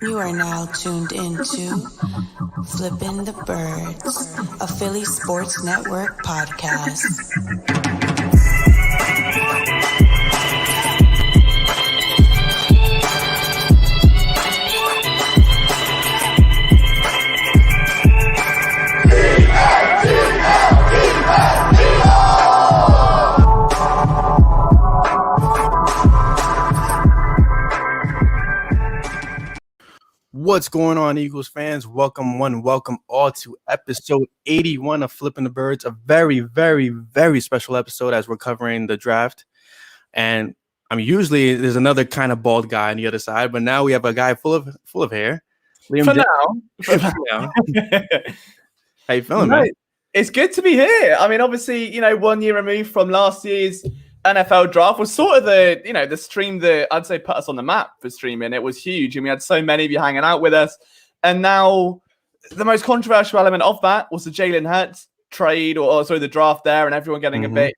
You are now tuned into Flippin' the Birds, a Philly Sports Network podcast. What's going on, Eagles fans? Welcome all to episode 81 of Flippin' the Birds, a very, very, very special episode as we're covering the draft. And usually there's another kind of bald guy on the other side, but now we have a guy full of hair. Liam For now. How you feeling, man? It's good to be here. I mean, obviously, 1 year removed from last year's NFL draft was sort of the stream that I'd say put us on the map for streaming. It was huge, and we had so many of you hanging out with us. And now the most controversial element of that was the Jalen Hurts trade, or the draft there, and everyone getting a bit,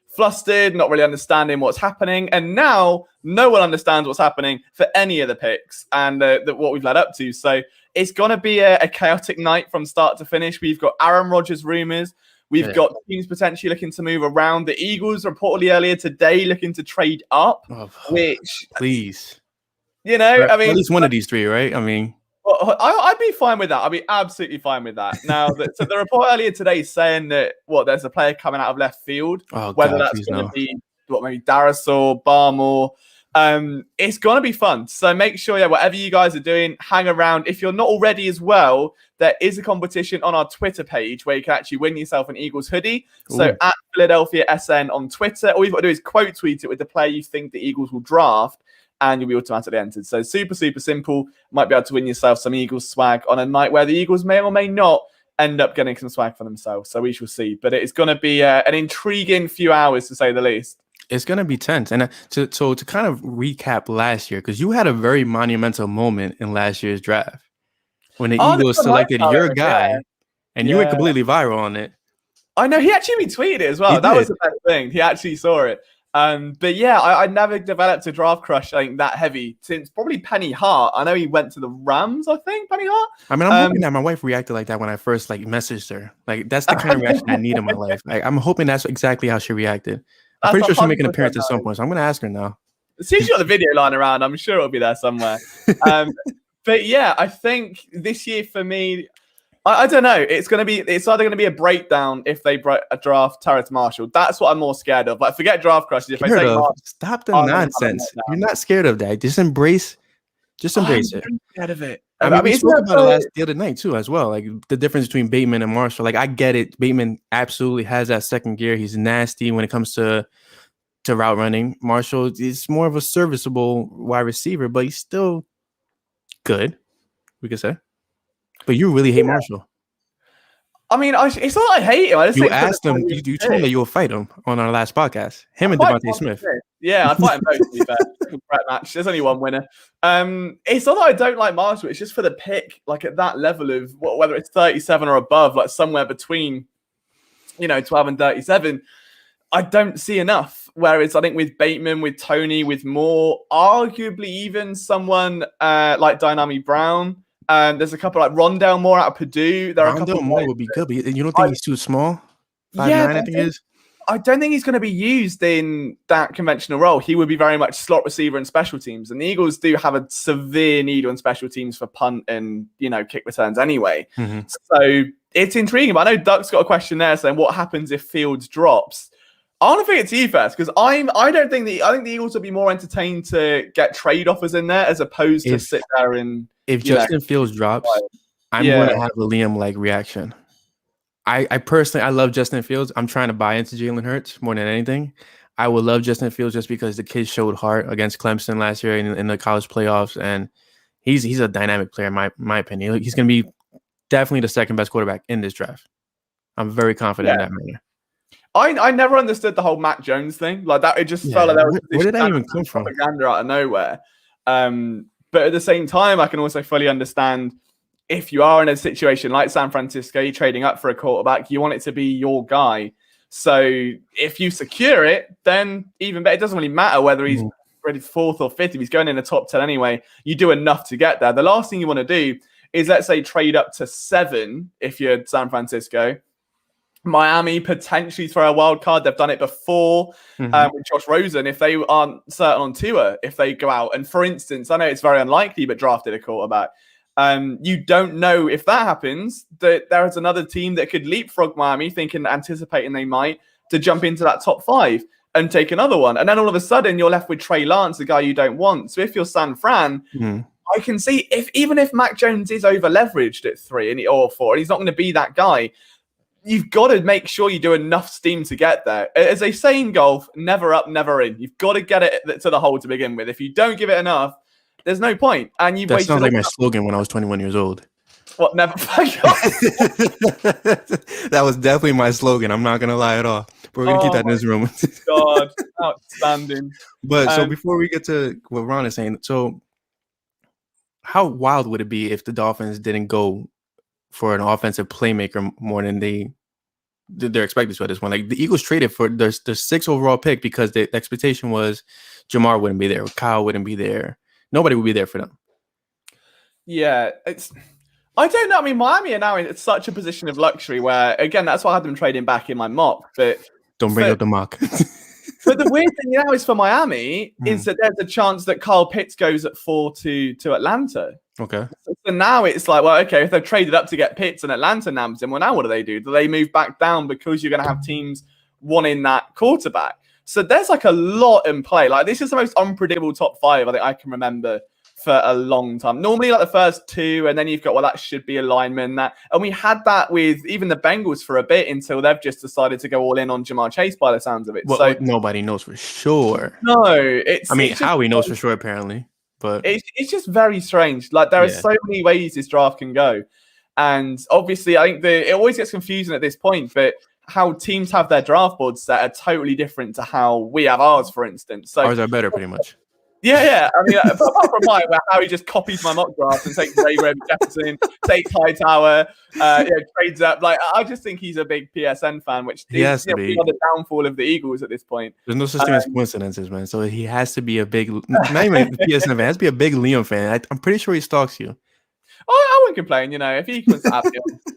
flustered, not really understanding what's happening. And now no one understands what's happening for any of the picks and what we've led up to. So it's going to be a chaotic night from start to finish. We've got Aaron Rodgers rumors. We've got teams potentially looking to move around. The Eagles reportedly earlier today looking to trade up, which... Please. At least one of these three, right? I'd be fine with that. I'd be absolutely fine with that. Now, so the report earlier today is saying that, there's a player coming out of left field, whether that's going to be, maybe Darrisaw, Barmore. It's going to be fun. So make sure, whatever you guys are doing, hang around. If you're not already as well, there is a competition on our Twitter page where you can actually win yourself an Eagles hoodie. So at Philadelphia SN on Twitter, all you've got to do is quote tweet it with the player you think the Eagles will draft, and you'll be automatically entered. So super, super simple. Might be able to win yourself some Eagles swag on a night where the Eagles may or may not end up getting some swag for themselves. So we shall see. But it is going to be an intriguing few hours, to say the least. It's going to be tense. And to kind of recap last year, because you had a very monumental moment in last year's draft when the Eagles selected your guy, and you went completely viral on it. I know. He actually retweeted it as well. That was the best thing. He actually saw it. But yeah, I never developed a draft crush, I think, that heavy since probably Penny Hart. I know he went to the Rams, I think, Penny Hart. I'm hoping that my wife reacted like that when I first messaged her. That's the kind of reaction I need in my life. I'm hoping that's exactly how she reacted. I'm pretty sure she'll make an appearance at some point, so I'm going to ask her now. As soon as you got the video lying around, I'm sure it'll be there somewhere. But yeah, I think this year for me, I don't know. It's either going to be a breakdown if they draft Terrace Marshall. That's what I'm more scared of. Forget draft crushes. If I say stop the nonsense. You're not scared of that. Just embrace it. I'm scared of it. We spoke about it the other night too, as well. The difference between Bateman and Marshall. I get it. Bateman absolutely has that second gear. He's nasty when it comes to route running. Marshall is more of a serviceable wide receiver, but he's still good, we could say. But you really hate Marshall. I mean, it's not that I hate him. You asked him. You told me that you will fight him on our last podcast. Him and DeVonta Smith. Yeah, I'd fight them both, to be fair. Brett match. There's only one winner. It's not that I don't like Marshall. It's just for the pick, at that level of whether it's 37 or above, somewhere between, 12 and 37. I don't see enough. Whereas I think with Bateman, with Tony, with Moore, arguably even someone like Dynami Brown. There's a couple like Rondale Moore out of Purdue. Rondale Moore would be good, but you don't think he's too small? 5'9", I think he is. I don't think he's going to be used in that conventional role. He would be very much slot receiver and special teams. And the Eagles do have a severe need on special teams for punt and, kick returns anyway. Mm-hmm. So it's intriguing. But I know Duck's got a question there saying, what happens if Fields drops? I want to think it to you first, because I think the Eagles would be more entertained to get trade offers in there as opposed to sit there and... If Justin Fields drops, I'm going to have a Liam-like reaction. I personally, I love Justin Fields. I'm trying to buy into Jalen Hurts more than anything. I would love Justin Fields just because the kid showed heart against Clemson last year in the college playoffs, and he's a dynamic player in my opinion. He's going to be definitely the second best quarterback in this draft. I'm very confident in that manner. I never understood the whole Mac Jones thing like that. It just felt like there was where did that even come from? Propaganda out of nowhere. But at the same time, I can also fully understand if you are in a situation like San Francisco, you're trading up for a quarterback, you want it to be your guy. So if you secure it, then even better. It doesn't really matter whether he's ready fourth or fifth. If he's going in the top 10 anyway, you do enough to get there. The last thing you want to do is, let's say, trade up to 7 if you're San Francisco. Miami potentially throw a wild card. They've done it before with Josh Rosen. If they aren't certain on Tua, if they go out and, for instance, I know it's very unlikely, but drafted a quarterback. You don't know if that happens, that there is another team that could leapfrog Miami, anticipating they might, to jump into that top 5 and take another one. And then all of a sudden you're left with Trey Lance, the guy you don't want. So if you're San Fran, I can see even if Mac Jones is over leveraged at 3 or 4, and he's not going to be that guy, you've got to make sure you do enough steam to get there. As they say in golf, never up, never in. You've got to get it to the hole to begin with. If you don't give it enough, there's no point. And that sounds like my slogan when I was 21 years old. What? Never. That was definitely my slogan. I'm not going to lie at all. But we're going to keep that in this room. God, outstanding. But so before we get to what Ron is saying, so how wild would it be if the Dolphins didn't go for an offensive playmaker more than they're expected to at this one? Like, the Eagles traded for their 6th overall pick because the expectation was Jamar wouldn't be there, Kyle wouldn't be there, nobody would be there for them. Yeah, I don't know. I mean, Miami are now in such a position of luxury where, again, that's why I had them trading back in my mock. But don't bring up the mock. But the weird thing now is for Miami is that there's a chance that Kyle Pitts goes at 4 to Atlanta. Okay. So now it's like, well, okay, if they've traded up to get Pitts and Atlanta nabs him, well, now what do they do? Do they move back down because you're going to have teams wanting that quarterback? So there's like a lot in play. Like, this is the most unpredictable top 5 I think I can remember for a long time. Normally, like the first 2, and then you've got, well, that should be a lineman. And we had that with even the Bengals for a bit until they've just decided to go all in on Jamar Chase by the sounds of it. Well, so nobody knows for sure. No, Howie knows for sure, apparently. But it's just very strange. Like, there are so many ways this draft can go. And obviously, I think it always gets confusing at this point, but how teams have their draft boards set are totally different to how we have ours, for instance. So ours are better, pretty much. Yeah. I mean, apart from mine, where Harry just copies my mock draft and takes Ray Jefferson, takes Hightower, trades up. Like, I just think he's a big PSN fan, which is the downfall of the Eagles at this point. There's no such thing as coincidences, man. So he has to be a big, not even a PSN fan, he has to be a big Liam fan. I'm pretty sure he stalks you. I wouldn't complain, if he wants to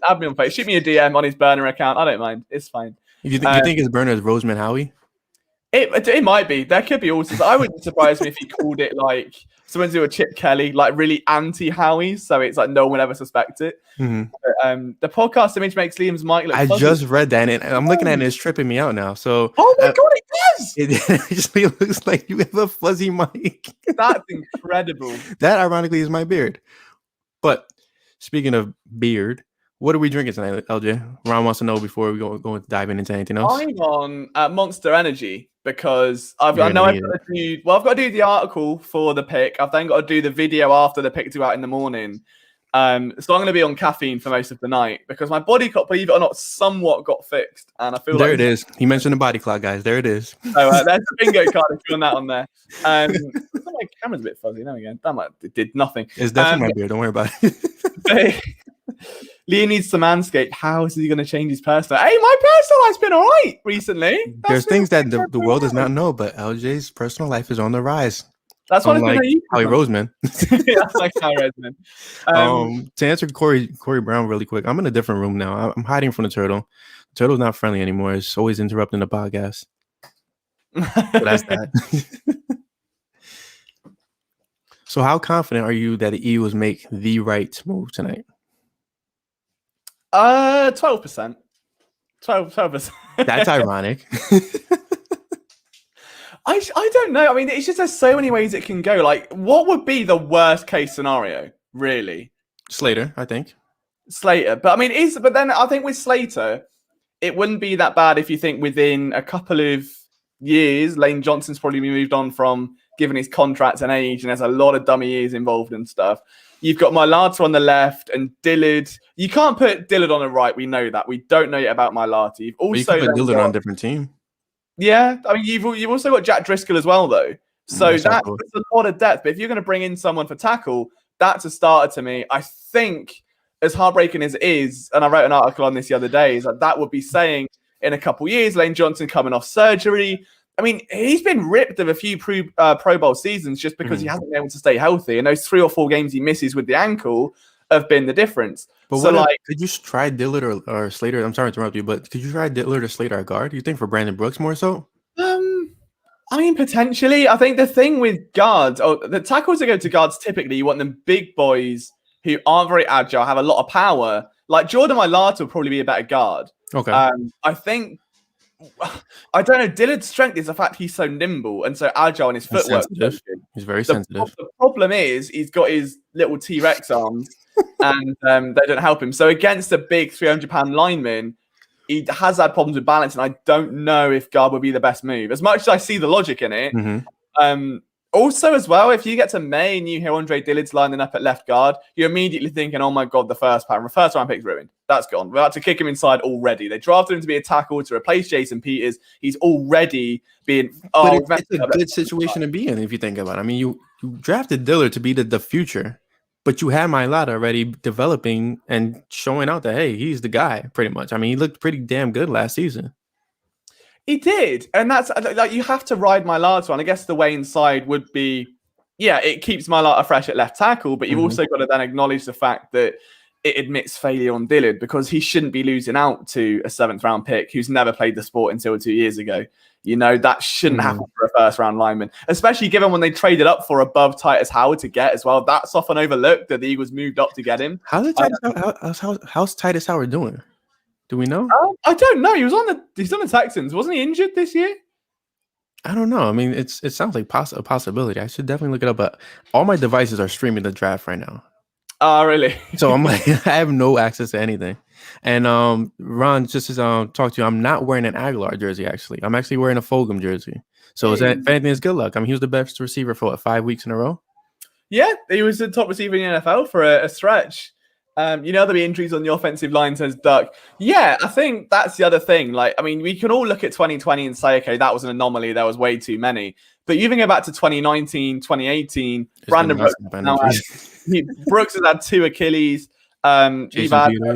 add me on Facebook, shoot me a DM on his burner account. I don't mind. It's fine. You think his burner is Roseman Howie? It might be. There could be also. I wouldn't surprise me if he called it like someone do a Chip Kelly, like really anti-Howie, so it's like no one ever suspects it. Mm-hmm. But, the podcast image makes Liam's mic look fuzzy. I just read that, and I'm looking at it, and it's tripping me out now. So, oh my god, it does! It actually looks like you have a fuzzy mic. That's incredible. That, ironically, is my beard. But speaking of beard, what are we drinking tonight, LJ? Ron wants to know before we go diving into anything else. I'm on Monster Energy because I've got to do the article for the pick. I've then got to do the video after the pick due out in the morning. So I'm going to be on caffeine for most of the night because my body clock, believe it or not, somewhat got fixed, and I feel there it is. He mentioned the body clock, guys. There it is. So there's the bingo card if you want that on there. My camera's a bit fuzzy now again. It did nothing. It's definitely my beard. Don't worry about it. Liam needs to manscape. How is he going to change his personal? Hey, my personal life's been all right recently. There's things that the world does not know, but LJ's personal life is on the rise. That's what like Howie Roseman. That's like Howie Roseman. To answer Corey Brown really quick, I'm in a different room now. I'm hiding from the turtle. The turtle's not friendly anymore. It's always interrupting the podcast. So that's that. So how confident are you that the Eagles make the right move tonight? 12%. 12%. That's ironic. I don't know. I mean, it's just there's so many ways it can go. Like, what would be the worst case scenario, really? Slater, I think. Slater. But I mean, but then I think with Slater, it wouldn't be that bad if you think within a couple of years, Lane Johnson's probably been moved on from given his contract and age, and there's a lot of dummy years involved and stuff. You've got Mailata on the left and Dillard. You can't put Dillard on the right. We know that. We don't know yet about Mailata. You've also put Dillard on a different team. Yeah, I mean, you've also got Jack Driscoll as well, though. So that's a lot of depth. But if you're going to bring in someone for tackle, that's a starter to me. I think, as heartbreaking as it is, and I wrote an article on this the other day, is that would be saying in a couple of years, Lane Johnson coming off surgery. I mean, he's been ripped of a few Pro Bowl seasons just because he hasn't been able to stay healthy. And those 3 or 4 games he misses with the ankle have been the difference. But so, could you try Dillard or Slater? I'm sorry to interrupt you, but could you try Dillard or Slater at guard? Do you think for Brandon Brooks more so? I mean, potentially. I think the thing with guards, the tackles that go to guards, typically you want them big boys who aren't very agile, have a lot of power. Like Jordan Mailata will probably be a better guard. Okay. I think, I don't know, Dillard's strength is the fact he's so nimble and so agile in his footwork. He's very sensitive. The problem is he's got his little T-Rex arms and they don't help him. So against a big 300-pound lineman, he has had problems with balance, and I don't know if guard would be the best move. As much as I see the logic in it. Also, as well, if you get to May and you hear Andre Dillard's lining up at left guard, you're immediately thinking, oh my God, the first round pick's ruined. That's gone. We're about to kick him inside already. They drafted him to be a tackle to replace Jason Peters. He's already being... it's a good situation to be in if you think about it. I mean, you drafted Dillard to be the future, but you had Mailata already developing and showing out that, hey, he's the guy, pretty much. I mean, he looked pretty damn good last season. He did, and that's like you have to ride Mailata on. I guess the way inside would be, it keeps Mailata fresh at left tackle, but you've also got to then acknowledge the fact that it admits failure on Dillard because he shouldn't be losing out to a 7th round pick who's never played the sport until 2 years ago. You know, that shouldn't happen for a 1st round lineman, especially given when they traded up for above Titus Howard to get as well. That's often overlooked that the Eagles moved up to get him. How's Titus Howard doing? Do we know? I don't know. He's on the Texans. Wasn't he injured this year? I don't know. I mean, it sounds like a possibility. I should definitely look it up. But all my devices are streaming the draft right now. Oh, really? So I'm like, I have no access to anything. And Ron, just to talk to you, I'm not wearing an Aguilar jersey. Actually, I'm actually wearing a Fulgham jersey. So if anything, is good luck. I mean, he was the best receiver for 5 weeks in a row. Yeah, he was the top receiver in the NFL for a stretch. There'll be injuries on the offensive line, says Duck. Yeah, I think that's the other thing. Like, I mean, we can all look at 2020 and say, okay, that was an anomaly. There was way too many. But you even go back to 2019, 2018, Brandon Brooks. Brooks has had 2 Achilles. Jason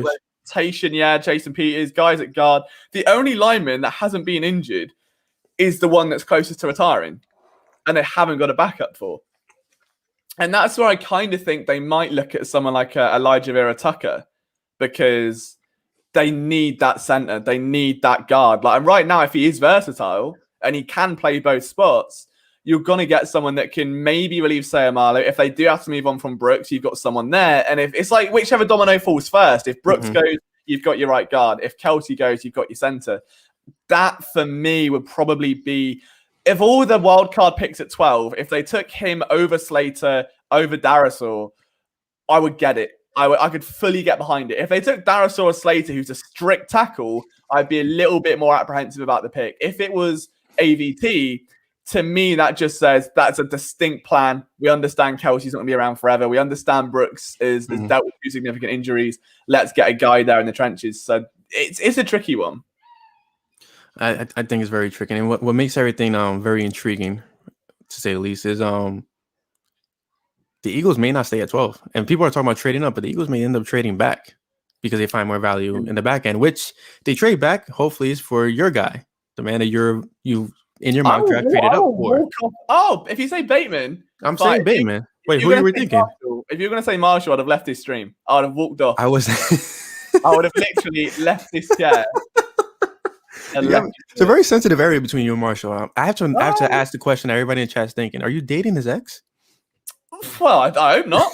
Peters, guys at guard. The only lineman that hasn't been injured is the one that's closest to retiring. And they haven't got a backup for. And that's where I kind of think they might look at someone like Elijah Vera-Tucker because they need that center. They need that guard. Like, and right now, if he is versatile and he can play both spots, you're going to get someone that can maybe relieve Sayamalo. If they do have to move on from Brooks, you've got someone there. And if it's like whichever domino falls first, if Brooks goes, you've got your right guard. If Kelsey goes, you've got your center. That, for me, would probably be... If all the wild card picks at 12, if they took him over Slater, over Darisaw, I would get it. I could fully get behind it. If they took Darisaw or Slater, who's a strict tackle, I'd be a little bit more apprehensive about the pick. If it was AVT, to me, that just says that's a distinct plan. We understand Kelsey's not going to be around forever. We understand Brooks is dealt with 2 significant injuries. Let's get a guy there in the trenches. So it's a tricky one. I think it's very tricky. And what makes everything very intriguing, to say the least, is the Eagles may not stay at 12. And people are talking about trading up, but the Eagles may end up trading back because they find more value in the back end, which they trade back, hopefully, is for your guy, the man that you in your mock draft traded up for. Oh, if you say Bateman. I'm saying Bateman. Wait, who you were thinking? If you were going to say Marshall, I'd have left this stream. I would have walked off. I would have literally left this chair. It's a very sensitive area between you and Marshall. I have to ask the question everybody in chat's thinking. Are you dating his ex? Well, I hope not.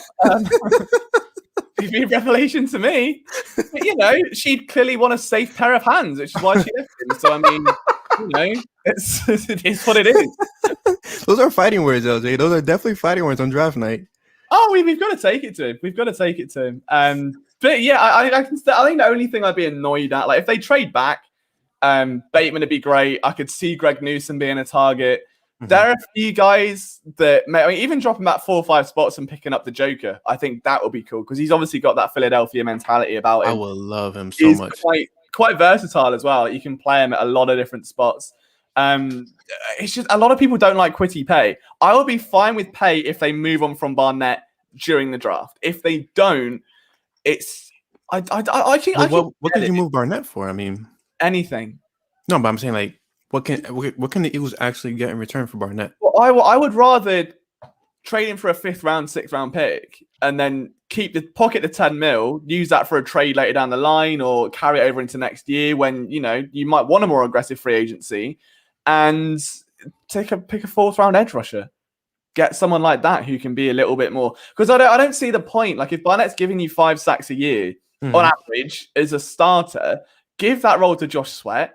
It'd be a revelation to me. But, she'd clearly want a safe pair of hands, which is why she left him. So, I mean, it's what it is. Those are fighting words, LJ. Those are definitely fighting words on draft night. Oh, we've got to take it to him. We've got to take it to him. But, yeah, I think the only thing I'd be annoyed at, like, if they trade back, Bateman would be great. I could see Greg Newsom being a target. There are a few guys that even dropping back 4 or 5 spots and picking up the Joker. I think that would be cool because he's obviously got that Philadelphia mentality about him. I will love him so much. Quite versatile as well. You can play him at a lot of different spots. It's just a lot of people don't like Kwity Paye. I would be fine with Paye if they move on from Barnett during the draft. If they don't, it's what could you move Barnett for? I mean, anything. No, but I'm saying like what can the Eagles actually get in return for Barnett? Well, I would rather trade him for a 5th round, 6th round pick, and then pocket the 10 mil, use that for a trade later down the line, or carry it over into next year when you might want a more aggressive free agency, and pick a 4th round edge rusher. Get someone like that who can be a little bit more, because I don't see the point. Like, if Barnett's giving you 5 sacks a year on average as a starter, give that role to Josh Sweat,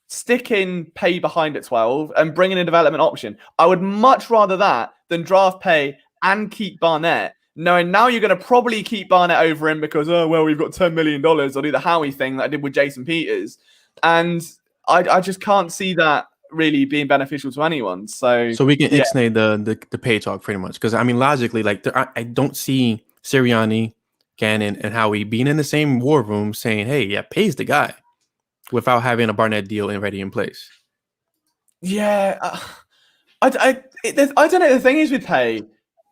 stick in pay behind at 12, and bring in a development option. I would much rather that than draft pay and keep Barnett, knowing now you're going to probably keep Barnett over him because, we've got $10 million. I'll do the Howie thing that I did with Jason Peters. And I just can't see that really being beneficial to anyone. So we can ixnay the pay talk pretty much, because I mean, logically, like, I don't see Sirianni, Gannon, and Howie being in the same war room saying, hey, yeah, pay's the guy, without having a Barnett deal already in place. Yeah, I don't know. The thing is with Pay,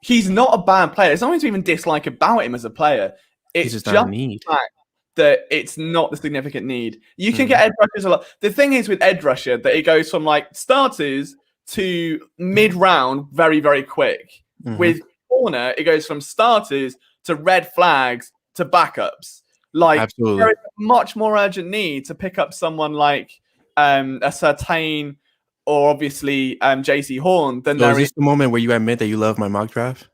he's not a bad player. There's nothing to even dislike about him as a player. It's just a need. The fact that it's not the significant need. You can get edge rushers a lot. The thing is with edge rusher that it goes from like starters to mid-round very, very quick. With corner, it goes from starters to red flags to backups. Like, absolutely. There is a much more urgent need to pick up someone like a Surtain or obviously JC Horn than is this the moment where you admit that you love my mock draft?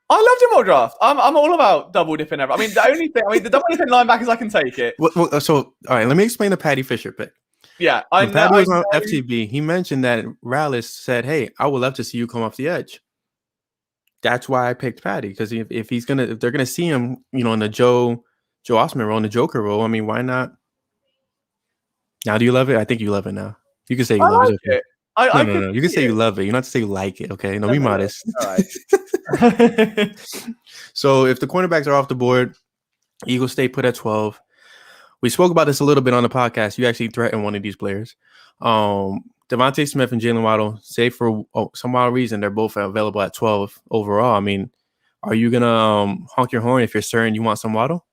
I loved your mock draft. I'm all about double dipping ever. I mean, the double dipping linebackers, I can take it. So, all right, let me explain the Patty Fisher pick. Yeah, when Patty was on FTB, he mentioned that Rallis said, hey, I would love to see you come off the edge. That's why I picked Patty, because if they're gonna see him, in the Joe Osman role, in the Joker role, I mean, why not? Now, do you love it? I think you love it now. You can say you love it. No. You can say you love it. You don't have to say you like it. Okay, no, be modest. All right. So if the cornerbacks are off the board, Eagles stay put at 12. We spoke about this a little bit on the podcast. You actually threatened one of these players. DeVonta Smith and Jalen Waddle, say for some wild reason, they're both available at 12 overall. I mean, are you going to honk your horn if you're certain you want some Waddle?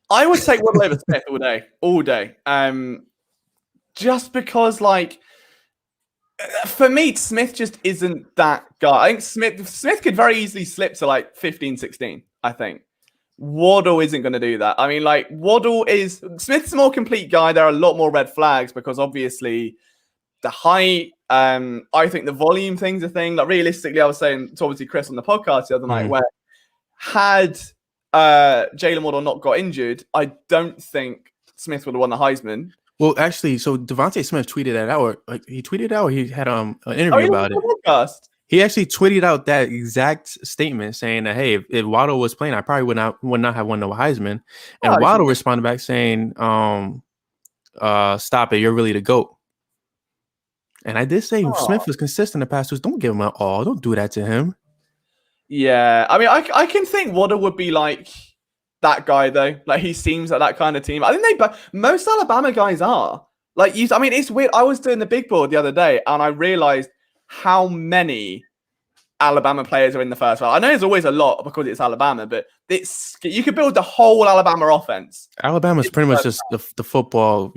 I would take Waddle over Smith all day. Just because, like, for me, Smith just isn't that guy. I think Smith could very easily slip to like 15, 16, I think. Waddle isn't going to do that. I mean, like, Smith's a more complete guy. There are a lot more red flags because obviously the height, I think the volume thing's a thing. Like, realistically, I was saying to obviously Chris on the podcast the other night, where had Jalen Waddle not got injured, I don't think Smith would have won the Heisman. Well, actually, so DeVonta Smith tweeted that out. He tweeted out. He had an interview about it. Podcast. He actually tweeted out that exact statement, saying that, hey, if Waddle was playing, I probably would not have won the Heisman. And Waddle responded back saying, "Stop it, you're really the GOAT." And I did say Smith was consistent in the past. Don't give him an all. Don't do that to him. Yeah, I mean, I can think Waddle would be like that guy though. Like, he seems like that kind of team. I think most Alabama guys are like. I mean, it's weird. I was doing the big board the other day, and I realized how many Alabama players are in the first round. I know there's always a lot because it's Alabama, but you could build the whole Alabama offense. Alabama's pretty much just the football,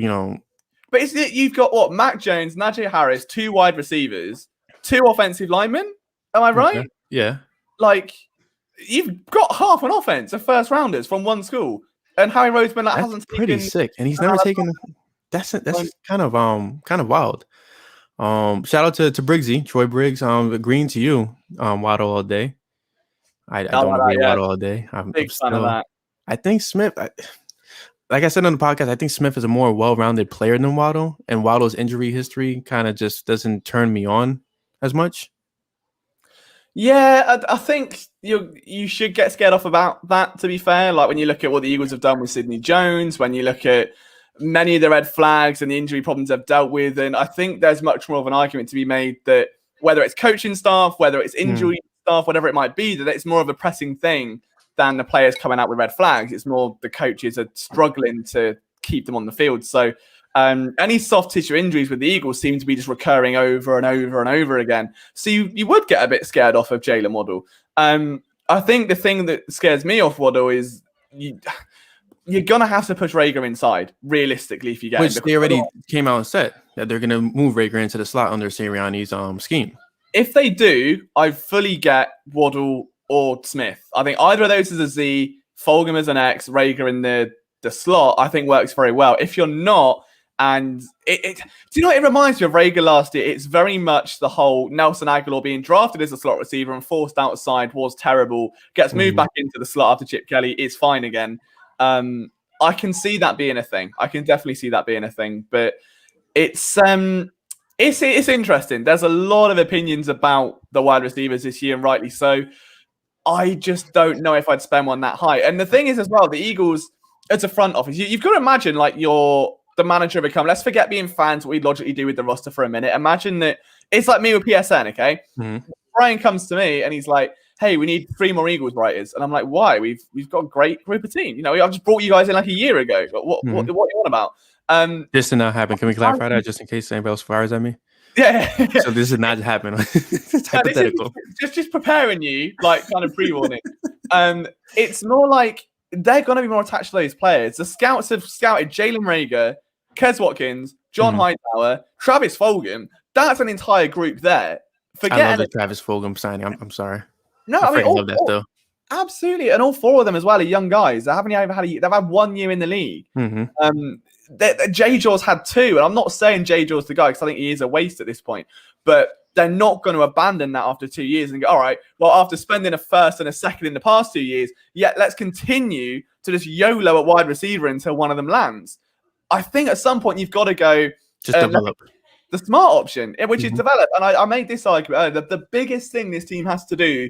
But you've got Mac Jones, Najee Harris, 2 wide receivers, 2 offensive linemen. Am I right? Okay. Yeah. Like, you've got half an offense of first rounders from one school, and Harry Roseman hasn't taken. Pretty sick, and he's never taken. That's kind of wild. Shout out to Briggsy, Troy Briggs. Agreeing to you, Waddle all day. I don't agree Waddle all day. I'm big fan of that. I think Smith. Like I said on the podcast, I think Smith is a more well-rounded player than Waddle, and Waddle's injury history kind of just doesn't turn me on as much. Yeah, I think you should get scared off about that, to be fair. Like, when you look at what the Eagles have done with Sidney Jones, when you look at many of the red flags and the injury problems they've dealt with, and I think there's much more of an argument to be made that whether it's coaching staff, whether it's injury staff, whatever it might be, that it's more of a pressing thing than the players coming out with red flags. It's more the coaches are struggling to keep them on the field. So any soft tissue injuries with the Eagles seem to be just recurring over and over and over again. So you would get a bit scared off of Jalen Waddle. I think the thing that scares me off Waddle is you're gonna have to push Rager inside realistically if you get which him. They already came out and said that they're gonna move Rager into the slot under Sirianni's scheme. If they do, I fully get Waddle or Smith. I think either of those is a Z, Fulgham as an X, Rager in the slot, I think works very well. If you're not, and do you know what it reminds me of Rager last year? It's very much the whole Nelson Aguilar being drafted as a slot receiver and forced outside was terrible, gets moved back into the slot after Chip Kelly, is fine again. I can see that being a thing. I can definitely see that being a thing, but it's interesting. There's a lot of opinions about the wide receivers this year, and rightly so. I just don't know if I'd spend one that high. And the thing is as well, the Eagles, as a front office, you've got to imagine like you're the manager become. Let's forget being fans, what we logically do with the roster for a minute. Imagine that it's like me with PSN, okay? Brian comes to me and he's like, hey, we need 3 more Eagles writers. And I'm like, why? We've got a great group of team. You know, I've just brought you guys in like a year ago. What are you on about? This did not happen. Can we clarify that just in case anybody else fires at me? Yeah. So this did not happen. It's hypothetical. Just preparing you, like kind of pre-warning. It's more like they're going to be more attached to those players. The scouts have scouted Jalen Rager, Kez Watkins, John Hightower, Travis Fulgham. That's an entire group there. I love the Travis Fulgham signing. I'm sorry. No, I love that though. Absolutely, and all 4 of them as well are young guys. They haven't even they've had 1 year in the league. J Jaw's had 2, and I'm not saying J Jaw's the guy because I think he is a waste at this point. But they're not going to abandon that after 2 years and go, all right, well, after spending a first and a second in the past 2 years, let's continue to just YOLO at wide receiver until one of them lands. I think at some point you've got to go just develop the smart option, which is develop. And I made this argument earlier. The biggest thing this team has to do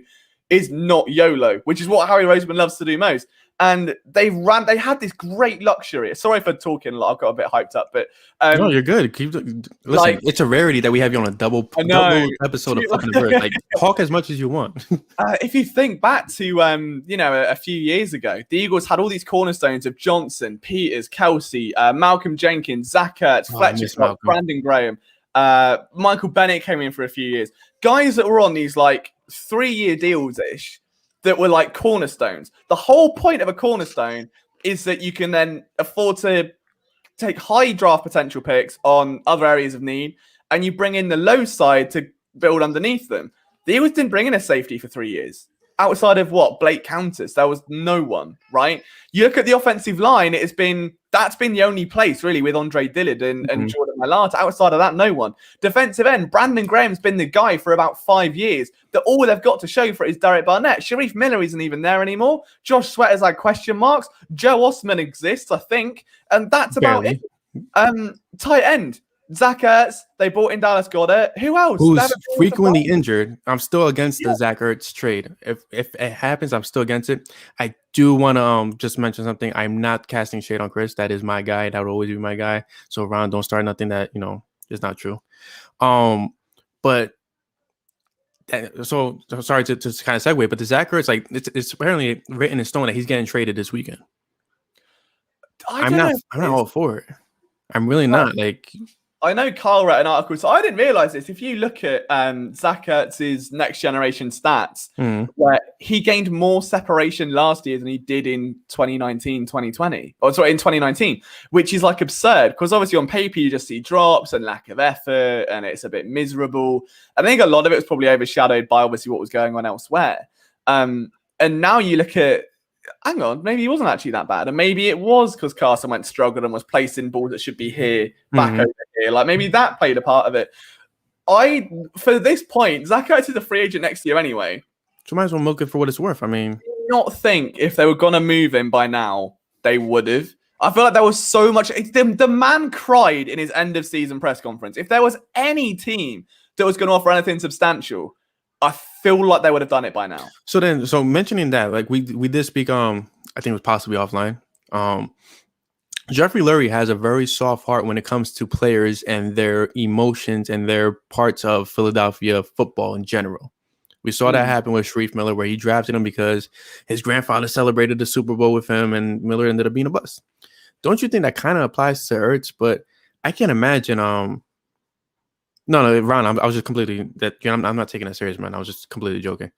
is not YOLO, which is what Harry Roseman loves to do most. And they had this great luxury. Sorry for talking a lot. I've got a bit hyped up, but no, you're good. Listen, it's a rarity that we have you on a double episode of Flippin' the Bird. Like, talk as much as you want. If you think back to a few years ago, the Eagles had all these cornerstones of Johnson, Peters, Kelsey, Malcolm Jenkins, Zach Ertz, Fletcher Scott, Brandon Graham, Michael Bennett came in for a few years. Guys that were on these like 3-year deals ish. That were like cornerstones. The whole point of a cornerstone is that you can then afford to take high draft potential picks on other areas of need, and you bring in the low side to build underneath them. The Eagles didn't bring in a safety for 3 years. Outside of Blake Countess, there was no one, right? You look at the offensive line, that's been the only place really with Andre Dillard and Jordan Mailata. Outside of that, no one. Defensive end, Brandon Graham's been the guy for about 5 years. That all they've got to show for it is Derek Barnett. Sharif Miller isn't even there anymore. Josh Sweater's had question marks. Joe Osman exists, I think. And that's about it. Tight end. Zach Ertz, they brought in Dallas Goedert. Who else? Who's frequently injured. I'm still against the Zach Ertz trade. If it happens, I'm still against it. I do want to just mention something. I'm not casting shade on Chris. That is my guy. That would always be my guy. So Ron, don't start nothing that is not true. But so sorry to kind of segue, but the Zach Ertz, like it's apparently written in stone that he's getting traded this weekend. I'm not all for it. I'm really not. Like, I know Carl read an article, so I didn't realize this. If you look at Zach Ertz's next generation stats, where he gained more separation last year than he did in 2019, 2020, or sorry, in 2019, which is like absurd because obviously on paper you just see drops and lack of effort and it's a bit miserable. I think a lot of it was probably overshadowed by obviously what was going on elsewhere. And now you look at, hang on, maybe he wasn't actually that bad. And maybe it was because Carson Wentz struggled and was placing balls that should be here, back over here. Like maybe that played a part of it. For this point, Zach Ertz is a free agent next year anyway. So might as well milk it for what it's worth. I mean, I do not think if they were going to move him by now, they would have. I feel like there was so much. The man cried in his end of season press conference. If there was any team that was going to offer anything substantial, I feel like they would have done it by now. So mentioning that, like we did speak, I think it was possibly offline. Jeffrey Lurie has a very soft heart when it comes to players and their emotions and their parts of Philadelphia football in general. We saw that happen with Sharif Miller, where he drafted him because his grandfather celebrated the Super Bowl with him, and Miller ended up being a bust. Don't you think that kind of applies to Ertz? But I can't imagine. No, Ron, I was just completely that. I'm not taking that serious, man. I was just completely joking.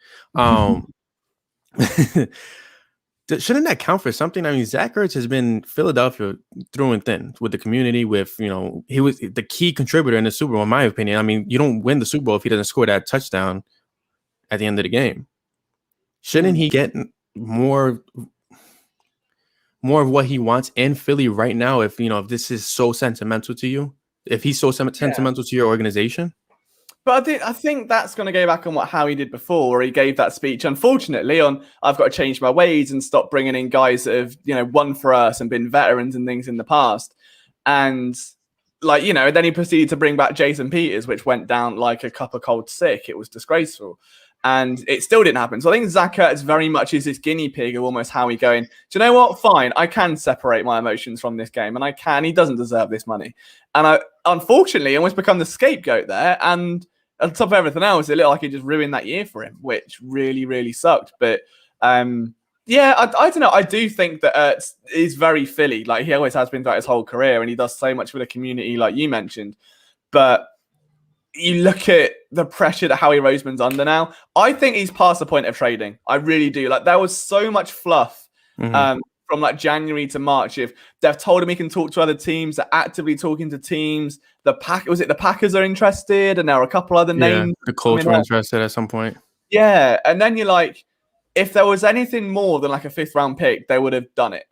The shouldn't that count for something? I mean, Zach Ertz has been Philadelphia through and thin with the community. With he was the key contributor in the Super Bowl, in my opinion. I mean, you don't win the Super Bowl if he doesn't score that touchdown at the end of the game. Shouldn't he get more of what he wants in Philly right now? If this is so sentimental to you, if he's so sentimental to your organization. But I think that's going to go back on how he did before, where he gave that speech, unfortunately, on I've got to change my ways and stop bringing in guys that have, won for us and been veterans and things in the past. And then he proceeded to bring back Jason Peters, which went down like a cup of cold sick. It was disgraceful. And it still didn't happen. So I think Zach Ertz very much is this guinea pig of almost how he going, do you know what? Fine, I can separate my emotions from this game. And he doesn't deserve this money. And I, unfortunately, almost become the scapegoat there. And on top of everything else, it looked like it just ruined that year for him, which really, really sucked. But I don't know. I do think that Ertz is very Philly. Like he always has been throughout his whole career. And he does so much for the community, like you mentioned. But you look at the pressure that Howie Roseman's under now. I think he's past the point of trading. I really do. Like there was so much fluff from like January to March. If they've told him he can talk to other teams, they're actively talking to teams. The Packers are interested, and there are a couple other names. The Colts were interested at some point. Yeah, and then you're like, if there was anything more than like a 5th round pick, they would have done it.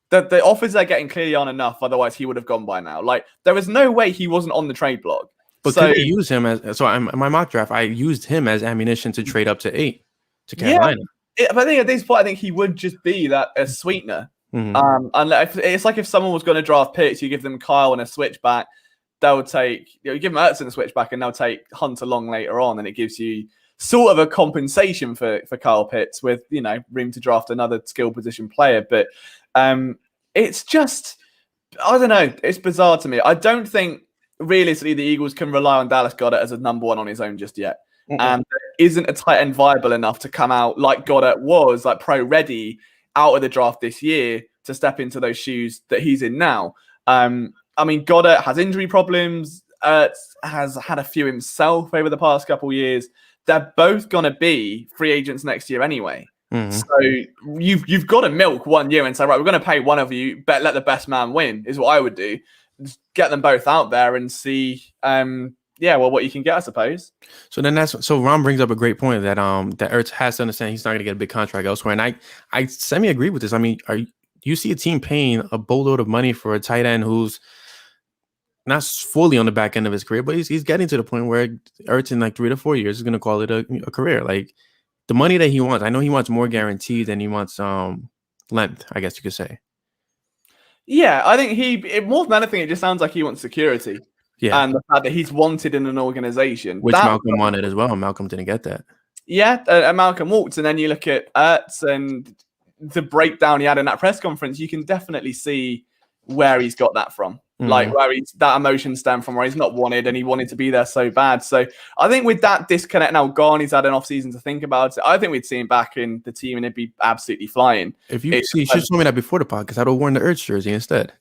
The offers they're getting clearly aren't enough. Otherwise, he would have gone by now. Like there was no way he wasn't on the trade block. But could you use him as in my mock draft? I used him as ammunition to trade up to 8 to Carolina. Yeah, but I think at this point, I think he would just be a sweetener. And it's like if someone was going to draft picks, you give them Kyle and a switchback, they'll take you give them Ertz and a switchback, and they'll take Hunter Long later on, and it gives you sort of a compensation for Kyle Pitts with room to draft another skill position player. But it's just I don't know. It's bizarre to me. I don't think. Realistically, the Eagles can rely on Dallas Goedert as a number 1 on his own just yet. And isn't a tight end viable enough to come out like Goedert was, like pro ready out of the draft this year to step into those shoes that he's in now. I mean, Goedert has injury problems. Ertz has had a few himself over the past couple of years. They're both going to be free agents next year anyway. So you've got to milk 1 year and say, right, we're going to pay one of you, but let the best man win is what I would do. Just get them both out there and see, what you can get, I suppose. So Ron brings up a great point that that Ertz has to understand he's not going to get a big contract elsewhere, and I semi agree with this. I mean, you see a team paying a boatload of money for a tight end who's not fully on the back end of his career, but he's getting to the point where Ertz in like 3 to 4 years is going to call it a career. Like the money that he wants, I know he wants more guaranteed than he wants length, I guess you could say. Yeah, I think more than anything, it just sounds like he wants security. Yeah. And the fact that he's wanted in an organization. Which Malcolm wanted as well. Malcolm didn't get that. Yeah, and Malcolm walked. And then you look at Ertz and the breakdown he had in that press conference, you can definitely see where he's got that from. Like where that emotion stemmed from, where he's not wanted and he wanted to be there so bad. So I think with that disconnect now gone, he's had an off season to think about it. I think we'd see him back in the team and it'd be absolutely flying. If you should have told me that before the pod, because I'd have worn the Ertz jersey instead.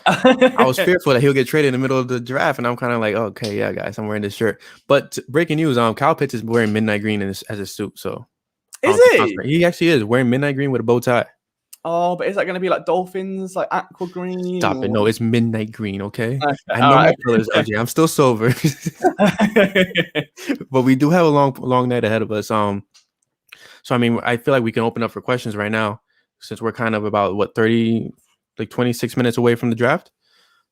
I was fearful that he'll get traded in the middle of the draft, and I'm kind of like, okay, yeah, guys, I'm wearing this shirt. But breaking news, Kyle Pitts is wearing midnight green as a suit. So is he? He actually is wearing midnight green with a bow tie. Oh, but is that going to be like dolphins, like aqua green? Stop it. No, it's midnight green, okay? I know my colors, OJ. I'm still sober. But we do have a long night ahead of us. So, I mean, I feel like we can open up for questions right now since we're kind of about, 26 minutes away from the draft.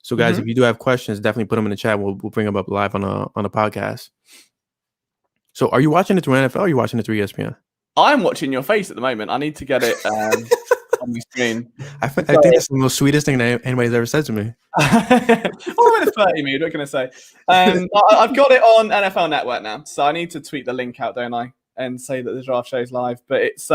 So, guys, if you do have questions, definitely put them in the chat. We'll bring them up live on a podcast. So, are you watching it through NFL or are you watching it through ESPN? I'm watching your face at the moment. I need to get it... on the screen. I think it's the most sweetest thing that anybody's ever said to me. I'm in a 30 mood. What can I say? I've got it on NFL Network now, so I need to tweet the link out, don't I? And say that the draft show's live. But it's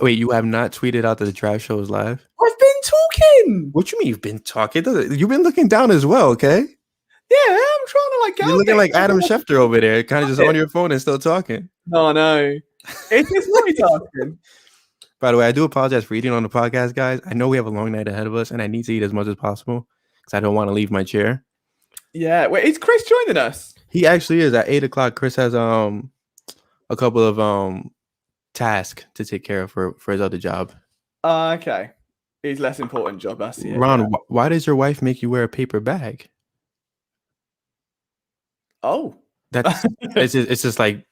Wait, you have not tweeted out that the draft show is live? I've been talking. What you mean you've been talking? You've been looking down as well, okay? Yeah, I'm trying to You're looking like Adam Schefter over there, kind of just on your phone and still talking. No, it's me talking. By the way, I do apologize for eating on the podcast, guys. I know we have a long night ahead of us, and I need to eat as much as possible because I don't want to leave my chair. Yeah. Wait, is Chris joining us? He actually is. At 8 o'clock, Chris has a couple of tasks to take care of for his other job. Okay. He's less important job, I see it. Ron, why does your wife make you wear a paper bag? Oh. That's it's just like,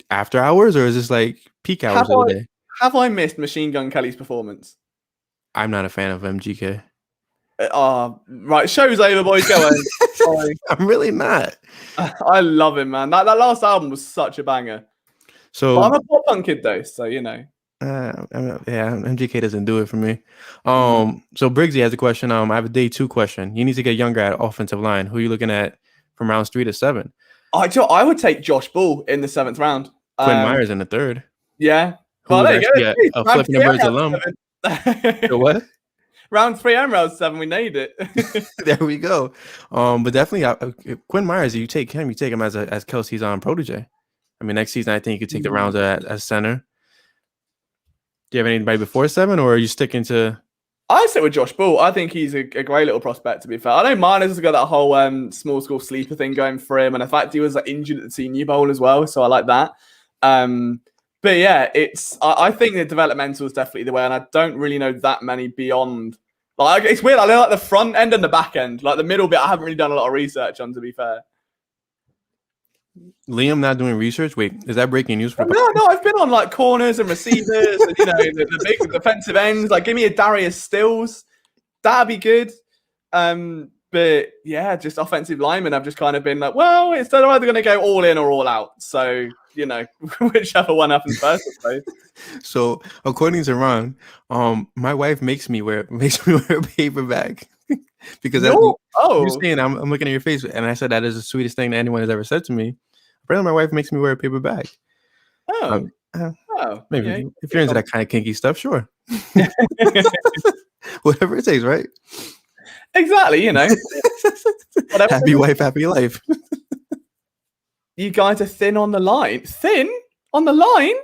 after hours, or is this like peak hours of the day? Have I missed Machine Gun Kelly's performance? I'm not a fan of MGK. Right. Show's over, boys. Go on. I'm really not. I love him, man. That last album was such a banger. So but I'm a pop punk kid, though, so yeah, MGK doesn't do it for me. So Briggsy has a question. I have a day 2 question. You need to get younger at offensive line. Who are you looking at from rounds 3 to 7? I would take Josh Bull in the 7th round. Quinn Myers in the 3rd. Yeah. Who's actually a Flippin the Birds alum. What? Round 3 and round 7, we named it. There we go. But definitely Quinn Myers. You take him as Kelsey's protege. I mean, next season I think you could take the rounds as center. Do you have anybody before 7, or are you sticking to? I sit with Josh Bull. I think he's a great little prospect, to be fair. I know Myers has got that whole small school sleeper thing going for him, and the fact he was injured at the Senior Bowl as well, so I like that. But yeah, I think the developmental is definitely the way, and I don't really know that many beyond. Like, it's weird. I like the front end and the back end. Like the middle bit, I haven't really done a lot of research on, to be fair. Liam not doing research? Wait, is that breaking news? No, I've been on corners and receivers and the big defensive ends. Give me a Darius Stills. That'd be good. But yeah, just offensive linemen. I've just kind of been well, it's either going to go all in or all out. So, whichever one happens first, I suppose. So according to Ron, my wife makes me wear a paper bag. Because you're saying, I'm looking at your face, and I said that is the sweetest thing that anyone has ever said to me. Apparently, my wife makes me wear a paper bag. Maybe if you're into that kind of kinky stuff, sure. Whatever it takes, right? Exactly, Happy wife, happy life. You guys are thin on the line. Thin on the line.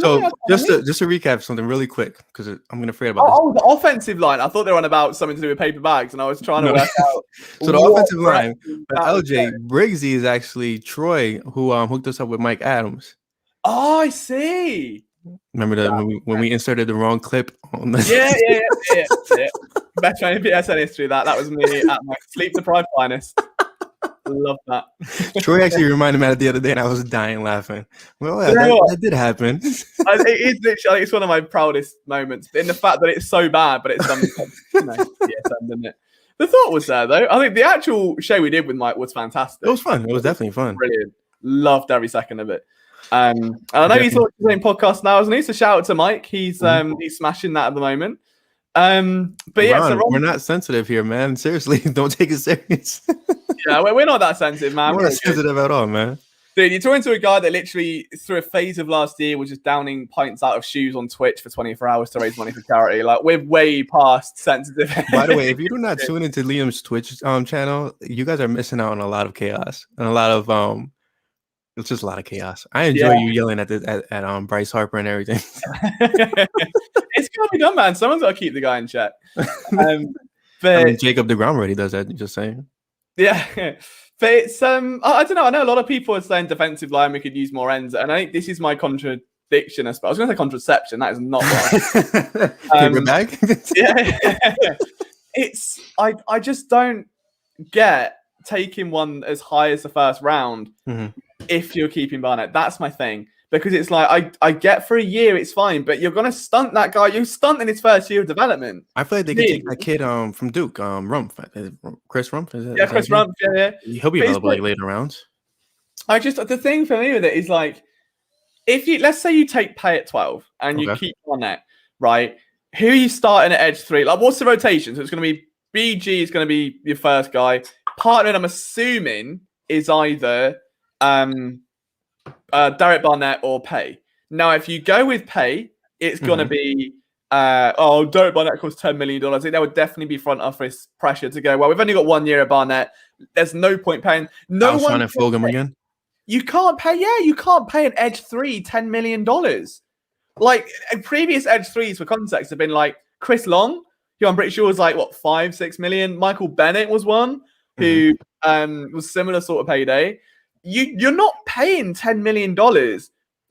So just to recap something really quick, because I'm gonna forget about this. Oh, the offensive line. I thought they were on about something to do with paper bags, and I was trying to work out. So the offensive line, but LJ Briggsy is actually Troy, who hooked us up with Mike Adams. Oh, I see. Remember when we inserted the wrong clip on the yeah. Best friend in PSN history. That was me at my sleep deprived finest. Love that. Troy actually reminded me of the other day, and I was dying laughing. Well, that did happen. It is literally, it's one of my proudest moments in the fact that it's so bad, but it's isn't it? The thought was there, though. I think the actual show we did with Mike was fantastic. It was fun. It was definitely fun. Brilliant. Loved every second of it. And I know he's on the same podcast now. So I need to shout out to Mike. He's smashing that at the moment. But yeah, Ron, we're not sensitive here, man. Seriously, don't take it serious. Yeah, we're not that sensitive, man. We're not sensitive at all, man. Dude, you're talking to a guy that literally, through a phase of last year, was just downing pints out of shoes on Twitch for 24 hours to raise money for charity. We're way past sensitive. By the way, if you do not tune into Liam's Twitch channel, you guys are missing out on a lot of chaos and a lot of it's just a lot of chaos. I enjoy you yelling at Bryce Harper and everything. It's gotta be done, man. Someone's got to keep the guy in check. But Jacob DeGrom already does that. Just saying. Yeah, but it's I don't know. I know a lot of people are saying defensive line we could use more ends, and I think this is my contradiction. I was going to say contraception. That is not right. Paper bag. It's I just don't get taking one as high as the first round if you're keeping Barnett. That's my thing. Because it's I get for a year it's fine, but you're gonna stunt that guy. You stunt in his first year of development. I feel like they could take that kid from Duke, Rumpf, Chris Rumpf. Chris Rumpf. Yeah. He'll be available later rounds. The thing for me with it is if let's say you take Pay at 12 and you keep Barnett, right? Who are you starting at edge 3? What's the rotation? So it's gonna be BG is gonna be your first guy. Partner, I'm assuming, is either Derek Barnett or Pay. Now, if you go with Pay, it's going to be, Derek Barnett costs $10 million. I think that would definitely be front office pressure to go, well, we've only got 1 year at Barnett. There's no point paying. No one trying to flog him again. You can't pay an edge 3 $10 million. Previous edge 3s for context have been Chris Long, who I'm pretty sure was $5-6 million. Michael Bennett was one who was similar sort of payday. You're not paying $10 million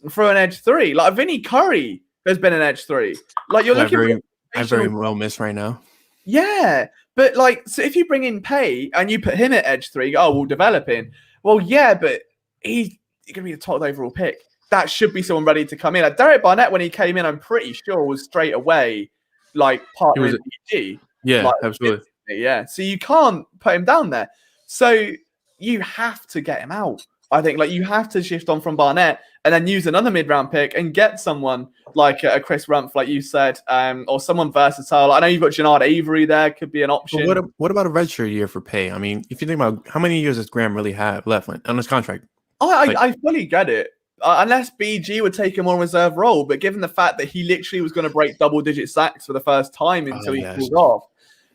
for an edge 3. Vinny Curry has been an edge 3. Like you're looking. I very well miss right now. Yeah, but like, so if you bring in Pay and you put him at edge 3, we'll develop him. Well, yeah, but he's going to be the top overall pick. That should be someone ready to come in. Like Derek Barnett, when he came in, I'm pretty sure was straight away like partner in BG. Yeah, like, absolutely. Yeah, so you can't put him down there. So you have to get him out. I think like you have to shift on from Barnett and then use another mid-round pick and get someone like a Chris Rumpf, like you said, or someone versatile. I know you've got Jannard Avery there, could be an option. But what about a redshirt year for Pay? I mean, if you think about how many years does Graham really have left on his contract? I fully get it. Unless BG would take him on reserve role, but given the fact that he literally was going to break double-digit sacks for the first time until he pulled off,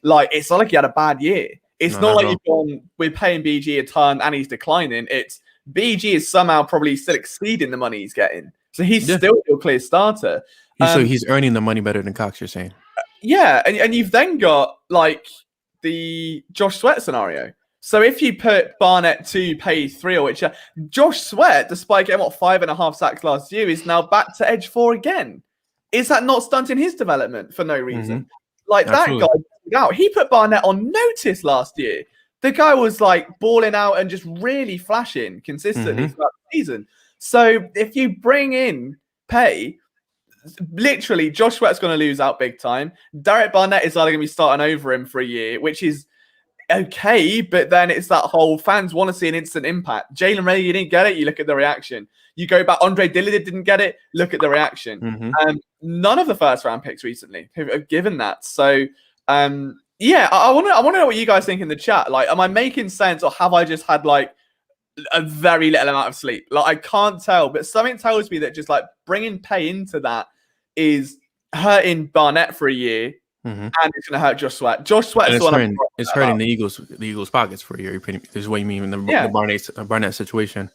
like it's not like he had a bad year. It's not like we're paying BG a ton and he's declining. It's BG is somehow probably still exceeding the money he's getting. So he's still a clear starter. So he's earning the money better than Cox, you're saying? Yeah, and you've then got like the Josh Sweat scenario. So if you put Barnett 2, Pay 3, or which Josh Sweat, despite getting 5.5 sacks last year, is now back to edge 4 again. Is that not stunting his development for no reason? Like Absolutely. That guy, he put Barnett on notice last year. The guy was like balling out and just really flashing consistently throughout the season. So if you bring in Pay, literally Josh Sweat's going to lose out big time. Derek Barnett is either going to be starting over him for a year, which is okay, but then it's that whole fans want to see an instant impact. Jalen Ray, you didn't get it, you look at the reaction. You go back, Andre Dillard didn't get it, look at the reaction. None of the first round picks recently have given that. So yeah, I want to know what you guys think in the chat. Like, am I making sense, or have I just had like a very little amount of sleep? Like, I can't tell, but something tells me that just like bringing Pay into that is hurting Barnett for a year, and it's going to hurt Josh Sweat. Josh Sweat is hurting the Eagles' pockets for a year. This is what you mean in the Barnett situation.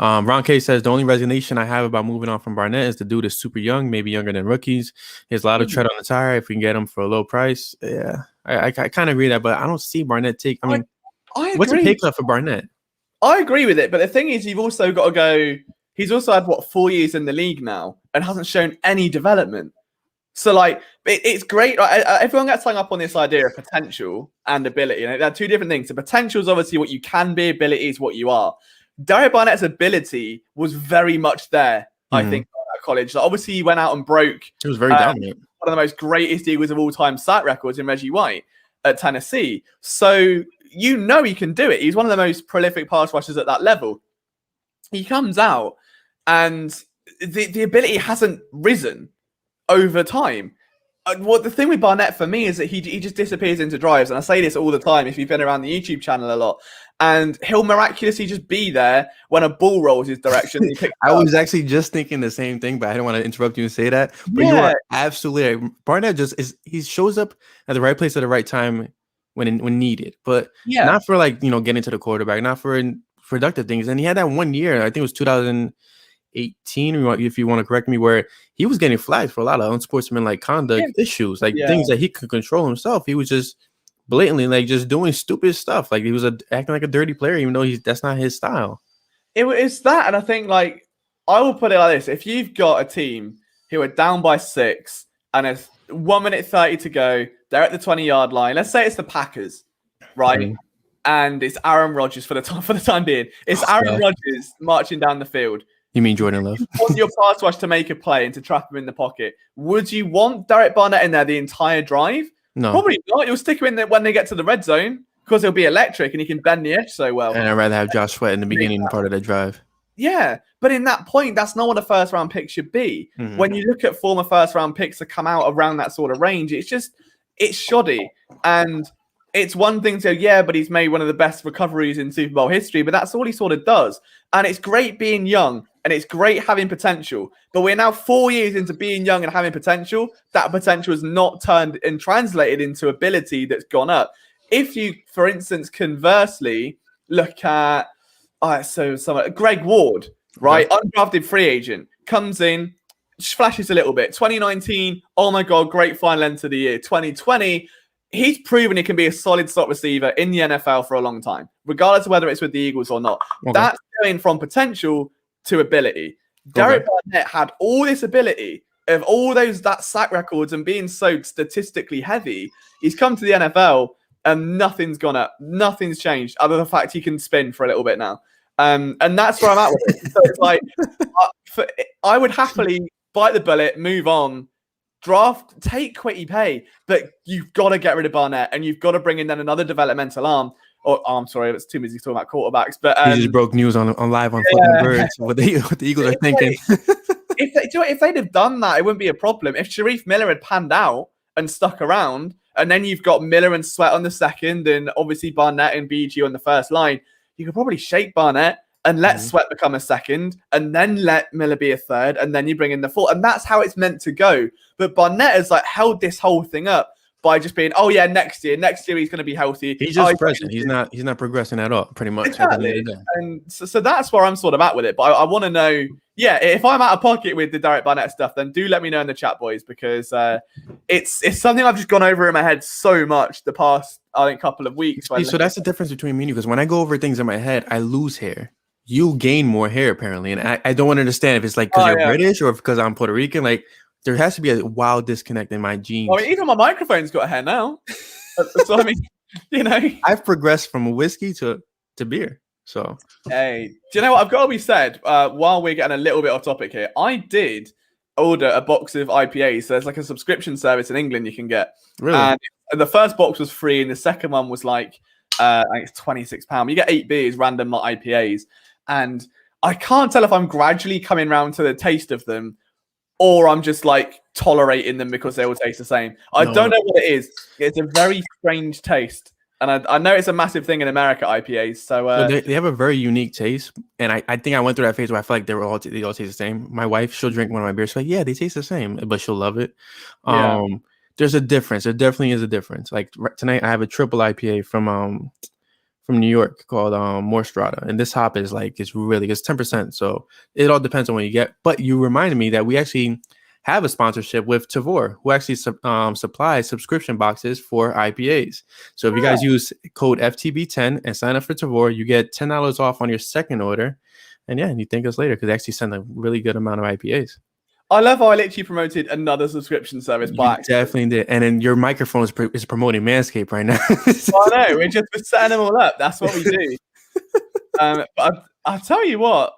Ron K says the only resignation I have about moving on from Barnett is the dude is super young, maybe younger than rookies. He has a lot of tread on the tire. If we can get him for a low price, yeah, I kind of agree that, but I don't see Barnett take. I mean, what's a pay cut for Barnett? I agree with it, but the thing is, you've also got to go. He's also had 4 years in the league now and hasn't shown any development. So, like, it's great. Everyone gets hung up on this idea of potential and ability. They're two different things. So, potential is obviously what you can be. Ability is what you are. Derek Barnett's ability was very much there, I think, at college. Like, obviously, he went out and broke. He was very dominant. One of the most greatest Eagles of all time sack records in Reggie White at Tennessee. So, you know he can do it. He's one of the most prolific pass rushers at that level. He comes out, and the ability hasn't risen over time. What the thing with Barnett for me is that he just disappears into drives, and I say this all the time if you've been around the YouTube channel a lot, and he'll miraculously just be there when a ball rolls his direction. I was actually just thinking the same thing, but I don't want to interrupt you and say that. But you are absolutely right. Barnett he shows up at the right place at the right time when needed, but not for like getting to the quarterback, not for productive things. And he had that 1 year, I think it was 2018, if you want to correct me, where he was getting flagged for a lot of unsportsmanlike conduct issues, like things that he could control himself. He was just blatantly like just doing stupid stuff. Like he was acting like a dirty player, even though that's not his style. It's that, and I think like I will put it like this: if you've got a team who are down by 6 and it's 1 minute 30 to go, they're at the 20-yard line. Let's say it's the Packers, right? And it's Aaron Rodgers for the time being. It's Aaron Rodgers marching down the field. You mean Jordan Love? You want your pass rush to make a play and to trap him in the pocket. Would you want Derek Barnett in there the entire drive? No. Probably not. You'll stick him in there when they get to the red zone because he'll be electric and he can bend the edge so well. And I'd rather have Josh Sweat in the beginning part of that drive. Yeah, but in that point, that's not what a first-round pick should be. When you look at former first-round picks that come out around that sort of range, it's shoddy. And it's one thing to go, but he's made one of the best recoveries in Super Bowl history, but that's all he sort of does. And it's great being young, and it's great having potential. But we're now 4 years into being young and having potential. That potential is not turned and translated into ability that's gone up. If you, for instance, conversely, look at Greg Ward, right? Undrafted free agent, comes in, flashes a little bit. 2019, oh my God, great final end to the year. 2020, he's proven he can be a solid slot receiver in the NFL for a long time, regardless of whether it's with the Eagles or not. That's going from potential to ability. Derek Barnett had all this ability of all that sack records and being so statistically heavy, he's come to the NFL and nothing's gone up. Nothing's changed other than the fact he can spin for a little bit now. And that's where I'm at with it. So it's like, I would happily bite the bullet, move on, draft, take Quitty Pay, but you've got to get rid of Barnett and you've got to bring in then another developmental arm. Sorry, it's too busy talking about quarterbacks. But he just broke news on live on Flippin' the Birds. What the Eagles are thinking. If they'd have done that, it wouldn't be a problem. If Sharif Miller had panned out and stuck around, and then you've got Miller and Sweat on the second, and obviously Barnett and BG on the first line, you could probably shake Barnett and let Sweat become a second, and then let Miller be a third, and then you bring in the fourth. And that's how it's meant to go. But Barnett has like held this whole thing up by just being, next year he's going to be healthy. He's just present. He's not progressing at all, pretty much. Exactly. And so that's where I'm sort of at with it. But I want to know, if I'm out of pocket with the Derek Barnett stuff, then do let me know in the chat, boys, because it's something I've just gone over in my head so much the past, I think, couple of weeks. So that's the difference between me and you, because when I go over things in my head, I lose hair. You gain more hair, apparently. And I don't understand if it's like because you're British or because I'm Puerto Rican. Like, there has to be a wild disconnect in my genes. I mean, even my microphone's got hair now. So, I mean, I've progressed from whiskey to beer. So, hey, do you know what? I've got to be said, while we're getting a little bit off topic here, I did order a box of IPAs. So there's like a subscription service in England you can get. Really? And the first box was free, and the second one was like, I think it's £26. You get 8 beers, random IPAs. And I can't tell if I'm gradually coming around to the taste of them, or I'm just like tolerating them because they all taste the same. I don't know what it is. It's a very strange taste. And I know it's a massive thing in America, IPAs. So they have a very unique taste. And I think I went through that phase where I feel like they all taste the same. My wife, she'll drink one of my beers. She's like, yeah, they taste the same, but she'll love it. Yeah. There's a difference. There definitely is a difference. Like tonight, I have a triple IPA from New York called More Strata, and this hop is like it's 10%. So it all depends on what you get. But you reminded me that we actually have a sponsorship with Tavor, who actually supplies subscription boxes for IPAs. So if you guys use code FTB10 and sign up for Tavor, you get $10 off on your second order. And you thank us later because they actually send a really good amount of IPAs. I love how I literally promoted another subscription service by accident. Definitely did. And then your microphone is promoting Manscaped right now. I know. We're setting them all up. That's what we do. But I'll tell you what.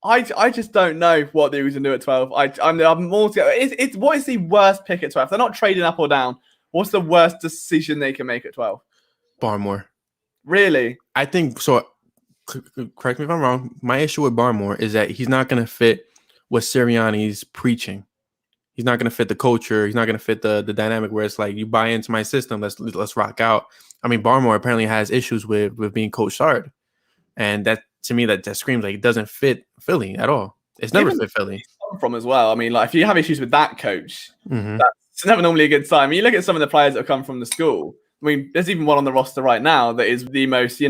I just don't know what they're going to do at 12. I'm more. What is the worst pick at 12? They're not trading up or down. What's the worst decision they can make at 12? Barmore. Really? I think so. Correct me if I'm wrong. My issue with Barmore is that he's not going to fit what Sirianni's preaching. He's not going to fit the culture. He's not going to fit the dynamic where it's like, you buy into my system. Let's rock out. I mean, Barmore apparently has issues with being coached hard. And that, to me, that screams like it doesn't fit Philly at all. It's never fit Philly. From as well. I mean, like if you have issues with that coach, that's never normally a good sign. I mean, you look at some of the players that have come from the school. I mean, there's even one on the roster right now that is the most,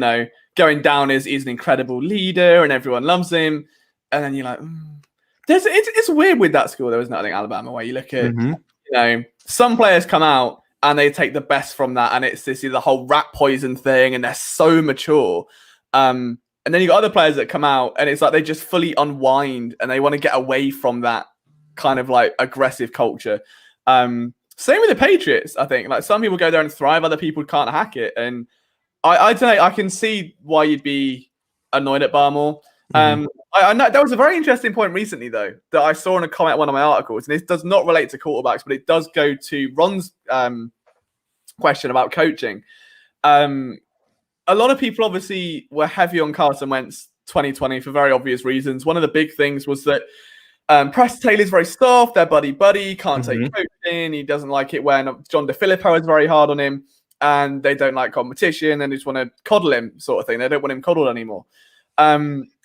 going down as he's an incredible leader and everyone loves him. And then you're like, It's weird with that school, though, isn't it? I think Alabama, where you look at, some players come out and they take the best from that, and it's the whole rat poison thing, and they're so mature. And then you got other players that come out, and it's like they just fully unwind, and they want to get away from that kind of like aggressive culture. Same with the Patriots, I think. Like some people go there and thrive, other people can't hack it, and I don't know. I can see why you'd be annoyed at Barmore. I know there was a very interesting point recently, though, that I saw in a comment on one of my articles, and this does not relate to quarterbacks, but it does go to Ron's question about coaching. A lot of people obviously were heavy on Carson Wentz 2020 for very obvious reasons. One of the big things was that Preston Taylor's very soft, they're buddy-buddy, can't take coaching. He doesn't like it when John DeFilippo is very hard on him, and they don't like competition, and they just want to coddle him sort of thing. They don't want him coddled anymore.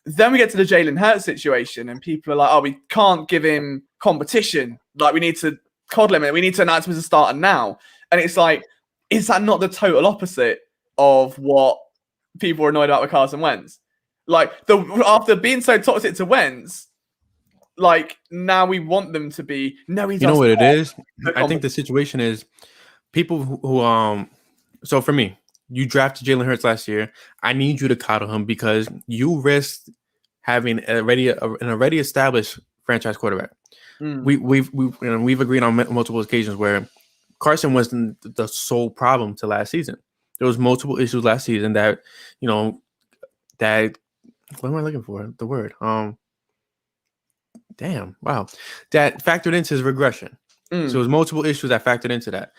Then we get to the Jalen Hurts situation, and people are like, we can't give him competition. Like, we need to coddle him, and we need to announce him as a starter now. And it's like, is that not the total opposite of what people are annoyed about with Carson Wentz? Like, after being so toxic to Wentz, like, now we want them to be, no, he's You know what it is? I think the situation is people who so for me, you drafted Jalen Hurts last year. I need you to coddle him because you risked having an already established franchise quarterback. We've agreed on multiple occasions where Carson wasn't the sole problem to last season. There was multiple issues last season that what am I looking for? The word. That factored into his regression. So there was multiple issues that factored into that.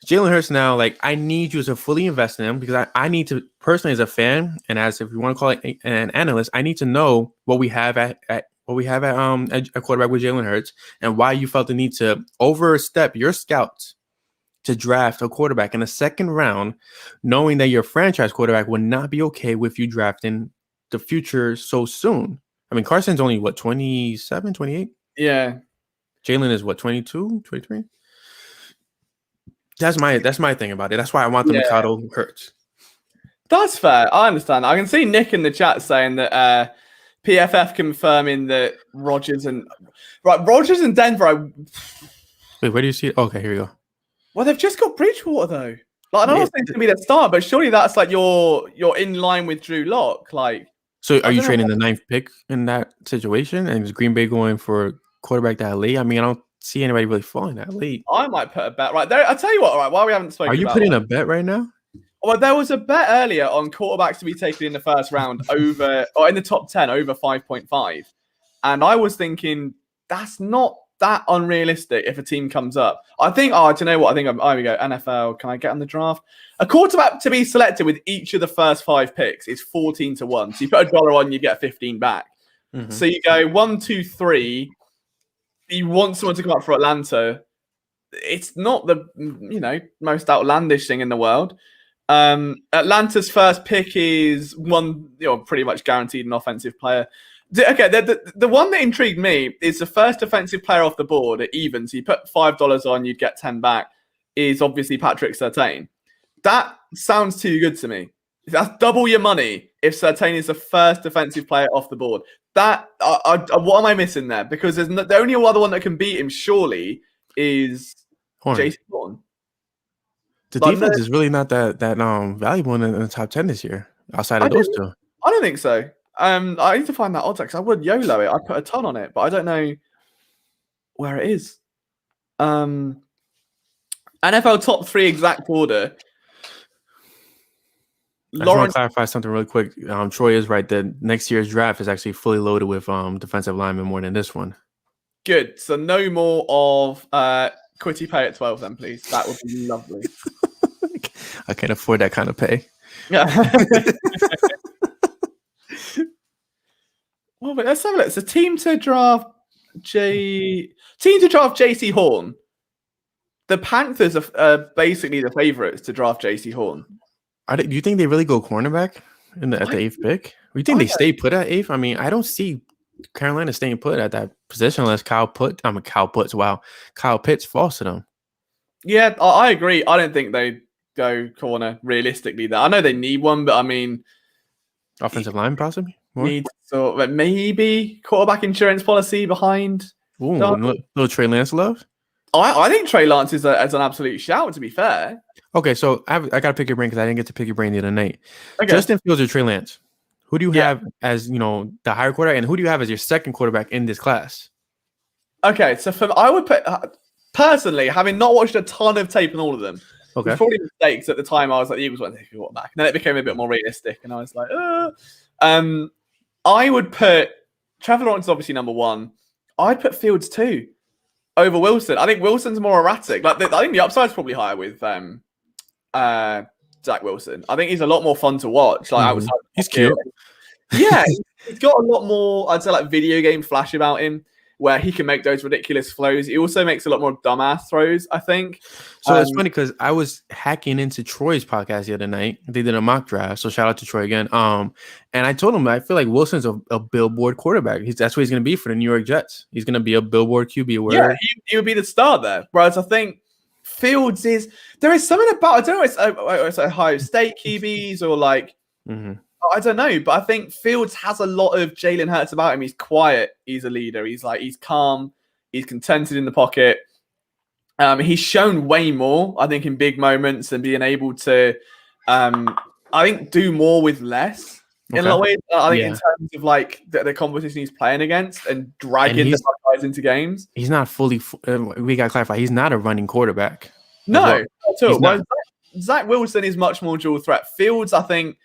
Jalen Hurts now, like, I need you to fully invest in him because I need to personally, as a fan, and as if you want to call it an analyst, I need to know what we have at a quarterback with Jalen Hurts and why you felt the need to overstep your scouts to draft a quarterback in the second round, knowing that your franchise quarterback would not be okay with you drafting the future so soon. I mean, Carson's only, 27, 28? Yeah. Jalen is, 22, 23? That's my thing about it. That's why I want them to coddle Hurts. That's fair. I understand. I can see Nick in the chat saying that PFF confirming that Rodgers and Denver. Wait, where do you see it? Okay, here we go. Well, they've just got Bridgewater though. Like, I don't know if it's going to be their start, but surely that's like you're in line with Drew Lock. Like, so are you trading the 9th pick in that situation? And is Green Bay going for quarterback that late? I mean, I don't see anybody really falling that late. I might put a bet right there. I'll tell you what. All right, while we haven't spoken, are you putting a bet right now? Well, there was a bet earlier on quarterbacks to be taken in the first round over, or in the top 10 over 5.5, and I was thinking that's not that unrealistic if a team comes up. I think. Oh, do you know what? I think we go. NFL. Can I get on the draft? A quarterback to be selected with each of the first 5 picks is 14 to 1. So you put $1 on, you get 15 back. Mm-hmm. So you go 1, 2, 3. You want someone to come up for Atlanta. It's not the most outlandish thing in the world. Atlanta's first pick is one, pretty much guaranteed an offensive player. Okay, the one that intrigued me is the first defensive player off the board at even. So you put $5 on, you'd get 10 back. Is obviously Patrick Surtain. That sounds too good to me. That's double your money if Surtain is the first defensive player off the board. That what am I missing there? Because there's the only other one that can beat him surely is Jason Horn. The defense is really not that valuable in the top 10 this year, outside of those two. I don't think so. I need to find that odds because I would YOLO it. I'd put a ton on it, but I don't know where it is. NFL top 3 exact order. I just want to clarify something really quick. Troy is right that next year's draft is actually fully loaded with defensive linemen more than this one. Good. So no more of Quitty pay at 12 then, please. That would be lovely. I can't afford that kind of pay. Well, but let's have a look. So team to draft JC Horn. The Panthers are basically the favorites to draft JC Horn. Do you think they really go cornerback at the 8th pick? Or you think they stay put at 8th? I mean, I don't see Carolina staying put at that position unless Kyle Pitts falls to them. Yeah, I agree. I don't think they go corner realistically. I know they need one, but I mean, offensive line possibly. Maybe quarterback insurance policy behind. Ooh, little Trey Lance love. I think Trey Lance is an absolute shout, to be fair. Okay, so I got to pick your brain because I didn't get to pick your brain the other night. Okay. Justin Fields or Trey Lance? Who do you have as, the higher quarterback, and who do you have as your second quarterback in this class? Okay, so I would put, personally, having not watched a ton of tape on all of them, okay, probably mistakes at the time. I was like, the Eagles went to take a quarterback. And then it became a bit more realistic, and I was like, I would put Trevor Lawrence is obviously number 1. I'd put Fields 2 over Wilson. I think Wilson's more erratic. I think the upside's probably higher with Zach Wilson. I think he's a lot more fun to watch. He's cute. Yeah, he's got a lot more, I'd say, like video game flash about him, where he can make those ridiculous throws. He also makes a lot more dumbass throws, I think. So it's funny because I was hacking into Troy's podcast the other night. They did a mock draft, so shout out to Troy again. And I told him I feel like Wilson's a billboard quarterback. That's what he's going to be for the New York Jets. He's going to be a billboard QB. Yeah, he would be the star there. Whereas I think Fields there is something about, I don't know, it's Ohio State QBs or like, I don't know, but I think Fields has a lot of Jalen Hurts about him. He's quiet. He's a leader. He's calm. He's contented in the pocket. He's shown way more, I think, in big moments and being able to, I think, do more with less. In a lot of ways, I think in terms of like the competition he's playing against and dragging the guys into games. He's not fully. We got to clarify. He's not a running quarterback. No, not at all. Well, Zach Wilson is much more dual threat. Fields, I think,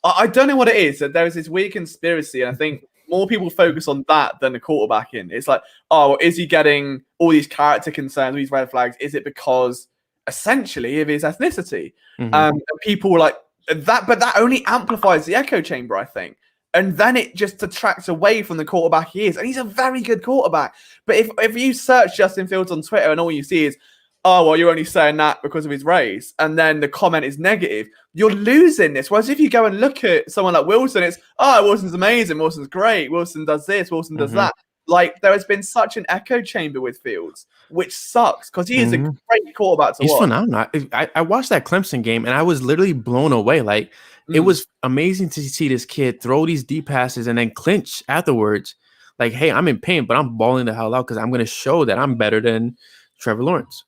I don't know what it is. There is this weird conspiracy, and I think more people focus on that than the quarterbacking. It's like, oh, is he getting all these character concerns, these red flags? Is it because essentially of his ethnicity? And people were like that, but that only amplifies the echo chamber, I think. And then it just detracts away from the quarterback he is. And he's a very good quarterback. But if you search Justin Fields on Twitter and all you see is, oh, well, you're only saying that because of his race, and then the comment is negative, you're losing this. Whereas if you go and look at someone like Wilson, it's, oh, Wilson's amazing, Wilson's great, Wilson does this, Wilson does that. Like, there has been such an echo chamber with Fields, which sucks because he is a great quarterback to watch. He's phenomenal. I watched that Clemson game, and I was literally blown away. Like, it was amazing to see this kid throw these deep passes and then clinch afterwards. Like, hey, I'm in pain, but I'm balling the hell out because I'm going to show that I'm better than Trevor Lawrence.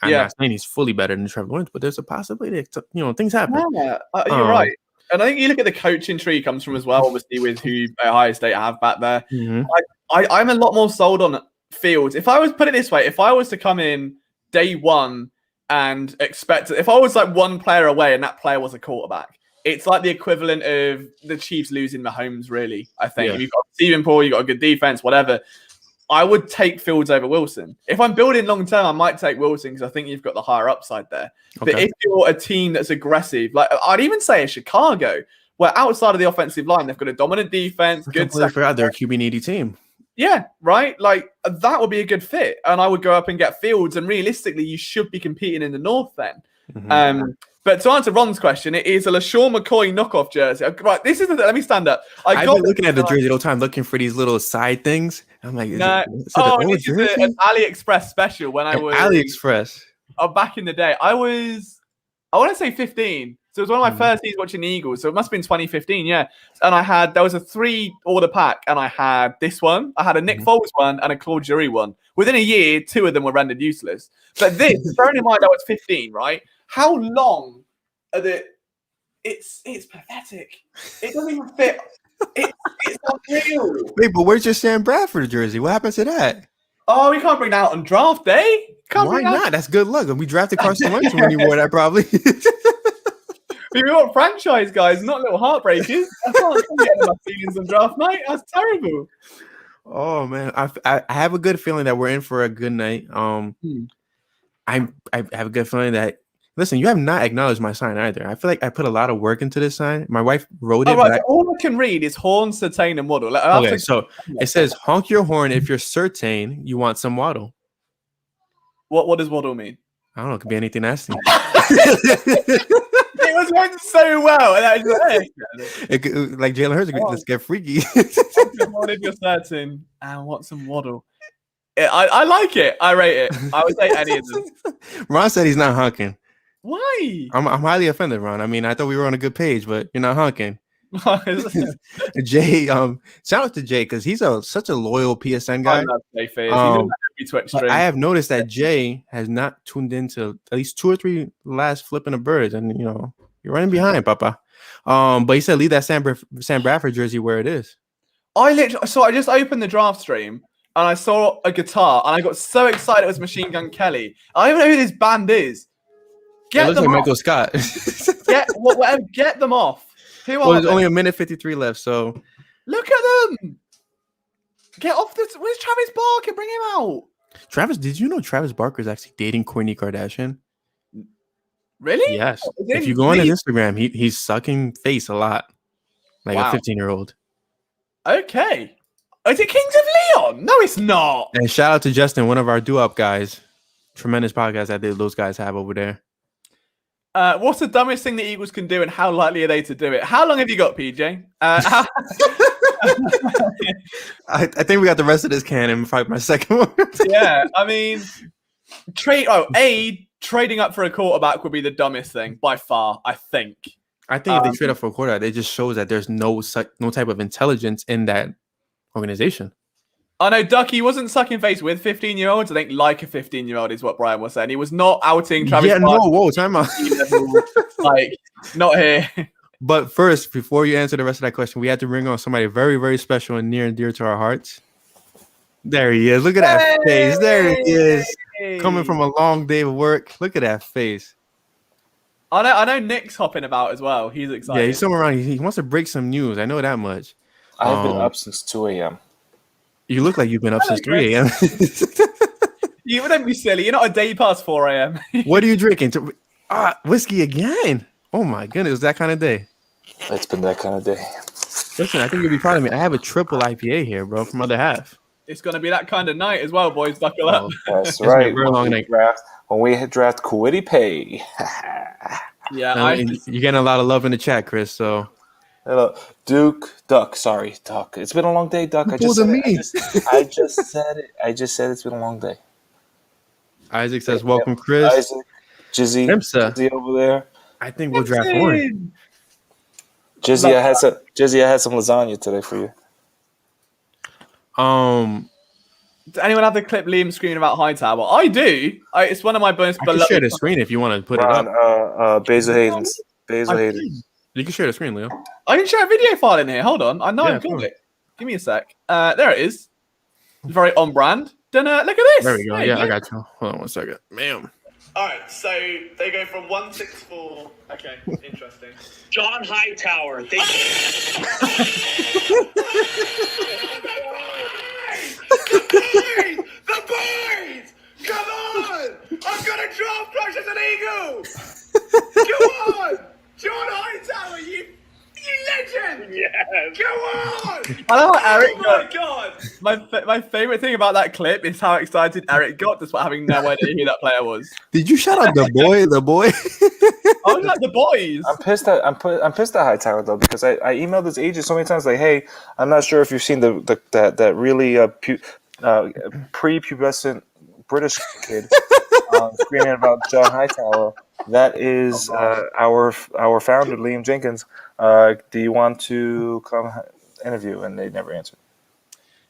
I'm not saying he's fully better than Trevor Lawrence, but there's a possibility that, things happen. Yeah, you're right. And I think you look at the coaching tree he comes from as well, obviously, with who Ohio State have back there. I'm a lot more sold on Fields. If I was, put it this way, if I was to come in day one and expect, if I was like one player away and that player was a quarterback, it's like the equivalent of the Chiefs losing Mahomes, really, I think. If you've got Stephen Paul, you've got a good defense, whatever. I would take Fields over Wilson. If I'm building long term, I might take Wilson because I think you've got the higher upside there. Okay. But if you're a team that's aggressive, like I'd even say a Chicago, where outside of the offensive line, they've got a dominant defense, good. I forgot they're a QB needy team. Yeah, right. Like that would be a good fit, and I would go up and get Fields. And realistically, you should be competing in the North then. But to answer Ron's question, it is a LaShawn McCoy knockoff jersey. Right, this is let me stand up. I've been looking at the jersey all the time, looking for these little side things. I'm like, this is an AliExpress special when I was AliExpress. Oh, back in the day, I want to say 15. So it was one of my first seasons watching the Eagles. So it must have been 2015, yeah. And there was a 3-order pack, and I had this one, I had a Nick Foles one, and a Claude Jury one. Within a year, 2 of them were rendered useless. But this, bearing in mind I was 15, right? How long are the? It's pathetic. It doesn't even fit. It's unreal. Wait, but where's your Sam Bradford jersey? What happened to that? Oh, we can't bring that out on draft day. Why not? That's good luck. We drafted Carson Wentz when you wore that, probably. We want franchise guys, not little heartbreakers. I can't get enough feelings on draft night. That's terrible. Oh man, I have a good feeling that we're in for a good night. I have a good feeling that. Listen, you have not acknowledged my sign either. I feel like I put a lot of work into this sign. My wife wrote it. Right, all I can read is horn, certain, and waddle. Okay, so it says honk your horn if you're certain you want some waddle. What does waddle mean? I don't know. It could be anything nasty. It was going so well. And it could, like Jalen Hurts, let's get freaky. If you're certain and want some waddle. I like it. I rate it. I would say any of them. Ron said he's not honking. Why? I'm highly offended, Ron. I mean, I thought we were on a good page, but you're not honking. Jay, shout out to Jay because he's such a loyal PSN guy. I love Jay Fizz. He's in every Twitch stream. I have noticed that Jay has not tuned into at least 2 or 3 last Flipping the Birds, and you're running behind, Papa. But he said leave that Sam Bradford jersey where it is. I just opened the draft stream and I saw a guitar and I got so excited it was Machine Gun Kelly. I don't even know who this band is. It looks like Michael Scott. Get them off. There's only 1:53 left, so look at them. Get off this. Where's Travis Barker? Bring him out. Travis, did you know Travis Barker is actually dating Kourtney Kardashian? Really? Yes. If you go on his Instagram, he's sucking face a lot, like a 15-year-old. Okay. Is it Kings of Leon? No, it's not. And shout out to Justin, one of our do-up guys. Tremendous podcast that those guys have over there. What's the dumbest thing the Eagles can do, and how likely are they to do it? How long have you got, PJ? I think we got the rest of this cannon. Probably my second one. Yeah, I mean, trading up for a quarterback would be the dumbest thing by far. I think if they trade up for a quarterback, it just shows that there's no type of intelligence in that organization. I know Ducky wasn't sucking face with 15-year-olds. I think like a 15-year-old is what Brian was saying. He was not outing Travis. Yeah, no, whoa, time out. Like, not here. But first, before you answer the rest of that question, we had to bring on somebody very, very special and near and dear to our hearts. There he is. Look at that face. There he is. Coming from a long day of work. Look at that face. I know Nick's hopping about as well. He's excited. Yeah, he's somewhere around. He wants to break some news. I know that much. I've been up since 2 a.m. You look like you've been up since 3 a.m. You don't be silly. You're not a day past 4 a.m. What are you drinking? Whiskey again. Oh, my goodness. It's that kind of day. It's been that kind of day. Listen, I think you'll be proud of me. I have a triple IPA here, bro, from other half. It's going to be that kind of night as well, boys. Buckle up. That's right. When we draft Kwity Paye. Yeah, you're getting a lot of love in the chat, Chris. So, hello, Duck. Sorry, Duck. It's been a long day, Duck. I just said it. I just said it's been a long day. Isaac says, "Welcome, Chris." Isaac, Jizzy over there. I think we'll draft one. Jizzy, I had some lasagna today for you. Does anyone have the clip Liam screaming about Hightower? I do. It's one of my bonus. I can share the screen if you want to put it up. Basil Hayden's. You can share the screen, Leo. I can share a video file in here. Hold on. I know I've got it. Give me a sec. There it is. Very on brand. Then look at this. There we go. I got you. Hold on one second. Ma'am. All right, so they go from 164. Okay, interesting. John Hightower. The birds! Come on! I've got a draft crush as an eagle! Come on! John Hightower, you legend! Yes! Come on! I love how Eric got. My God! My favorite thing about that clip is how excited Eric got despite having no idea who that player was. Did you shout out the boy? The boy? I was like the boys. I'm pissed at Hightower though because I emailed his agent so many times like, hey, I'm not sure if you've seen that really prepubescent British kid screaming about John Hightower. That is our founder, Liam Jenkins. Do you want to come interview? And they never answered.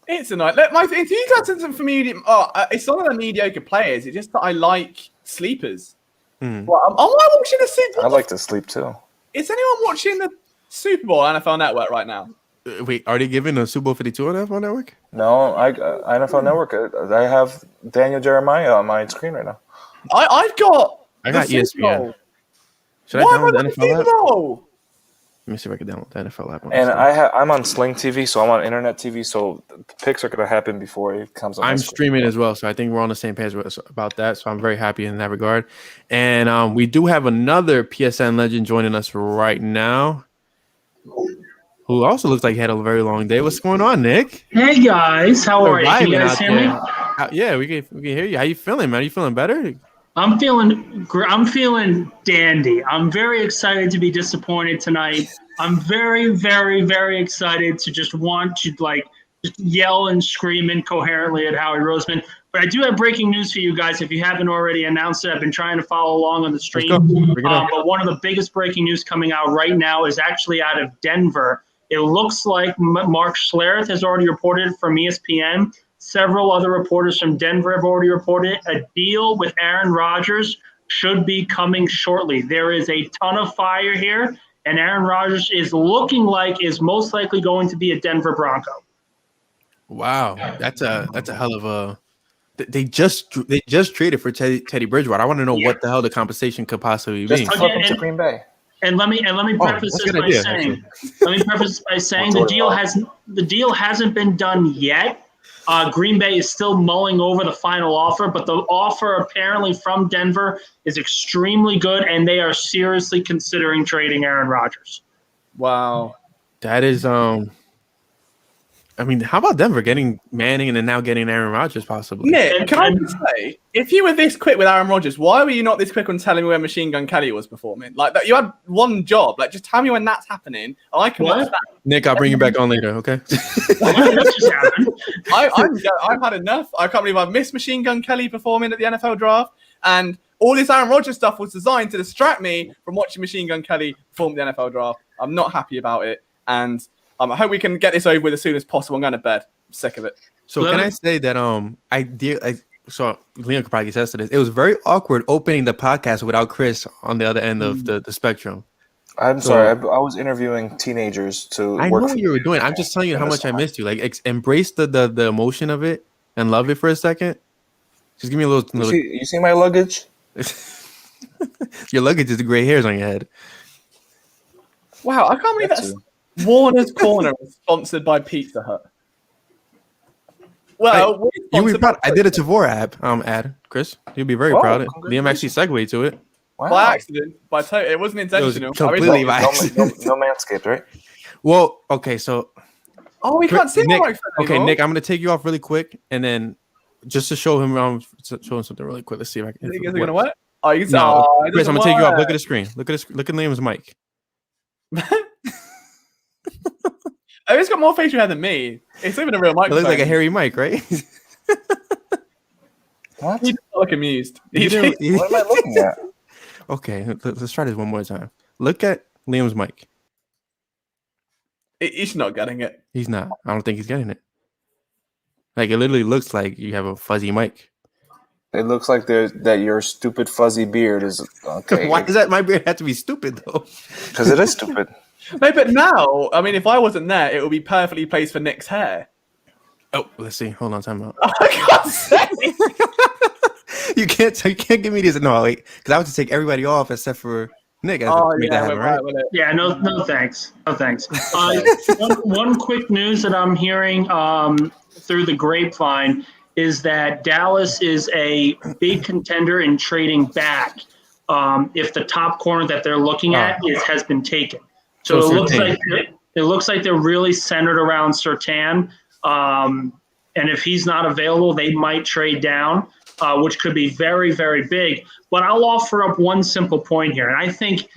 It's a night. Look, if you got some medium, it's not that they're mediocre players. It's just that I like sleepers. Well, am I watching the Super Bowl? I like to sleep too. Is anyone watching the Super Bowl on NFL Network right now? Wait, are they giving the Super Bowl 52 on NFL Network? No, NFL Network. I have Daniel Jeremiah on my screen right now. I got ESPN. Should I download the NFL app? Let me see if I can download the NFL app. And I'm on Sling TV, so I'm on internet TV, so the picks are going to happen before it comes on. I'm streaming as well, so I think we're on the same page about that, so I'm very happy in that regard. And we do have another PSN legend joining us right now, who also looks like he had a very long day. What's going on, Nick? Hey, guys. How are you? Can you guys hear me? Yeah, we can hear you. How you feeling, man? Are you feeling better? I'm feeling dandy. I'm very excited to be disappointed tonight. I'm very, very, very excited to just want to just yell and scream incoherently at Howie Roseman. But I do have breaking news for you guys. If you haven't already announced it, I've been trying to follow along on the stream. But one of the biggest breaking news coming out right now is actually out of Denver. It looks like Mark Schlereth has already reported from ESPN. Several other reporters from Denver have already reported a deal with Aaron Rodgers should be coming shortly. There is a ton of fire here, and Aaron Rodgers is most likely going to be a Denver Bronco. Wow, that's a hell of a. They just traded for Teddy Bridgewater. I want to know what the hell the compensation could possibly be. Just flip him to Green Bay. And let me preface this by saying the deal hasn't been done yet. Green Bay is still mulling over the final offer, but the offer apparently from Denver is extremely good, and they are seriously considering trading Aaron Rodgers. Wow. That is I mean, how about Denver getting Manning and then now getting Aaron Rodgers possibly? Nick, can I just say, if you were this quick with Aaron Rodgers, why were you not this quick on telling me where Machine Gun Kelly was performing? Like that, you had one job. Like, just tell me when that's happening. I can watch that. Nick, I'll bring you back on later, okay? I've had enough. I can't believe I've missed Machine Gun Kelly performing at the NFL draft, and all this Aaron Rodgers stuff was designed to distract me from watching Machine Gun Kelly perform at the NFL draft. I'm not happy about it, and I hope we can get this over with as soon as possible. I'm going to bed. I'm sick of it. So can I say that so Liam could probably attest to this. It was very awkward opening the podcast without Chris on the other end of the spectrum. I'm sorry. I was interviewing teenagers to. I know what you were doing. I'm just telling you how much I missed you. Like embrace the emotion of it and love it for a second? Just give me a little. You see my luggage? Your luggage is the gray hairs on your head. Wow, I can't believe that's Warner's Corner is sponsored by Pizza Hut. Well, you'll be proud. I did a Tavor ad, Chris. You'll be very proud of it. Liam actually segued to it. Wow. By accident. It wasn't intentional. It was completely by accident. No Manscaped, right? Well, okay, so... Oh, we can't see Nick. Okay, Nick, I'm going to take you off really quick, and then just to show him something really quick. Let's see if I can... You think it's going to what? Oh, you can Chris, I'm going to take you off. Look at the screen. Look at Liam's mic. Oh, he's got more facial hair than me. It's even a real microphone. It looks like a hairy mic, right? What? He doesn't look amused. What am I looking at? Okay, let's try this one more time. Look at Liam's mic. He's not getting it. He's not. I don't think he's getting it. Like, it literally looks like you have a fuzzy mic. It looks like that your stupid fuzzy beard is okay. Why does that my beard have to be stupid though? Because it is stupid. No, but now, I mean, if I wasn't there, it would be perfectly placed for Nick's hair. Oh, let's see. Hold on, time out. I can't say. You can't give me this. No, wait, because I would just take everybody off except for Nick. Yeah, no thanks. No thanks. One quick news that I'm hearing through the grapevine is that Dallas is a big contender in trading back if the top corner that they're looking at has been taken. So it looks like they're really centered around Surtain. And if he's not available, they might trade down, which could be very, very big. But I'll offer up one simple point here. And I think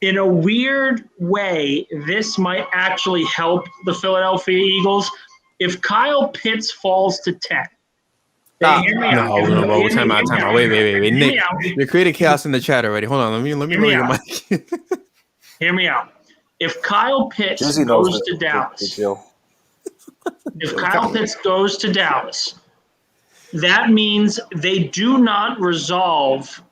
in a weird way, this might actually help the Philadelphia Eagles. If Kyle Pitts falls to 10, hear me out. No, time out. Wait. Nick, you're creating chaos in the chat already. Hold on, let me roll your mic. Hear me out. If Kyle Pitts goes to Dallas, that means they do not resolve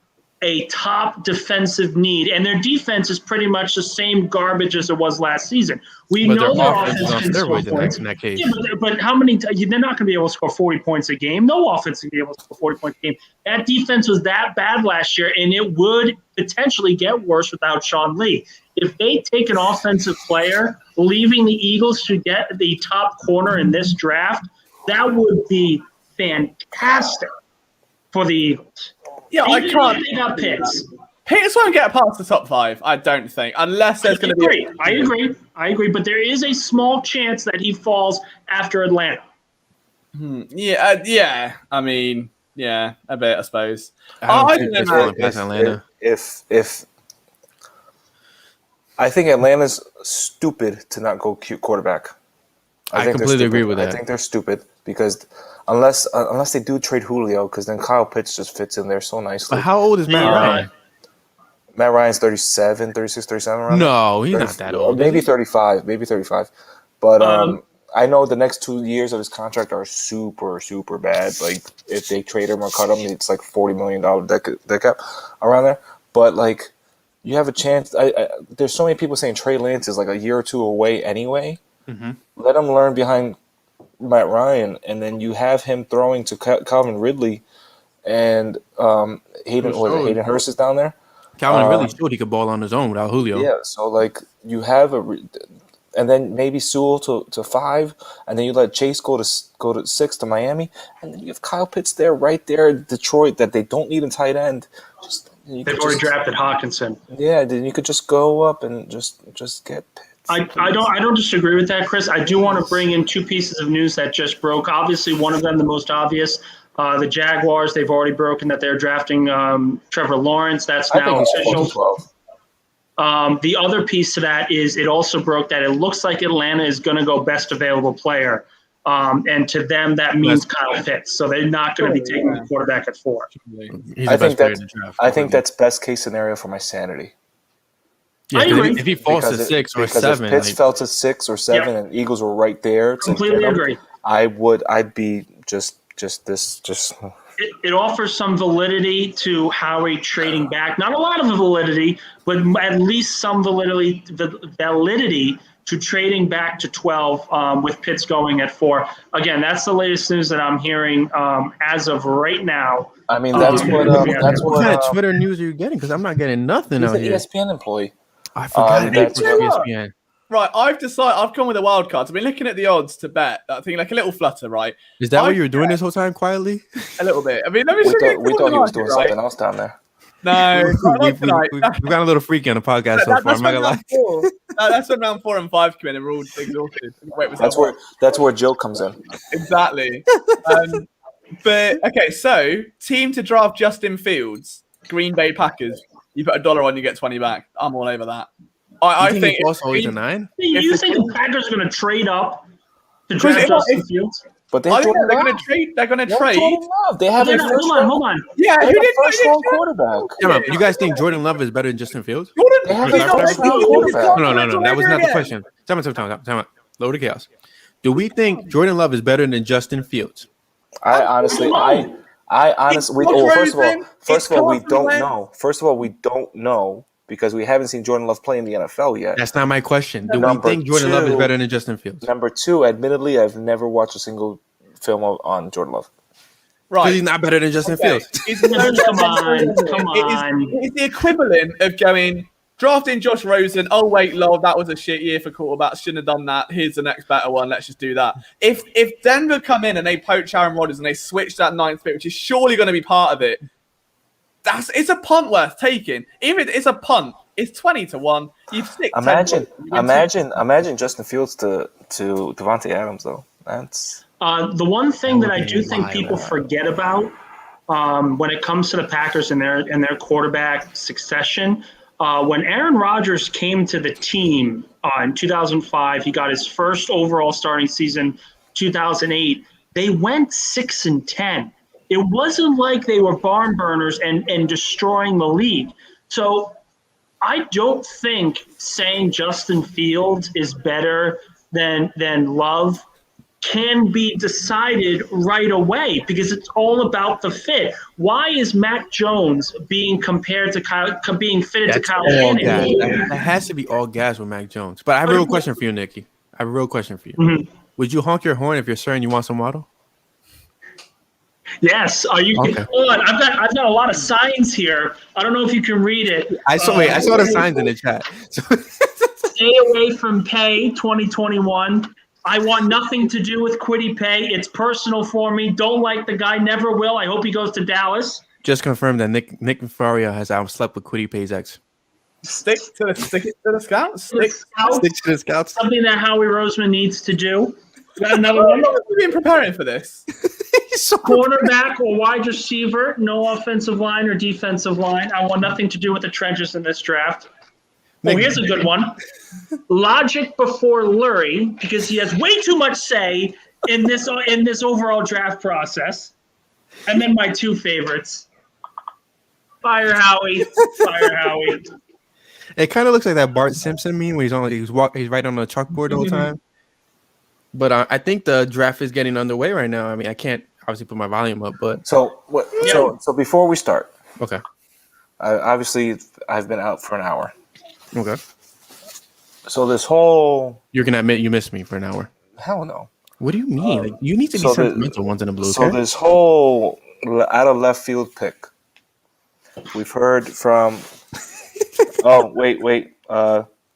a top defensive need, and their defense is pretty much the same garbage as it was last season. We know their offense can score points. In that case. Yeah, but how many? They're not going to be able to score 40 points a game. No offense can be able to score 40 points a game. That defense was that bad last year, and it would potentially get worse without Sean Lee. If they take an offensive player, leaving the Eagles to get the top corner in this draft, that would be fantastic for the Eagles. Yeah, I can't. They got Pitts. Pitts won't get past the top 5, I don't think, unless there's going to be. I agree, but there is a small chance that he falls after Atlanta. Yeah. I mean, yeah, a bit, I suppose. I don't know Atlanta. If I think Atlanta's stupid to not go quarterback. I completely agree with that. I think they're stupid because unless they do trade Julio, because then Kyle Pitts just fits in there so nicely. But how old is Matt Ryan? Matt Ryan's 37, 36, 37 around. No, he's not that old. Maybe 35. But I know the next 2 years of his contract are super, super bad. Like, if they trade him or cut him, it's like $40 million dead cap around there. But, like, you have a chance. There's so many people saying Trey Lance is like a year or two away anyway. Mm-hmm. Let him learn behind Matt Ryan, and then you have him throwing to Calvin Ridley and Hayden Hurst is down there. Calvin really showed he could ball on his own without Julio. Yeah, so like you have and then maybe Sewell to 5, and then you let Chase go to 6 to Miami, and then you have Kyle Pitts there, right there in Detroit, that they don't need a tight end. They've already drafted Hawkinson. Yeah, then you could just go up and just get Pitts. I don't disagree with that, Chris. I do want to bring in 2 pieces of news that just broke. Obviously, one of them, the most obvious, the Jaguars, they've already broken that they're drafting Trevor Lawrence. That's now official. The other piece to that is it also broke that it looks like Atlanta is going to go best available player. And to them, that means Kyle Pitts. So they're not going to be taking the quarterback at 4. I think that's best case scenario for my sanity. Yeah, if he falls to 6 or 7, if Pitts fell to 6 or 7, and Eagles were right there, completely agree. I'd be just. It offers some validity to Howie trading back. Not a lot of validity, but at least some validity to trading back to 12 with Pitts going at 4. Again, that's the latest news that I'm hearing as of right now. I mean, that's what kind of Twitter news are you getting? Because I'm not getting nothing out here. He's an ESPN employee. I forgot that's ESPN. Right, I've gone with the wild cards. I've been looking at the odds to bet. I think like a little flutter, right? Is that what you were doing this whole time quietly? A little bit. I mean, we thought he was doing something else down there. No, we've got a little freaky on the podcast so far. I'm not gonna lie. That's when round 4 and 5 come in and we're all exhausted. Wait, that's where Jill comes in. Exactly. But okay, so team to draft Justin Fields, Green Bay Packers. You put $1 on, you get 20 back. I'm all over that. I think it's also 8 to 9. You think the Packers are going to trade up to draft Justin Fields? But they're going to trade. They're going to trade. They have a hold on. Yeah, who did first round quarterback? You guys think Jordan Love is better than Justin Fields? They have a first round quarterback. No. That was not the question. Time out. Lower the chaos. Do we think Jordan Love is better than Justin Fields? I honestly, first of all, we don't know. First of all, we don't know because we haven't seen Jordan Love play in the NFL yet. That's not my question. Do we think Jordan Love is better than Justin Fields? Number 2, admittedly, I've never watched a single film on Jordan Love. Right. Because he's not better than Justin Fields. Come on. It's the equivalent of drafting Josh Rosen. Oh, wait, lol, that was a shit year for quarterbacks. Shouldn't have done that. Here's the next better one. Let's just do that. If Denver come in and they poach Aaron Rodgers and they switch that 9th pick, which is surely going to be part of it, it's a punt worth taking. Even if it's a punt, it's 20 to 1. You stick. Imagine Justin Fields to Devontae Adams though. That's the one thing that I do think people forget about when it comes to the Packers and their quarterback succession. When Aaron Rodgers came to the team in 2005, he got his first overall starting season. 2008, they went 6-10. It wasn't like they were barn burners and destroying the league. So I don't think saying Justin Fields is better than Love can be decided right away because it's all about the fit. Why is Mac Jones being compared to being fitted to Kyle Shanahan? That has to be all gas with Mac Jones. But I have a real question for you, Nikki. Mm-hmm. Would you honk your horn if you're certain you want some water? Yes. Are you? Okay. Hold on. I've got a lot of signs here. I don't know if you can read it. I saw the signs in the chat. Stay away from pay 2021. I want nothing to do with Quiddy Pay. It's personal for me. Don't like the guy. Never will. I hope he goes to Dallas. Just confirmed that Nick Faria has slept with Quiddy Pay's ex. Stick to the scouts. Stick to the scouts. Something that Howie Roseman needs to do. Got another one. Have you been preparing for this? Cornerback or wide receiver, no offensive line or defensive line. I want nothing to do with the trenches in this draft. Oh, here's a good one. Logic before Lurie, because he has way too much say in this overall draft process. And then my 2 favorites. Fire Howie. It kind of looks like that Bart Simpson meme where he's right on the chalkboard the whole time. But I think the draft is getting underway right now. I mean, I can't obviously put my volume up, but so before we start, okay. I've been out for an hour. Okay. So this whole you're gonna admit you missed me for an hour? Hell no. What do you mean? You need to be sentimental once in a blue. So this whole out of left field pick, we've heard from. Oh wait.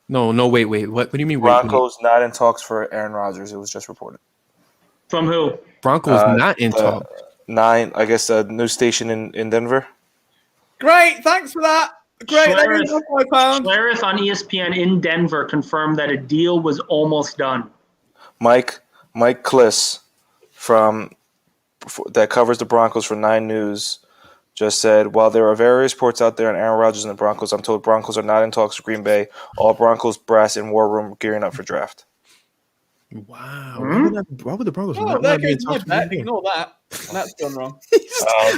No, wait. What do you mean? Broncos not in talks for Aaron Rodgers. It was just reported. From who? Broncos not in talks. 9, I guess, a news station in Denver. Great, thanks for that. Great. Schlereth on ESPN in Denver confirmed that a deal was almost done. Mike Kliss that covers the Broncos for 9 News just said, while there are various reports out there on Aaron Rodgers and the Broncos, I'm told Broncos are not in talks with Green Bay. All Broncos brass in war room gearing up for draft. Wow. Why would the Broncos not be in talks with Green Bay? Ignore that. That's gone wrong.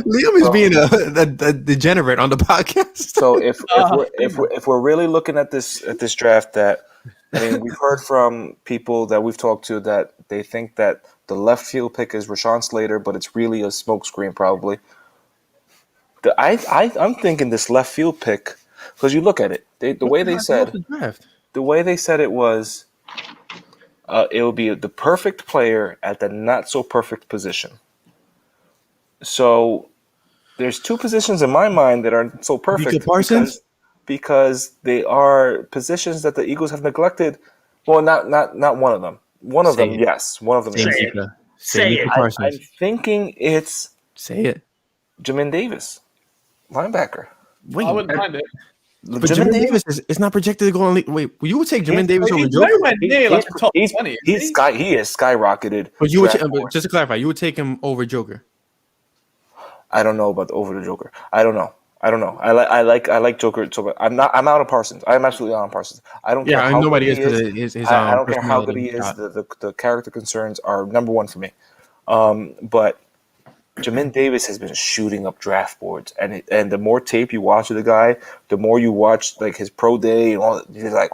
Liam is being a degenerate on the podcast. So if we're really looking at this draft, we've heard from people that we've talked to that they think that the left field pick is Rashawn Slater, but it's really a smokescreen probably. I'm thinking this left field pick because you look at it, the way they said it was it will be the perfect player at the not so perfect position. So there's two positions in my mind that aren't so perfect because they are positions that the Eagles have neglected. Well, not one of them. One of them, yes. One of them. Say it. I'm thinking it's Jamin Davis, linebacker. I wouldn't mind it. But Jamin Davis is not projected to go on. Wait, you would take Jamin Davis over Joker? Nowhere near like the top 20. He is skyrocketed. But you would, just to clarify, you would take him over Joker. I don't know about over the Joker. I don't know. I like Joker. So I'm out of Parsons. I'm absolutely out of Parsons. I don't care. Yeah, nobody is. I don't care how good he is. The character concerns are number one for me. But Jamin Davis has been shooting up draft boards, and the more tape you watch of the guy, the more you watch like his pro day and all. You're like,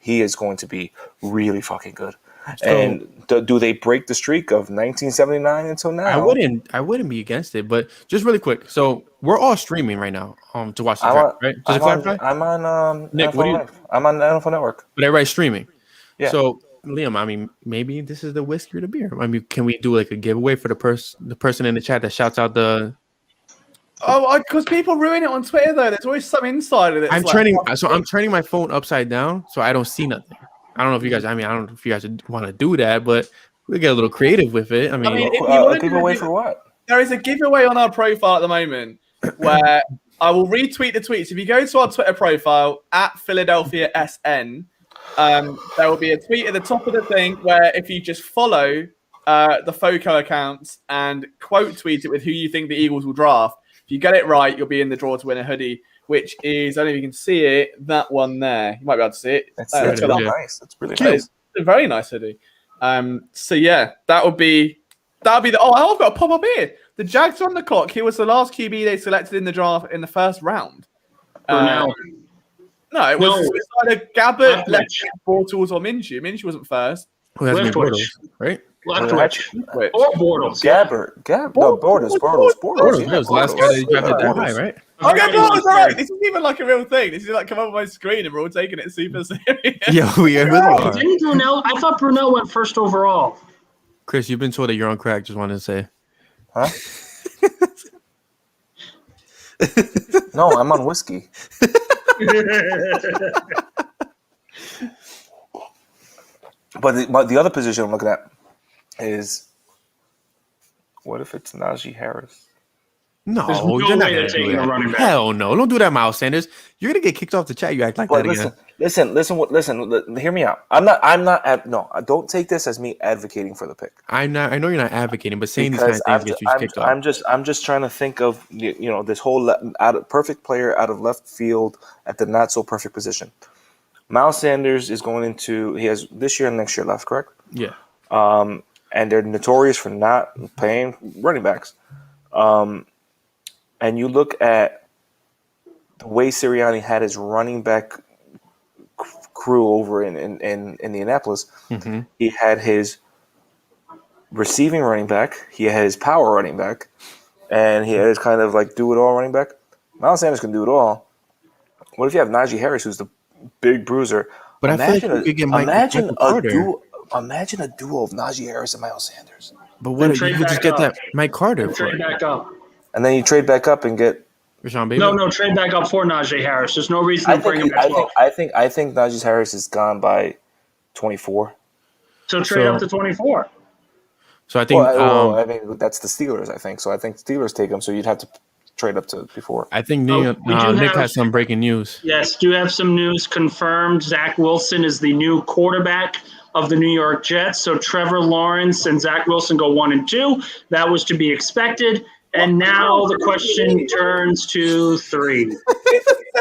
he is going to be really fucking good. So, and do they break the streak of 1979 until now? I wouldn't be against it, but just really quick. So we're all streaming right now to watch the draft, right? Just to clarify, I'm on Nick. I'm on the NFL Network. But everybody's streaming. Yeah. So Liam, I mean, maybe this is the whiskey or the beer. I mean, can we do like a giveaway for the person in the chat that shouts out the? Oh, because people ruin it on Twitter though. There's always some insider that's I'm turning my phone upside down so I don't see nothing. I don't know if you guys. I don't know if you guys want to do that, but we get a little creative with it. I mean a giveaway for what? There is a giveaway on our profile at the moment where I will retweet the tweets. If you go to our Twitter profile at Philadelphia SN, there will be a tweet at the top of the thing where if you just follow the FOCO accounts and quote tweet it with who you think the Eagles will draft, if you get it right, you'll be in the draw to win a hoodie. Which is, I don't know if you can see it, that one there. You might be able to see it. That's really nice. That's really nice. It's a very nice hoodie. So yeah, that would be the. Oh, I've got a pop up here. The Jags are on the clock. He was the last QB they selected in the draft in the first round. No, it was either Gabbert, Bortles, or Minshew. Minshew wasn't first. Bortles, right? Leftwich. Or Bortles. Gabbert. No, Bortles. Bortles. That was the last guy that drafted that high, right? Okay, Bortles, all right. This isn't even like a real thing. This is like come up on my screen and we're all taking it super serious. Yeah, we are. Didn't Brunel? I thought Brunel went first overall. Chris, you've been told that you're on crack. Just wanted to say. Huh? No, I'm on whiskey. But the other position I'm looking at is, what if it's Najee Harris? No, you're not going to take a running back. Hell no. Don't do that, Miles Sanders. You're going to get kicked off the chat. You act like that again. Listen, hear me out. Don't take this as me advocating for the pick. I know you're not advocating, but saying these kind of things gets you kicked off. I'm just trying to think of, this whole perfect player out of left field at the not so perfect position. Miles Sanders is going into, he has this year and next year left, correct? Yeah. And they're notorious for not paying running backs. And you look at the way Sirianni had his running back crew over in Indianapolis. Mm-hmm. He had his receiving running back, he had his power running back, and he had his kind of like do-it-all running back. Miles Sanders can do it all. What if you have Najee Harris, who's the big bruiser? But I feel like you could get imagine a duo of Najee Harris and Miles Sanders. But what if you could just get that Mike Carter? Trade back up. And then you trade back up and get Rashawn Bateman? No, trade back up for Najee Harris. There's no reason to bring him back. I think Najee Harris is gone by 24. So trade up to 24. So I think I mean that's the Steelers, I think. So I think Steelers take him, so you'd have to trade up to before. I think Nick has some breaking news. Yes, do have some news confirmed. Zach Wilson is the new quarterback of the New York Jets. So Trevor Lawrence and Zach Wilson go 1 and 2. That was to be expected. And now the question turns to 3. There's 7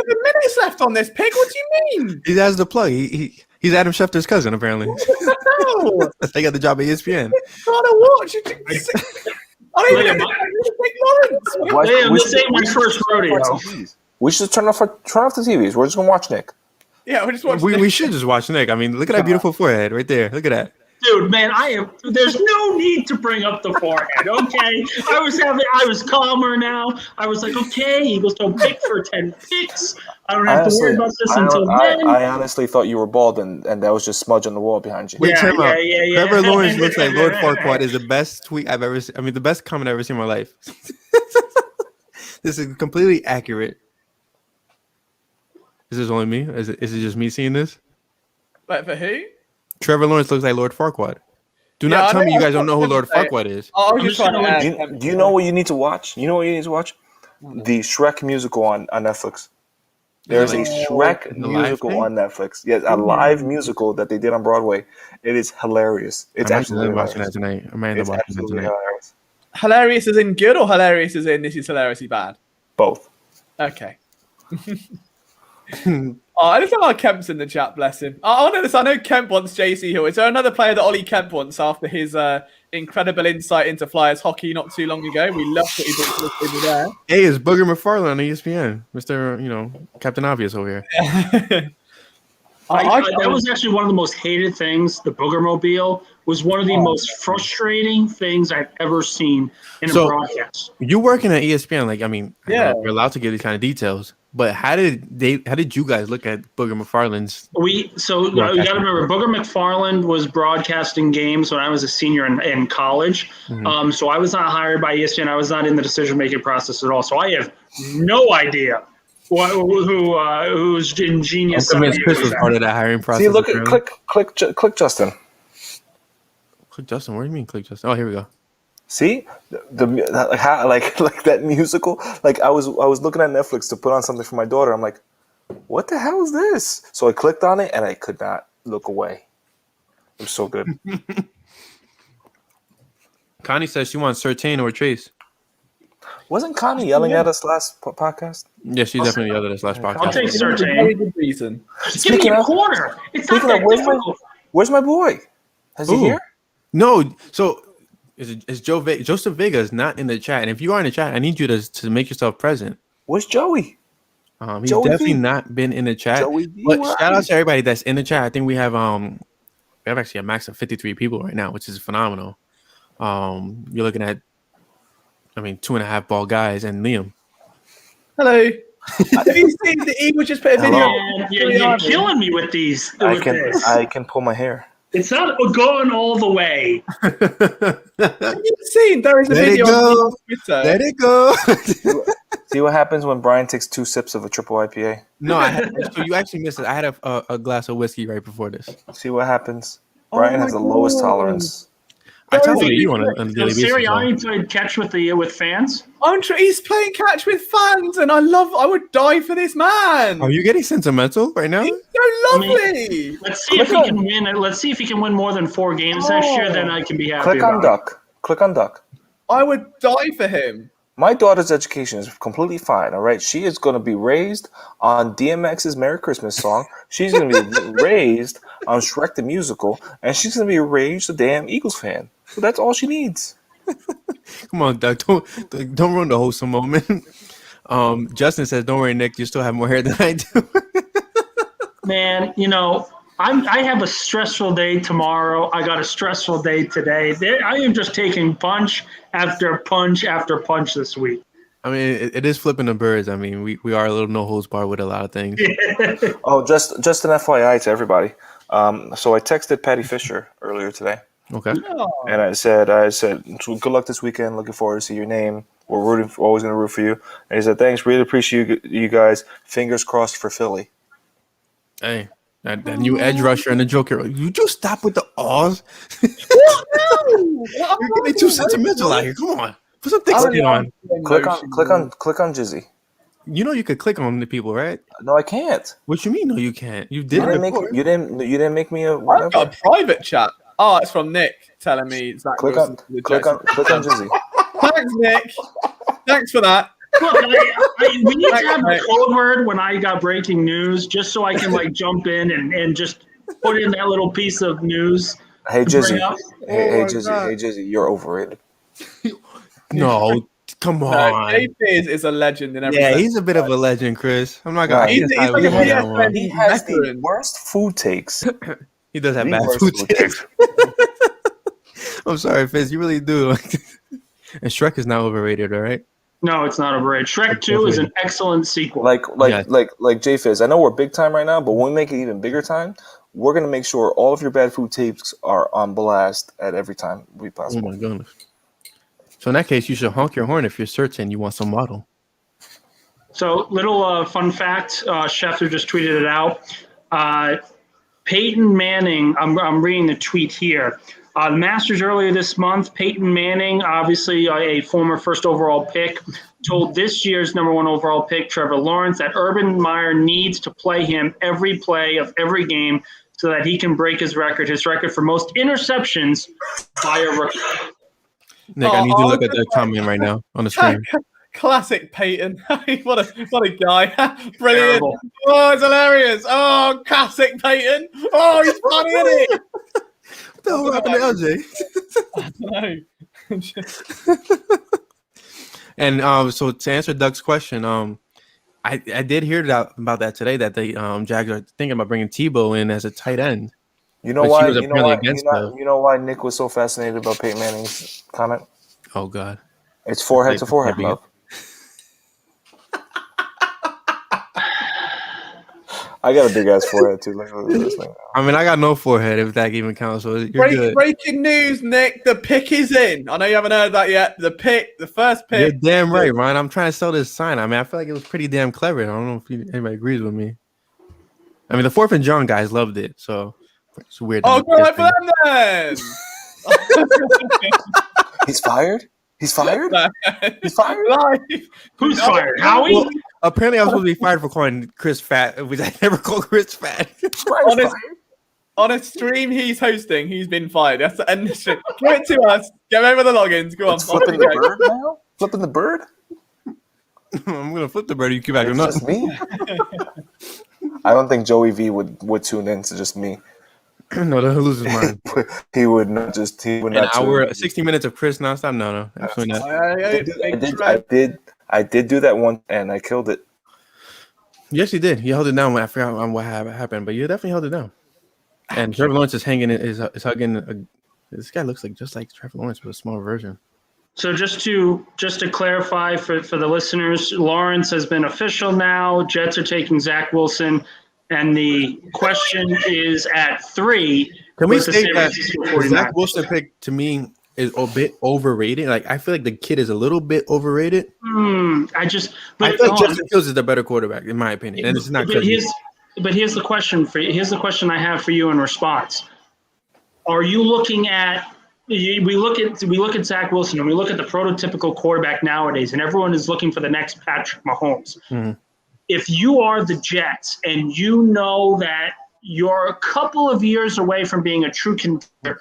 minutes left on this pick. What do you mean? He has the plug. He's Adam Schefter's cousin, apparently. No. They got the job at ESPN. Trying to watch. I don't even know Lawrence. This ain't my first rodeo. We should turn off the TVs. We're just gonna watch Nick. Yeah, we're just watching. We should just watch Nick. I mean, look at that beautiful forehead right there. Look at that. Dude, man, there's no need to bring up the forehead, okay? I was calmer now. I was like, okay, Eagles don't pick for 10 picks. I don't have to worry about this until then. I honestly thought you were bald, and that was just smudge on the wall behind you. Wait, yeah. Trevor Lawrence looks like Lord Farquaad is the best tweet I've ever seen. I mean, the best comment I've ever seen in my life. This is completely accurate. Is this only me? Is it just me seeing this? But for who? Trevor Lawrence looks like Lord Farquaad. Do not tell me you guys don't know who Lord Farquaad is. Do you know what you need to watch? You know what you need to watch? The Shrek musical on Netflix. There's a Shrek musical on Netflix. Yes, a live musical that they did on Broadway. It is hilarious. It's absolutely watching that tonight. I might end up watching that tonight. Hilarious as in good or hilarious as in this is hilariously bad? Both. Okay. I just know Kemp's in the chat, bless him. I know Kemp wants JC Hill. Is there another player that Ollie Kemp wants after his incredible insight into Flyers hockey not too long ago? We loved what he brought to the table there. Hey, it's Booger McFarland on ESPN. Mr. Captain Obvious over here. That was actually one of the most hated things. The Boogermobile was one of the most frustrating things I've ever seen in a broadcast. You working at ESPN, you're allowed to give these kind of details. But how did you guys look at Booger McFarland's? You got to remember, Booger McFarland was broadcasting games when I was a senior in college. Mm-hmm. So I was not hired by ESPN. I was not in the decision-making process at all. So I have no idea who's ingenious. Chris was part of that hiring process. See, look at click Justin. Click Justin. What do you mean click Justin? Oh, here we go. See like that musical. Like I was looking at Netflix to put on something for my daughter. I'm like, what the hell is this? So I clicked on it and I could not look away. It was so good. Connie says she wants Surtain or Chase. Wasn't Connie yelling at us last podcast? Yeah, she definitely yelled at us last podcast. I'll take Surtain. Very good reason. Just give me a corner. It's not that difficult. Where's my boy? Is he here? No. So. Is Joseph Vega is not in the chat, and if you are in the chat, I need you to make yourself present. Where's Joey? He's definitely not been in the chat. But shout out to everybody that's in the chat. I think we have actually a max of 53 people right now, which is phenomenal. You're looking at, 2.5 ball guys and Liam. Hello. Have you seen the Eagles just put a video? You're killing me with these. I can pull my hair. It's not going all the way. Have you seen? There is a video on Twitter. Let it go. See what happens when Brian takes 2 sips of a triple IPA? No, so you actually missed it. I had a glass of whiskey right before this. See what happens? Brian has the lowest tolerance. I try to you on a daily basis. Sirianni played catch with fans. He's playing catch with fans, and I would die for this man. Are you getting sentimental right now? He's so lovely. Let's see if he can win. Let's see if he can win more than 4 games next year. Then I can be happy. Click on Duck. I would die for him. My daughter's education is completely fine, all right? She is going to be raised on DMX's Merry Christmas song. She's going to be raised on Shrek the Musical, and she's going to be raised a damn Eagles fan. So that's all she needs. Come on, Doug. Don't ruin the wholesome moment. Justin says, don't worry, Nick. You still have more hair than I do. Man, I have a stressful day tomorrow. I got a stressful day today. I am just taking punch after punch after punch this week. It is flipping the birds. We are a little no holds barred with a lot of things. Oh, just an FYI to everybody. So I texted Patty Fisher earlier today. Okay. And I said, good luck this weekend. Looking forward to see your name. We're always going to root for you. And he said, thanks. Really appreciate you guys. Fingers crossed for Philly. Hey. That new edge rusher and the Joker. You just stop with the awes. You're getting too sentimental out here. Come on. Put some thick skin on. Click on Jizzy. You could click on the people, right? No, I can't. What you mean? No, you can't. You did. You didn't make me a whatever. I've got a private chat. Oh, it's from Nick telling me. Zach click on Jizzy. Thanks, Nick. Thanks for that. Look, we need to have the code word when I got breaking news, just so I can jump in and just put in that little piece of news. Hey Jizzy, hey Jizzy, you're overrated. No, come on. Jay Pears is a legend in every sense. He's a bit of a legend, Chris. I'm not gonna. He has the worst food takes. He does have bad food takes. I'm sorry, Fizz. You really do. And Shrek is not overrated, all right? No, it's not overrated. Shrek 2 is an excellent sequel. Like J Fizz. I know we're big time right now, but when we make it even bigger time, we're gonna make sure all of your bad food tapes are on blast at every time we possible. Oh my goodness. So in that case, you should honk your horn if you're certain you want some model. So little fun fact, Schefter just tweeted it out. Peyton Manning, I'm reading the tweet here. The Masters earlier this month, Peyton Manning, obviously a former first overall pick, told this year's number 1 overall pick, Trevor Lawrence, that Urban Meyer needs to play him every play of every game so that he can break his record for most interceptions by a rookie. Nick, I need to look at the comment right now on the screen. Classic Peyton. what a guy. Brilliant. Terrible. Oh, it's hilarious. Oh, classic Peyton. Oh, he's funny, isn't he? What the hell happened to LJ? And so to answer Doug's question, I did hear about that today, that the Jags are thinking about bringing Tebow in as a tight end. You know why? You know why Nick was so fascinated about Peyton Manning's comment? Oh God, it's forehead to forehead, love. I got a big ass forehead too. Look at this thing. I mean, I got no forehead if that even counts. So you're good. Breaking news, Nick. The pick is in. I know you haven't heard that yet. The first pick. You're damn right, Ryan. I'm trying to sell this sign. I mean, I feel like it was pretty damn clever. I don't know if anybody agrees with me. I mean, the 4th and John guys loved it, so it's weird. Oh, go right for them then. He's fired. He's fired. He's fired. Who's fired? Howie? Well, apparently, I was supposed to be fired for calling Chris fat, which I never called Chris fat. On a stream he's hosting, he's been fired. That's the end of shit. Give it to us. Get over the logins. Go on. Flipping the bird now? Flipping the bird? I'm gonna flip the bird. You keep acting up. Just me. I don't think Joey V would tune in to just me. No, he'll lose his mind. He would not just. He would not. An hour, 60 minutes of Chris nonstop. No, absolutely not. I did do that once, and I killed it. Yes, you did. You held it down. I forgot what happened, but you definitely held it down. And Trevor Lawrence is hugging. This guy looks just like Trevor Lawrence, but a smaller version. So just to clarify for the listeners, Lawrence has been official now. Jets are taking Zach Wilson, and the question is at 3. Can we say that Zach Wilson pick to me is a bit overrated? Like, I feel like the kid is a little bit overrated. I feel like Justin Fields is the better quarterback, in my opinion, and it's not. But here's the question for you. Here's the question I have for you in response. Are you looking at? We look at Zach Wilson and we look at the prototypical quarterback nowadays, and everyone is looking for the next Patrick Mahomes. Mm-hmm. If you are the Jets and you know that you're a couple of years away from being a true contender,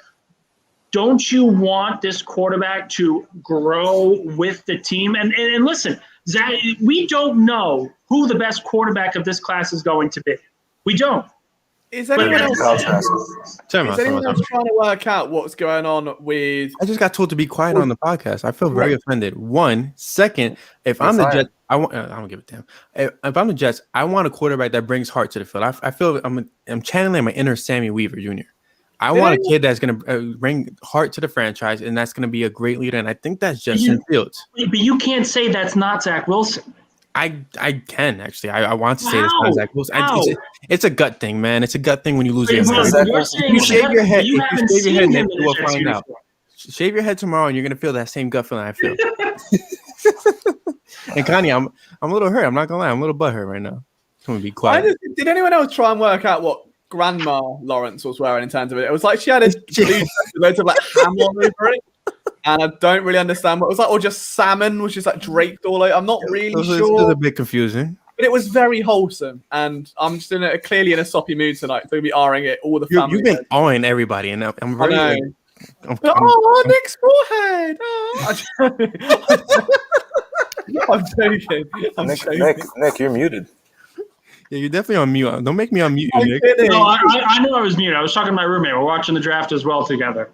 don't you want this quarterback to grow with the team? And listen, Zach, we don't know who the best quarterback of this class is going to be. We don't. Is anyone else trying to work out what's going on with? I just got told to be quiet on the podcast. I feel very offended. Second, if I'm the Jets, I don't give a damn. If I'm the Jets, I want a quarterback that brings heart to the field. I feel I'm channeling my inner Sammy Weaver Jr. I want a kid that's going to bring heart to the franchise, and that's going to be a great leader. And I think that's Justin Fields. But you can't say that's not Zach Wilson. I can actually. I want to say it's not Zach Wilson. It's a gut thing, man. It's a gut thing when you lose your head. You shave your head. You will find out. Shave your head tomorrow, and you're gonna feel that same gut feeling I feel. And Kanye, I'm a little hurt. I'm not gonna lie. I'm a little butthurt right now. I'm gonna be quiet. Did anyone else try and work out what Grandma Lawrence was wearing in terms of it? It was like she had a blue loads of like ham all over it. And I don't really understand what it was like, or just salmon was just like draped all over. I'm not really sure. It was a bit confusing, but it was very wholesome. And I'm just clearly in a soppy mood tonight. So we'll be R-ing it all the family. You've been awing everybody, and I'm very. Nick's forehead. I'm joking. Nick, you're muted. Yeah, you're definitely on mute. Don't make me unmute you, Nick. No, I knew I was muted. I was talking to my roommate. We're watching the draft as well together.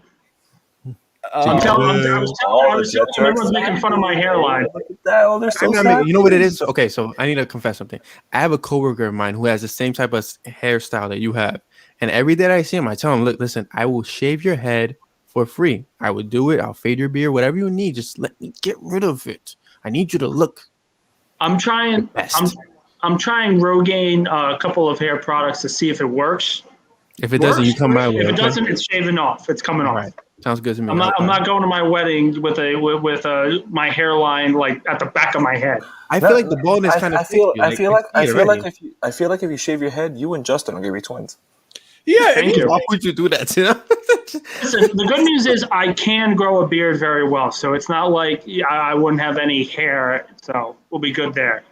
I was everyone's making fun of my hairline. You know what it is? Okay, so I need to confess something. I have a coworker of mine who has the same type of hairstyle that you have. And every day that I see him, I tell him, look, listen, I will shave your head for free. I would do it. I'll fade your beard, whatever you need. Just let me get rid of it. I need you to look. I'm trying Rogaine, a couple of hair products to see if it works. If it doesn't, you come my way. If it doesn't, it's shaving off. It's coming off. Right. Sounds good to me. I'm not going to my wedding with my hairline like at the back of my head. I feel like the baldness kind of. I feel like if you shave your head, you and Justin will give you twins. Yeah, thank you. Why would you do that? Listen, the good news is I can grow a beard very well, so it's not like I wouldn't have any hair. So we'll be good there.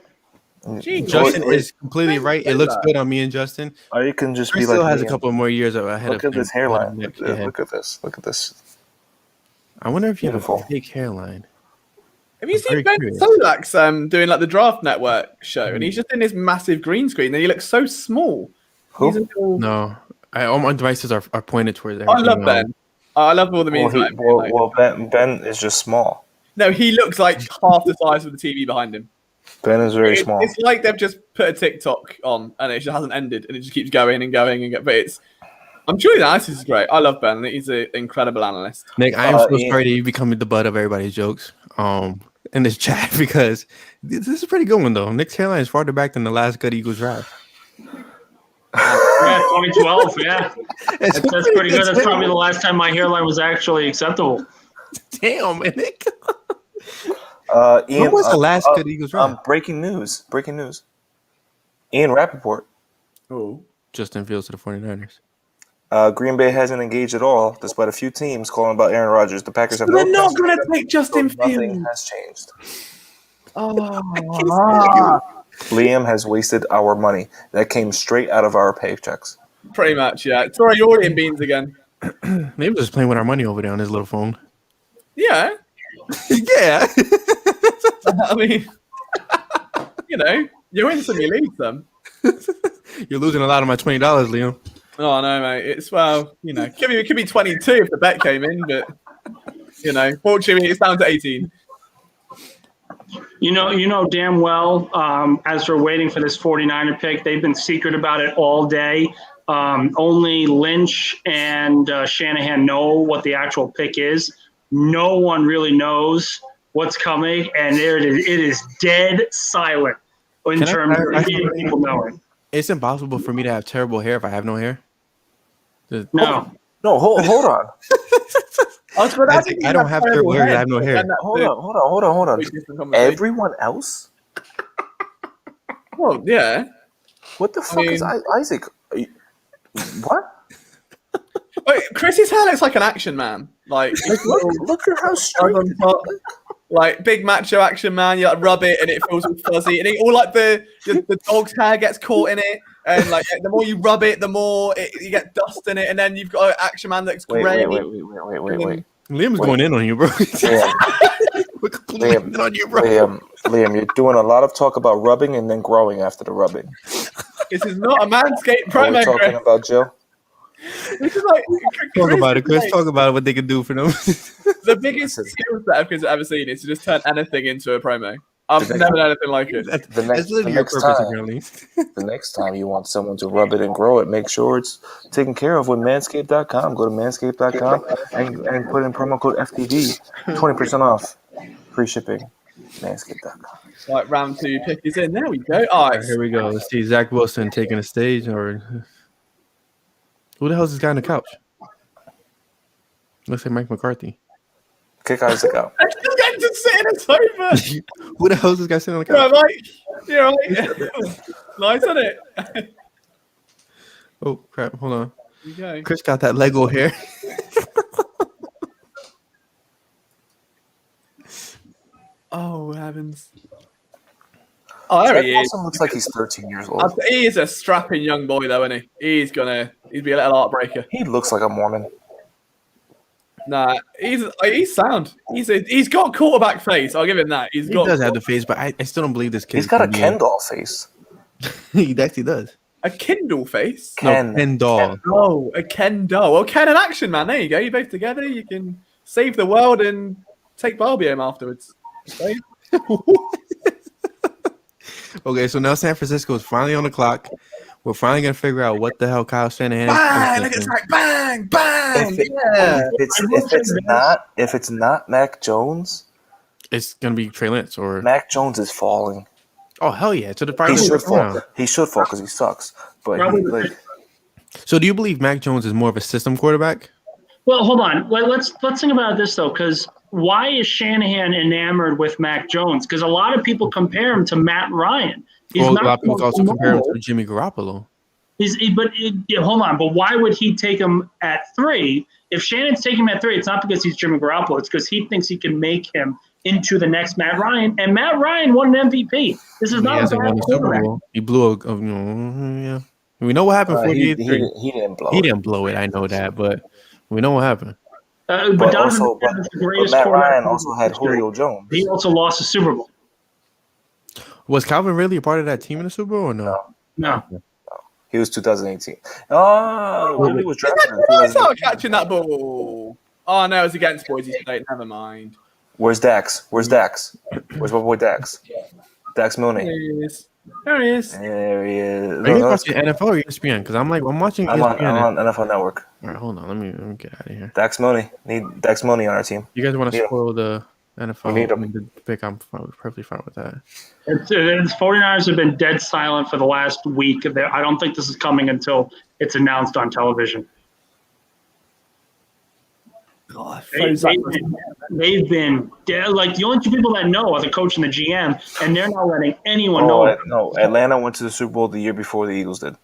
Justin is completely right. It looks good on me and Justin. Or you can just Chris be like. Still has a couple more years ahead. Look at this hairline. Look at this. Look at this. I wonder if you have a fake hairline. Have you seen Ben Solak's doing like the Draft Network show, and he's just in this massive green screen, and he looks so small. Who? No, all my devices are pointed towards there. I love Ben. I love all the memes. Well, Ben is just small. No, he looks like half the size of the TV behind him. Ben is very small. It's like they've just put a TikTok on, and it just hasn't ended, and it just keeps going and going and going. But I'm sure the analysis is great. I love Ben. He's an incredible analyst. Nick, I am so sorry that you becoming the butt of everybody's jokes in this chat because this is a pretty good one though. Nick's hairline is farther back than the last good Eagles draft. Yeah, 2012. Yeah, that's pretty good. That's probably the last time my hairline was actually acceptable. Damn, man, Nick. Ian, what was the last good Eagles draft? Breaking news. Ian Rappaport. Oh. Justin Fields to the 49ers. Green Bay hasn't engaged at all, despite a few teams calling about Aaron Rodgers. The Packers have They're not going to take Justin Fields. Nothing has changed. Liam has wasted our money. That came straight out of our paychecks. Pretty much, yeah. Sorry, you're in beans again. Maybe just playing with our money over there on his little phone. Yeah. Yeah. I mean, you win some, you lose some. You're losing a lot of my $20, Liam. Oh no, mate. It's it could be 22 if the bet came in, but fortunately it's down to 18. You know damn well, as we're waiting for this 49er pick, they've been secret about it all day. Only Lynch and Shanahan know what the actual pick is. No one really knows what's coming, and it is dead silent in terms of people knowing. It's impossible for me to have terrible hair if I have no hair. No, hold on. I don't have terrible hair. I have no hair. Hold on. Everyone else? Well, yeah. What the fuck is Isaac? What? Wait, Chris's hair looks like an action man. Like look at how straight. Like big macho action man, you rub it and it feels all fuzzy, and all like the dog's hair gets caught in it, and like the more you rub it, the more you get dust in it, and then you've got an action man that's grey. Wait. Liam's going in on you, bro. We're completely in on you, bro. Liam, you're doing a lot of talk about rubbing and then growing after the rubbing. This is not a Manscaped promo. Are we talking about Joe? This is like talk about it, Chris. Talk about what they can do for them. The biggest skill set I've ever seen is to just turn anything into a promo. I've never done anything like it. The next time you want someone to rub it and grow it, make sure it's taken care of with manscaped.com. Go to manscaped.com and put in promo code FTD. 20% off. Free shipping. Manscaped.com. Right, round 2 pick is in. There we go. All right, here we go. Let's see Zach Wilson taking the stage, or who the hell is this guy on the couch? Looks like Mike McCarthy. Kick Isaac out. I still get to sit in a sofa. Who the hell is this guy sitting on the couch? Yeah, Mike. You're right. Nice, isn't it? Oh crap! Hold on. Here you go. Chris got that Lego hair. Oh heavens! Oh, there he is. Looks like he's 13 years old. He is a strapping young boy, though, isn't he? He'd be a little heartbreaker. He looks like a Mormon. Nah, he's sound. He's got quarterback face. I'll give him that. He does have the face, but I still don't believe this kid. He's got a Ken doll face. He actually does. A Kindle face? Ken doll. Oh, a Ken doll. Well, Ken and Action Man. There you go. You're both together. You can save the world and take Barbie home afterwards. Okay, so now San Francisco is finally on the clock. We're finally gonna figure out what the hell Kyle Shanahan is. Bang! Look at Zach! Bang! Bang! If it's not Mac Jones, it's gonna be Trey Lance or Mac Jones is falling. Oh hell yeah! So he should fall. He should fall because he sucks. But so do you believe Mac Jones is more of a system quarterback? Well, hold on. Let's think about this though, because why is Shanahan enamored with Mac Jones? Because a lot of people compare him to Matt Ryan. A lot of people also compare him to Jimmy Garoppolo. Hold on. But why would he take him at 3? If Shannon's taking him at 3, it's not because he's Jimmy Garoppolo. It's because he thinks he can make him into the next Matt Ryan. And Matt Ryan won an MVP. This is not a bad quarterback. He blew yeah. We know what happened. He didn't blow. He didn't blow it. I know that, but we know what happened. But Matt Ryan also had Julio Jones. He also lost the Super Bowl. Was Calvin really a part of that team in the Super Bowl or no? No. He was 2018. Oh, he was drafted. I started catching that ball. Oh no, it's against Boise State. Never mind. Where's Dax? Where's my boy Dax? Dax Mooney. There he is. There he is. Are you watching NFL or ESPN? Because I'm watching ESPN. I'm on NFL Network. All right, hold on. Let me get out of here. Dax Mooney. Need Dax Mooney on our team. You guys want to spoil the NFL? We need him. Pick. I'm perfectly fine with that. The 49ers have been dead silent for the last week. I don't think this is coming until it's announced on television. God, they've been dead. Like the only two people that know are the coach and the GM, and they're not letting anyone know. No, Atlanta went to the Super Bowl the year before the Eagles did.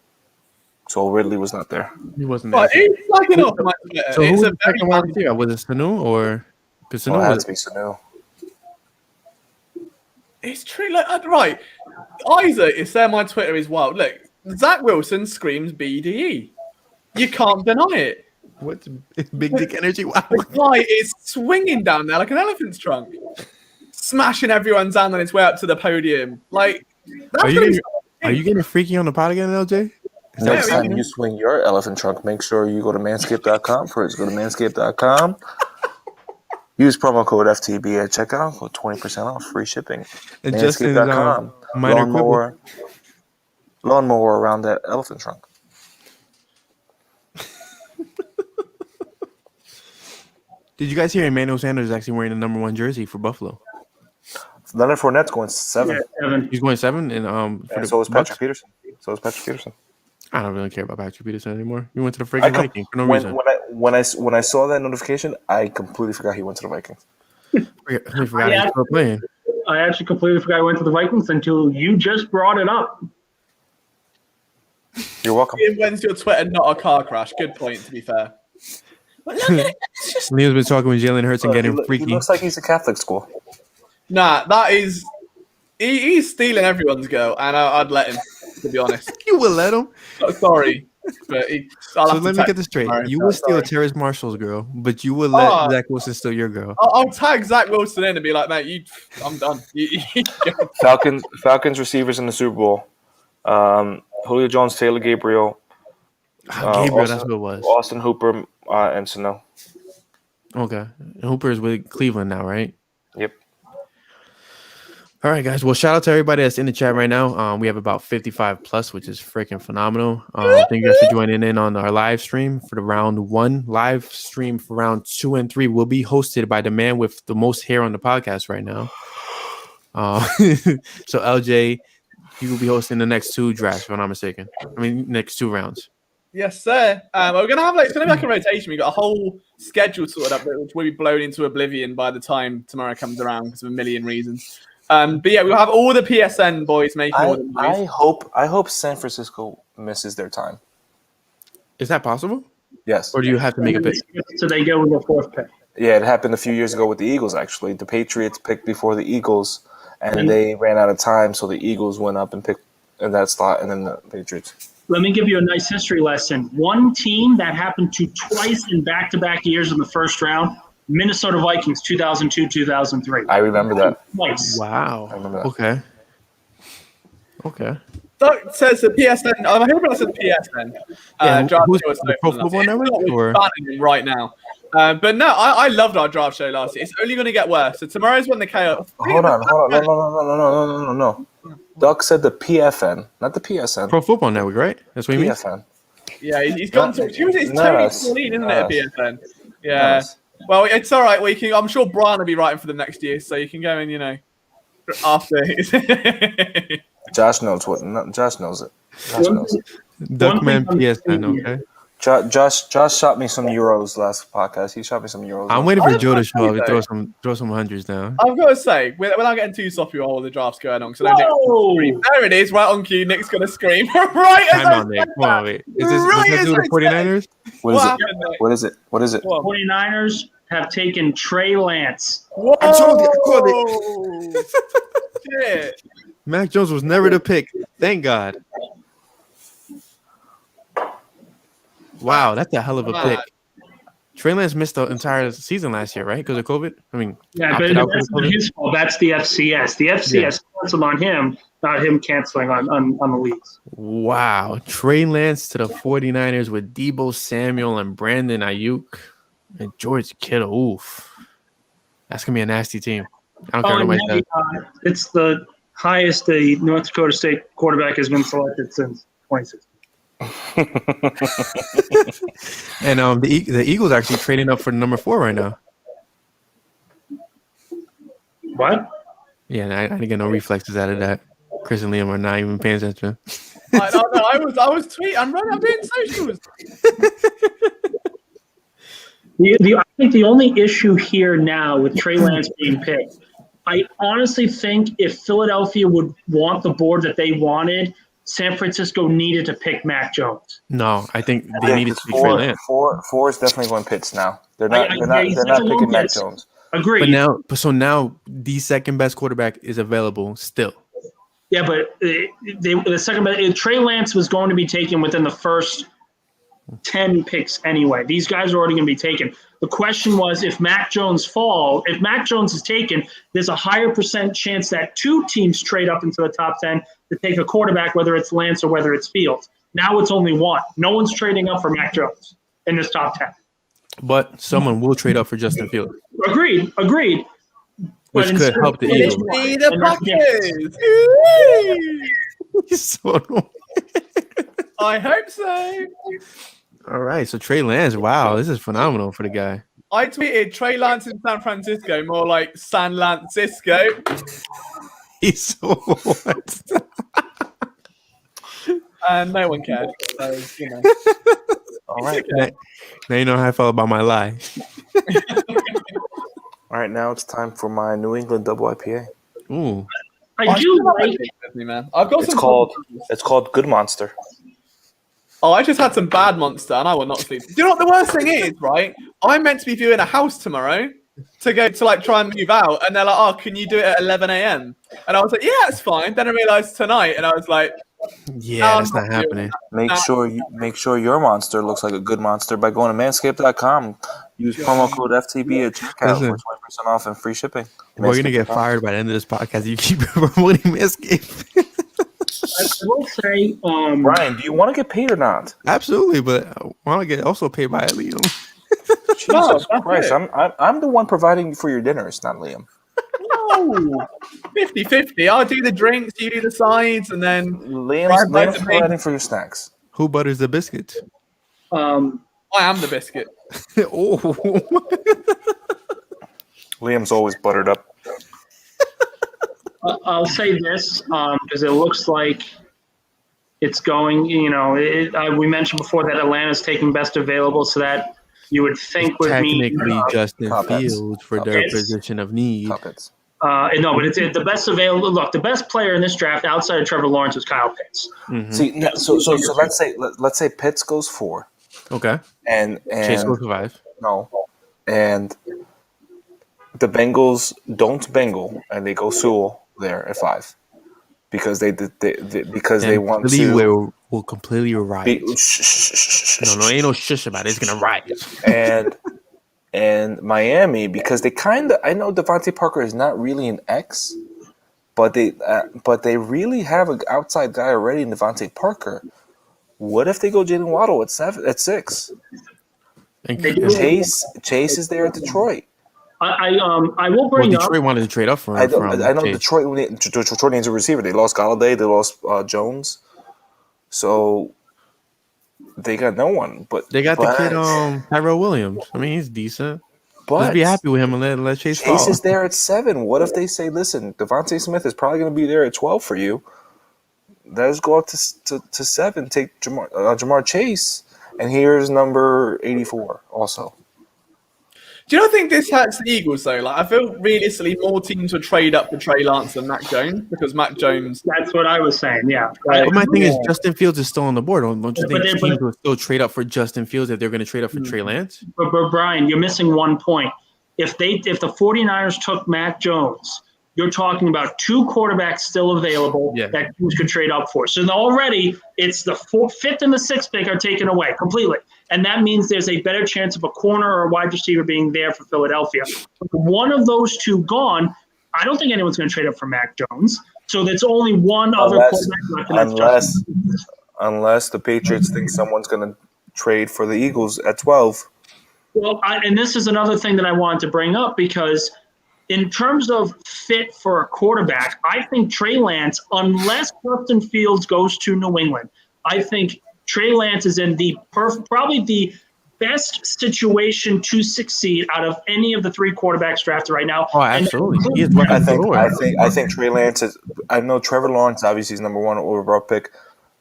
So Ridley was not there. He wasn't there. So who was the second one here? Was it Sanu or? Because Sanu had to be Sanu. It's true. Like, right, Isaac is saying my Twitter is wild. Look, Zach Wilson screams BDE. You can't deny it. What's big dick energy? Wow. The guy is swinging down there like an elephant's trunk, smashing everyone down on his way up to the podium. Like, are you getting freaky on the pod again, LJ? Next time you swing your elephant trunk, make sure you go to manscaped.com first. Go to manscaped.com. Use promo code FTB at checkout for 20% off, free shipping. Manscaped.com. Lawnmower around that elephant trunk. Did you guys hear Emmanuel Sanders is actually wearing the number 1 jersey for Buffalo? Leonard Fournette's going 7. Yeah, 7. He's going 7, and so is Patrick Peterson. I don't really care about Patrick Peterson anymore. He went to the freaking Vikings for no reason. When I saw that notification, I completely forgot he went to the Vikings. I forgot he was still playing. I actually completely forgot he went to the Vikings until you just brought it up. You're welcome. When's your Twitter not a car crash? Good point, to be fair. But look at it. Liam's been talking with Jalen Hurts and getting freaky. He looks like he's a Catholic school. Nah, that is... He's stealing everyone's girl, and I'd let him, to be honest. You will let him? Sorry. But so let me get this straight. You will steal Terrace Marshall's girl, but you will let Zach Wilson steal your girl. I'll tag Zach Wilson in and be like, mate, I'm done. Falcons receivers in the Super Bowl. Julio Jones, Taylor Gabriel. Gabriel, that's what it was. Austin Hooper and Sano. Okay. And Hooper is with Cleveland now, right? Yep. All right, guys. Well, shout out to everybody that's in the chat right now. We have about 55 plus, which is freaking phenomenal. Thank you guys for joining in on our live stream for the round 1. Live stream for round 2 and 3 will be hosted by the man with the most hair on the podcast right now. So LJ, you will be hosting the next 2 drafts, if I'm not mistaken. I mean, next 2 rounds. Yes, sir. We're gonna have it's gonna be like a rotation. We got a whole schedule sorted up, which will be blown into oblivion by the time tomorrow comes around because of a million reasons. But yeah, we'll have all the PSN boys making all the noise. I hope San Francisco misses their time. Is that possible? Yes. Or do you have to make a pick? So they go with the 4th pick. Yeah, it happened a few years ago with the Eagles, actually. The Patriots picked before the Eagles, and they ran out of time, so the Eagles went up and picked in that slot, and then the Patriots. Let me give you a nice history lesson. One team that happened to twice in back-to-back years in the first round, Minnesota Vikings, 2002-2003. I remember that. Twice. Wow. I remember that. Okay. Doug says the PSN. I hope it says PSN. Who's the Pro Football Network? Right now. But no, I loved our draft show last year. It's only going to get worse. So tomorrow's when the chaos. Hold on. No. Duck said the PFN, not the PSN. Pro Football Network, right? That's what he means? PFN. Yeah, he's gone to. It's Tony Pauline, isn't it? PFN. Yeah. Nice. Well, it's all right. I'm sure Brian will be writing for them next year, so you can go and after. Josh knows it. Josh knows it. Duckman PSN, okay. Josh shot me some euros last podcast. He shot me some euros. I'm waiting for Joe to show up and throw some hundreds down. I've got to say, without getting too soppy with all the drafts going on, because there it is, right on cue. Nick's going to scream. Right as I'm on Nick. Come on, wait. Is this the 49ers? What is it? 49ers have taken Trey Lance. Whoa! I told you. Shit. Mac Jones was never the pick. Thank God. Wow, that's a hell of a pick. Trey Lance missed the entire season last year, right? Because of COVID? I mean, yeah, but that's not his fault. That's the FCS. The FCS canceled on him, not him canceling on the leagues. Wow. Trey Lance to the 49ers with Deebo Samuel and Brandon Ayuk and George Kittle. Oof. That's going to be a nasty team. I don't care what nobody says. It's the highest the North Dakota State quarterback has been selected since 2016. And the Eagles actually trading up for number 4 right now. What? Yeah, I didn't get no reflexes out of that. Chris and Liam are not even paying attention. I was tweeting. I'm doing socials. I think the only issue here now with Trey Lance being picked, I honestly think if Philadelphia would want the board that they wanted, San Francisco needed to pick Mac Jones. No, I think they needed to pick Trey Lance. Four is definitely going Pitts now. They're not picking Mac Jones. Agreed. But now the second best quarterback is available still. Yeah, but the second best, Trey Lance was going to be taken within the first 10 picks anyway. These guys are already going to be taken. The question was if Mac Jones is taken, there's a higher percent chance that 2 teams trade up into the top 10 to take a quarterback, whether it's Lance or whether it's Fields. Now it's only 1. No one's trading up for Mac Jones in this top 10. But someone will trade up for Justin Fields. Agreed. Which could help the Eagles. I hope so. All right, so Trey Lance, wow, this is phenomenal for the guy. I tweeted Trey Lance in San Francisco, more like San Francisco. He's so what? And no one cared. So, All right. Now you know how I felt about my lie. All right, now it's time for my New England double IPA. Ooh. I do like it, man. I've got it's called Good Monster. Oh, I just had some bad Monster and I will not sleep. Do you know what the worst thing is, right? I'm meant to be viewing a house tomorrow to go to try and move out, and they're like, "Oh, can you do it at 11 a.m.?" And I was like, "Yeah, it's fine." Then I realized tonight, and I was like, "Yeah, that's not happening." Make sure your monster looks like a good monster by going to manscaped.com. Use promo code FTB at checkout for 20% off and free shipping. We're gonna get fired by the end of this podcast. You keep promoting Manscaped. I will say, Brian, do you want to get paid or not? Absolutely, but I want to get also paid by Liam. Jesus Christ, I'm the one providing for your dinners, not Liam. No, 50-50. I'll do the drinks, you do the sides, and then Liam's providing for your snacks. Who butters the biscuits? I am the biscuit. Oh, Liam's always buttered up. I'll say this because it looks like it's going. We mentioned before that Atlanta's taking best available, so that you would think would mean technically Justin Fields for their position of need. No, but it's the best available. Look, the best player in this draft outside of Trevor Lawrence is Kyle Pitts. Mm-hmm. See, so let's say Pitts goes 4. Okay. And Chase goes 5. No, and the Bengals don't Bengal and they go Sewell there at 5 because they want to. Will completely riot. No, ain't no shush about it. It's gonna riot. And Miami, because they I know Devontae Parker is not really an X, but they really have an outside guy already in Devontae Parker. What if they go Jalen Waddle at 6? Chase is there at Detroit. I will bring up. Detroit wanted to trade up for him. I know Detroit needs a receiver. They lost Galladay. They lost Jones. So they got no one. But they got the kid Tyrell Williams. I mean, he's decent. But just be happy with him and let Chase fall. Chase is there at 7. What if they say, listen, DeVonta Smith is probably going to be there at 12 for you. Let's go up to 7. Take Jamar Chase. And here's number 84 also. Do you not think this hurts the Eagles, though? Like, I feel realistically more teams would trade up for Trey Lance than Mac Jones because Mac Jones... That's what I was saying, yeah. But my thing is Justin Fields is still on the board. Don't you think teams will still trade up for Justin Fields if they're going to trade up for Trey Lance? But Brian, you're missing one point. If the 49ers took Mac Jones, you're talking about 2 quarterbacks still available that teams could trade up for. So already it's the 5th and the 6th pick are taken away completely. And that means there's a better chance of a corner or a wide receiver being there for Philadelphia. One of those 2 gone, I don't think anyone's going to trade up for Mac Jones. So there's only one other quarterback left. Unless the Patriots think someone's going to trade for the Eagles at 12. Well, and this is another thing that I wanted to bring up because in terms of fit for a quarterback, I think Trey Lance, unless Justin Fields goes to New England, I think Trey Lance is in probably the best situation to succeed out of any of the 3 quarterbacks drafted right now. Oh, absolutely. I think Trey Lance is. I know Trevor Lawrence obviously is number 1 overall pick.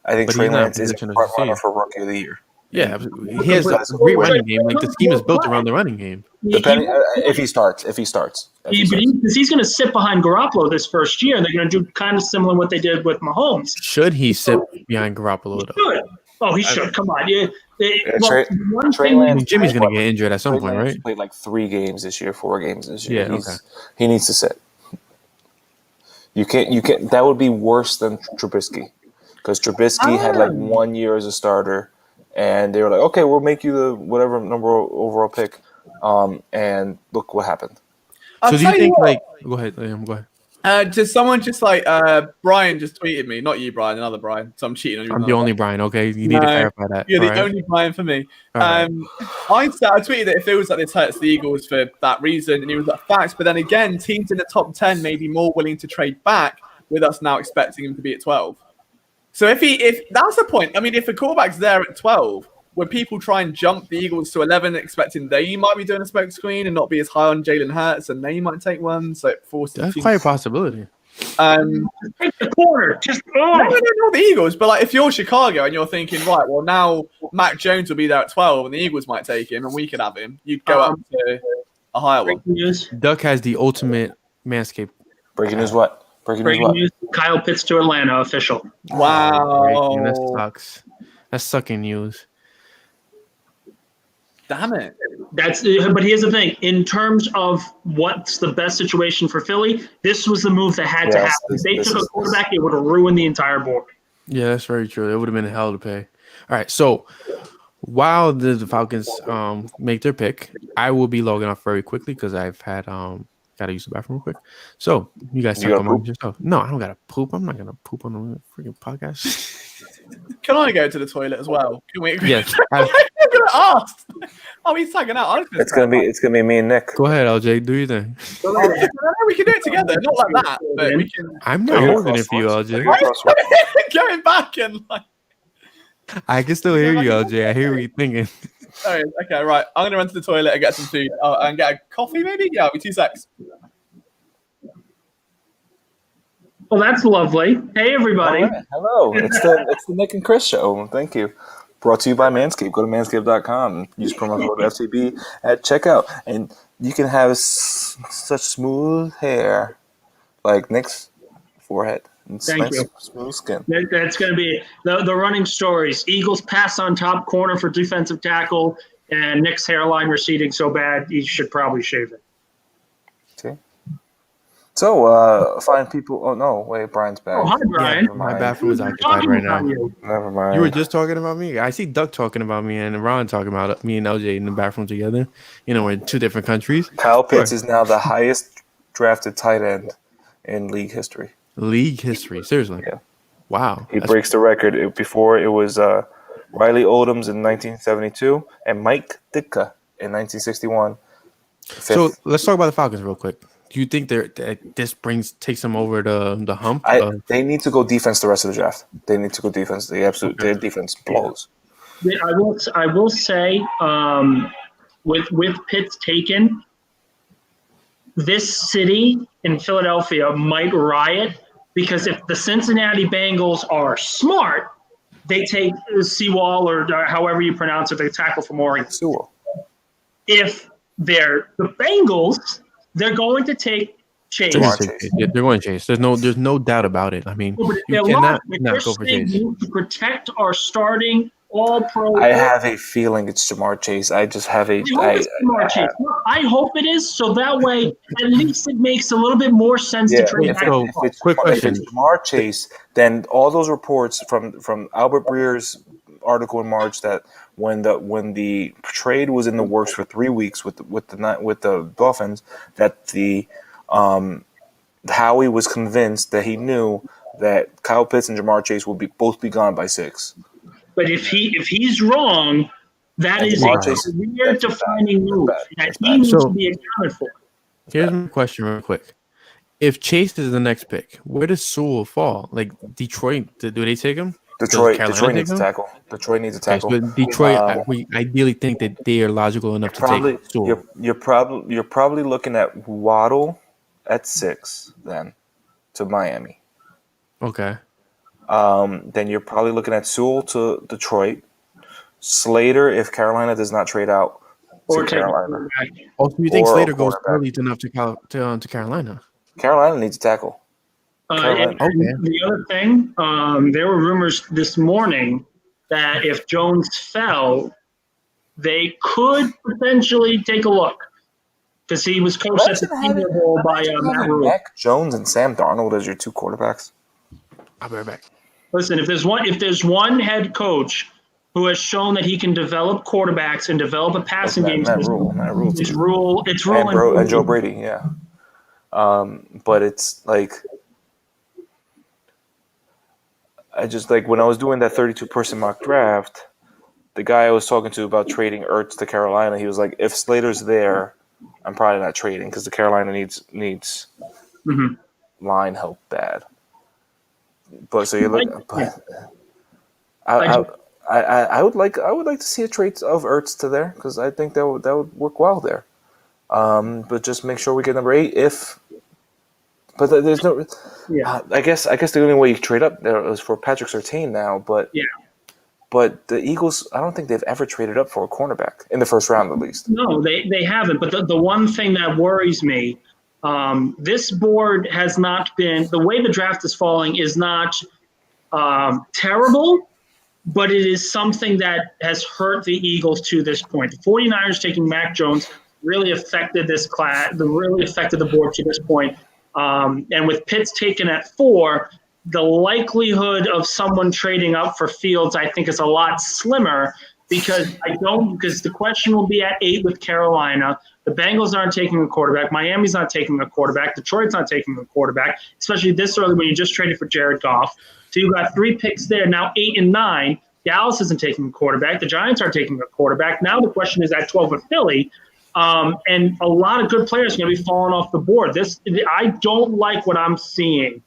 I think Trey Lance is front runner for Rookie of the Year. Yeah, he has a great running game. Like the scheme is built around the running game. Depending if he starts. He's going to sit behind Garoppolo this first year, and they're going to do kind of similar to what they did with Mahomes. Should he sit behind Garoppolo though? Should. Oh, he should. Come on, Trey Lance. Jimmy's going to get injured at some point, right? He played like 3 games this year, 4 games this year. Yeah, he needs to sit. You can't. That would be worse than Trubisky, because Trubisky had like 1 year as a starter. And they were like, okay, we'll make you the whatever number overall pick. And look what happened. So do you think, go ahead, Liam, go ahead. Someone Brian just tweeted me. Not you, Brian, another Brian. So I'm cheating on you. I'm the only Brian, okay? You need to clarify that. You're the only Brian for me. I tweeted that it feels like this hurts the Eagles for that reason. And he was like, facts. But then again, teams in the top 10 may be more willing to trade back with us now expecting him to be at 12. So if that's the point, I mean, if a quarterback's there at 12, when people try and jump the Eagles to 11, expecting they might be doing a smoke screen and not be as high on Jalen Hurts, and they might take one, so it forces. That's quite a possibility. Take the corner, not the Eagles, but like if you're Chicago and you're thinking, right, well now Mac Jones will be there at 12, and the Eagles might take him, and we could have him. You'd go up to a higher one. Duck has the ultimate Manscaped. Breaking news, what? Breaking news, Kyle Pitts to Atlanta, official. Wow. That sucks. That's sucking news. Damn it. But here's the thing. In terms of what's the best situation for Philly, this was the move that had to happen. If they took a quarterback, it would have ruined the entire board. Yeah, that's very true. It would have been hell to pay. All right, so while the Falcons make their pick, I will be logging off very quickly because I've had gotta use the bathroom real quick. So you guys talk among yourself. No, I don't gotta poop. I'm not gonna poop on the freaking podcast. Can I go to the toilet as well? Can we? Yes. I'm gonna ask. Oh, he's tagging out. It's gonna be me and Nick. Go ahead, LJ. Do your thing. We can do it together. Not like that, but we can. I'm not holding it for you, LJ. Going back and like. I can still hear you, LJ. I hear what you're thinking. Okay, right. I'm going to run to the toilet and get some food. And get a coffee, maybe? Yeah, it'll be 2 secs. Well, that's lovely. Hey, everybody. Right. Hello. It's the Nick and Chris show. Thank you. Brought to you by Manscaped. Go to manscaped.com and use promo code FCB at checkout. And you can have such smooth hair like Nick's forehead. Thank you. Smooth skin. That's going to be the running stories. Eagles pass on top corner for defensive tackle, and Nick's hairline receding so bad he should probably shave it. Okay. So, find people. Oh no, wait, Brian's back. Oh, hi, Brian. Yeah, my bathroom is occupied right now. Never mind. You were just talking about me. I see Duck talking about me and Ron talking about me and LJ in the bathroom together. You know, we're in 2 different countries. Kyle Pitts is now the highest drafted tight end in league history. League history, seriously. Yeah. Wow. He breaks the record. Before it was Riley Odoms in 1972 and Mike Ditka in 1961. So let's talk about the Falcons real quick. Do you think that this takes them over the hump? They need to go defense the rest of the draft. They need to go defense. Their defense blows. I will say, with Pitts taken, this city in Philadelphia might riot because if the Cincinnati Bengals are smart, they take Sewell or however you pronounce it, they tackle from Oregon. Sewell. If they're the Bengals, they're going to take Chase. They're going to Chase. There's no doubt about it. I mean, you cannot not go for Chase. To protect our starting all-pro. I have a feeling it's Jamar Chase. I just have a. I hope it is, so that way at least it makes a little bit more sense to trade. Quick question: if it's Jamar Chase, then all those reports from Albert Breer's article in March that when the trade was in the works for 3 weeks with the Dolphins, that the Howie was convinced that he knew that Kyle Pitts and Jamar Chase would both be gone by 6. But if he's wrong, that is a career-defining move that he needs to be accounted for. Here's my question real quick. If Chase is the next pick, where does Sewell fall? Like Detroit, do they take him? Detroit needs a tackle. Detroit needs a tackle. So Detroit, we ideally think that they are logical enough to take Sewell. You're probably looking at Waddle at 6 then to Miami. Okay. Then you're probably looking at Sewell to Detroit. Slater, if Carolina does not trade out to Carolina. Also, you think Slater goes early enough to Carolina? Carolina needs a tackle. The other thing, there were rumors this morning that if Jones fell, they could potentially take a look because he was coached at the Senior Bowl by Matt Rule. Mac Jones and Sam Darnold as your 2 quarterbacks. I'll be right back. Listen, if there's one head coach who has shown that he can develop quarterbacks and develop a passing game, Matt Rule. It's Rule. And Joe Brady, yeah. But it's like I just like when I was doing that 32-person mock draft, the guy I was talking to about trading Ertz to Carolina, he was like, if Slater's there, I'm probably not trading because the Carolina needs line help bad. But so you look, I would like to see a trade of Ertz to there because I think that would work well there. But just make sure we get number 8 But there's no. Yeah. I guess the only way you trade up there is for Patrick Surtain now. But But the Eagles, I don't think they've ever traded up for a cornerback in the first round, at least. No, they haven't. But the one thing that worries me, this board has not been – the way the draft is falling is not terrible, but it is something that has hurt the Eagles to this point. The 49ers taking Mac Jones really affected this class – really affected the board to this point. And with Pitts taken at 4 – the likelihood of someone trading up for Fields, I think, is a lot slimmer because the question will be at 8 with Carolina. The Bengals aren't taking a quarterback. Miami's not taking a quarterback. Detroit's not taking a quarterback, especially this early when you just traded for Jared Goff. So you've got 3 picks there. Now 8 and 9. Dallas isn't taking a quarterback. The Giants aren't taking a quarterback. Now the question is at 12 with Philly. And a lot of good players are going to be falling off the board. I don't like what I'm seeing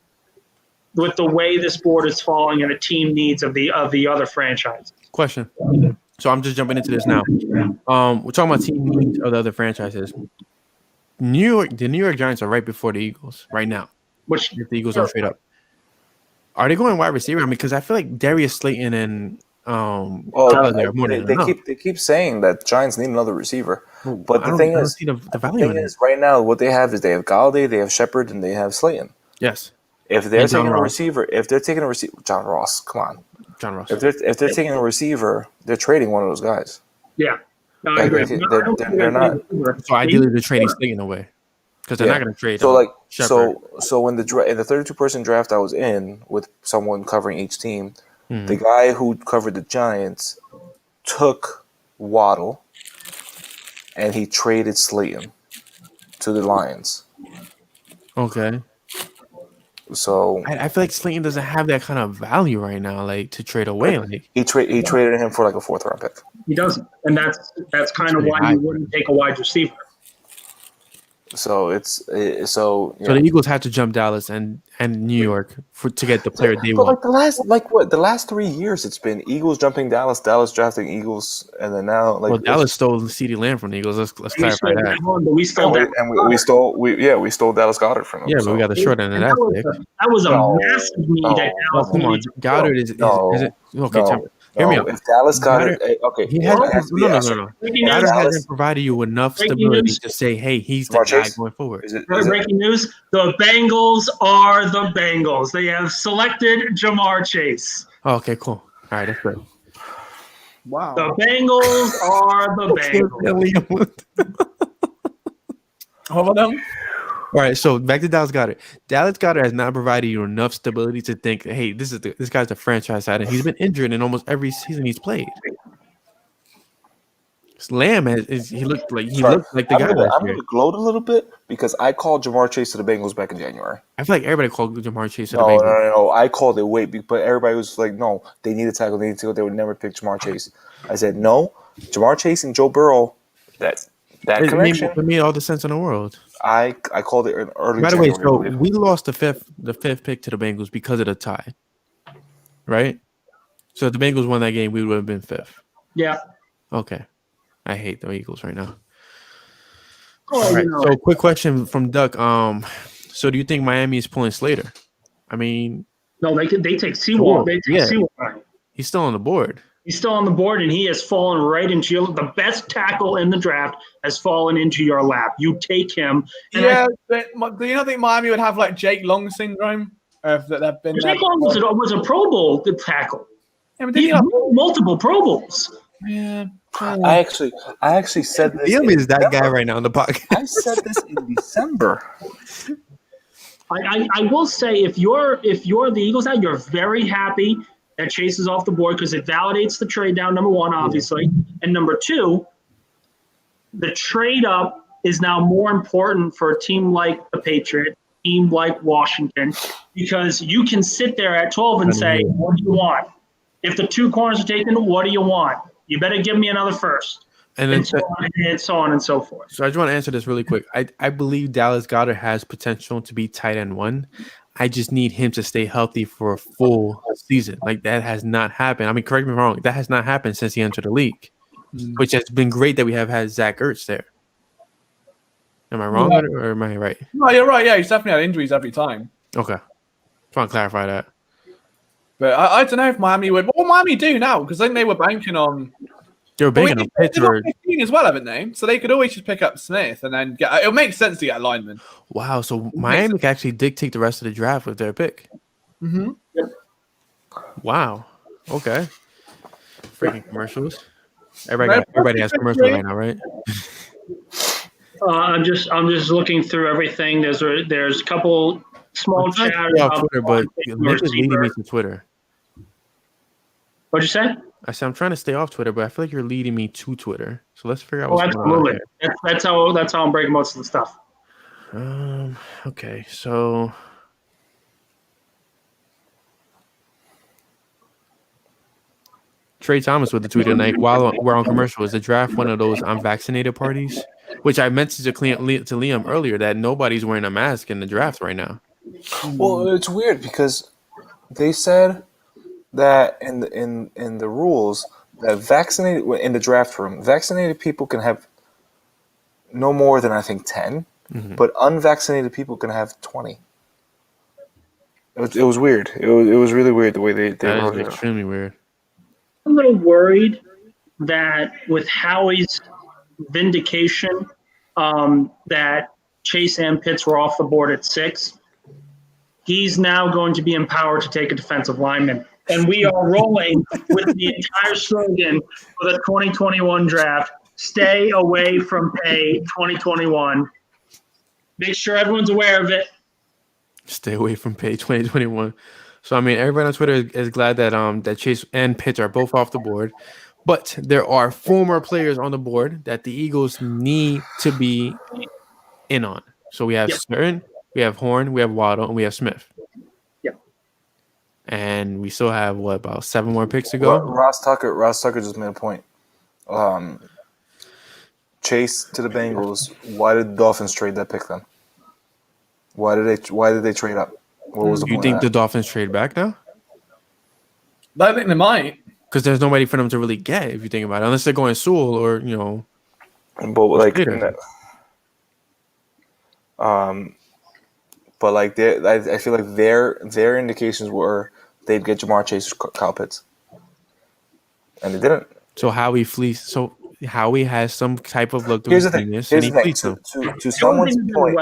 with the way this board is falling and the team needs of the other franchises. Question. So I'm just jumping into this now. We're talking about team needs of the other franchises. The New York Giants are right before the Eagles right now. Which if the Eagles don't trade up, are they going wide receiver? I mean, because I feel like Darius Slayton and they keep saying that Giants need another receiver, but the thing is, right now what they have is they have Galladay, they have Shepard, and they have Slayton. Yes. If they're taking a receiver, John Ross, come on. John Ross. If they're taking a receiver, they're trading one of those guys. Yeah. No, I agree. They're not. So ideally, they're trading Slayton away because they're not going to trade. So in the 32-person draft I was in with someone covering each team, the guy who covered the Giants took Waddle, and he traded Slayton to the Lions. Okay. So I feel like Slayton doesn't have that kind of value right now, like to trade away. Like he traded him for like a 4th round pick. He doesn't, and that's kind of why you wouldn't take a wide receiver. So the Eagles had to jump Dallas and New York to get the player they want. But the last 3 years it's been Eagles jumping Dallas, Dallas drafting Eagles, and then now Dallas stole CeeDee Lamb from the Eagles. Let's clarify that. We stole we stole Dallas Goedert from them. Yeah, but we got the short end of that pick. That was a massive need. Come on, Goddard is it okay? Hear me out. If Dallas Goedert, no. Goddard hasn't provided you enough stability to say, hey, he's the guy going forward. Breaking news: the Bengals are the Bengals. They have selected Jamar Chase. Oh, okay, cool. All right, that's good. Wow. The Bengals are the Bengals. How about them? All right, so back to Dallas Goedert. Dallas Goedert has not provided you enough stability to think, hey, this guy's a franchise side, and he's been injured in almost every season he's played. Lamb he looked like the guy. I'm going to gloat a little bit because I called Jamar Chase to the Bengals back in January. I feel like everybody called Jamar Chase to the Bengals. No. I called it but everybody was like, no, they need a tackle. They need to go. They would never pick Jamar Chase. I said, no, Jamar Chase and Joe Burrow. That connection. It made all the sense in the world. I called it early. By the way, so we lost the fifth pick to the Bengals because of the tie, right? So if the Bengals won that game, we would have been fifth. Yeah. Okay. I hate the Eagles right now. Oh, all right. So quick question from Duck. So do you think Miami is pulling Slater? I mean, no, they take Sewell. They take Sewell. He's still on the board. He's still on the board, and he has fallen right into the best tackle in the draft has fallen into your lap. You take him. Do you not think Miami would have like Jake Long syndrome? Jake Long was a Pro Bowl tackle. Yeah, he had multiple Pro Bowls. Yeah. I actually said this. Liam is that guy right now in the podcast. I said this in December. I will say if you're the Eagles now, you're very happy that Chase is off the board because it validates the trade down, number one, obviously. And number two, the trade up is now more important for a team like the Patriots, team like Washington, because you can sit there at 12 and say, what do you want? If the two corners are taken, what do you want? You better give me another first. And so on and so forth. So I just want to answer this really quick. I believe Dallas Goedert has potential to be tight end one. I just need him to stay healthy for a full season. Like, that has not happened. I mean, correct me if I'm wrong. That has not happened since he entered the league, which has been great that we have had Zach Ertz there. Am I wrong or am I right? No, you're right. Yeah, he's definitely had injuries every time. Okay. Just want to clarify that. But I don't know if Miami would. What will Miami do now? Because I think they were banking on. They were banking on Pittsburgh. 15 as well, haven't they? So they could always just pick up Smith and then get. It'll make sense to get a lineman. Wow. So Miami could actually dictate the rest of the draft with their pick. Mm-hmm. Yep. Wow. Okay. Freaking commercials. Everybody has commercials right now, right? I'm just looking through everything. There's a couple small chat off Twitter, but Nick is leading me to Twitter. What'd you say? I said I'm trying to stay off Twitter, but I feel like you're leading me to Twitter. So let's figure out. Absolutely. That's how I'm breaking most of the stuff. Okay, so Trey Thomas with the tweet tonight while we're on commercial. Is the draft one of those unvaccinated parties? Which I mentioned to Liam earlier that nobody's wearing a mask in the draft right now. Well, it's weird because they said that in the rules that vaccinated in the draft room, vaccinated people can have no more than I think 10, but unvaccinated people can have 20. It was weird. It was really weird the way they wrote it. Extremely weird. I'm a little worried that with Howie's vindication, that Chase and Pitts were off the board at 6. He's now going to be empowered to take a defensive lineman. And we are rolling with the entire slogan for the 2021 draft, stay away from pay 2021. Make sure everyone's aware of it. Stay away from pay 2021. So, I mean, everybody on Twitter is glad that that Chase and Pitts are both off the board. But there are former players on the board that the Eagles need to be in on. So we have Certain, we have Horn, we have Waddle, and we have Smith. Yep. And we still have, about 7 more picks to go? Ross Tucker just made a point. Chase to the Bengals, why did the Dolphins trade that pick then? Why did they trade up? What was the point? You think the Dolphins trade back now? I think they might. Because there's nobody for them to really get, if you think about it, unless they're going Sewell or But like, I feel like their indications were they'd get Jamar Chase, Kyle Pitts, and they didn't. So Howie fleeced. So Howie has some type of look to Here's his the thing. genius, Here's and the he thing. fleeced him. To someone's point,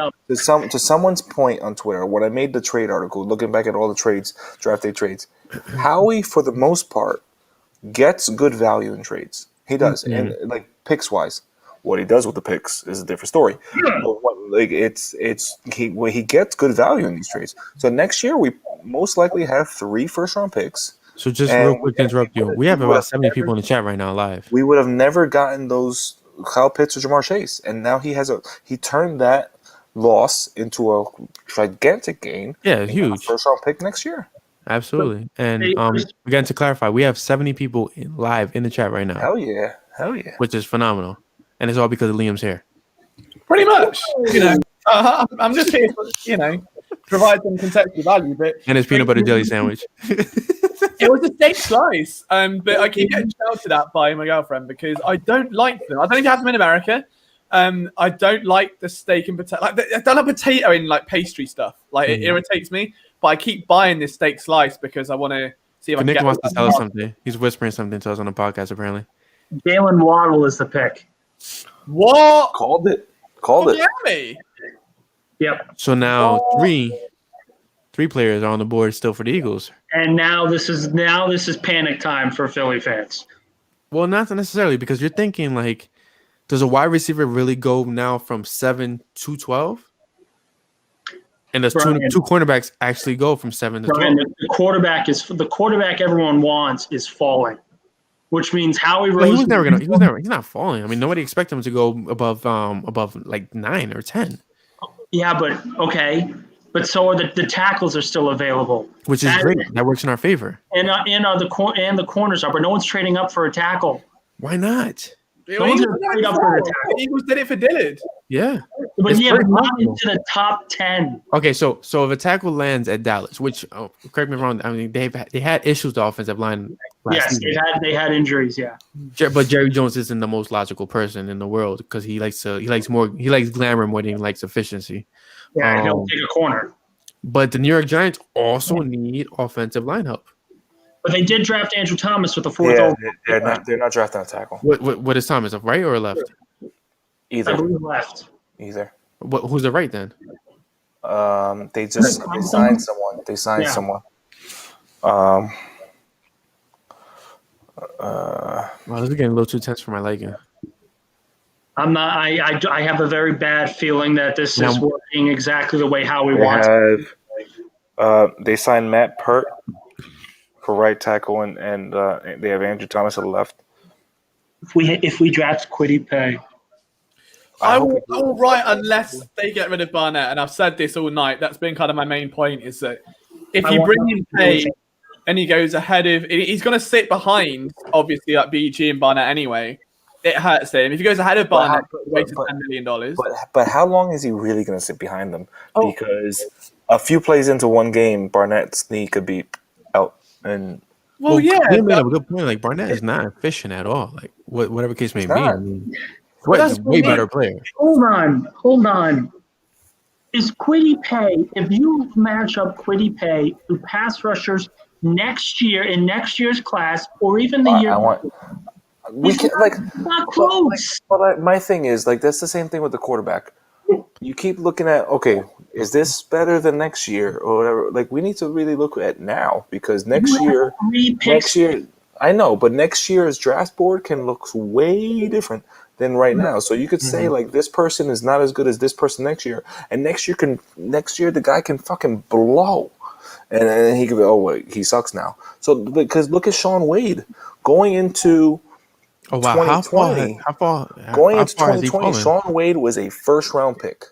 to someone's point on Twitter, when I made the trade article, looking back at all the trades, draft day trades, Howie, for the most part, gets good value in trades. He does, and like picks wise. What he does with the picks is a different story. But he gets good value in these trades. So next year we most likely have 3 first-round picks. So just real quick to interrupt you, we have about 70 people in the chat right now live. We would have never gotten those Kyle Pitts or Jamar Chase, and now he turned that loss into a gigantic gain. Yeah, huge first-round pick next year. Absolutely. And again, to clarify, we have 70 people live in the chat right now. Hell yeah. Which is phenomenal. And it's all because of Liam's hair. Pretty much. I'm just here to, provide some contextual value. But and his peanut butter jelly sandwich. It was a steak slice. But I keep getting shouted at by my girlfriend because I don't like them. I don't know if you have them in America. I don't like the steak and potato. Like, I don't like potato in like pastry stuff. Like it irritates me. But I keep buying this steak slice because I want to see if I can Nick get wants to tell us something. He's whispering something to us on the podcast, apparently. Jalen Waddle is the pick. What? Called it. Miami. Yep. So now three players are on the board still for the Eagles. And now this is panic time for Philly fans. Well, not necessarily, because you're thinking like, does a wide receiver really go now from 7 to 12? And does two cornerbacks actually go from 7 to 12? The quarterback everyone wants is falling, which means Howie Roseman. He's not falling. I mean, nobody expects him to go above like 9 or 10. Yeah, but okay. But so are the tackles are still available, which is great. That works in our favor. And the corners are, but no one's trading up for a tackle. Why not? No one's going to trade up for a tackle. The Eagles did it for Dillard. Yeah, but not into the top 10. Okay, so if a tackle lands at Dallas, which correct me if I'm wrong, I mean they had issues with the offensive line. Yes, they had injuries. Yeah, but Jerry Jones isn't the most logical person in the world because he likes glamour more than he likes efficiency. Yeah, he'll take a corner. But the New York Giants also need offensive line help. But they did draft Andrew Thomas with the 4th. Yeah, they're not drafting a tackle. What is Thomas, a right or a left? Either. I believe left. Either. Who's the right then? They signed someone. Wow, this is getting a little too tense for my liking. I'm not. I have a very bad feeling that this is working exactly the way Howie wants. They signed Matt Pert for right tackle, and they have Andrew Thomas at the left. If we draft Kwity Paye, I will write unless they get rid of Barnett, and I've said this all night. That's been kind of my main point: is that if you bring in Paye and he goes ahead of, he's going to sit behind, obviously, like BG and Barnett anyway. It hurts him. If he goes ahead of Barnett, he wasted $10 million. But how long is he really going to sit behind them? Because a few plays into one game, Barnett's knee could be out. And you made a good point. Like Barnett is not efficient at all. Like whatever case may be. I mean, he's a way better player. Hold on. Is Kwity Paye? If you match up Kwity Paye to pass rushers next year in next year's class, or even the year. We can not close. But my thing is that's the same thing with the quarterback. You keep looking at is this better than next year or whatever? Like we need to really look at now because next year, I know, but next year's draft board can look way different than right now. So you could say this person is not as good as this person next year, and next year the guy can fucking blow, and he could be he sucks now. So because look at Sean Wade going into. Oh wow! 2020, how far? Going into 2020, Sean Wade was a first-round pick,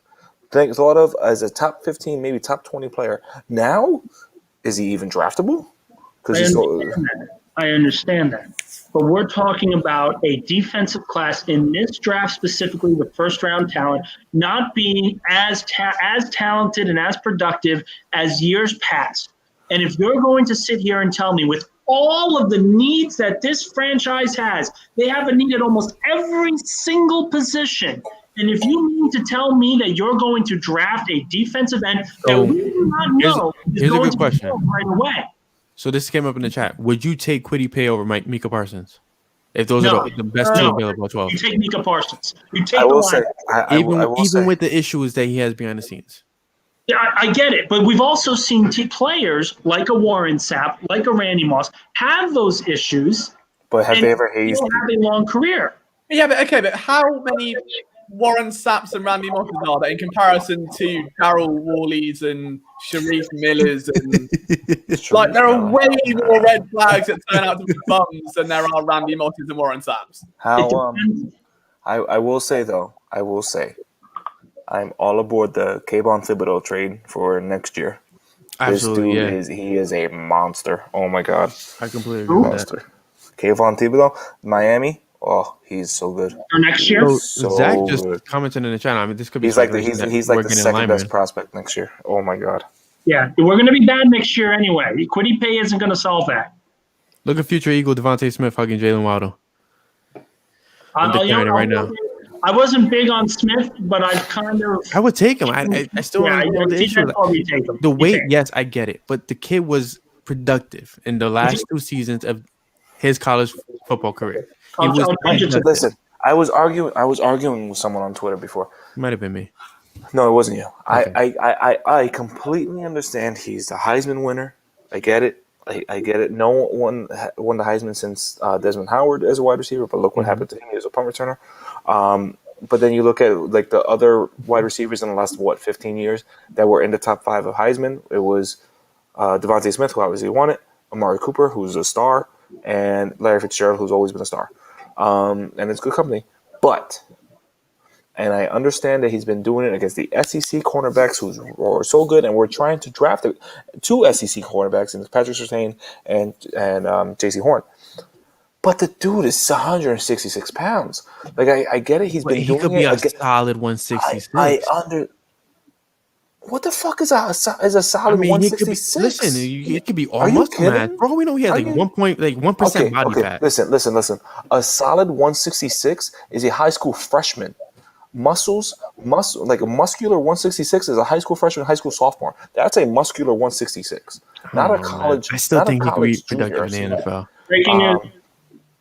thought of as a top 15, maybe top 20 player. Now, is he even draftable? I understand that. but we're talking about a defensive class in this draft specifically with first-round talent not being as talented and as productive as years past. And if you're going to sit here and tell me with all of the needs that this franchise has, they have a need at almost every single position. And if you mean to tell me that you're going to draft a defensive end that we do not know is going to be right away. So this came up in the chat. Would you take Kwity Paye over Micah Parsons? If those are the best two available at 12. You take Micah Parsons. You take even with the issues that he has behind the scenes. Yeah, I get it. But we've also seen players like a Warren Sapp, like a Randy Moss, have those issues. But have they ever hazed? Have a long career. Yeah, but how many Warren Sapps and Randy Mosses are there in comparison to Darryl Worley's and Sharif Miller's? And like, there are way more red flags that turn out to be bums than there are Randy Mosses and Warren Sapps. I will say, I'm all aboard the Kayvon Thibodeau trade for next year. Absolutely, this dude is a monster. Oh my God. I completely agree with that. Kayvon Thibodeau, Miami. Oh, he's so good. For next year, Zach just commented in the chat. I mean, this could be he's like the second best prospect next year. Oh my God. Yeah, we're going to be bad next year anyway. Kwity Paye isn't going to solve that. Look at future Eagle DeVonta Smith hugging Jalen Waddle. I'm declaring it right now. I wasn't big on Smith, but I would take him. I still don't know the issue. The weight, yes, I get it, but the kid was productive in the last 2 seasons of his college football career. Listen, I was arguing with someone on Twitter before. It might have been me. No, it wasn't you. Okay. I completely understand. He's the Heisman winner. I get it. I get it. No one won the Heisman since Desmond Howard as a wide receiver, but look what happened to him. He was a punt returner. But then you look at like the other wide receivers in the last 15 years that were in the top 5 of Heisman. It was DeVonta Smith, who obviously won it, Amari Cooper, who's a star, and Larry Fitzgerald, who's always been a star. And it's good company. And I understand that he's been doing it against the SEC cornerbacks who are so good, and we're trying to draft 2 SEC cornerbacks, and Patrick Surtain and J.C. Horn. But the dude is 166 pounds. Like I get it. He's been doing it. He could be a solid 166. What the fuck is a solid 166? Listen, it could be all muscle mass. Bro, we know he has like 1% body fat. Listen. A solid 166 is a high school freshman. Like a muscular 166 is a high school freshman, high school sophomore. That's a muscular 166, not a college. I still think he could be productive in the NFL. Breaking news.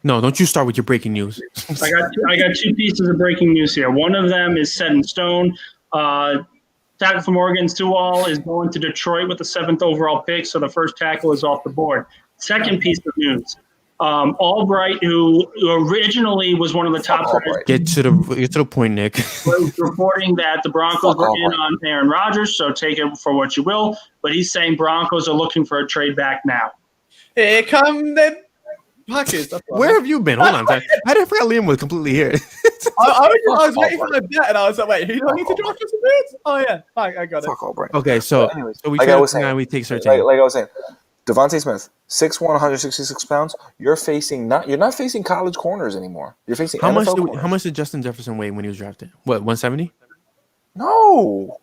No, don't you start with your breaking news. I got 2 pieces of breaking news here. One of them is set in stone. Tackle from Oregon's Sewell is going to Detroit with the 7th overall pick, so the first tackle is off the board. Second piece of news. Albright, who originally was one of the top players. Get to the point, Nick. Was reporting that the Broncos were in on Aaron Rodgers, so take it for what you will. But he's saying Broncos are looking for a trade back now. Here come the Packers. Where have you been? Hold on. I didn't forget Liam was completely here. I was waiting for my bet, and I was like, wait, who do I need to draft us a bid? Oh, yeah. I got it. Okay, so we take Surtain. Like I was saying, DeVonta Smith, 6'1", 166 pounds. You're not facing college corners anymore. You're facing how NFL much? How much did Justin Jefferson weigh when he was drafted? What, 170? No.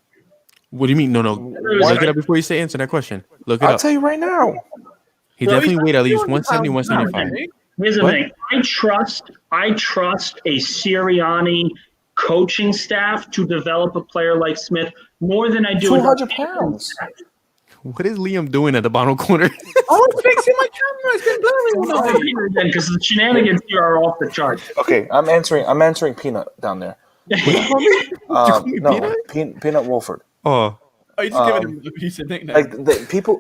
What do you mean? No. Look it up before you say answer that question. Look it up. I'll tell you right now. He definitely weighed at least 170, 175. Here's the thing. I trust a Sirianni coaching staff to develop a player like Smith more than I do 200 pounds. What is Liam doing at the bottom corner? I'm fixing my camera. It's been blurry. Because the shenanigans here are off the charts. Okay, I'm answering Peanut down there. No, Peanut Wolford. Oh. Oh, you just giving him a piece of nickname. Like people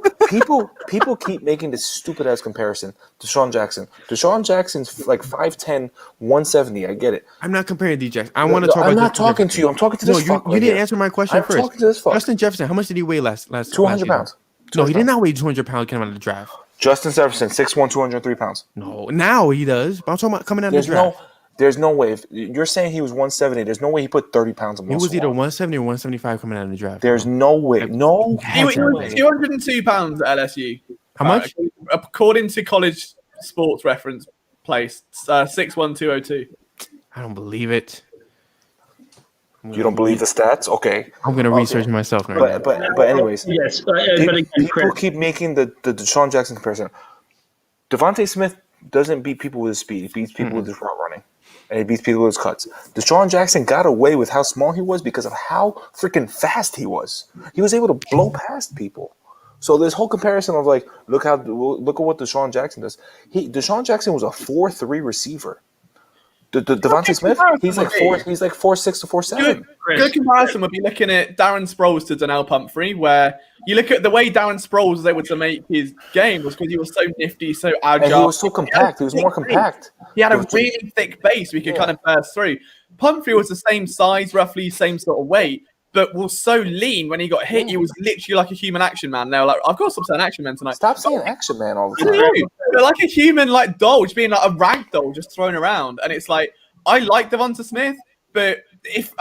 keep making this stupid ass comparison to Deshaun Jackson. Deshaun Jackson's like 5'10", 170. I get it. I'm not comparing D Jackson. I want to talk about. I'm not talking to you. I'm talking to this. No, you didn't answer my question first. I'm talking to this fuck. Justin Jefferson. How much did he weigh last 200 pounds. No, he did not weigh 200 pounds coming out of the draft. Justin Jefferson, 6'1", 203 pounds. No, now he does. But I'm talking about coming out of the draft. There's no way. If you're saying he was 170, there's no way he put 30 pounds of muscle. He was either 170 or 175 coming out of the draft. There's no way. No. He was 202 pounds at LSU. How much? According to College Sports Reference, place, 61202. I don't believe it. You don't believe the stats? Okay. I'm going to research myself now. But anyways. Yes. But again, people keep making the Deshaun Jackson comparison. DeVonta Smith doesn't beat people with his speed. He beats people with his route running. And he beats people with his cuts. Deshaun Jackson got away with how small he was because of how freaking fast he was. He was able to blow past people. So this whole comparison of like, look at what Deshaun Jackson does. Deshaun Jackson was a 4.3 receiver. DeVonta Smith, he's like 4.6 to 4.7. Good comparison would be looking at Darren Sproles to Donnell Pumphrey, where you look at the way Darren Sproles was able to make his game was because he was so nifty, so agile. And he was so compact. He was more compact. He had a really thick base we could kind of burst through. Pumphrey was the same size, roughly same sort of weight, but was so lean when he got hit. He was literally like a human action man. Now, like, I've got to stop saying action man tonight. Stop saying action man all the time. But like a human, like doll, just being like a rag doll, just thrown around. And it's like, I like DeVonta Smith, but if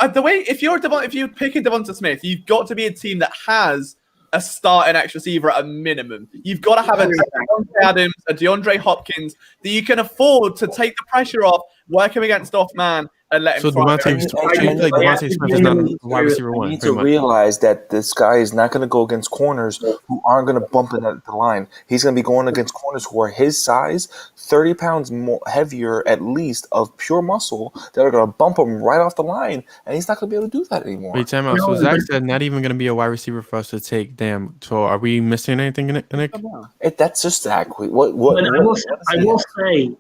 you're picking DeVonta Smith, you've got to be a team that has a starting X receiver at a minimum. You've got to have a DeAndre Adams, a DeAndre Hopkins that you can afford to take the pressure off, work him against off man, and let him. So DeVonta Smith is not a wide receiver one. You need to realize that this guy is not going to go against corners who aren't going to bump in the line. He's going to be going against corners who are his size, 30 pounds more heavier at least of pure muscle that are going to bump him right off the line, and he's not going to be able to do that anymore. Wait, time out. So Zach said not even going to be a wide receiver for us to take. Damn. So are we missing anything, Nick? That's just Zach. I will say,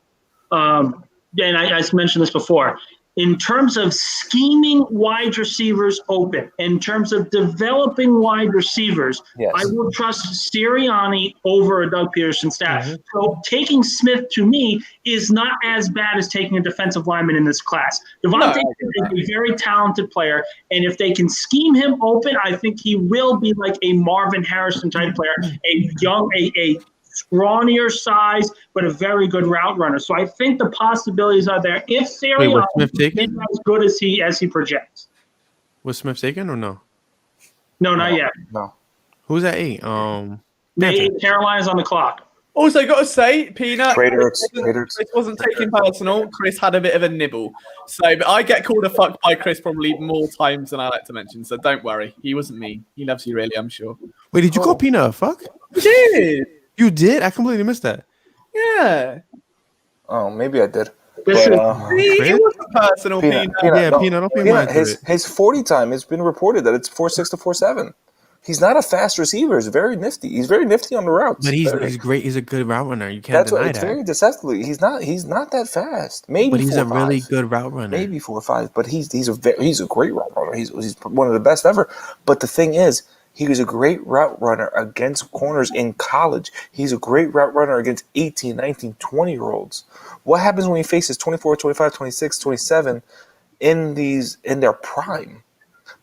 and I mentioned this before, in terms of scheming wide receivers open, in terms of developing wide receivers, I will trust Sirianni over a Doug Peterson staff. So taking Smith to me is not as bad as taking a defensive lineman in this class. DeVonta is a very talented player, and if they can scheme him open, I think he will be like a Marvin Harrison type player, a scrawnier size, but a very good route runner. So I think the possibilities are there. If Sirianni is as good as he projects. Was Smith taken or no? No, not yet. No. Who's at 8? Carolina's on the clock. Also, got to say, Peanut, Chris wasn't taking personal. Chris had a bit of a nibble. So, but I get called a fuck by Chris probably more times than I like to mention. So don't worry. He wasn't mean. He loves you really, I'm sure. Wait, did you call Peanut a fuck? I did. You did? I completely missed that. Yeah. Oh, maybe I did. It was a personal Peanut. Peanut. Don't pay mind his 40 time has been reported that it's 4.6 to 4.7. He's not a fast receiver. He's very nifty. He's very nifty on the routes. But he's great. He's a good route runner. You can't deny that. It's very deceptively. He's not that fast. Maybe, but he's a really good route runner. Maybe 4.5. But he's a great route runner. He's one of the best ever. But the thing is, he was a great route runner against corners in college. He's a great route runner against 18, 19, 20-year-olds. What happens when he faces 24, 25, 26, 27 in their prime?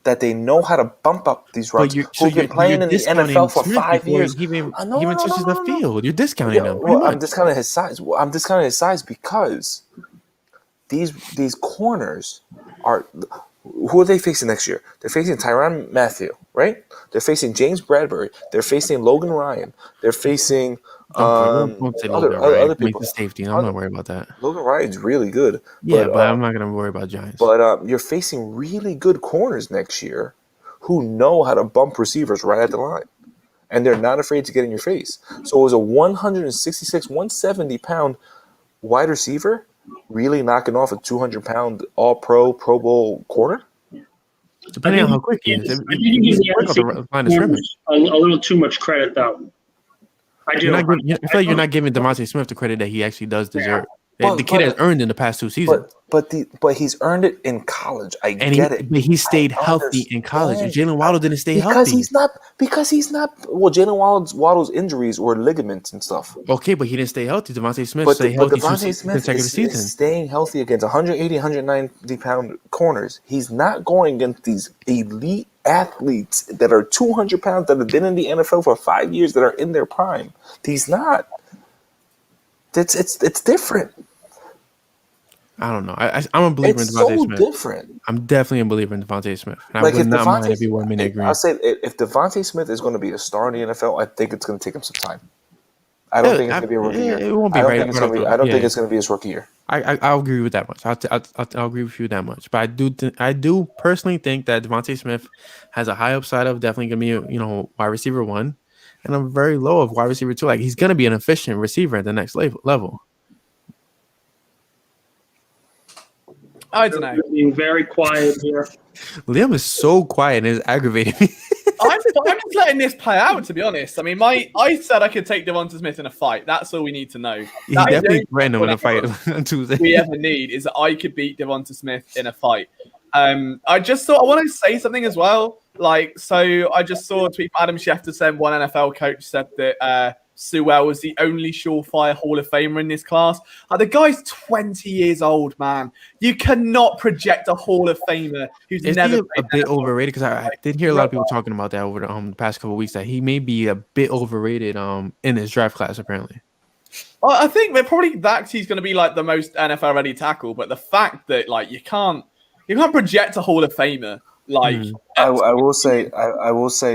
That they know how to bump up these routes. Who've been playing in the NFL for 5 years. He even touches the field. You're discounting him. Well, I'm discounting his size. I'm discounting his size because these corners are. Who are they facing next year? They're facing Tyrann Mathieu, right? They're facing James Bradbury. They're facing Logan Ryan. They're facing other people. Safety. I'm not worried about that. Logan Ryan's really good. Yeah, but I'm not going to worry about Giants. But you're facing really good corners next year who know how to bump receivers right at the line. And they're not afraid to get in your face. So it was a 166, 170-pound wide receiver really knocking off a 200-pound All-Pro, Pro Bowl corner? Depending on how quick he is. A little too much credit, though. I feel like you're not giving DeVonta Smith the credit that he actually does deserve. The kid has earned in the past 2 seasons. But he's earned it in college. I get it. But he stayed healthy in college. Jalen Waddle didn't stay healthy. Because he's not. Well, Jalen Waddle's injuries were ligaments and stuff. Okay, but he didn't stay healthy. DeVonta Smith stayed healthy consecutive seasons. Is staying healthy against 180, 190-pound corners. He's not going against these elite athletes that are 200 pounds that have been in the NFL for 5 years that are in their prime. He's not. It's different. I don't know. I'm a believer in DeVonta Smith. It's so different. I'm definitely a believer in DeVonta Smith. And I would not mind if he were me to agree. I'll say if DeVonta Smith is going to be a star in the NFL, I think it's going to take him some time. I don't think it's going to be a rookie year. It won't be I don't right. think it's going to be his rookie year. I'll agree with that much. I'll agree with you that much. But I do personally think that DeVonta Smith has a high upside of definitely going to be wide receiver 1, and a very low of wide receiver 2. Like, he's going to be an efficient receiver at the next level. I don't know. Being very quiet here. Liam is so quiet and it's aggravating me. I'm just letting this play out, to be honest. I mean, I said I could take DeVonta Smith in a fight. That's all we need to know. He's definitely random in a fight on Tuesday. We ever need is that I could beat DeVonta Smith in a fight. I just thought I want to say something as well. So I just saw a tweet from Adam Schefter saying one NFL coach said that Sewell was the only surefire Hall of Famer in this class. The guy's 20 years old, man. You cannot project a Hall of Famer who's never a bit overrated, because I did hear a lot of people talking about that over the past couple of weeks, that he may be a bit overrated in his draft class apparently. Well, I think they're probably that he's going to be like the most NFL ready tackle, but the fact that you can't project a Hall of Famer. I will say,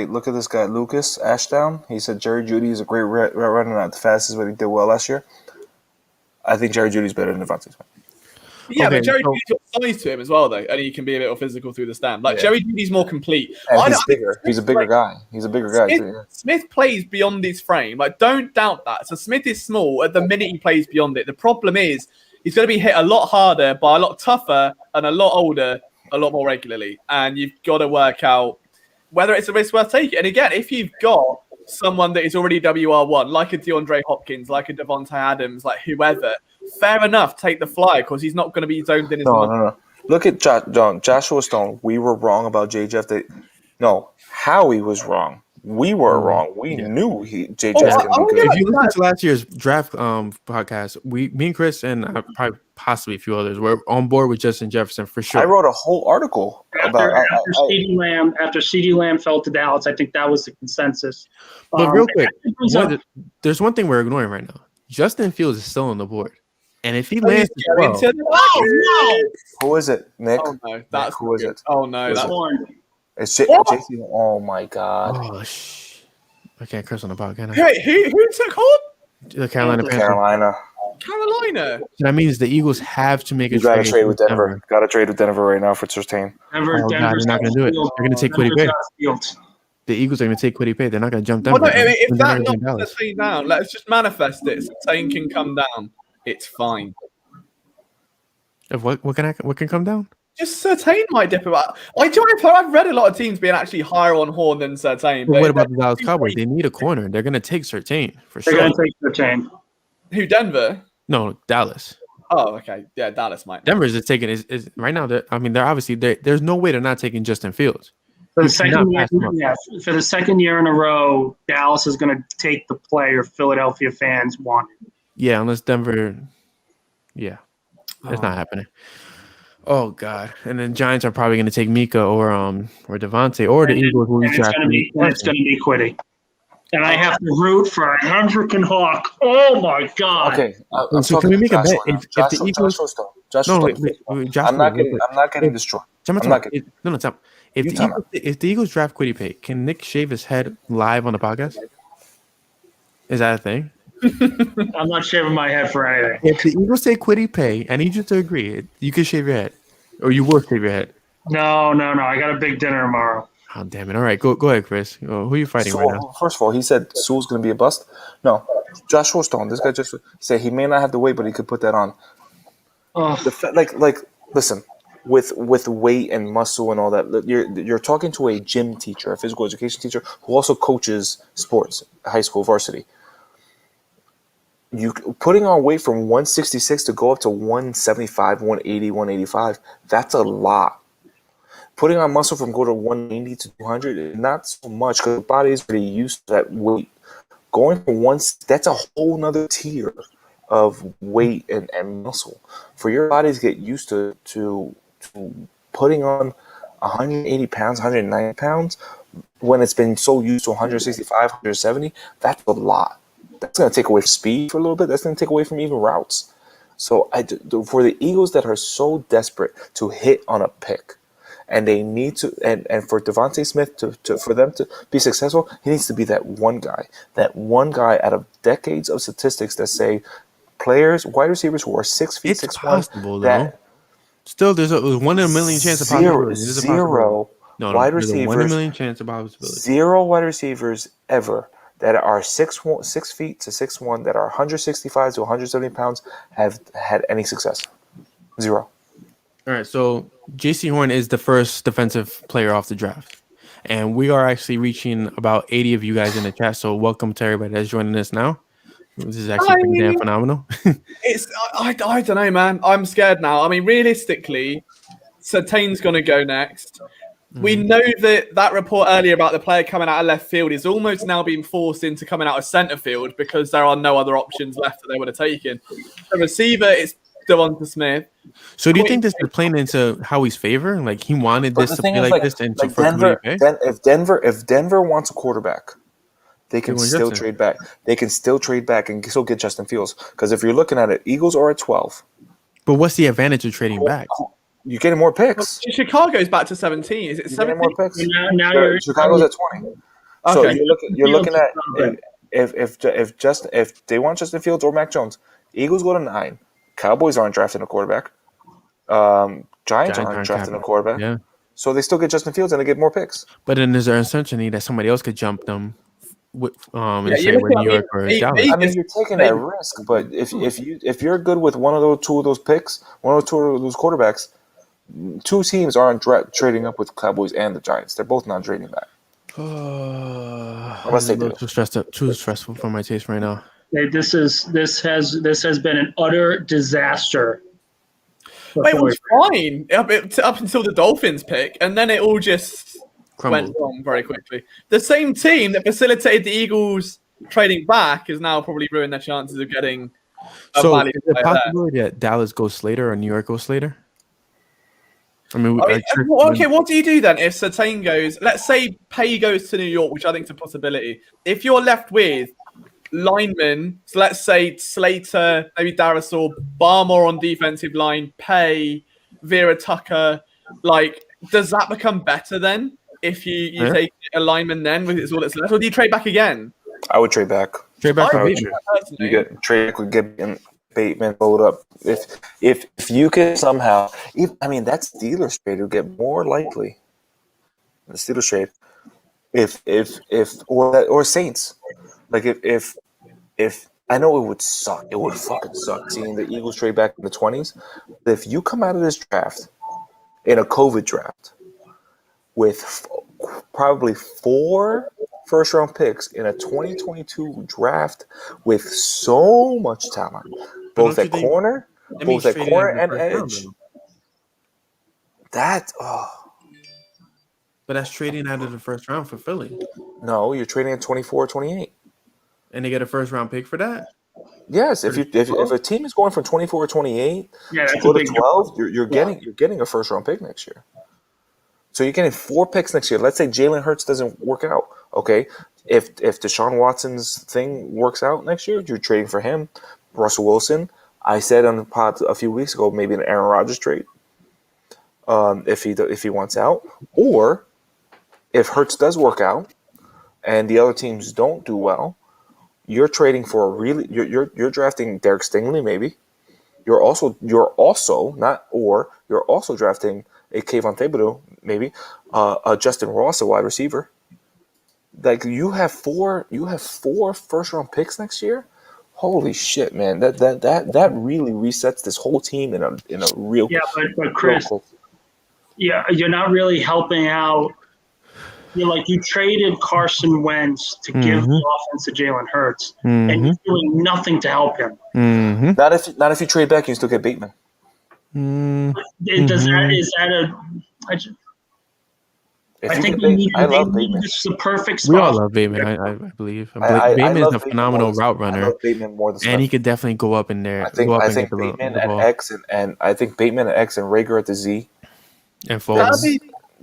look at this guy, Lucas Ashdown. He said Jerry Jeudy is a great route runner, not the fastest, but he did well last year. I think Jerry Judy's better than DeVonta Smith. Yeah, but Jerry Judy's got size to him as well, though, and he can be a bit more physical through the stand. Jerry Judy's more complete. And he's bigger. He's a bigger guy. He's a bigger guy too. Yeah. Smith plays beyond his frame. Don't doubt that. So Smith is small at the minute he plays beyond it. The problem is he's going to be hit a lot harder by a lot tougher and a lot older, a lot more regularly, and you've got to work out whether it's a risk worth taking. And again, if you've got someone that is already WR1, like a DeAndre Hopkins, like a Devontae Adams, like whoever, fair enough, take the fly, because he's not going to be zoned in. No. Look at Joshua Stone. We were wrong about J.Jeff. Howie was wrong. We were wrong. We knew J.Jeff could be good. If you listen to last year's draft podcast, me and Chris and probably possibly a few others were on board with Justin Jefferson for sure. I wrote a whole article about after CeeDee Lamb fell to Dallas. I think that was the consensus. But real quick, there's one thing we're ignoring right now. Justin Fields is still on the board, and if he lands, who is it, Nick? Oh no, that's who is it? Oh no, that's one. It's JC. Oh my God! Oh I can't curse on the podcast. Wait, who took hold? The Carolina Panthers. Carolina. That means the Eagles have to make a trade. Got to trade with Denver. Got to trade with Denver right now for Surtain. They're not going to do it. They're going to take Kwity Paye. The Eagles are going to take Kwity Paye. They're not going to jump Denver. Well, no, if that knocks Surtain down, let's just manifest it. Surtain can come down. It's fine. If what can come down? Just Surtain might dip about. I've read a lot of teams being actually higher on Horn than Surtain. But what about the Dallas Cowboys? They need a corner. They're going to take Surtain for sure. They're going to take Surtain. Who, Denver? No, Dallas. Oh, okay. Yeah, Dallas might. Denver's is taking is right now. They're obviously there's no way they're not taking Justin Fields. For the second year in a row, Dallas is going to take the player Philadelphia fans want. Yeah, unless Denver. Yeah, it's not happening. Oh God! And then Giants are probably going to take Mika or Devontae or the Eagles. It's going to be Kwity. And I have to root for Hendrick and Hawk. Oh my God! Okay, so can we make a bet? If the Eagles, I'm not getting destroyed. If the Eagles draft Kwity Paye, can Nick shave his head live on the podcast? Is that a thing? I'm not shaving my head for anything. If the Eagles say Kwity Paye, I need you to agree. You can shave your head, or you will shave your head. No. I got a big dinner tomorrow. Oh, damn it. All right, go ahead, Chris. Who are you fighting right now? First of all, he said Sewell's going to be a bust. No, Joshua Stone. This guy just said he may not have the weight, but he could put that on. Listen, with weight and muscle and all that, you're talking to a gym teacher, a physical education teacher who also coaches sports, high school varsity. You putting on weight from 166 to go up to 175, 180, 185, that's a lot. Putting on muscle from go to 190 to 200, not so much, because the body is pretty used to that weight. Going from that's a whole nother tier of weight and muscle. For your body to get used to putting on 180 pounds, 190 pounds, when it's been so used to 165, 170, that's a lot. That's going to take away from speed for a little bit. That's going to take away from even routes. So for the Eagles that are so desperate to hit on a pick, and they need to, and for DeVonta Smith for them to be successful, he needs to be that one guy out of decades of statistics that say wide receivers who are 6 feet, It's 6'1", possible though. Still, there's a 1 in a million chance of possibility. Zero wide receivers. 1 in a million chance of possibility. 0 wide receivers ever that are 6 feet to 6'1", that are 165 to 170 pounds have had any success. 0. All right, so J.C. Horn is the first defensive player off the draft. And we are actually reaching about 80 of you guys in the chat. So welcome to everybody that's joining us now. This is actually pretty damn phenomenal. I don't know, man. I'm scared now. I mean, realistically, Surtain's going to go next. We know that report earlier about the player coming out of left field is almost now being forced into coming out of center field because there are no other options left that they would have taken. The receiver is DeVonta Smith. So do you think this is playing into how he's favored? Like he wanted this to play like this and like for Denver, pay? if Denver wants a quarterback, they can still trade back. They can still trade back and still get Justin Fields. Because if you're looking at it, Eagles are at 12. But what's the advantage of trading back? You're getting more picks. Well, Chicago's back to 17. Is it 17? More picks. Now Chicago's at 20. So Okay. you're looking at if they want Justin Fields or Mac Jones, Eagles go to 9. Cowboys aren't drafting a quarterback. Giants aren't drafting a quarterback. Yeah. So they still get Justin Fields and they get more picks. But then is there uncertainty that somebody else could jump them with say you're with New York or Dallas? I mean, you're taking that risk, but if you're good with one of those two of those picks, one of those quarterbacks, two teams aren't trading up with Cowboys and the Giants. They're both not trading back. Unless they do. Too stressful for my taste right now. This has been an utter disaster. It was fine up until the Dolphins pick, and then it all just went wrong very quickly. The same team that facilitated the Eagles trading back has now probably ruined their chances of getting a value. Is it a possibility that Dallas goes Slater or New York goes Slater? Okay, what do you do then if Surtain goes? Let's say Pay goes to New York, which I think is a possibility. If you're left with linemen, so let's say Slater, maybe Darisaw, Barmore on defensive line, Pay, Vera Tucker, like, does that become better then if you take a lineman then with all that's left, or do you trade back again? I would trade back. Trade back for Bateman. You get trade with Bateman load up. If you can somehow, that Steelers trade would get more likely. The Steelers trade, or Saints, like if I know it would suck. It would fucking suck seeing the Eagles trade back in the 20s. But if you come out of this draft in a COVID draft with probably 4 first-round picks in a 2022 draft with so much talent, both at corner and edge. But that's trading out of the first round for Philly. No, you're trading at 24, 28. And they get a first-round pick for that? Yes, if a team is going from 24 or 28 to go to 12, you're getting a first-round pick next year. So you're getting 4 picks next year. Let's say Jalen Hurts doesn't work out. Okay, if Deshaun Watson's thing works out next year, you're trading for him. Russell Wilson. I said on the pod a few weeks ago, maybe an Aaron Rodgers trade. If he wants out, or if Hurts does work out, and the other teams don't do well, you're trading for you're drafting Derek Stingley maybe. You're also drafting a Kayvon Thibodeau maybe, a Justin Ross, a wide receiver. Like you have 4 first round picks next year. Holy shit, man! That really resets this whole team in a real. Yeah, but Chris, you're not really helping out. You traded Carson Wentz to give the offense to Jalen Hurts, and you're doing nothing to help him. Not if you trade back, you still get Bateman. I think we need Bateman. This is the perfect spot. We all love Bateman, I believe. Bateman is a phenomenal route runner. I love Bateman more than Smith. And he could definitely go up in there. I think Bateman at X and I think Bateman at X and Rager at the Z. And Foles.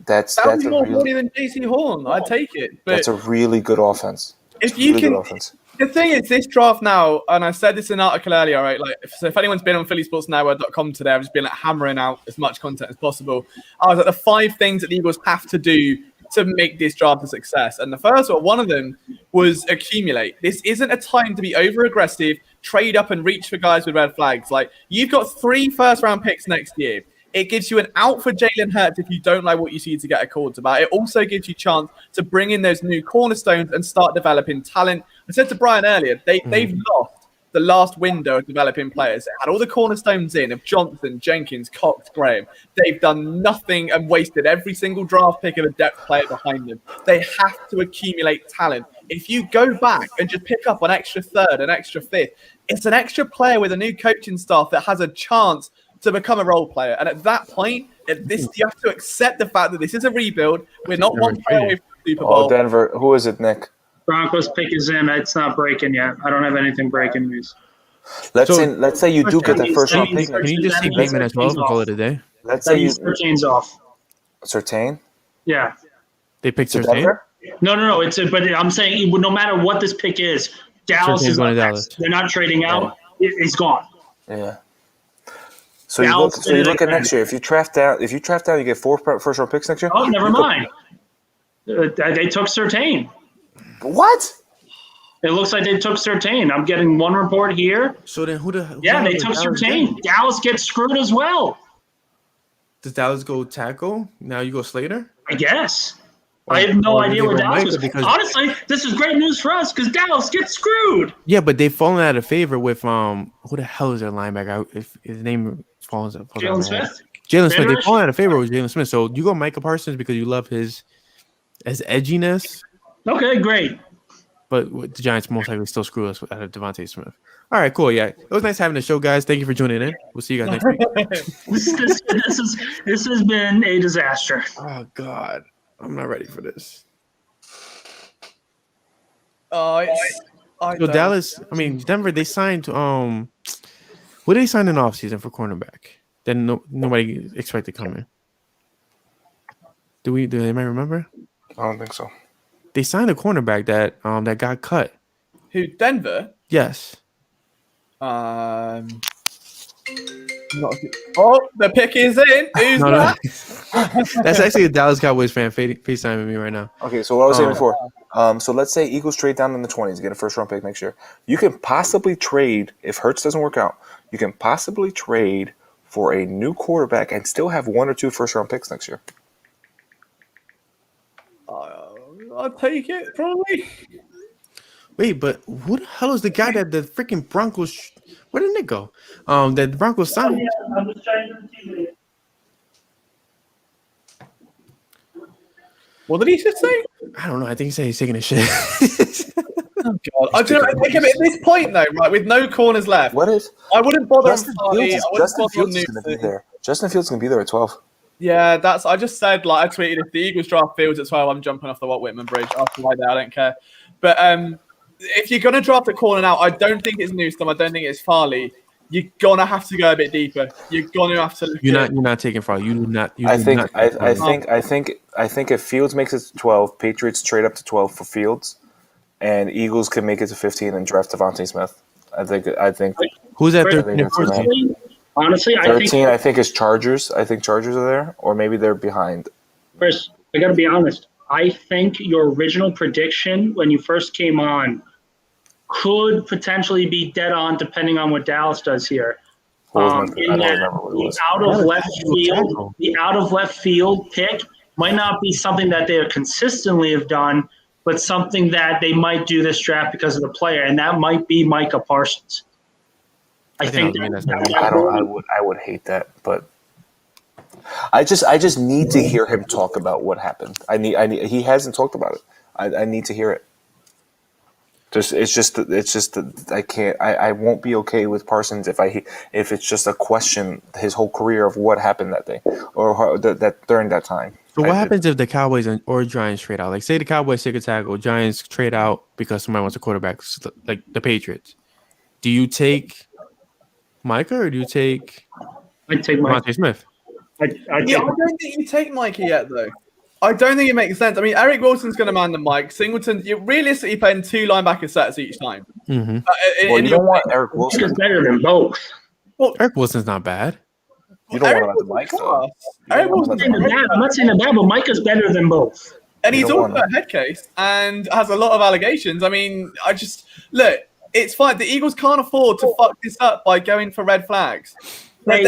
That would be more money than JC Horn. I'd take it. But that's a really good offense. If you can, The thing is, this draft now, and I said this in an article earlier, right? Like, if anyone's been on phillysportsnetwork.com today, I've just been like hammering out as much content as possible. I was like, the 5 things that the Eagles have to do to make this draft a success. And the first one of them was accumulate. This isn't a time to be over aggressive, trade up and reach for guys with red flags. Like, you've got 3 first-round picks next year. It gives you an out for Jalen Hurts if you don't like what you see to get a quarterback. It also gives you a chance to bring in those new cornerstones and start developing talent. I said to Bryan earlier, they've lost the last window of developing players. They had all the cornerstones in of Johnson, Jenkins, Cox, Graham. They've done nothing and wasted every single draft pick of a depth player behind them. They have to accumulate talent. If you go back and just pick up an extra third, an extra fifth, it's an extra player with a new coaching staff that has a chance to become a role player. And at that point, you have to accept the fact that this is a rebuild. We're not one player away from the Super Bowl. Oh, Denver. Who is it, Nick? Broncos pick is in. It's not breaking yet. I don't have anything breaking news. Let's say you do get that first round pick. Can you just see Bateman as well and call it a day? Let's say you Surtain's off. Surtain? Yeah. They picked Surtain? No. But I'm saying no matter what this pick is, Dallas is going to Dallas. They're not trading out. He's gone. Yeah. So you look at next year. If you draft down, you get 4 first round picks next year. Oh, never mind. They took Surtain. What? It looks like they took Surtain. I'm getting one report here. So then who they took Surtain. Dallas gets screwed as well. Does Dallas go tackle? Now you go Slater? I guess. I have no idea what Dallas is. Honestly, this is great news for us because Dallas gets screwed. Yeah, but they've fallen out of favor with who the hell is their linebacker? If his name falls out. Jalen Smith. Jalen Smith. They've fallen out of favor with Jalen Smith. So you go Micah Parsons because you love his edginess. Okay, great. But the Giants most likely still screw us out of DeVonta Smith. All right, cool. Yeah, it was nice having the show, guys. Thank you for tuning in. We'll see you guys next week. This has been a disaster. Oh God, I'm not ready for this. So Denver. They signed who did they sign in the offseason for cornerback? Then nobody expected coming. Do anybody remember? I don't think so. They signed a cornerback that got cut. Who? Denver? Yes. The pick is in. Who's that? That's actually a Dallas Cowboys fan FaceTiming me right now. Okay, so what I was saying before. So let's say Eagles trade down in the 20s, get a first round pick next year. You can possibly trade, if Hurts doesn't work out, you can possibly trade for a new quarterback and still have 1 or 2 first round picks next year. I'll take it, probably. Wait, but who the hell is the guy that the freaking Broncos? Where did Nick go? That the Broncos signed. I'm just trying to see. What did he just say? I don't know. I think he said he's taking a shit. Oh God! At this point, though, right, with no corners left, I wouldn't bother. Justin Fields is going to be there. Justin Fields is going to be there at 12. Yeah, I just said, I tweeted, if the Eagles draft Fields at 12, I'm jumping off the Walt Whitman bridge. After why I don't care. But if you're going to draft a corner now, I don't think it's Newsome. I don't think it's Farley. You're going to have to go a bit deeper. You're going to have to. You're not taking Farley. You do not. I think if Fields makes it to 12, Patriots trade up to 12 for Fields, and Eagles can make it to 15 and draft DeVonta Smith. I think. Who's that 13 and 14? Honestly, 13, I think is Chargers. I think Chargers are there, or maybe they're behind. Chris, I got to be honest. I think your original prediction when you first came on could potentially be dead on, depending on what Dallas does here. The out of left field pick might not be something that they consistently have done, but something that they might do this draft because of the player, and that might be Micah Parsons. I would hate that, but I just need to hear him talk about what happened. He hasn't talked about it. I need to hear it. It's just that I can't. I won't be okay with Parsons if it's just a question his whole career of what happened that day or that during that time. So what happens if the Cowboys or Giants trade out? Like, say the Cowboys take a tackle, Giants trade out because somebody wants a quarterback, like the Patriots. Do you take Micah or do you take? I'd take Micah Smith. I don't think you take Micah yet, though. I don't think it makes sense. I mean, Eric Wilson's going to man the mic. Singleton, you're realistically playing 2 linebacker sets each time. Mm-hmm. Well, you don't want Eric Wilson. He's better than both. Well, Eric Wilson's not bad. You don't want him at the mic, though. Eric Wilson's I'm not saying that, but Micah's better than both. And he's also a head case and has a lot of allegations. I mean, look, it's fine. The Eagles can't afford to fuck this up by going for red flags. They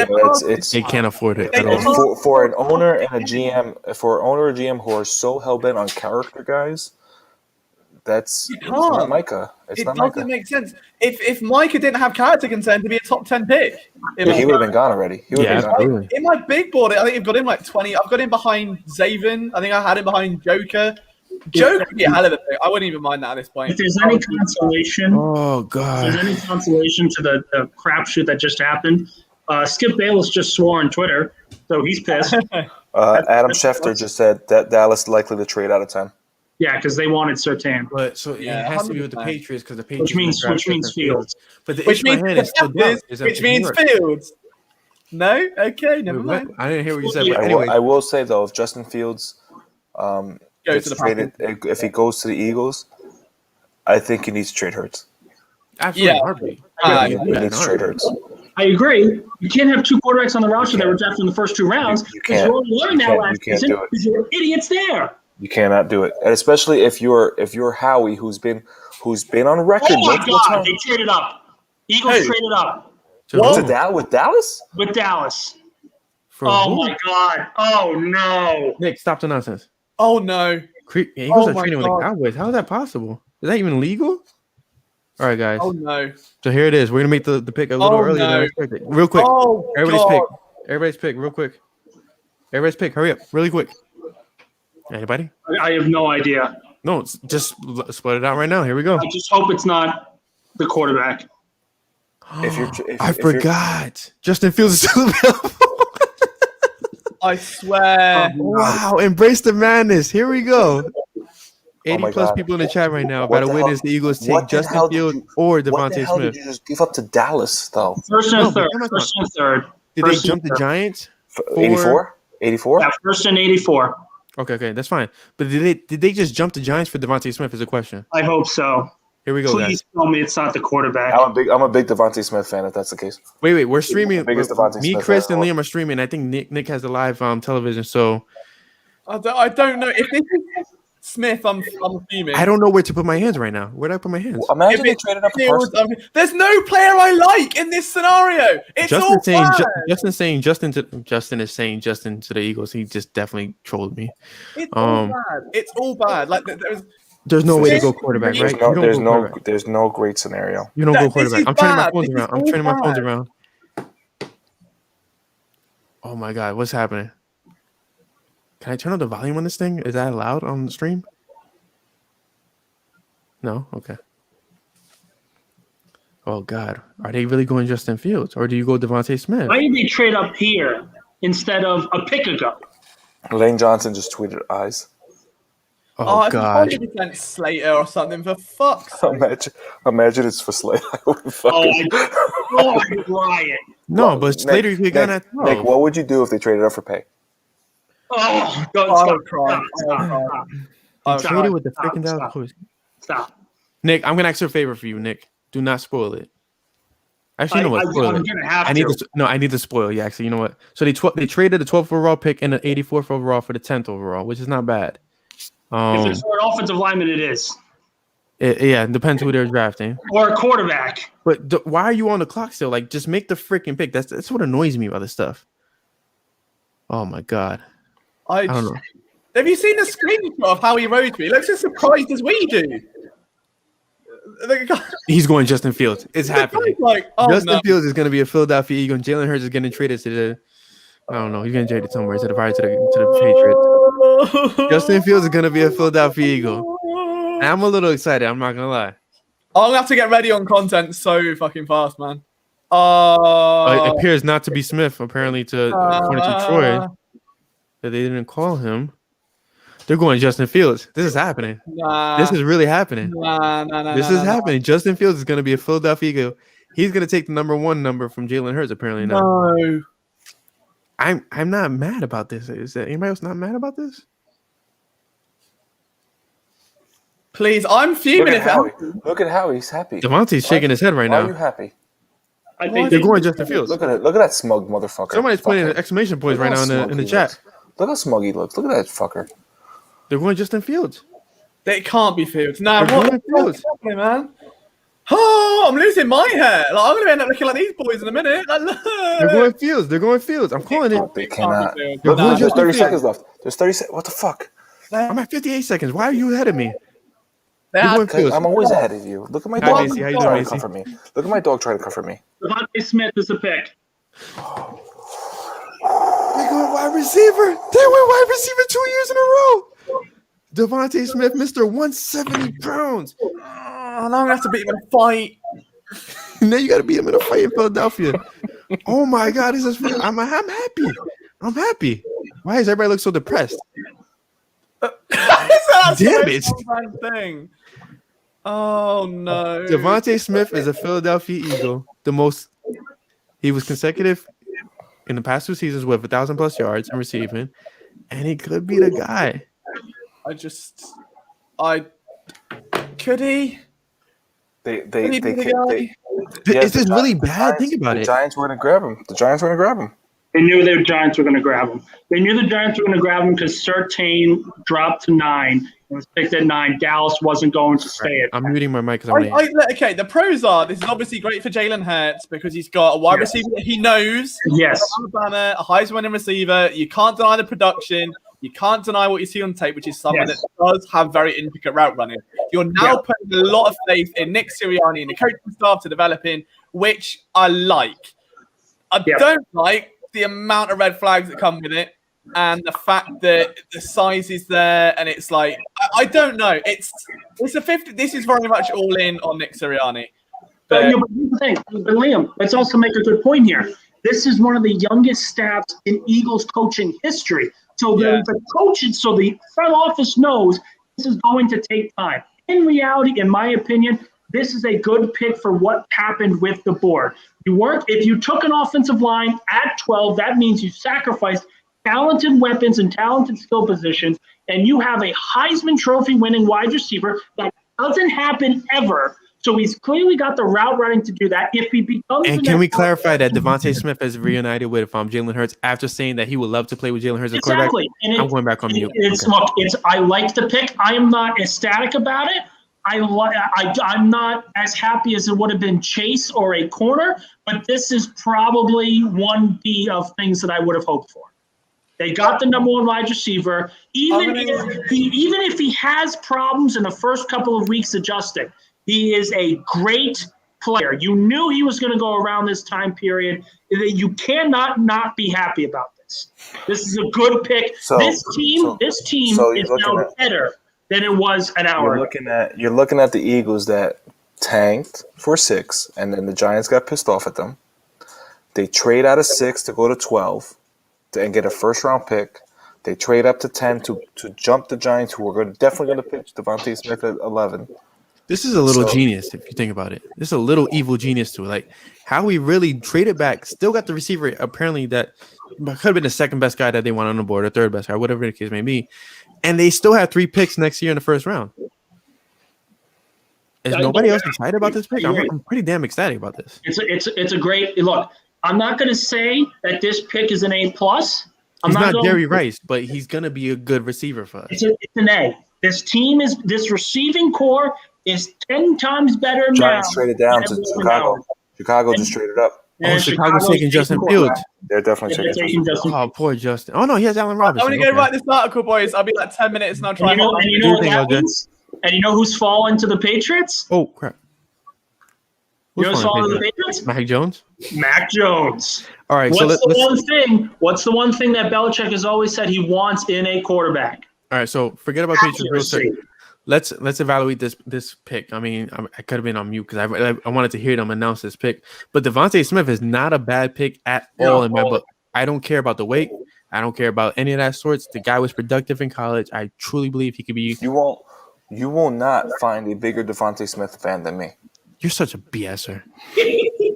can't afford it at all. For an owner and a GM, or GM who are so hell bent on character, guys, it's not Micah. It doesn't make sense. If Micah didn't have character concern to be a top 10 pick, he would have been gone already. In my big board, I think I've got him like 20. I've got him behind Zavin. I think I had him behind Joker. Joker would be a hell of a pick. I wouldn't even mind that at this point. If there's any consolation, to the crapshoot that just happened, Skip Bayless just swore on Twitter, so he's pissed. Adam Schefter just said that Dallas likely to trade out of 10. Yeah, because they wanted Surtain. But so it has to be with the Patriots because the Patriots which means Fields. But the issue in my head is still which means Fields. No, okay, never mind. I didn't hear what you said. But anyway, I will say though, if Justin Fields gets traded, if he goes to the Eagles, I think he needs to trade Hurts. Absolutely, he needs to trade Hurts. I agree. You can't have 2 quarterbacks on the roster that were drafted in the first 2 rounds. You can't. You can't do it. Because you're idiots there. You cannot do it, and especially if you're Howie, who's been on record. Oh my God! They traded up. Eagles traded up. With Dallas? With Dallas. My God! Oh no! Nick, stop the nonsense. Oh no! Eagles are trading with the Cowboys. How is that possible? Is that even legal? All right, guys. Oh no! So here it is. We're gonna make the pick a little earlier than I expected. Real quick. Everybody's pick. Real quick. Everybody's pick. Hurry up. Really quick. Anybody? I have no idea. No, just split it out right now. Here we go. I just hope it's not the quarterback. I forgot. Justin Fields is still available. I swear. Wow. Embrace the madness. Here we go. 80 plus people in the chat right now about to witness the Eagles take Justin Fields or DeVonta Smith. What the hell did you just give up to Dallas, though? First and third. Did they jump the Giants? 84? 84? Yeah, first and 84. Okay, that's fine. But did they just jump the Giants for DeVonta Smith is a question. I hope so. Here we go, Please tell me it's not the quarterback. I'm a big DeVonta Smith fan if that's the case. Wait, we're streaming. Me, Chris, and Liam are streaming. I think Nick has the live television, so I don't know. If this is Smith, I'm fuming. I don't know where to put my hands right now. Where do I put my hands? Well, imagine they traded up Fields, there's no player I like in this scenario. It's Justin saying Justin is saying Justin to the Eagles. He just definitely trolled me. It's all bad. It's all bad. Like there's no way to go quarterback, right? There's no great scenario. You don't go quarterback. I'm turning my phones around. Oh my God, what's happening? Can I turn on the volume on this thing? Is that allowed on the stream? No? Okay. Oh, God. Are they really going Justin Fields? Or do you go DeVonta Smith? Why did they trade up here instead of a pick ago? Lane Johnson just tweeted eyes. Oh, God. 100% Slater or something, for fuck's sake. Imagine it's for Slater. Riot. No, but Slater, you got that. Nick, what would you do if they traded up for pay? Oh, I'm traded with the freaking Dallas Cowboys. Stop. Nick, I'm going to ask you a favor for you, Nick. Do not spoil it. Actually, you know what? Spoil it. I need to spoil. Yeah, actually, you know what? So they traded the 12th overall pick and the 84th overall for the 10th overall, which is not bad. If it's for an offensive lineman, it is. It depends who they're drafting. Or a quarterback. But why are you on the clock still? Like, just make the freaking pick. That's what annoys me about this stuff. Oh, my God. I don't know. Have you seen the screenshot of how he rode me? He looks as surprised as we do. He's going Justin Fields. It's happening. Justin Fields is going to be a Philadelphia Eagle. Jalen Hurts is getting traded to the I don't know. He's getting traded somewhere to the Patriots. Justin Fields is going to be a Philadelphia Eagle. And I'm a little excited. I'm not going to lie. I'm going to have to get ready on content so fucking fast, man. It appears not to be Smith, according to Troy. That they didn't call him. They're going Justin Fields. This is happening. This is really happening. This is happening. Justin Fields is going to be a Philadelphia Eagle. He's going to take the number 1 number from Jalen Hurts, apparently now. No. I'm not mad about this. Is anybody else not mad about this? Please, I'm fuming. Look at Howie. He's happy. Devontae's shaking his head right now. Why are you happy? I think they're going Justin Fields. Look at that smug motherfucker. Somebody's putting an exclamation points right now in the chat. Look how smug he looks. Look at that fucker. They're going Justin Fields. They can't be Fields. Nah, They're what going Fields. happening, man? Oh, I'm losing my hair. Like, I'm gonna end up looking like these boys in a minute. Like, They're going Fields. They're going Fields. I'm calling it. They cannot. Look, There's 30 seconds left. There's 30 seconds. What the fuck? I'm at 58 seconds. Why are you ahead of me? I'm always ahead of you. Look at my dog Macy. How you trying doing, to comfort me. Look at my dog trying to comfort me. DeVonta Smith is a pick. They going wide receiver. They went wide receiver 2 years in a row. DeVonta Smith, Mr. 170 pounds. Oh, now I'm gonna have to beat him in a fight. Now you got to beat him in a fight in Philadelphia. Oh my God, I'm happy. I'm happy. Why does everybody look so depressed? Damn it! Thing. Oh no! DeVonta Smith is a Philadelphia Eagle. He was consecutive in the past 2 seasons with 1,000+ yards and receiving, and he could be the guy. Could he? Is this really bad? Think about it. The Giants were going to grab him. They knew the Giants were going to grab him. They knew the Giants were going to grab him because Surtain dropped to 9. It was picked at 9. Dallas wasn't going to stay at 9. I'm muting my mic. Okay, the pros are this is obviously great for Jalen Hurts because he's got a wide receiver that he knows. Yes. Alabama, a Heisman winning receiver. You can't deny the production. You can't deny what you see on tape, which is someone that does have very intricate route running. You're now putting a lot of faith in Nick Sirianni and the coaching staff to develop in, which I like. I don't like the amount of red flags that come with it and the fact that the size is there and it's like I don't know. It's a 50. This is very much all in on Nick Sirianni. But here's the thing, Liam, let's also make a good point here. This is one of the youngest staffs in Eagles coaching history. So the coaches, so the front office knows this is going to take time. In reality, in my opinion, this is a good pick for what happened with the board. If you took an offensive line at 12, that means you sacrificed talented weapons and talented skill positions, and you have a Heisman Trophy winning wide receiver. That doesn't happen ever. So he's clearly got the route running to do that. If he becomes, and can we clarify that DeVonta Smith has reunited with Jalen Hurts after saying that he would love to play with Jalen Hurts as quarterback? I'm going back on mute. I like the pick. I am not ecstatic about it. I'm not as happy as it would have been Chase or a corner, but this is probably 1B of things that I would have hoped for. They got the number 1 wide receiver. Even if he has problems in the first couple of weeks adjusting, he is a great player. You knew he was going to go around this time period. You cannot not be happy about this. This is a good pick. This team is now better than it was an hour ago. You're looking at the Eagles that tanked for 6, and then the Giants got pissed off at them. They trade out of 6 to go to 12 and get a first-round pick. They trade up to 10 to jump the Giants, who are definitely going to pick DeVonta Smith at 11. This is a little genius if you think about it. This is a little evil genius to it. Like how we really traded back, still got the receiver apparently that could have been the second best guy that they want on the board, or third best guy, whatever the case may be. And they still have 3 picks next year in the first round. Is nobody else excited about this pick? I'm pretty damn excited about this. It's a great look. I'm not going to say that this pick is an A+. He's not Jerry Rice, but he's going to be a good receiver for us. It's an A. This receiving core is 10 times better now. Giants traded down to Chicago. Chicago just traded up. Chicago's taking Justin Fields. They're definitely taking Justin. Oh, poor Justin. Oh, no, he has Allen Robinson. I'm going to go write this article, boys. I'll be like 10 minutes and I'll try. And you know what that means? And you know who's fallen to the Patriots? Oh, crap. You know who's fallen to the Patriots? Mac Jones? Mac Jones. All right. What's the one thing that Belichick has always said he wants in a quarterback? All right, so forget about Patriots real quick. Let's evaluate this pick. I mean, I could have been on mute because I wanted to hear them announce this pick. But DeVonta Smith is not a bad pick at all in my book. I don't care about the weight. I don't care about any of that sorts. The guy was productive in college. I truly believe he could be. You will not find a bigger DeVonta Smith fan than me. You're such a BSer.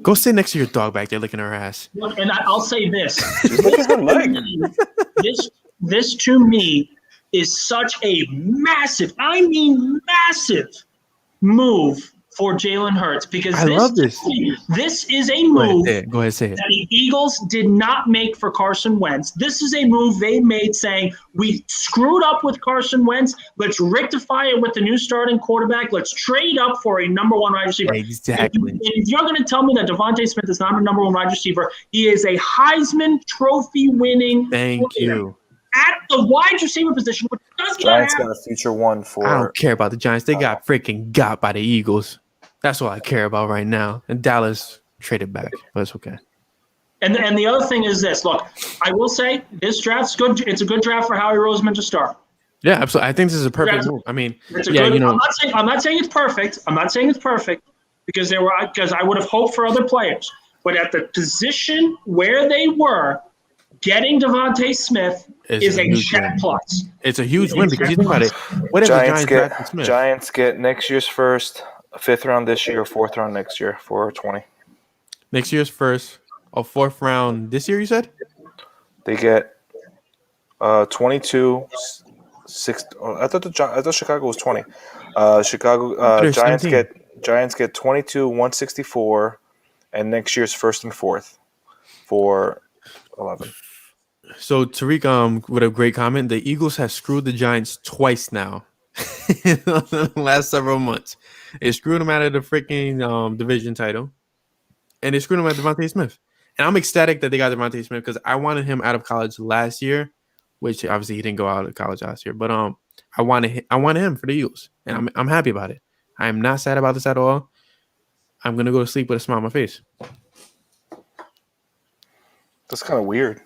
Go sit next to your dog back there licking her ass. And I'll say this. Look at her leg. This to me is such a massive, I mean massive move for Jalen Hurts because I love this. This is a move Go ahead, say it. that the Eagles did not make for Carson Wentz. This is a move they made saying, we screwed up with Carson Wentz. Let's rectify it with the new starting quarterback. Let's trade up for a number one wide receiver. Exactly. And if you're going to tell me that DeVonta Smith is not a number one wide receiver, he is a Heisman Trophy winning Thank player you. at the wide receiver position, which does not Giants happen. got a future one for. I don't care about the Giants. They got freaking got by the Eagles. That's all I care about right now. And Dallas traded back, but it's okay. And the other thing is this. Look, I will say this draft's good. It's a good draft for Howie Roseman to start. Yeah, absolutely. I think this is a perfect move. I mean, yeah, good, I'm not saying it's perfect. I'm not saying it's perfect because I would have hoped for other players. But at the position where they were, getting DeVonta Smith is a check plus. It's a huge win because you think about it. What if the Giants drafted Smith? Giants get next year's first, a 5th round this year, 4th round next year for 20. Next year's first, a 4th round this year, you said? They get 22, 6. I thought Chicago was 20. Giants get 22, 164, and next year's 1st and 4th for 11. So Tariq, with a great comment, the Eagles have screwed the Giants twice now in the last several months. They screwed them out of the freaking division title, and they screwed them out of DeVonta Smith. And I'm ecstatic that they got DeVonta Smith because I wanted him out of college last year, which obviously he didn't go out of college last year. But I wanted him for the Eagles, and I'm happy about it. I am not sad about this at all. I'm gonna go to sleep with a smile on my face. That's kind of weird.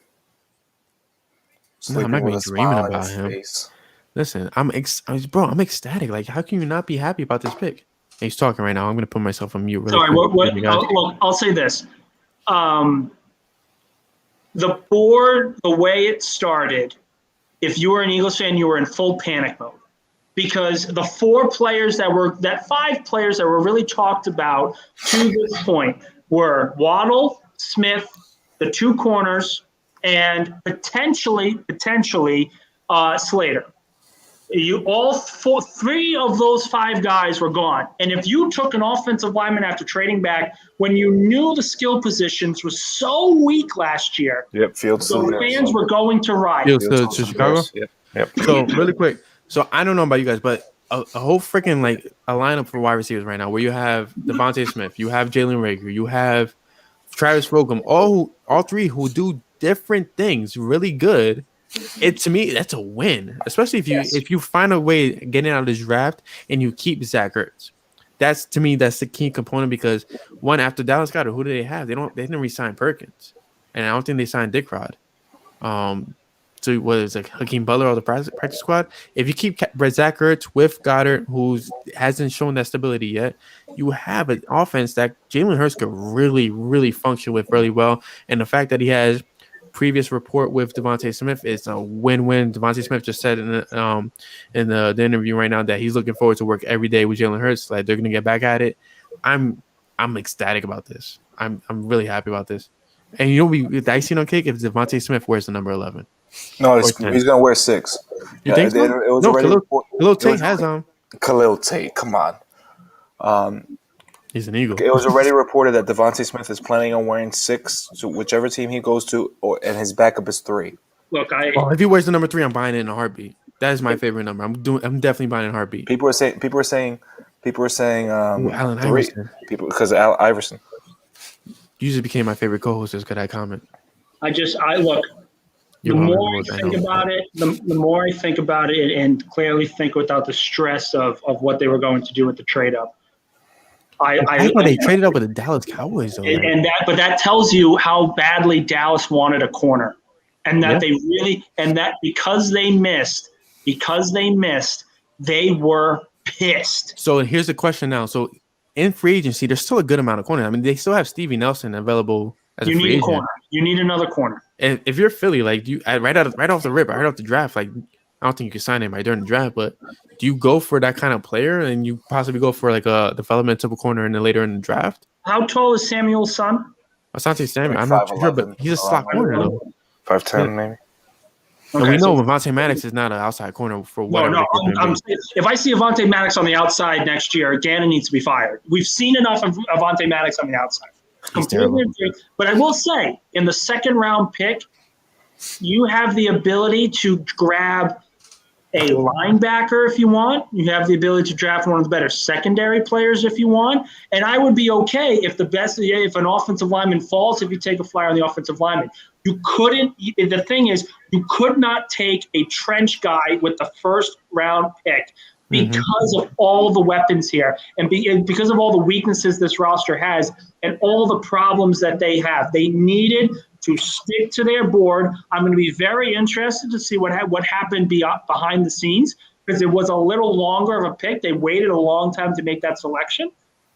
No, I'm not even dreaming about him. Face. Listen, I'm ecstatic. Like, how can you not be happy about this pick? And he's talking right now. I'm going to put myself on mute. Really Sorry, I'll say this. The board, the way it started, if you were an Eagles fan, you were in full panic mode because the 5 players that were really talked about to this point were Waddle, Smith, the 2 corners, and potentially Slater. All 3 of those 5 guys were gone. And if you took an offensive lineman after trading back when you knew the skill positions was so weak last year, Fields. The fans were going to ride. Fields to Chicago. Yep. So really quick. So I don't know about you guys, but a whole freaking a lineup for wide receivers right now, where you have DeVonta Smith, you have Jalen Reagor, you have Travis Fulgham, all 3 who do different things really good. To me, that's a win, especially if you find a way getting out of this draft and you keep Zach Ertz. That's the key component because after Dallas got it, who do they have? They didn't re-sign Perkins, and I don't think they signed Dick Rod. So what is it, Hakeem Butler or the practice squad? If you keep Zach Ertz with Goddard, who hasn't shown that stability yet, you have an offense that Jalen Hurts could really, really function with really well. And the fact that he has previous report with DeVonta Smith is a win-win. DeVonta Smith just said in the interview right now that he's looking forward to work every day with Jalen Hurts. Like they're gonna get back at it. I'm ecstatic about this. I'm really happy about this. And you know, the icing on cake if DeVonta Smith wears the number 11. No, he's gonna wear 6. You think so? It was already Khalil Tate has Khalil Tate. Come on. He's an Eagle. It was already reported that DeVonta Smith is planning on wearing 6 to whichever team he goes to, and his backup is 3. Look, if he wears the number 3, I'm buying it in a heartbeat. That is my favorite number. I'm definitely buying it in a heartbeat. People are saying Allen 3. Iverson. People because Iverson. You just became my favorite co-host just because I comment. look. The more I think about it, the more I think about it, and clearly think without the stress of what they were going to do with the trade up. I thought they traded up with the Dallas Cowboys, though. But that tells you how badly Dallas wanted a corner, and that that because they missed, they were pissed. So here's the question now. So in free agency, there's still a good amount of corners. I mean, they still have Stevie Nelson available as a free agent. Corner. You need another corner. And if you're Philly, like right off the rip, right off the draft, like I don't think you can sign anybody during the draft, but do you go for that kind of player and you possibly go for like a developmental corner and then later in the draft? How tall is Samuel's son? Asante Samuel, I'm not sure, but he's a slot corner though. 5'10", maybe. And we know Avonte Maddox is not an outside corner for whatever. If I see Avonte Maddox on the outside next year, Gannon needs to be fired. We've seen enough of Avonte Maddox on the outside. But I will say, in the second round pick, you have the ability to grab a linebacker if you want. You have the ability to draft one of the better secondary players if you want. And I would be okay if if an offensive lineman falls, if you take a flyer on the offensive lineman. You couldn't. The thing is, you could not take a trench guy with the first round pick because of all the weapons here and because of all the weaknesses this roster has and all the problems that they have. They needed to stick to their board. I'm going to be very interested to see what happened behind the scenes because it was a little longer of a pick. They waited a long time to make that selection.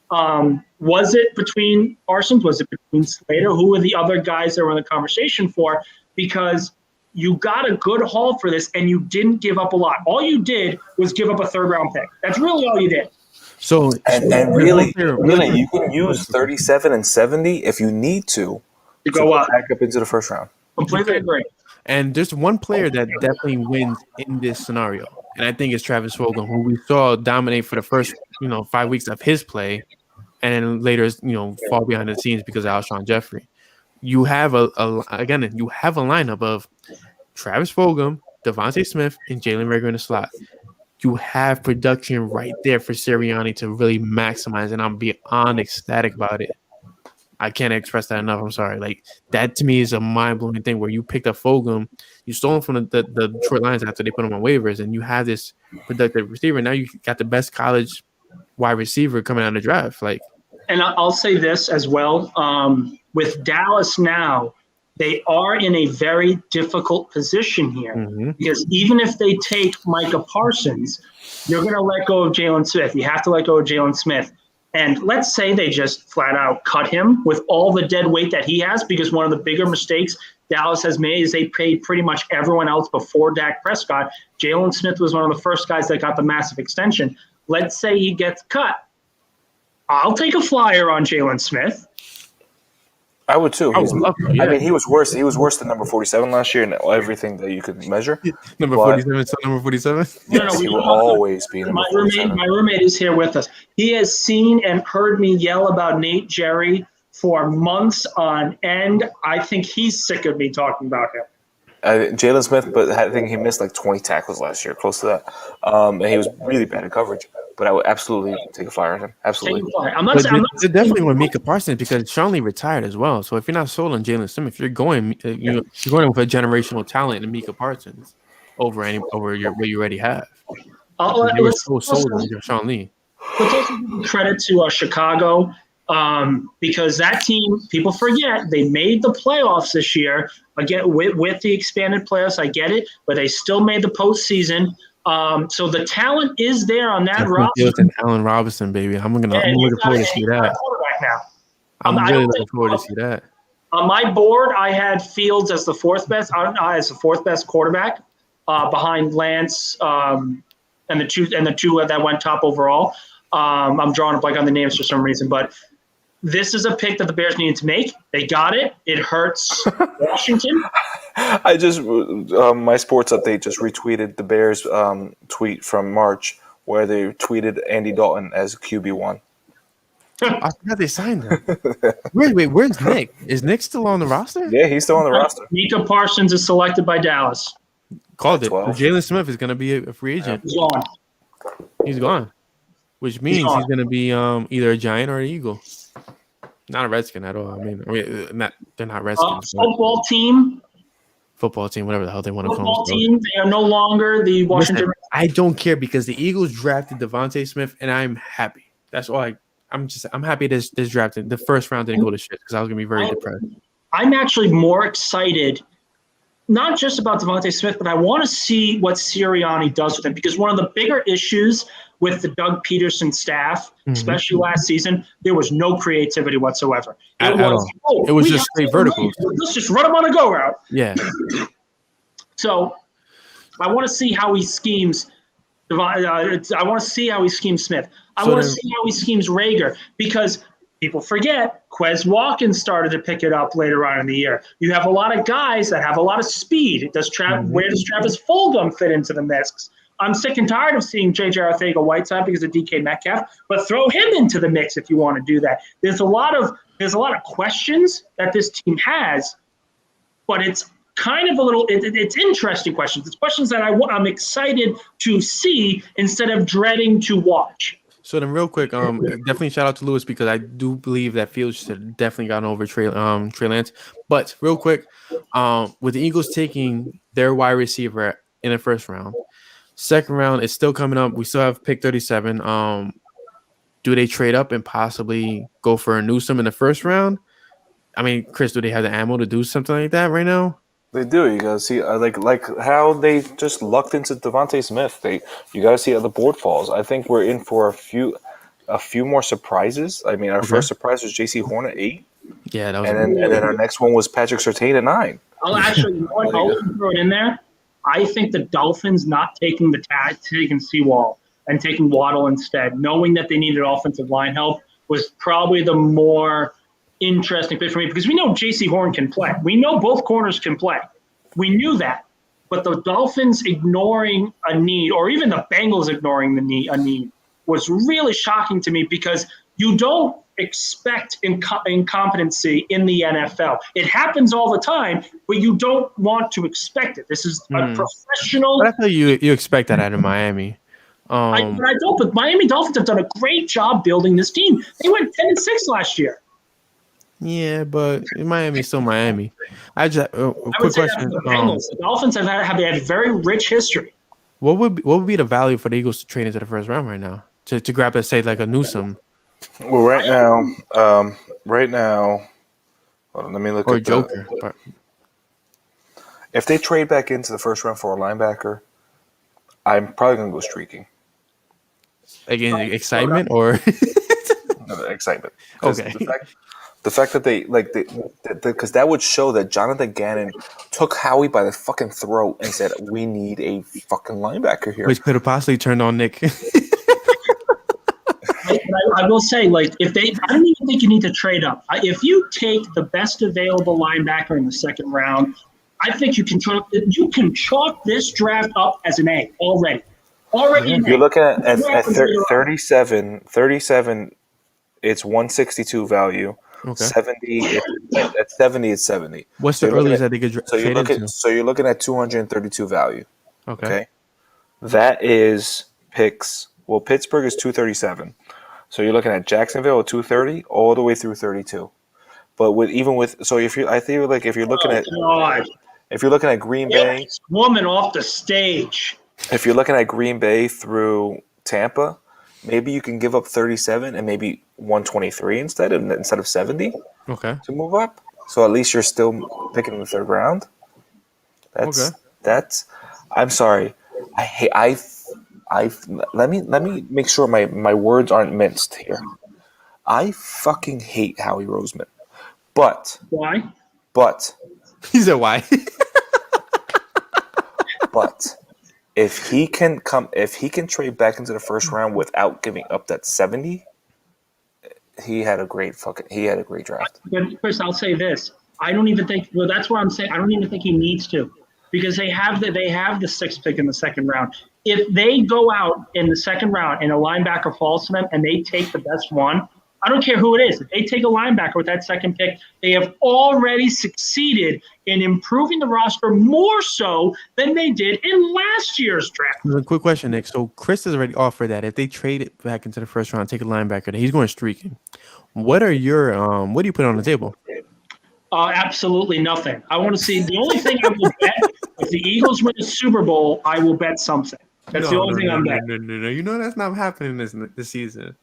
Was it between Parsons? Was it between Slater? Who were the other guys that were in the conversation for? Because you got a good haul for this and you didn't give up a lot. All you did was give up a third-round pick. That's really all you did. So really, you can use 37 and 70 if you need to go up back up into the first round. Completely agree. And there's one player that definitely wins in this scenario, and I think it's Travis Fulgham, who we saw dominate for the first 5 weeks of his play, and then later fall behind the scenes because of Alshon Jeffrey. You have a lineup of Travis Fulgham, DeVonta Smith, and Jalen Reagor in the slot. You have production right there for Sirianni to really maximize, and I'm beyond ecstatic about it. I can't express that enough. I'm sorry. Like, that to me is a mind-blowing thing where you picked up Fulgham, you stole him from the Detroit Lions after they put him on waivers, and you have this productive receiver. Now you got the best college wide receiver coming out of the draft. And I'll say this as well. With Dallas now, they are in a very difficult position here because even if they take Micah Parsons, you're going to let go of Jalen Smith. You have to let go of Jalen Smith. And let's say they just flat out cut him with all the dead weight that he has, because one of the bigger mistakes Dallas has made is they paid pretty much everyone else before Dak Prescott. Jalen Smith was one of the first guys that got the massive extension. Let's say he gets cut. I'll take a flyer on Jalen Smith. I would too. I mean, he was worse. He was worse than number 47 last year in everything that you could measure. Number 47, so number 47. Yes, he will always be number 47. My roommate is here with us. He has seen and heard me yell about Nate Jerry for months on end. I think he's sick of me talking about him. Jalen Smith, but I think he missed like 20 tackles last year, close to that. And he was really bad at coverage. But I would absolutely take a flyer on him. Absolutely. I'm not definitely with Micah Parsons because Sean Lee retired as well. So if you're not sold on Jalen Smith, you're going with a generational talent in Micah Parsons over where you already have. You're so sold on Sean Lee. Let's also give credit to Chicago because that team, people forget, they made the playoffs this year. Again, with the expanded playoffs, I get it, but they still made the postseason. So the talent is there on that roster. And Allen Robinson, baby. I'm looking forward to see that. I'm really looking forward to see that. On my board, I had Fields as the fourth best quarterback behind Lance and the two that went top overall. I'm drawing a blank on the names for some reason, but this is a pick that the Bears needed to make. They got it. It hurts Washington. I just my sports update just retweeted the Bears tweet from March where they tweeted Andy Dalton as QB1. I forgot they signed him. Wait, where's Nick? Is Nick still on the roster? Yeah, he's still on the roster. Micah Parsons is selected by Dallas. Called it. Jalen Smith is going to be a free agent. He's gone. Which means he's going to be either a Giant or an Eagle. Not a Redskin at all. I mean, they're not Redskins. Football team, whatever the hell they want to call football team. They are no longer the Washington. Listen, I don't care because the Eagles drafted DeVonta Smith, and I'm happy. That's why I'm happy this drafted. The first round didn't go to shit because I was gonna be very depressed. I'm actually more excited, not just about DeVonta Smith, but I want to see what Sirianni does with him because one of the bigger issues with the Doug Peterson staff, especially last season, there was no creativity whatsoever. It was just straight verticals. Let's just run them on a go route. Yeah. So I want to see how he schemes. I want to see how he schemes Smith. I want to see how he schemes Reagor because People forget Quez Watkins started to pick it up later on in the year. You have a lot of guys that have a lot of speed. Where does Travis Fulgham fit into the mix? I'm sick and tired of seeing J.J. Arcega-Whiteside because of DK Metcalf, but throw him into the mix if you want to do that. There's a lot of questions that this team has, but it's kind of it's interesting questions. It's questions that I'm excited to see instead of dreading to watch. So then, real quick, definitely shout out to Lewis because I do believe that Fields should have definitely gotten over Trey Lance. But real quick, with the Eagles taking their wide receiver in the first round, second round is still coming up. We still have pick 37. Do they trade up and possibly go for a Newsome in the first round? I mean, Chris, do they have the ammo to do something like that right now? They do. You gotta see, like how they just lucked into DeVonta Smith. You gotta see how the board falls. I think we're in for a few more surprises. I mean, our first surprise was J.C. Horn at 8. Yeah, that was. And then our next one was Patrick Surtain at 9. I'll throw it in there. I think the Dolphins not taking taking Seawall and taking Waddle instead, knowing that they needed offensive line help, was probably the more interesting fit for me because we know J.C. Horn can play. We know both corners can play. We knew that. But the Dolphins ignoring a need, or even the Bengals ignoring a need, was really shocking to me because you don't expect incompetency in the NFL. It happens all the time, but you don't want to expect it. This is a professional. But I feel you expect that out of Miami. I don't, but Miami Dolphins have done a great job building this team. They went 10-6 last year. Yeah, but Miami's still Miami. I just quick question. The Dolphins have had a very rich history. What would be the value for the Eagles to trade into the first round right now to grab, let's say, like a Newsome? Well, right now, hold on, let me look or at Joker. If they trade back into the first round for a linebacker, I'm probably gonna go streaking. Again, excitement or No, excitement. Okay. The fact that because that would show that Jonathan Gannon took Howie by the fucking throat and said, "We need a fucking linebacker here," which could have possibly turned on Nick. I will say, I don't even think you need to trade up. If you take the best available linebacker in the second round, I think you can chalk this draft up as an A already. You're looking at 37. 37, it's 162 value. Okay. 70 at 70 it's 70. What's the earliest that they could trade into? So you're looking at 232 value. Okay. That is picks. Well, Pittsburgh is 237. So you're looking at Jacksonville at 230 all the way through 32. But if you're looking at Green Bay, this woman off the stage. If you're looking at Green Bay through Tampa, maybe you can give up 37 and maybe 123 instead of 70. Okay. To move up. So at least you're still picking in the third round. That's I'm sorry. Let me make sure my words aren't minced here. I fucking hate Howie Roseman. But why? He said why? But if he can trade back into the first round without giving up that 70, he had a great draft. But Chris, I'll say this. I don't even think. Well, that's what I'm saying. I don't even think he needs to, because they have the sixth pick in the second round. If they go out in the second round and a linebacker falls to them and they take the best one, I don't care who it is. If they take a linebacker with that second pick, they have already succeeded in improving the roster more so than they did in last year's draft. A quick question, Nick. So Chris has already offered that if they trade it back into the first round, take a linebacker, he's going streaking. What do you put on the table? Absolutely nothing. I want to see. The only thing I will bet, if the Eagles win a Super Bowl, I will bet something. That's the only thing I'm betting. No. You know that's not happening this season.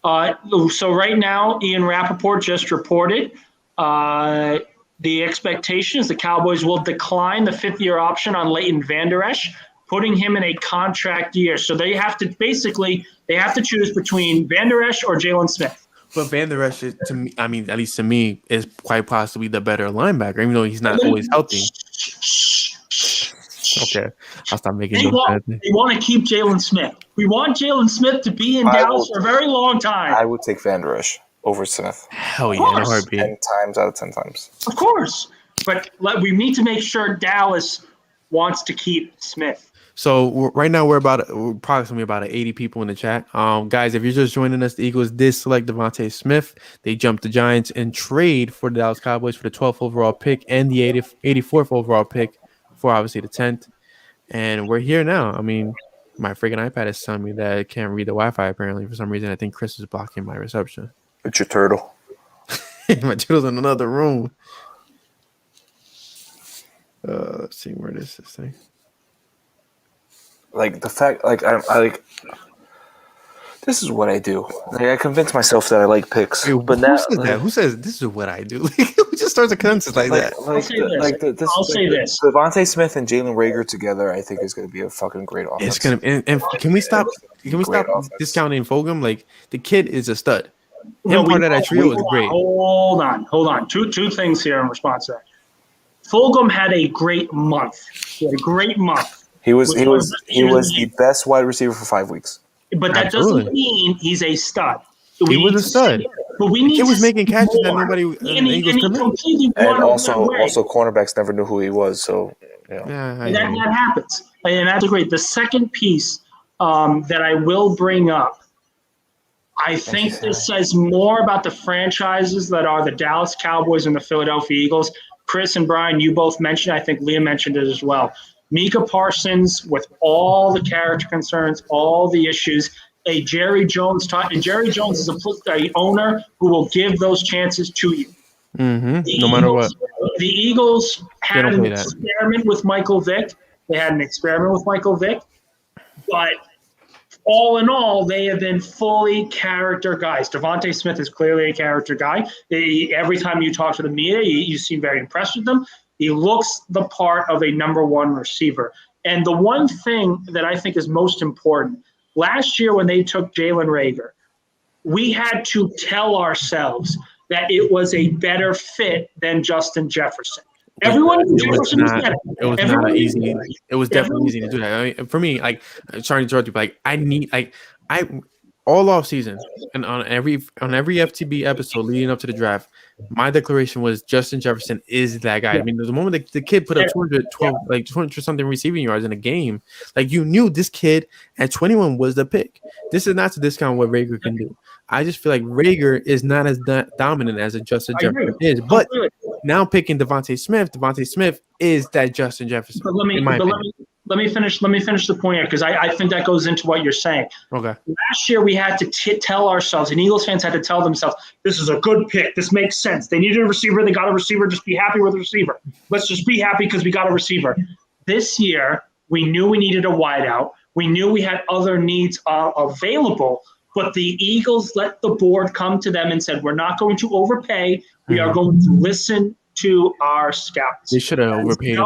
So right now, Ian Rappaport just reported the expectation is the Cowboys will decline the fifth-year option on Leighton Vander Esch, putting him in a contract year. So they have to choose between Vander Esch or Jalen Smith. But Vander Esch, to me, I mean, at least to me, is quite possibly the better linebacker, even though he's not always healthy. Okay, I'll stop making They want to keep Jalen Smith. We want Jalen Smith to be in Dallas for a very long time. I would take Vander Esch. over Smith. Hell yeah, in a heartbeat. 10 times out of 10 times. Of course. But we need to make sure Dallas wants to keep Smith. So right now we're approximately about 80 people in the chat. Guys, if you're just joining us, the Eagles did select DeVonta Smith. They jumped the Giants and trade for the Dallas Cowboys for the 12th overall pick and the 84th overall pick for obviously the 10th. And we're here now. I mean, my freaking iPad is telling me that it can't read the Wi-Fi apparently for some reason. I think Chris is blocking my reception. It's your turtle. My turtle's in another room. Let's see where this thing. Like the fact, like I like. This is what I do. Like, I convince myself that I like picks, but now who says this is what I do? Who just starts a consensus like that? I'll say this. DeVonta Smith and Jalen Reagor together, I think, is going to be a fucking great offense. It's gonna. And can we stop? Can we stop discounting Fulgham? Like the kid is a stud. Part of that trio is great. Hold on. Two things here in response to that. Fulgham had a great month. He had a great month. He was the best wide receiver for 5 weeks. But that doesn't mean he's a stud. He was a stud. But we need he was making catches more. that nobody. And also cornerbacks never knew who he was. So that happens, and that's great. The second piece that I will bring up, I think this says more about the franchises that are the Dallas Cowboys and the Philadelphia Eagles. Chris and Brian, you both mentioned. I think Liam mentioned it as well. Micah Parsons, with all the character concerns, all the issues, Jerry Jones is a owner who will give those chances to you. No matter what. The Eagles had an experiment with Michael Vick. But all in all, they have been fully character guys. DeVonta Smith is clearly a character guy. Every time you talk to the media, you seem very impressed with them. He looks the part of a number one receiver. And the one thing that I think is most important, last year when they took Jalen Reagor, we had to tell ourselves that it was a better fit than Justin Jefferson. Everyone knew Jefferson was better. It was not easy. It was definitely easy to do that. I mean, for me, like, sorry to interrupt you, but like, I all off season and on every FTB episode leading up to the draft, my declaration was Justin Jefferson is that guy. I mean, the moment the kid put up 200 something receiving yards in a game, like you knew this kid at 21 was the pick. This is not to discount what Reagor can do. I just feel like Reagor is not as dominant as a Justin Jefferson is. But now picking DeVonta Smith is that Justin Jefferson. Let me finish the point here because I think that goes into what you're saying. Okay. Last year we had to tell ourselves, and Eagles fans had to tell themselves, this is a good pick. This makes sense. They needed a receiver. They got a receiver. Just be happy with the receiver. Let's just be happy because we got a receiver. This year we knew we needed a wideout. We knew we had other needs available, but the Eagles let the board come to them and said, we're not going to overpay. We are going to listen to our scouts. They should have overpaid for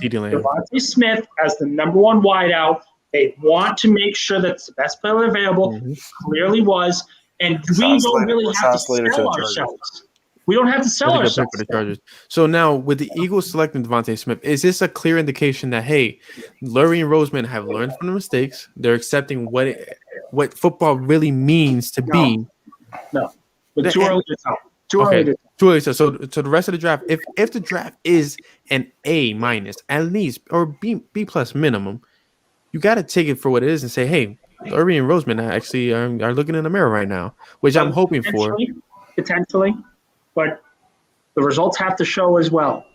DeVonta Smith as the number one wideout. They want to make sure that's the best player available. Clearly was. And we don't really have to sell ourselves. We don't have to sell ourselves. For the Chargers. So now with the Eagles selecting DeVonta Smith, is this a clear indication that, hey, Lurie and Roseman have learned from the mistakes? They're accepting what football really means to be. No. But too early to tell. Too early. So the rest of the draft, if the draft is an A- at least or B plus minimum, you got to take it for what it is and say, hey, Lurie and Roseman actually are looking in the mirror right now, which I'm hoping for. Potentially, but the results have to show as well.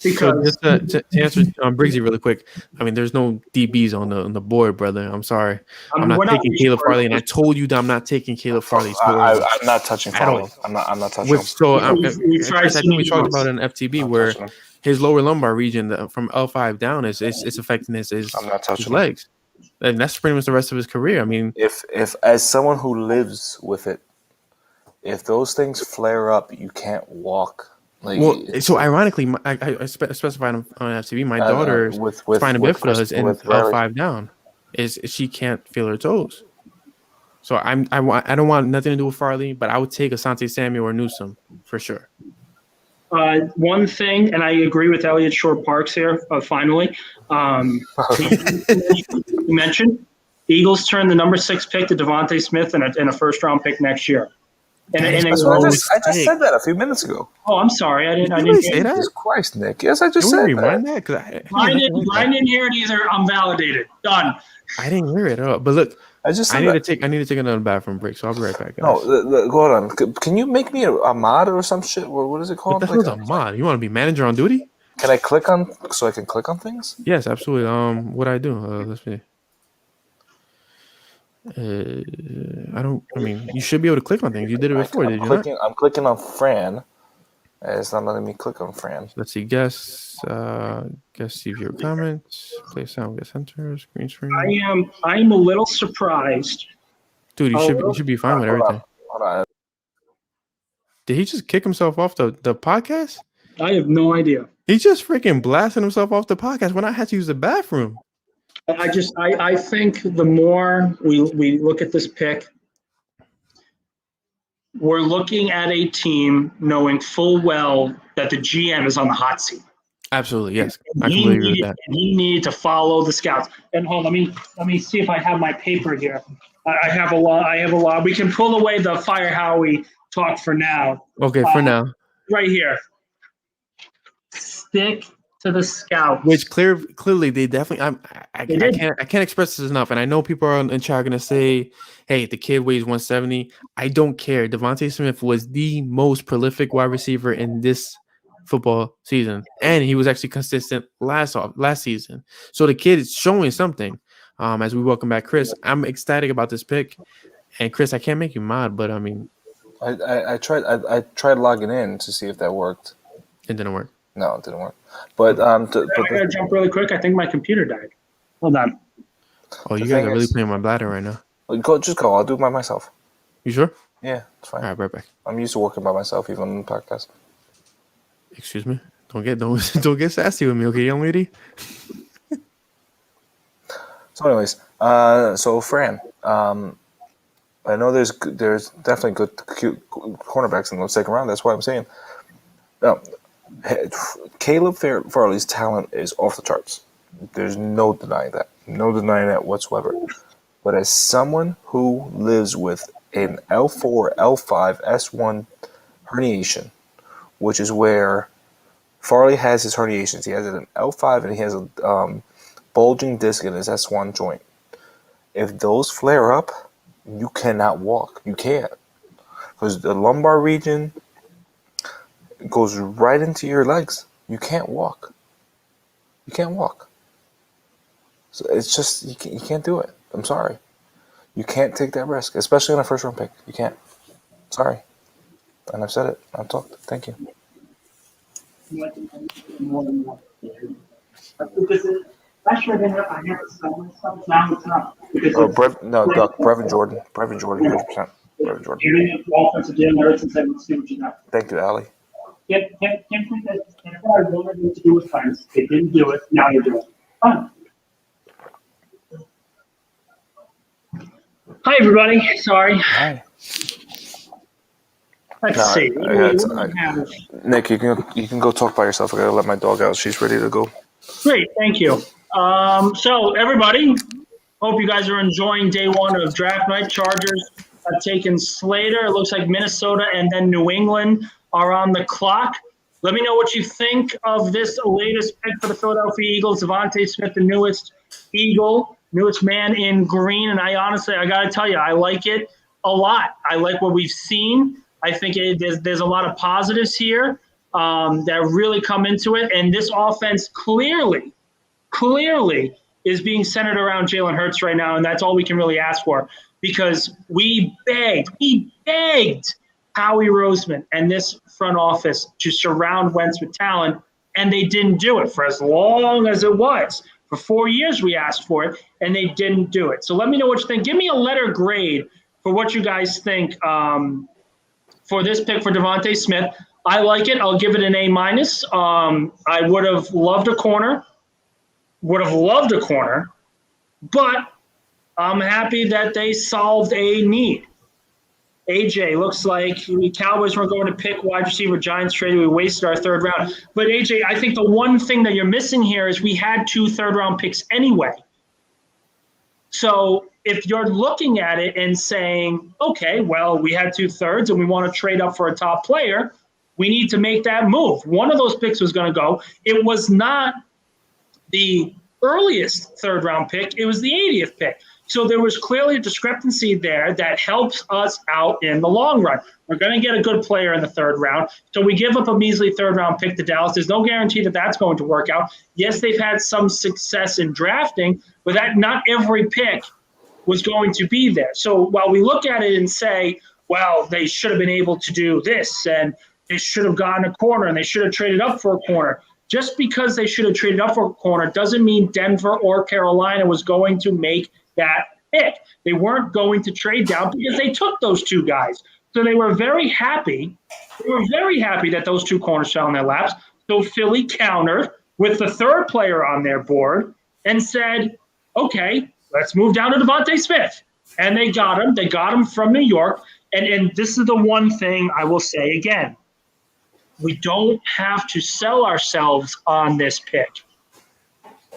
Because so just to answer Briggsy really quick, I mean, there's no DBs on the board, brother. I'm sorry. I'm not taking Caleb Farley, and I told you that I'm not taking Caleb Farley. I'm not touching Farley. I'm not touching him. So I think we talked about an FTB where his lower lumbar region from L5 down is affecting his legs. And that's pretty much the rest of his career. I mean, if as someone who lives with it, if those things flare up, you can't walk. So ironically, I specified on FTV, my daughter's spinal bifida is in L5 down. Is she can't feel her toes. So I don't want nothing to do with Farley, but I would take Asante Samuel or Newsome for sure. One thing, and I agree with Elliott Shore-Parks here, finally. You mentioned Eagles turned the number 6 pick to DeVonta Smith and a first-round pick next year. I just said that a few minutes ago. Oh, I'm sorry. I didn't say that. Jesus Christ, Nick. Yes, I just said rewind that. I didn't hear it either. I'm validated. Done. I didn't hear it at all. But look, I need to take another bathroom break, so I'll be right back, guys. No, hold on. Can you make me a mod or some shit? What is it called? What the hell's a mod? You want to be manager on duty? Can I click on so I can click on things? Yes, absolutely. What I do? Let's see. You should be able to click on things. You did it before, did you not? I'm clicking on Fran. It's not letting me click on Fran. Let's see. Guess see your comments. Play sound. Guess enter. Screen screen. I'm a little surprised. Dude, you should be fine with everything. Hold on. Did he just kick himself off the podcast? I have no idea. He just freaking blasted himself off the podcast when I had to use the bathroom. I think the more we look at this pick, we're looking at a team knowing full well that the GM is on the hot seat. Absolutely, yes. I completely agree with that. He needed to follow the scouts. And hold on, let me see if I have my paper here. I have a lot. We can pull away the Fire Howie talk for now. Okay, for now. Right here. Stick to the scout, which clearly they definitely. I can't express this enough, and I know people are in chat going to say, "Hey, the kid weighs 170." I don't care. DeVonta Smith was the most prolific wide receiver in this football season, and he was actually consistent last season. So the kid is showing something. As we welcome back Chris, I'm ecstatic about this pick. And Chris, I can't make you mod, but I mean, I tried logging in to see if that worked. It didn't work. No, it didn't work. But I gotta jump really quick. I think my computer died. Hold on. Oh, you guys are really playing my bladder right now. Just go. I'll do it by myself. You sure? Yeah, it's fine. All right, right back. I'm used to working by myself, even on the podcast. Excuse me. Don't get sassy with me, okay, young lady. So, anyways, so Fran, I know there's definitely good cute cornerbacks in the second round. That's what I'm saying. Caleb Farley's talent is off the charts. There's no denying that. No denying that whatsoever. But as someone who lives with an L4, L5, S1 herniation, which is where Farley has his herniations. He has it in L5 and he has a bulging disc in his S1 joint. If those flare up, you cannot walk. You can't. Because the lumbar region goes right into your legs. You can't walk. You can't walk. So it's just, you can't do it. I'm sorry. You can't take that risk, especially on a first round pick. You can't. Sorry. And I've said it. I've talked. Thank you. Brevin Jordan. 100%. Brevin Jordan. Thank you, Ali. Can't think that's what I wanted them to do with friends. They didn't do it. Now they're doing it. Fun. Hi, everybody. Sorry. Hi. Let's see. Nick, you can go talk by yourself. I gotta let my dog out. She's ready to go. Great, thank you. So everybody, hope you guys are enjoying day one of draft night. Chargers have taken Slater. It looks like Minnesota and then New England are on the clock. Let me know what you think of this latest pick for the Philadelphia Eagles. DeVonta Smith, the newest Eagle, newest man in green. And I got to tell you, I like it a lot. I like what we've seen. I think there's a lot of positives here that really come into it. And this offense clearly is being centered around Jalen Hurts right now. And that's all we can really ask for, because we begged Howie Roseman and this front office to surround Wentz with talent, and they didn't do it for as long as it was. For 4 years we asked for it, and they didn't do it. So let me know what you think. Give me a letter grade for what you guys think for this pick for DeVonta Smith. I like it. I'll give it an A-. I would have loved a corner, but I'm happy that they solved a need. AJ, looks like the Cowboys weren't going to pick wide receiver. Giants traded. We wasted our third round. But AJ, I think the one thing that you're missing here is we had 2 third-round picks anyway. So if you're looking at it and saying, okay, well, we had 2/3 and we want to trade up for a top player, we need to make that move. One of those picks was going to go. It was not the earliest third-round pick. It was the 80th pick. So there was clearly a discrepancy there that helps us out in the long run. We're going to get a good player in the third round. So we give up a measly third-round pick to Dallas. There's no guarantee that that's going to work out. Yes, they've had some success in drafting, but that not every pick was going to be there. So while we look at it and say, well, they should have been able to do this, and they should have gotten a corner, and they should have traded up for a corner. Just because they should have traded up for a corner doesn't mean Denver or Carolina was going to make that pick. They weren't going to trade down because they took those two guys. So they were very happy. They were very happy that those two corners fell in their laps. So Philly countered with the third player on their board and said, okay, let's move down to DeVonta Smith. And they got him. They got him from New York. And this is the one thing I will say again. We don't have to sell ourselves on this pick.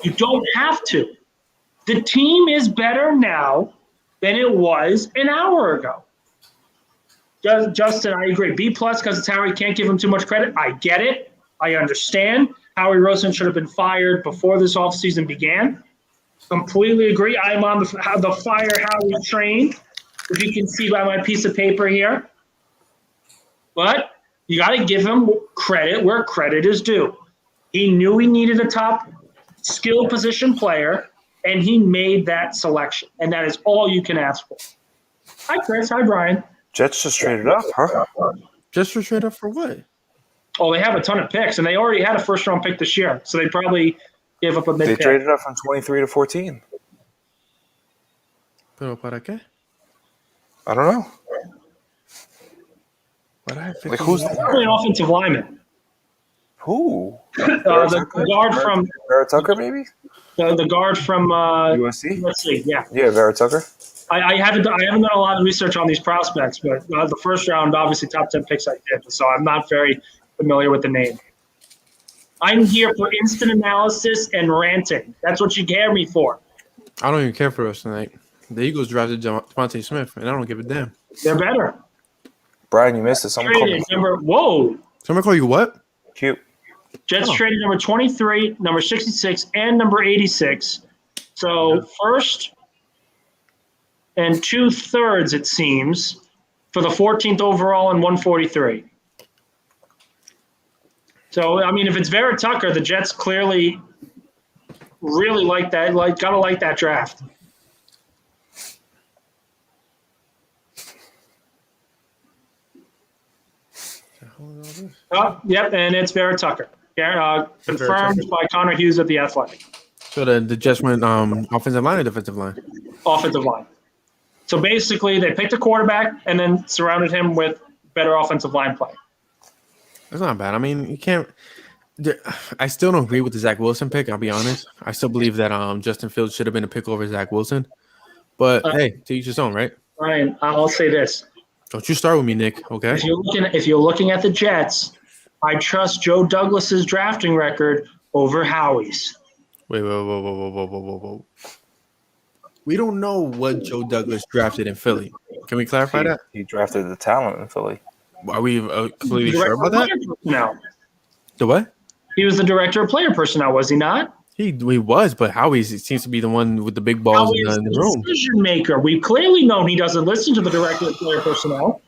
You don't have to. The team is better now than it was an hour ago. Justin, I agree. B+ because it's Howie. Can't give him too much credit. I get it. I understand. Howie Roseman should have been fired before this offseason began. Completely agree. I'm on the fire Howie train, if you can see by my piece of paper here. But you got to give him credit where credit is due. He knew he needed a top skill position player, and he made that selection. And that is all you can ask for. Hi, Chris. Hi, Brian. Jets just traded up, huh? Just to trade up for what? Oh, they have a ton of picks, and they already had a first-round pick this year, so they probably gave up a mid-pick. They traded up from 23 to 14. Pero para qué? I don't know. Like who's Probably an offensive lineman. Who? The guard from Vera Tucker, maybe? the guard from USC? USC, yeah. Yeah, Vera Tucker. I haven't done a lot of research on these prospects, but the first round, obviously, top 10 picks I did, so I'm not very familiar with the name. I'm here for instant analysis and ranting. That's what you care me for. I don't even care for us tonight. The Eagles drafted DeVonta Smith, and I don't give a damn. They're better. Brian, you missed it. Someone called me Whoa. Someone call you what? cute. Jets traded number 23, number 66, and number 86. So first and 2/3, it seems, for the 14th overall and 143. So, I mean, if it's Vera Tucker, the Jets clearly really like that. Gotta like that draft. Oh, yep, and it's Vera Tucker. Yeah, confirmed by Connor Hughes of The Athletic. So the Jets went offensive line or defensive line? Offensive line. So basically, they picked a quarterback and then surrounded him with better offensive line play. That's not bad. I mean, you can't. I still don't agree with the Zach Wilson pick. I'll be honest. I still believe that Justin Fields should have been a pick over Zach Wilson. But hey, to each his own, right? Ryan, I'll say this. Don't you start with me, Nick. Okay. If you're looking at the Jets, I trust Joe Douglas's drafting record over Howie's. Wait, whoa. We don't know what Joe Douglas drafted in Philly. Can we clarify that? He drafted the talent in Philly. Are we completely sure about that? No. The what? He was the director of player personnel, was he not? He was, but Howie seems to be the one with the big balls in the room. Decision maker. We've clearly known he doesn't listen to the director of player personnel.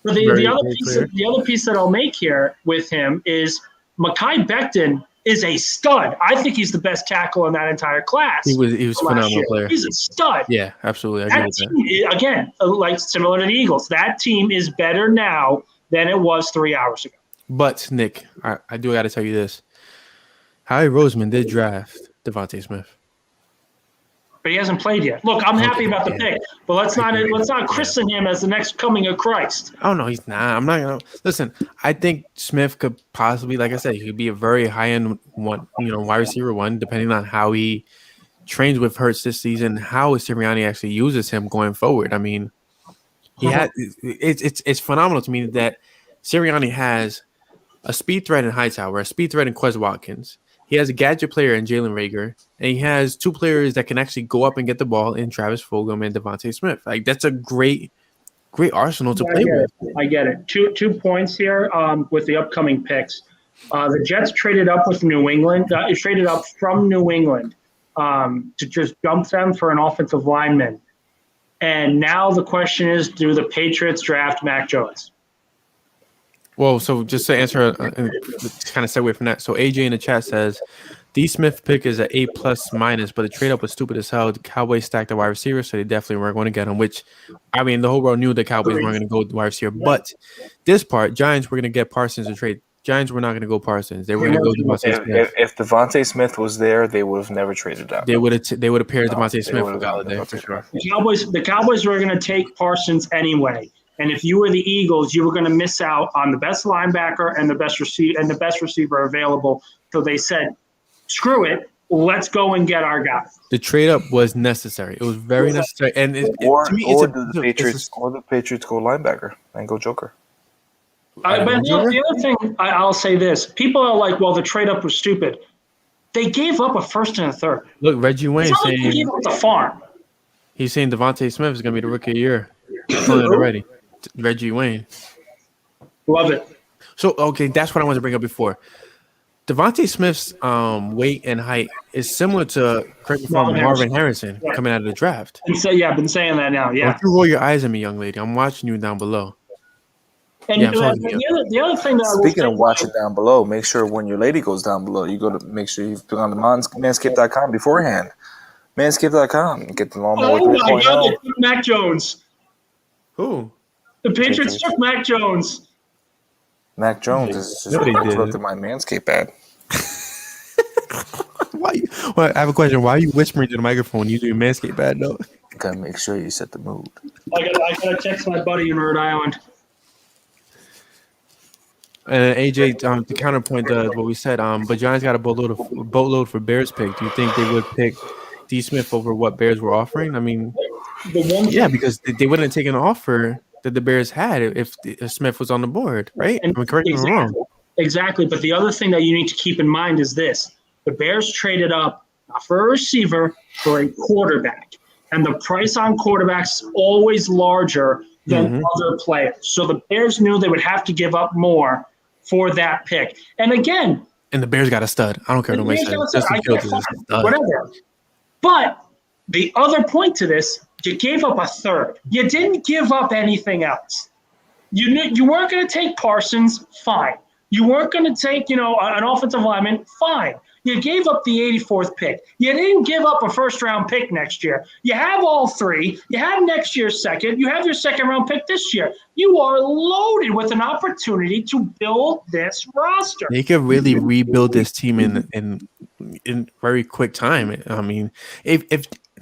But the other piece that I'll make here with him is Mekhi Becton is a stud. I think he's the best tackle in that entire class. He was a phenomenal player. He's a stud. Yeah, absolutely. I agree with that. Again, like similar to the Eagles, that team is better now than it was 3 hours ago. But Nick, I do got to tell you this: Howie Roseman did draft DeVonta Smith, but he hasn't played yet. Look, I'm happy about the pick, but let's not christen him as the next coming of Christ. Oh no, he's not. I'm not gonna listen. I think Smith could possibly, like I said, he could be a very high end one, wide receiver one, depending on how he trains with Hurts this season, how Sirianni actually uses him going forward. I mean, it's phenomenal to me that Sirianni has a speed threat in Hightower, a speed threat in Quez Watkins, He has a gadget player in Jalen Reagor, and he has 2 players that can actually go up and get the ball in Travis Fulgham and DeVonta Smith. Like that's a great arsenal to play with. I get it. Two points here with the upcoming picks. The Jets traded up with New England. Traded up from New England to just dump them for an offensive lineman. And now the question is, do the Patriots draft Mac Jones? Well, so just to answer, kind of segue from that. So AJ in the chat says, D. Smith pick is an A+ minus, but the trade up was stupid as hell. The Cowboys stacked the wide receiver, so they definitely weren't going to get him. Which, I mean, the whole world knew the Cowboys weren't going to go wide receiver. But this part, Giants were going to get Parsons to trade. Giants were not going to go Parsons. They were going to go DeVonta Smith. If DeVonta Smith was there, they would have never traded out. They would have paired DeVonta Smith with Galladay for sure. The Cowboys were going to take Parsons anyway. And if you were the Eagles, you were going to miss out on the best linebacker and the best receiver available. So they said, "Screw it, let's go and get our guy." The trade up was necessary. It was very necessary. And the Patriots go linebacker and go Joker. But the other thing, I'll say this: people are like, "Well, the trade up was stupid." They gave up a first and a third. Look, Reggie Wayne saying they gave up the farm. He's saying DeVonta Smith is going to be the rookie of the year. Already. Reggie Wayne. Love it. So, okay, that's what I wanted to bring up before. DeVonta Smith's weight and height is similar to, correct me if I'm wrong, Marvin Harrison coming out of the draft. I've been saying that now, yeah. Don't you roll your eyes at me, young lady. I'm watching you down below. And the other thing that Speaking of watching down below, make sure when your lady goes down below, you go to make sure you've been on the manscaped.com beforehand. Manscaped.com. Get the lawnmower 3.0. Oh my God, they took Mac Jones. Who? The Patriots took Mac Jones. Mac Jones is just looked at my Manscaped ad. I have a question. Why are you whispering to the microphone using your Manscaped ad, though? Gotta make sure you set the mood. I gotta text my buddy in Rhode Island. And AJ, to counterpoint what we said, but Giants got a boatload for Bears pick. Do you think they would pick D. Smith over what Bears were offering? I mean, because they wouldn't have taken an offer that the Bears had if Smith was on the board, right? And correct me if I'm wrong. Exactly. But the other thing that you need to keep in mind is this. The Bears traded up not for a receiver, for a quarterback. And the price on quarterbacks is always larger than other players. So the Bears knew they would have to give up more for that pick. And again. And the Bears got a stud. I don't care what nobody says. Whatever. But the other point to this, you gave up a third. You didn't give up anything else. You weren't going to take Parsons, fine. You weren't going to take, an offensive lineman, fine. You gave up the 84th pick. You didn't give up a first-round pick next year. You have all three. You have next year's second. You have your second-round pick this year. You are loaded with an opportunity to build this roster. They could really rebuild this team in very quick time. I mean, if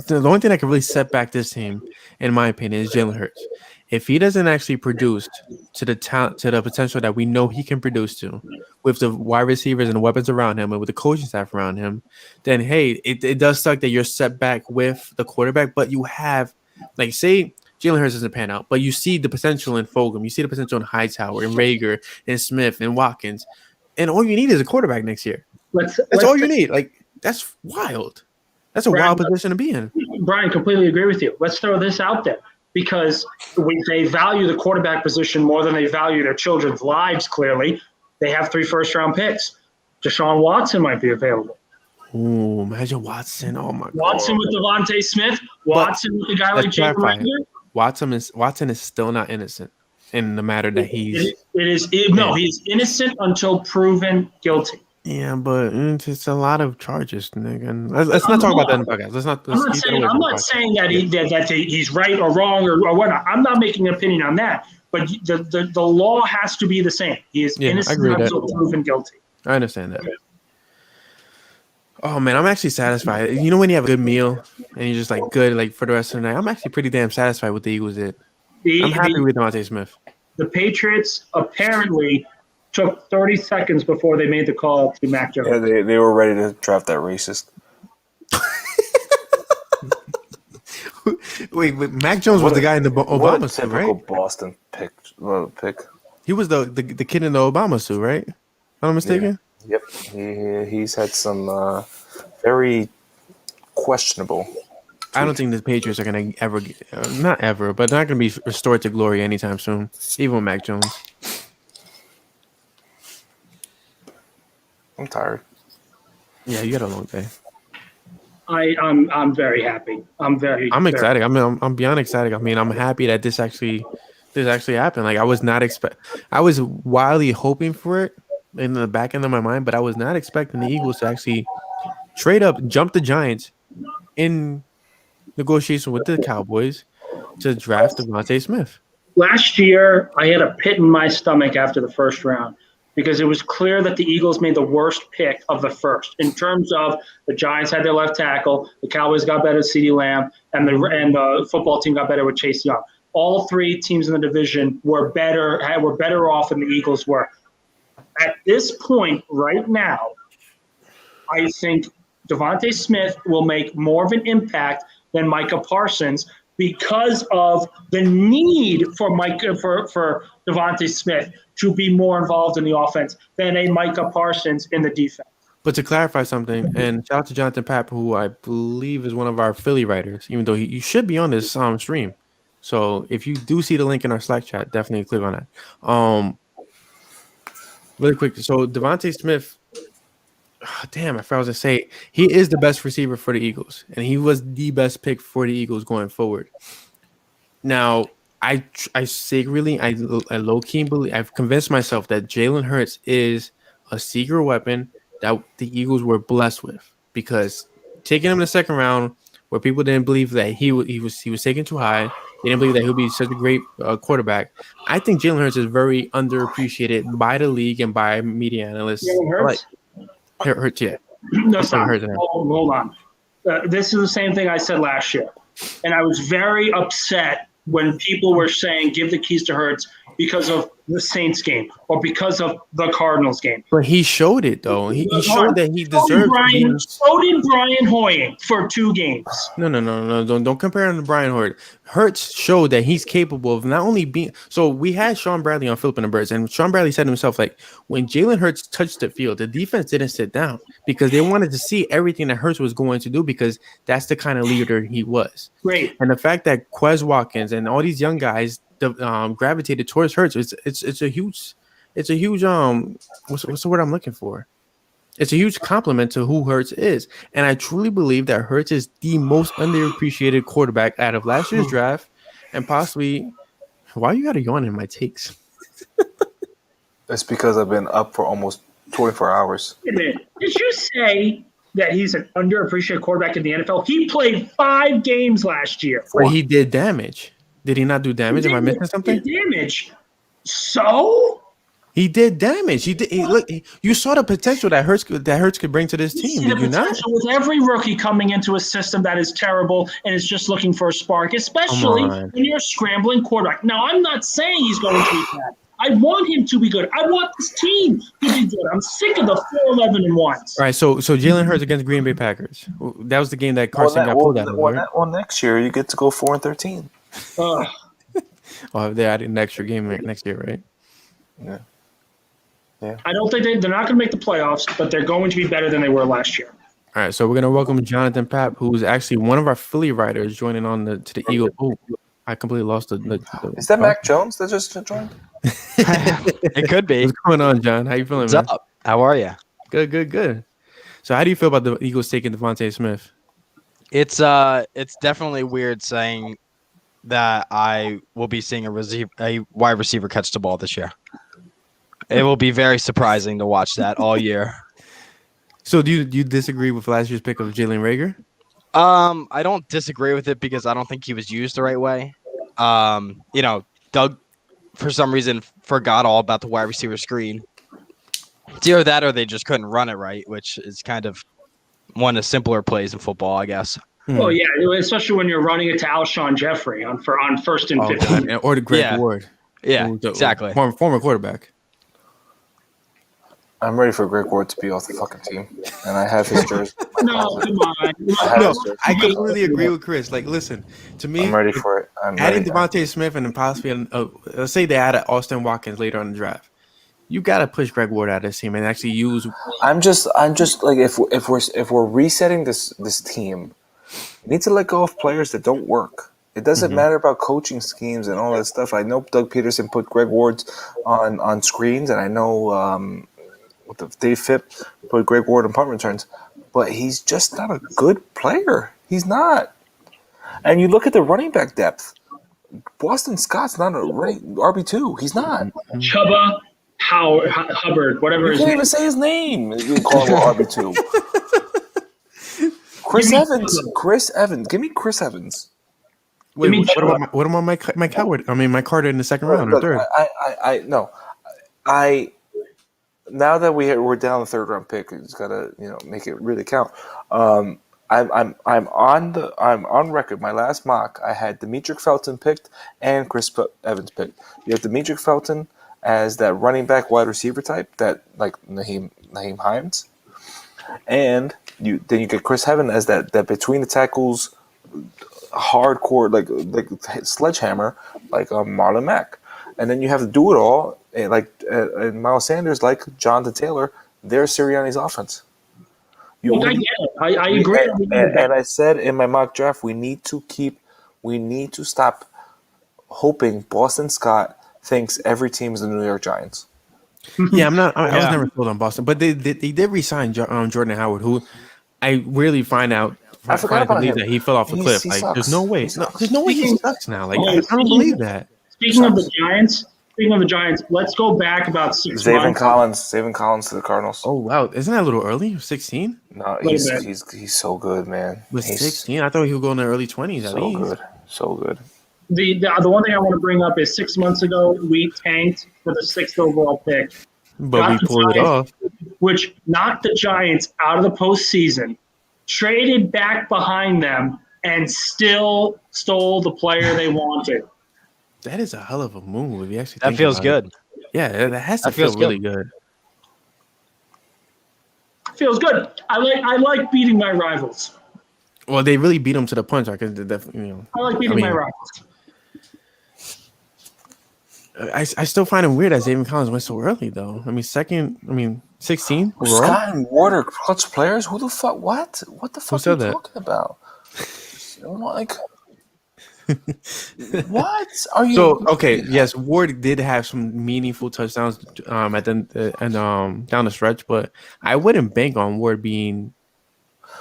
the only thing that could really set back this team, in my opinion, is Jalen Hurts. If he doesn't actually produce to the talent, to the potential that we know he can produce to, with the wide receivers and the weapons around him and with the coaching staff around him, then hey, it does suck that you're set back with the quarterback. But you have, like, say Jalen Hurts doesn't pan out, but you see the potential in Fulgham, you see the potential in Hightower, in Reagor, in Smith, and Watkins, and all you need is a quarterback next year. That's all you need. Like, that's wild. That's a wild position to be in. Brian, completely agree with you. Let's throw this out there. Because they value the quarterback position more than they value their children's lives, clearly. They have 3 first-round picks. Deshaun Watson might be available. Ooh, imagine Watson. Oh, my God. Watson with DeVonta Smith. Watson with a guy like Jalen Reagor. Watson is still not innocent in the matter that he's – he's innocent until proven guilty. Yeah, but it's a lot of charges, nigga. Let's not talk about that in the podcast. I'm not saying that he's right or wrong or whatnot. I'm not making an opinion on that. But the law has to be the same. He is innocent until proven guilty. I understand that. Oh, man, I'm actually satisfied. You know when you have a good meal and you're just, like, good, like, for the rest of the night? I'm actually pretty damn satisfied with the Eagles did. I'm happy with DeVonta Smith. The Patriots apparently – took 30 seconds before they made the call to Mac Jones. Yeah, they were ready to draft that racist. Wait, Mac Jones was the guy in the Obama suit, right? Boston pick. He was the kid in the Obama suit, right? If I'm not mistaken. Yep, he's had some very questionable. I don't think the Patriots are going to ever, not ever, but not going to be restored to glory anytime soon, even with Mac Jones. I'm tired. Yeah, you got a long day. I'm very happy. I'm excited. I'm beyond excited. I mean, I'm happy that this actually happened. Like I was wildly hoping for it in the back end of my mind, but I was not expecting the Eagles to actually trade up, jump the Giants in negotiation with the Cowboys to draft DeVonta Smith. Last year, I had a pit in my stomach after the first round because it was clear that the Eagles made the worst pick of the first in terms of the Giants had their left tackle, the Cowboys got better with CeeDee Lamb, and the football team got better with Chase Young. All three teams in the division were better off than the Eagles were. At this point, right now, I think DeVonta Smith will make more of an impact than Micah Parsons because of the need for DeVonta Smith to be more involved in the offense than a Micah Parsons in the defense. But to clarify something, and shout out to Jonathan Papp, who I believe is one of our Philly writers, even though you should be on this stream. So if you do see the link in our Slack chat, definitely click on that. Really quick, so DeVonta Smith, damn, I forgot what I was going to say. He is the best receiver for the Eagles, and he was the best pick for the Eagles going forward. Now, I low-key believe, I've convinced myself that Jalen Hurts is a secret weapon that the Eagles were blessed with, because taking him in the second round, where people didn't believe that he was taken too high, they didn't believe that he would be such a great quarterback. I think Jalen Hurts is very underappreciated by the league and by media analysts. Jalen Hurts? Hurts, yeah. No, stop. Hold on. This is the same thing I said last year, and I was very upset when people were saying give the keys to Hurts because of the Saints game or because of the Cardinals game. But he showed it, though. He showed that he deserved it. So did Brian Hoyer for 2 games. No. Don't compare him to Brian Hoyer. Hurts showed that he's capable of not only being – so we had Sean Bradley on Flippin the Birds, and Sean Bradley said to himself, like, when Jalen Hurts touched the field, the defense didn't sit down because they wanted to see everything that Hurts was going to do because that's the kind of leader he was. Great. And the fact that Quez Watkins and all these young guys gravitated towards Hurts, it's a huge what's the word I'm looking for? It's a huge compliment to who Hurts is. And I truly believe that Hurts is the most underappreciated quarterback out of last year's draft and possibly – why you got to yawn in my takes? It's because I've been up for almost 24 hours. Wait a minute. Did you say that he's an underappreciated quarterback in the NFL? He played 5 games last year. But he did damage. Did he not do damage? Am I missing something? He did damage. So? He did damage. You saw the potential that Hurts could bring to this team. Did you not? With every rookie coming into a system that is terrible and is just looking for a spark, especially when you're a scrambling quarterback. Now, I'm not saying he's going to be bad. I want him to be good. I want this team to be good. I'm sick of the 4-11-1s. All right, so Jalen Hurts against Green Bay Packers. That was the game that Carson got pulled out of. Well, next year you get to go 4-13. Oh, they added an extra game next year, right? Yeah. I don't think they're not going to make the playoffs, but they're going to be better than they were last year. All right, so we're going to welcome Jonathan Papp, who's actually one of our Philly writers, joining on to the Eagle. Oh, I completely lost the Is that Mac Jones that just joined? It could be. What's going on, John? How you feeling, What's man? up? How are you? Good. So how do you feel about the Eagles taking DeVonta Smith? It's definitely weird saying that I will be seeing a wide receiver catch the ball this year. It will be very surprising to watch that all year. So do you disagree with last year's pick of Jalen Reagor? I don't disagree with it because I don't think he was used the right way. Doug, for some reason, forgot all about the wide receiver screen. It's either that or they just couldn't run it right, which is kind of one of the simpler plays in football, I guess. Well, yeah, especially when you're running it to Alshon Jeffrey on first and 15. Or to Greg Ward. Yeah, exactly. Former quarterback. I'm ready for Greg Ward to be off the fucking team, and I have his jersey. No, come on. I completely agree with Chris. Like, listen, to me, I'm ready for it. Adding DeVonta Smith and then possibly, let's say they added Austin Watkins later on in the draft. You gotta push Greg Ward out of this team and actually use. I'm just like if we're resetting this team, we need to let go of players that don't work. It doesn't matter about coaching schemes and all that stuff. I know Doug Peterson put Greg Ward on screens, and I know Dave Phipp put Greg Ward on punt returns, but he's just not a good player. He's not. And you look at the running back depth. Boston Scott's not a RB2. He's not. Chuba Hubbard, whatever. You can't even say his name. You call him RB2. Chris Evans. Give me Chris Evans. Wait, what about Mike Howard? I mean, Mike Carter in the second round or third. Now that we're down the third round pick, it's gotta make it really count. I'm on record. My last mock, I had Demetric Felton picked and Chris Evans picked. You have Demetric Felton as that running back wide receiver type, that like Naheem Hines, and then you get Chris Evans as that between the tackles, hardcore like sledgehammer, like Marlon Mack, and then you have to do it all and Miles Sanders, like Jonathan Taylor. They're Sirianni's offense. I agree. And I said in my mock draft, we need to stop hoping Boston Scott thinks every team is the New York Giants. Yeah, I was never sold on Boston, but they did re-sign Jordan Howard, who I really find out. I forgot about him. That he fell off a cliff. He like, sucks. there's no way. There's no way he sucks now. Like, I don't believe that. Speaking of the Giants, let's go back about 6 months. Zayvon Collins to the Cardinals. Oh wow, isn't that a little early? 16? No, he's so good, man. Was 16? I thought he would go in the early 20s at least. So good. The one thing I want to bring up is 6 months ago we tanked for the 6th overall pick, but we pulled it off, which knocked the Giants out of the postseason, traded back behind them, and still stole the player they wanted. That is a hell of a move. If you actually that feels good. Yeah, that has to feel really good. Feels good. I like beating my rivals. Well, they really beat them to the punch. I like beating my rivals. I still find it weird that Zayvon Collins went so early, though. 16 overall. Scott and Ward are clutch players. Who the fuck? What? What the fuck are you talking about? Like, what are you? So okay, yes, Ward did have some meaningful touchdowns down the stretch, but I wouldn't bank on Ward being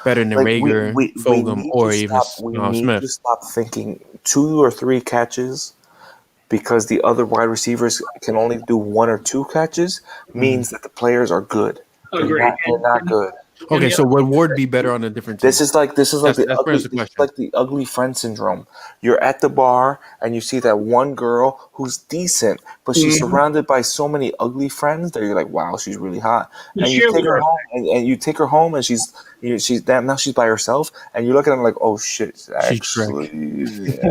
better than Rager, Fulgham, or even Smith. We need to stop thinking 2 or 3 catches because the other wide receivers can only do 1 or 2 catches means that the players are good. Agreed. They're not good. Okay, so would Ward be better on a different team? This is like the ugly friend syndrome. You're at the bar and you see that one girl who's decent, but she's surrounded by so many ugly friends that you're like, wow, she's really hot. And you take her home, and she's now she's by herself, and you look at them like, oh shit, actually.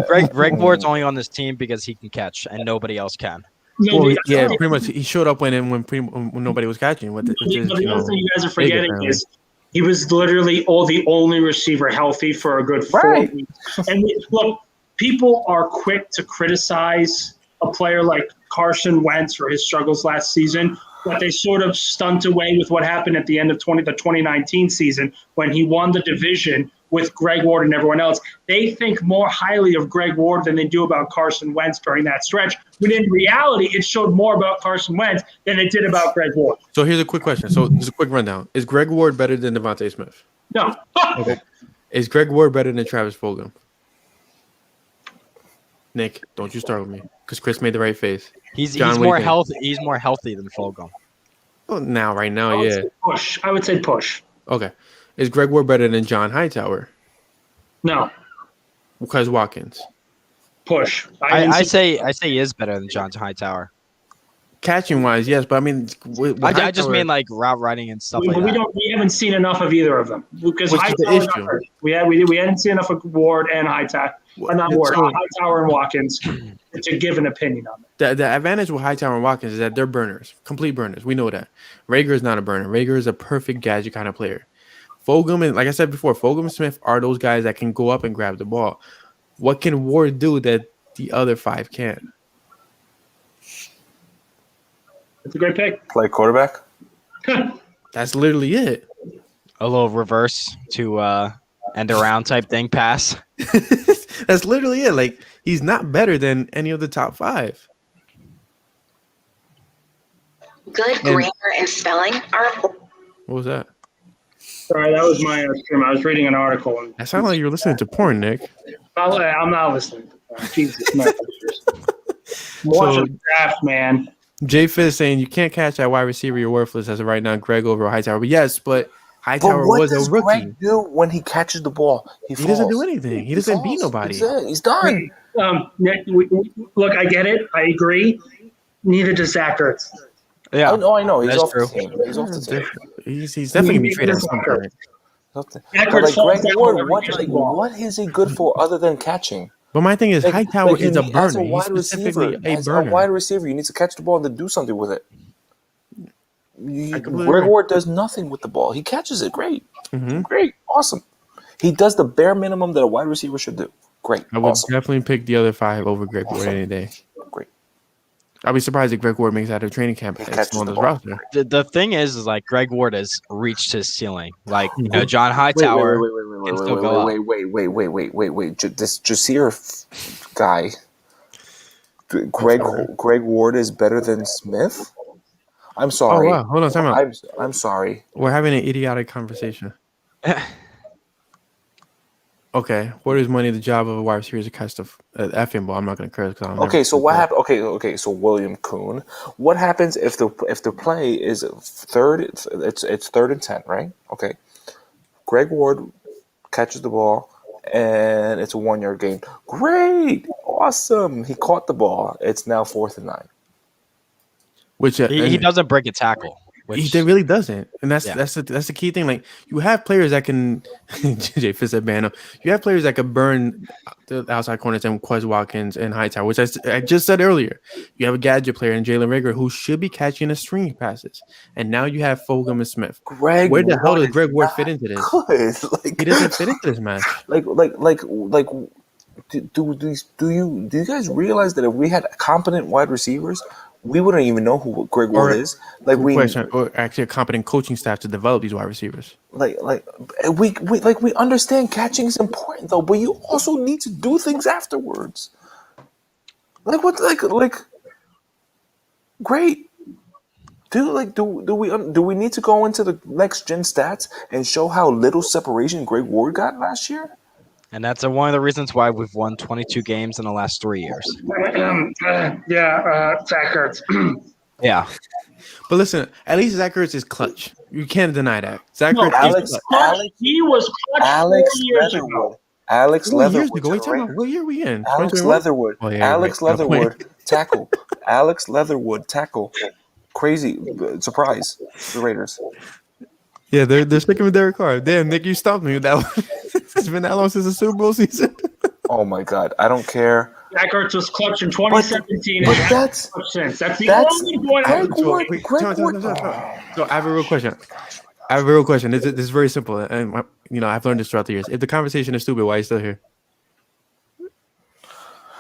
Greg Ward's only on this team because he can catch and nobody else can. Pretty much. He showed up when nobody was catching. The other thing you guys are forgetting is he was literally the only receiver healthy for a good 4 weeks. And look, people are quick to criticize a player like Carson Wentz for his struggles last season, but they sort of stunt away with what happened at the end of the 2019 season when he won the division with Greg Ward and everyone else. They think more highly of Greg Ward than they do about Carson Wentz during that stretch, when in reality, it showed more about Carson Wentz than it did about Greg Ward. So here's a quick question. So there's a quick rundown. Is Greg Ward better than DeVonta Smith? No. Okay. Is Greg Ward better than Travis Fulgham? Nick, don't you start with me, because Chris made the right face. He's more healthy. He's more healthy than Fulgham. Well, right now, yeah. I would say push. Okay. Is Greg Ward better than John Hightower? No. Because Watkins. Push. I say he is better than John Hightower. Catching wise, yes, but I mean, I just mean like route running and stuff like that. We haven't seen enough of either of them because we hadn't seen enough of Ward and Hightower, Hightower and Watkins to give an opinion on it. The advantage with Hightower and Watkins is that they're burners, complete burners. We know that. Rager is not a burner. Rager is a perfect gadget kind of player. Fulgham and, like I said before, Fulgham and Smith are those guys that can go up and grab the ball. What can Ward do that the other 5 can't? It's a great pick. Play quarterback. That's literally it. A little reverse to end around type thing pass. That's literally it. Like, he's not better than any of the top 5. Good grammar and spelling are. What was that? Sorry, that was my stream. I was reading an article. And That sounded like you were listening to porn, Nick. I'm not listening. Jesus, watch the draft, man. Jay Fizz saying you can't catch that wide receiver. You're worthless as of right now. Greg over Hightower. But yes, but Hightower was a rookie. What does Greg do when he catches the ball? He doesn't do anything. He doesn't beat nobody. He's done. Nick, look, I get it. I agree. Neither does Zach Ertz. Yeah. I know. He's off true. the team. He's off the team. He's definitely going to be traded at some point. But like Greg Ward, what is he good for other than catching? But my thing is, Hightower is a burner. As a wide receiver, you need to catch the ball and then do something with it. Greg Ward does nothing with the ball. He catches it. Great. Mm-hmm. Great. Awesome. He does the bare minimum that a wide receiver should do. Great. I would definitely pick the other 5 over Greg Ward any day. Great. I'll be surprised if Greg Ward makes out of training camp on this roster. The thing is like Greg Ward has reached his ceiling. Like, John Hightower can still go up. Wait. This Jasir guy, Greg Ward is better than Smith? I'm sorry. Oh, wow. Hold on, time out. I'm sorry. We're having an idiotic conversation. Okay, what is money the job of a wide receiver is to catch the effing ball? I'm not going to curse. Okay, so what happened? Okay, so William Kuhn. What happens if the play is third? It's 3rd and 10, right? Okay. Greg Ward catches the ball, and it's a 1-yard gain. Great, awesome. He caught the ball. It's now 4th and 9. Which he doesn't break a tackle. He really doesn't, and that's the key thing. Like, you have players that can, Jay Fitz said, "Bano." You have players that could burn the outside corners and Quez Watkins and Hightower, which I just said earlier. You have a gadget player in Jalen Rager who should be catching the string passes, and now you have Fulgham and Smith. Where the hell does Greg Ward fit into this? He doesn't fit into this match. Do you guys realize that if we had competent wide receivers, we wouldn't even know who Greg Ward is. Or actually a competent coaching staff to develop these wide receivers. We understand catching is important though, but you also need to do things afterwards. Great. Do we need to go into the next gen stats and show how little separation Greg Ward got last year? And that's one of the reasons why we've won 22 games in the last 3 years. Zach Ertz. Yeah. But listen, at least Zach Ertz is clutch. You can't deny that. Zach Ertz is clutch. He was clutch 4 years ago. Alex Leatherwood. What year are we in? Alex Leatherwood. Oh, yeah, Alex Leatherwood tackle. Alex Leatherwood tackle. Crazy surprise. The Raiders. Yeah, they're sticking with Derek Carr. Damn, Nick, you stumped me with that one. It's been that long since the Super Bowl season. Oh my God, I don't care. Zach Ertz was clutch in 2017. But that's the only point So I have a real question. This is very simple, and I've learned this throughout the years. If the conversation is stupid, why are you still here?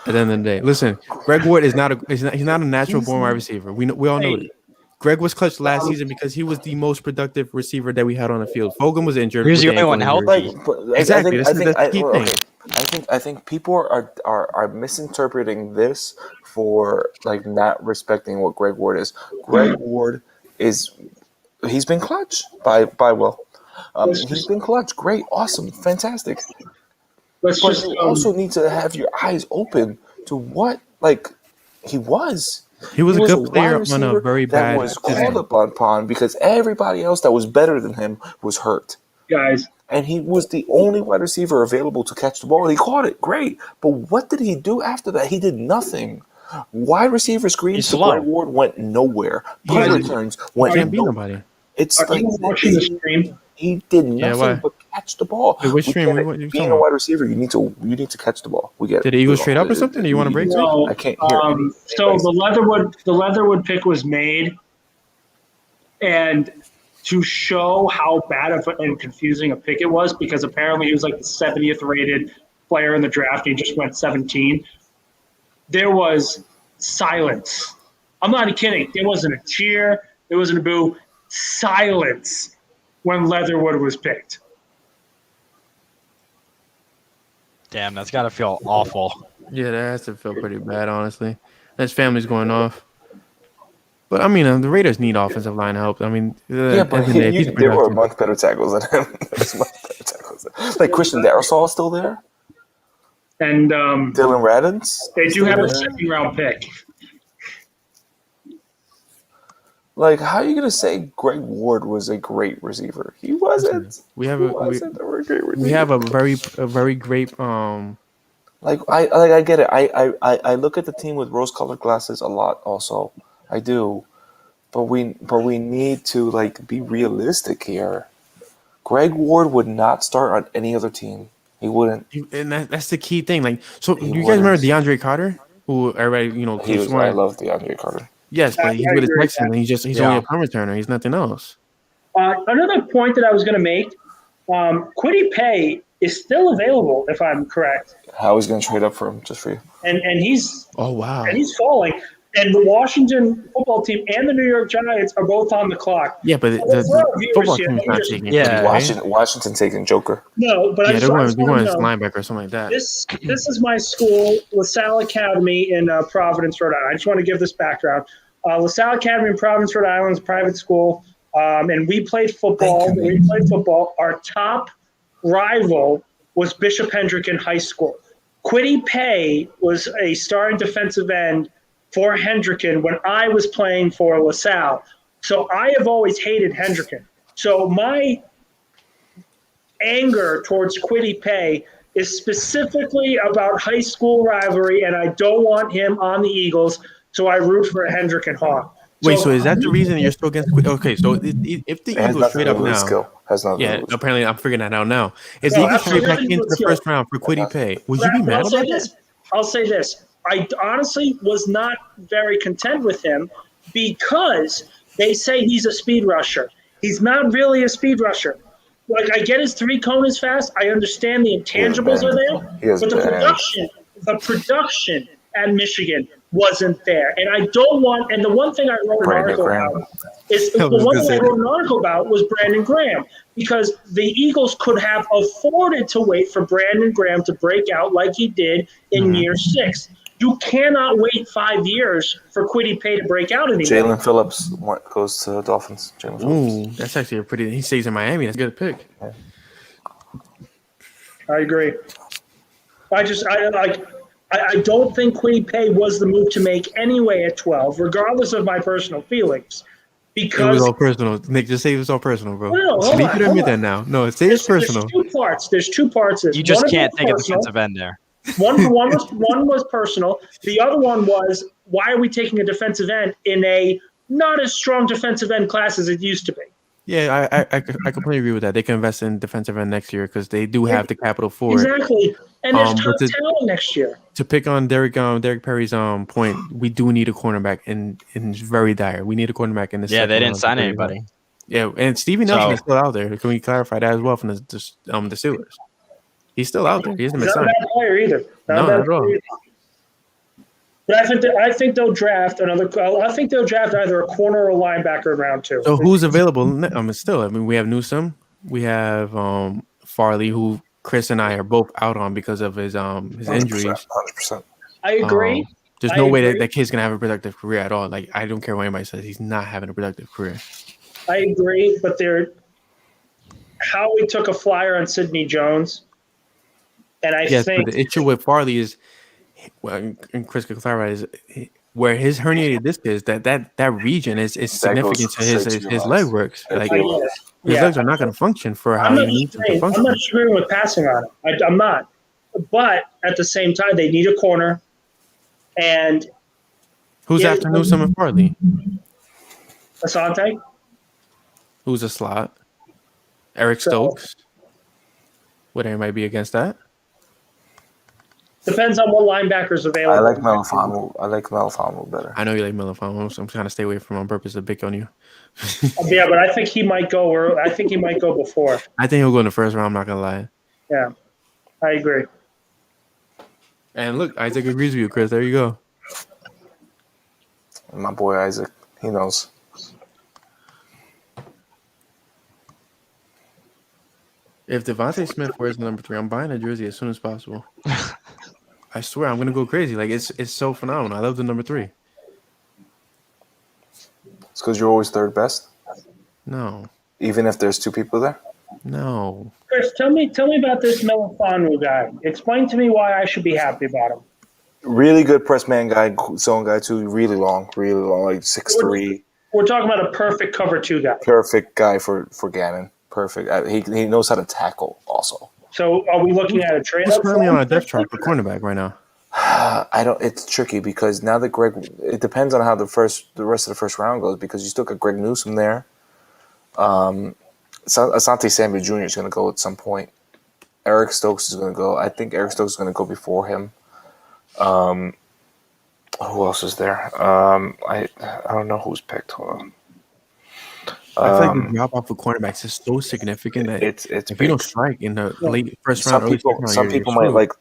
At the end of the day, listen, Greg Ward is not a natural born wide receiver. We all know it. Greg was clutch last season because he was the most productive receiver that we had on the field. Fulgham was injured. He was the only one healthy. Exactly. That's the key thing. I think people are misinterpreting this for not respecting what Greg Ward is. Greg Ward he's been clutch by Will. He's been clutch. Great, awesome, fantastic. But you also need to have your eyes open to what he was. He was a good player on a very bad. That was called upon because everybody else that was better than him was hurt. Guys. And he was the only wide receiver available to catch the ball. And he caught it. Great. But what did he do after that? He did nothing. Wide receiver screens to Greg Ward went nowhere. Punt returns went nowhere. It's watching the stream. He did nothing but catch the ball. Wait, which stream? Being a wide receiver, you need to catch the ball. We get it. Did the Eagles trade up or something? Do you want to break? No, I can't hear. So the Leatherwood pick was made, and to show how bad and confusing a pick it was, because apparently he was like the 70th rated player in the draft. And he just went 17. There was silence I'm not kidding. There wasn't a cheer. There wasn't a boo. Silence when Leatherwood was picked. Damn, that's got to feel awful. Yeah, that has to feel pretty bad, honestly. His family's going off. But, I mean, the Raiders need offensive line help. I mean, but there were much better tackles than him. Like Christian Darrisaw is still there. And Dylan Radins. They do have a second-round pick. Like, how are you going to say Greg Ward was a great receiver? He wasn't. We have a very great I get it. I look at the team with rose-colored glasses a lot. Also, I do, but we need to be realistic here. Greg Ward would not start on any other team. He wouldn't. And that's the key thing. You guys remember DeAndre Carter, who everybody I love DeAndre Carter. Yes, but he's with the Texans, and he's only a punt returner. He's nothing else. Another point that I was going to make: Kwity Paye is still available, if I'm correct. How he's going to trade up for him just for you? And he's and he's falling. And the Washington football team and the New York Giants are both on the clock. Yeah, but the football team is not taking. Yeah, Washington taking Joker. No, but they're going linebacker or something like that. This is my school, LaSalle Academy in Providence, Rhode Island. I just want to give this background. LaSalle Academy in Providence, Rhode Island is a private school, and we played football. Our top rival was Bishop Hendrick in high school. Kwity Paye was a starting defensive end for Hendricken when I was playing for LaSalle. So I have always hated Hendricken. So my anger towards Kwity Paye is specifically about high school rivalry, and I don't want him on the Eagles, so I root for Hendricken Hawk. Wait, so is that the reason you're still against Kwity? Okay, so if the Eagles trade up now, apparently I'm figuring that out now. If the Eagles trade back into the first round for Kwity Paye, would you be mad about this? I'll say this. I honestly was not very content with him because they say he's a speed rusher. He's not really a speed rusher. I get his three cone is fast. I understand the intangibles are there, but the production at Michigan wasn't there. And I don't want. And the one thing I wrote an article about was Brandon Graham, because the Eagles could have afforded to wait for Brandon Graham to break out like he did in year 6. You cannot wait 5 years for Kwity Paye to break out anymore. Jalen Phillips goes to Dolphins. Ooh, that's actually a pretty. He stays in Miami. That's a good pick. Yeah. I agree. I don't think Kwity Paye was the move to make anyway at 12, regardless of my personal feelings. Because it was all personal. Nick, just say it was all personal, bro. No, hold on. Admit that now. No, say it's personal. There's two parts. You just can't take a defensive end there. One was personal. The other one was, why are we taking a defensive end in a not as strong defensive end class as it used to be? Yeah, I completely agree with that. They can invest in defensive end next year because they do have the capital for it. Exactly. And there's top talent next year. To pick on Derek Perry's point, we do need a cornerback and it's very dire. We need a cornerback in this. Yeah, they didn't sign anybody. Yeah, and Stevie Nelson is still out there. Can we clarify that as well from the Steelers? He's still out there. He hasn't been signed. Not a bad player either. Not at all. But I think they'll draft another. I think they'll draft either a corner or a linebacker in round 2. So who's available? We have Newsome. We have Farley, who Chris and I are both out on because of his injuries. 100%. I agree. There's no way that kid's gonna have a productive career at all. I don't care what anybody says. He's not having a productive career. I agree, but Howie took a flyer on Sidney Jones. And I think but the issue with Farley is, and Chris could clarify, is where his herniated disc is, that region is significant to his leg works. His legs are not going to function for how he needs to function. I'm not agreeing with passing on it. I'm not. But at the same time, they need a corner. And who's after Newsome and Farley? Asante. Who's a slot? Eric Stokes. Would anybody be against that? Depends on what linebacker's available. I like Melifonwu better. I know you like Melifonwu, so I'm trying to stay away from on purpose to pick on you. Yeah, but I think he might go. I think he might go before. I think he'll go in the first round. I'm not gonna lie. Yeah, I agree. And look, Isaac agrees with you, Chris. There you go. And my boy Isaac, he knows. If DeVonta Smith wears the number 3, I'm buying a jersey as soon as possible. I swear, I'm gonna go crazy. Like it's so phenomenal. I love the number 3. It's because you're always third best. No. Even if there's 2 people there. No. Chris, tell me about this Melifonwu guy. Explain to me why I should be happy about him. Really good press man guy, zone guy too. Really long, like 6'3". We're talking about a perfect cover 2 guy. Perfect guy for Gannon. Perfect. He knows how to tackle also. So are we looking at a trade? He's currently on a depth chart for cornerback right now. It's tricky because now that it depends on how the rest of the first round goes because you still got Greg Newsome there. Asante Samuel Jr. is going to go at some point. Eric Stokes is going to go. I think Eric Stokes is going to go before him. Who else is there? I don't know who's picked. Hold on. I feel like the drop off of cornerbacks is so significant that it's if big. you don't strike in the late first round, some people might like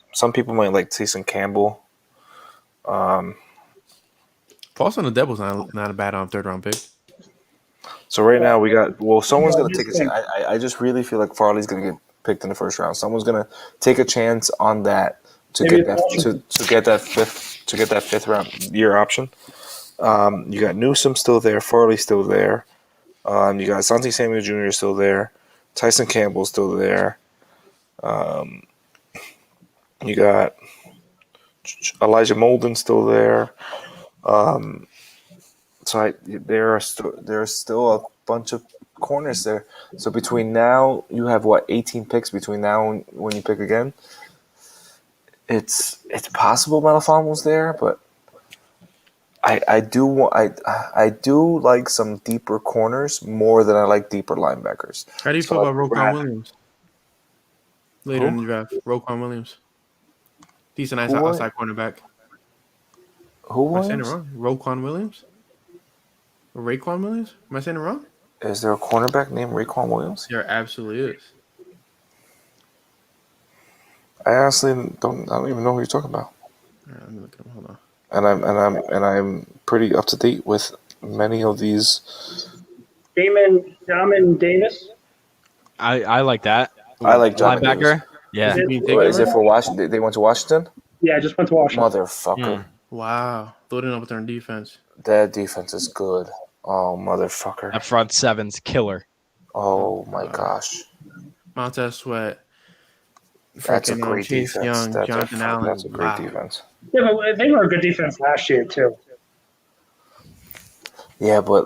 Taysom Campbell. False on the Devil's not a bad third round pick. So right now we got someone's going to take a chance. I just really feel like Farley's going to get picked in the first round. Someone's going to take a chance on that to get that fifth round year option. You got Newsome still there, Farley still there. You got Asante Samuel Jr. still there, Tyson Campbell still there. You got Elijah Molden still there. There are still a bunch of corners there. So between now, you have 18 picks between now and when you pick again. It's possible Melifonwu's there, but I do like some deeper corners more than I like deeper linebackers. How do you feel about Roquan Williams? Later in the draft, Roquan Williams. Decent outside cornerback. Who Am I saying it wrong? Roquan Williams? Or Raekwon Williams? Am I saying it wrong? Is there a cornerback named Raekwon Williams? There absolutely is. I honestly don't even know who you're talking about. All right, let me look at him. Hold on. And I'm pretty up to date with many of these. Damon Davis. I like that. I like John linebacker. Yeah. Is it for Washington? They went to Washington? Yeah, I just went to Washington. Motherfucker. Wow. Loading up with their defense. That defense is good. Oh, motherfucker. That front seven's killer. Oh, my gosh. Montez Sweat. That's a great defense. Young, Jonathan Allen. That's a great defense. Yeah, but they were a good defense last year, too. Yeah, but,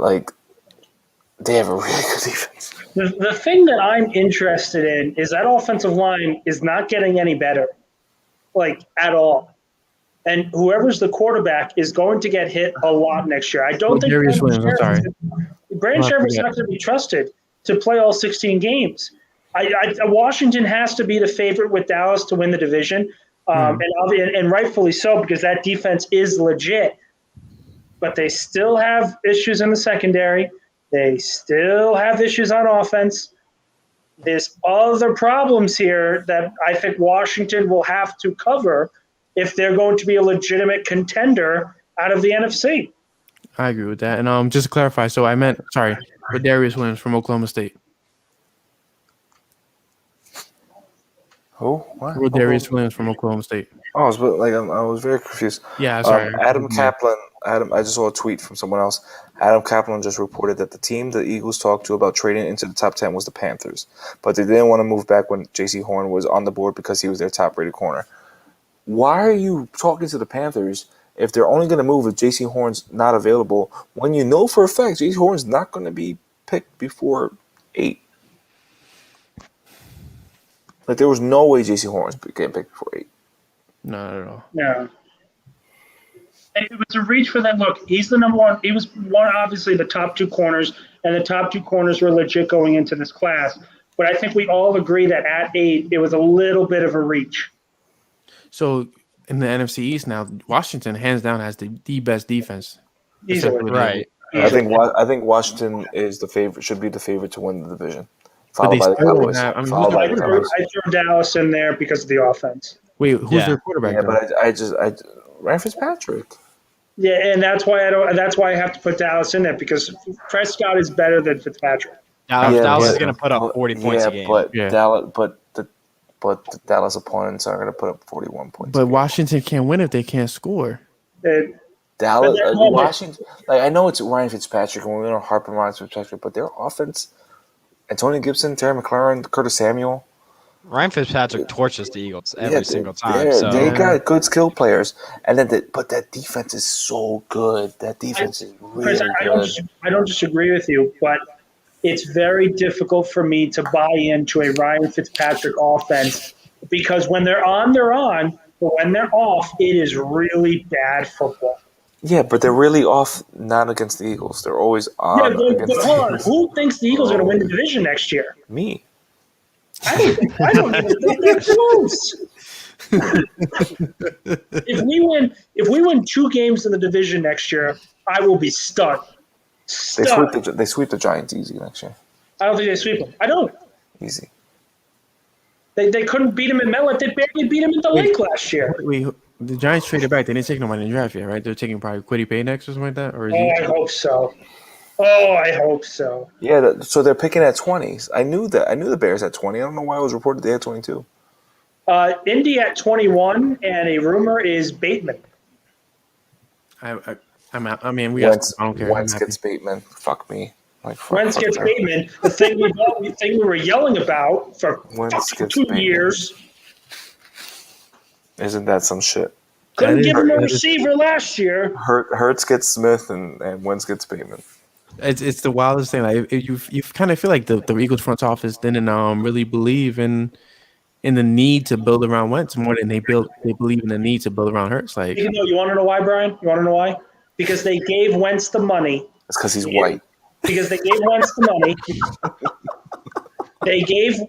they have a really good defense. The thing that I'm interested in is that offensive line is not getting any better, at all. And whoever's the quarterback is going to get hit a lot next year. I don't think Brandon Sheriff's not going to be trusted to play all 16 games. Washington has to be the favorite with Dallas to win the division, and rightfully so because that defense is legit. But they still have issues in the secondary. They still have issues on offense. There's other problems here that I think Washington will have to cover if they're going to be a legitimate contender out of the NFC. I agree with that. And just to clarify, so I meant, Darius Williams from Oklahoma State. Who? What? Darius Williams from Oklahoma State. Oh, I was very confused. Yeah, sorry. Adam Kaplan. I just saw a tweet from someone else. Adam Kaplan just reported that the team the Eagles talked to about trading into the top 10 was the Panthers, but they didn't want to move back when J.C. Horn was on the board because he was their top-rated corner. Why are you talking to the Panthers if they're only going to move if J.C. Horn's not available when you know for a fact J.C. Horn's not going to be picked before 8? There was no way J.C. Horn's getting picked before 8. Not at all. No. It was a reach for them. Look, he's the number one. He was obviously the top 2 corners, and the top 2 corners were legit going into this class. But I think we all agree that at 8, it was a little bit of a reach. So in the NFC East now, Washington hands down has the best defense. Easily. Right. I think Washington is the favorite. Should be the favorite to win the division, followed by the Cowboys. I threw Dallas in there because of the offense. Wait, who's their quarterback? Yeah, but I Ryan Fitzpatrick. Yeah, and that's why I have to put Dallas in there because Prescott is better than Fitzpatrick. Dallas is going to put up 40 points a game. But the Dallas opponents are going to put up 41 points. But Washington can't win if they can't score. Dallas, Washington. Like I know it's Ryan Fitzpatrick, and we're going to harp on Ryan Fitzpatrick, but their offense: Antonio Gibson, Terry McLaurin, Curtis Samuel. Ryan Fitzpatrick torches the Eagles every single time. They got good skill players, and then but that defense is so good. That defense is really good. I don't disagree with you, but it's very difficult for me to buy into a Ryan Fitzpatrick offense because when they're on, they're on, but when they're off, it is really bad football. Yeah, but they're really off not against the Eagles. They're always on. Yeah, but hold on. Who thinks the Eagles are going to win the division next year? Me. I don't even think they're close. If we win 2 games in the division next year, I will be stunned. They sweep the Giants easy next year. I don't think they sweep them. I don't. Easy. They couldn't beat him in MetLife. They barely beat him in the lake last year. The Giants traded back. They didn't take nobody in the draft yet, right? They're taking probably Kwity Paye next or something like that. Or I hope so. I hope so. Yeah, so they're picking at 20s. I knew the Bears at 20. I don't know why it was reported they had 22. Indy at 21, and a rumor is Bateman. I'm out. I mean, I don't care. Wentz gets Bateman. Fuck me. Wentz gets Bateman. The thing we were yelling about for 2 years. Isn't that some shit? Couldn't give him a receiver last year. Hurts gets Smith and Wentz gets Bateman. It's the wildest thing. Like you kind of feel like the Eagles front office didn't really believe in the need to build around Wentz more than they believe in the need to build around Hurts. Like you want to know why, Brian? You want to know why? Because they gave Wentz the money. It's because he's white. Because they gave Wentz the money. They gave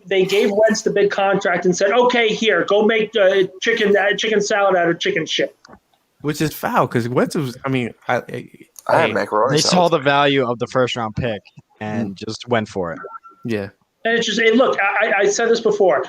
Wentz the big contract and said, "Okay, here, go make chicken salad out of chicken shit." Which is foul because Wentz was. I mean, I had macaroni. They saw the value of the first round pick and just went for it. Yeah, and it's just look. I said this before.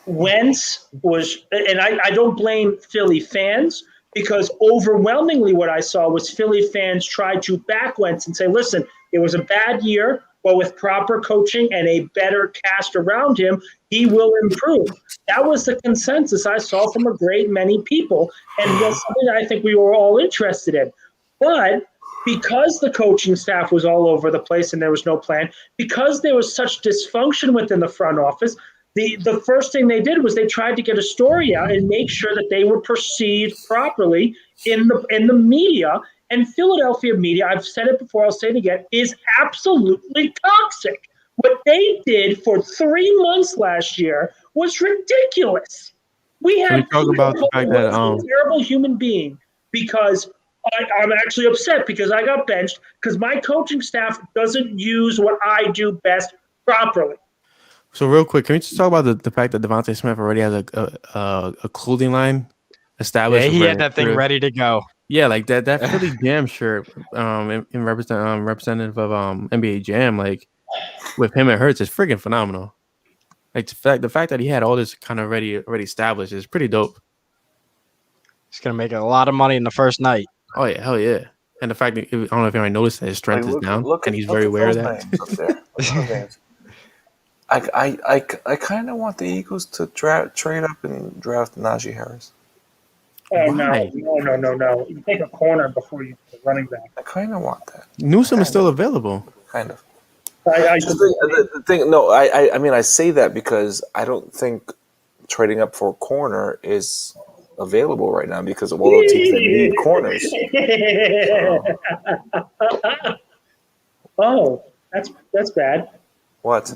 Wentz was, and I don't blame Philly fans because overwhelmingly what I saw was Philly fans try to back Wentz and say, "Listen, it was a bad year." But with proper coaching and a better cast around him, he will improve. That was the consensus I saw from a great many people, and was something I think we were all interested in. But because the coaching staff was all over the place and there was no plan, because there was such dysfunction within the front office, the first thing they did was they tried to get a story out and make sure that they were perceived properly in the media. And Philadelphia media, I've said it before, I'll say it again, is absolutely toxic. What they did for 3 months last year was ridiculous. We had talk about the fact that a terrible human being because I'm actually upset because I got benched because my coaching staff doesn't use what I do best properly. So real quick, can we just talk about the fact that DeVonta Smith already has a clothing line established? Yeah, he had that thing ready to go. Yeah, like that Philly Jam shirt, in representative of NBA Jam, like with him and Hurts is freaking phenomenal. Like the fact that he had all this kind of already established is pretty dope. He's gonna make a lot of money in the first night. Oh yeah, hell yeah! And the fact that I don't know if anyone noticed that his strength is down, and he's very aware of that. I kind of want the Eagles to trade up and draft Najee Harris. Oh, no. You take a corner before you get a running back. I kind of want that. Newsome is still available. Kind of. I mean, I say that because I don't think trading up for a corner is available right now because of all the teams that need corners. Oh, that's bad. What?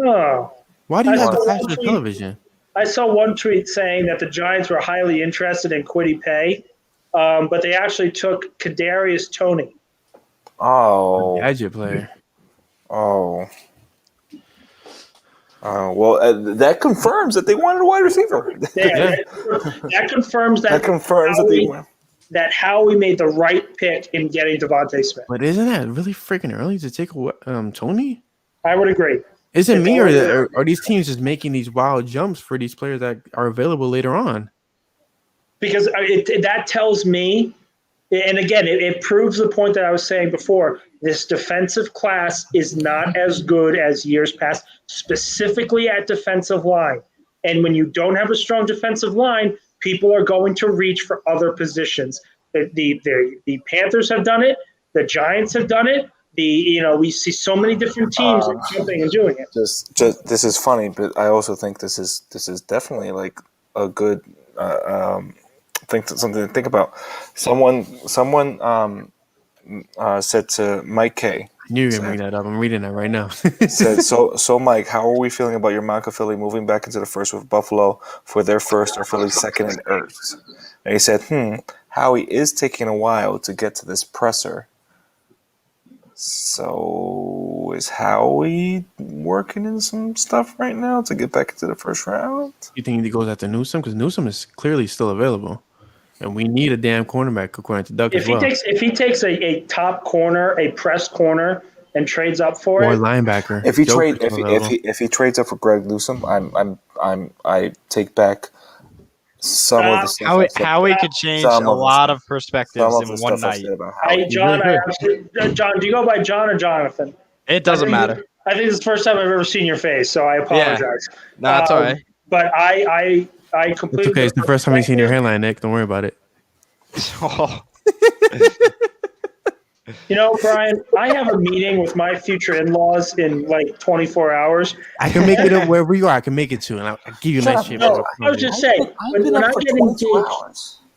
Oh. Why do you have to flash the television? I saw one tweet saying that the Giants were highly interested in Kwity Paye, but they actually took Kadarius Toney. Oh. Gadget player. Oh. Well, that confirms that they wanted a wide receiver. That confirms that. That confirms that Howie made the right pick in getting DeVonta Smith. But isn't that really freaking early to take Toney? I would agree. Is it me or are these teams just making these wild jumps for these players that are available later on? Because that tells me And again, it proves the point that I was saying before. This defensive class is not as good as years past, specifically at defensive line. And when you don't have a strong defensive line, people are going to reach for other positions. The Panthers have done it. The Giants have done it. We see so many different teams jumping and doing it. Just this is funny, but I also think this is definitely like a good something to think about. Someone said to Mike K. I knew you were going to bring that up. I'm reading that right now. said, so Mike, how are we feeling about your mock of Philly moving back into the first with Buffalo for their first or Philly's second and Ertz? And he said, Howie is taking a while to get to this presser. So is Howie working in some stuff right now to get back into the first round? You think he goes after Newsome? Because Newsome is clearly still available. And we need a damn cornerback according to Doug as well. If he takes a top corner, a press corner, and trades up for or it, a linebacker. If he trades up for Greg Newsome, I take back some of the stuff. Howie could change a lot of perspectives in one night. Hey, John, John, do you go by John or Jonathan? It doesn't matter. I think it's the first time I've ever seen your face, so I apologize. No, that's all right. But I completely. It's okay. It's the first time I've seen your hairline, Nick. Don't worry about it. Brian, I have a meeting with my future in-laws in like 24 hours. I can make it up wherever you are. I can make it to, and I'll give you a nice shape. No, I was just saying,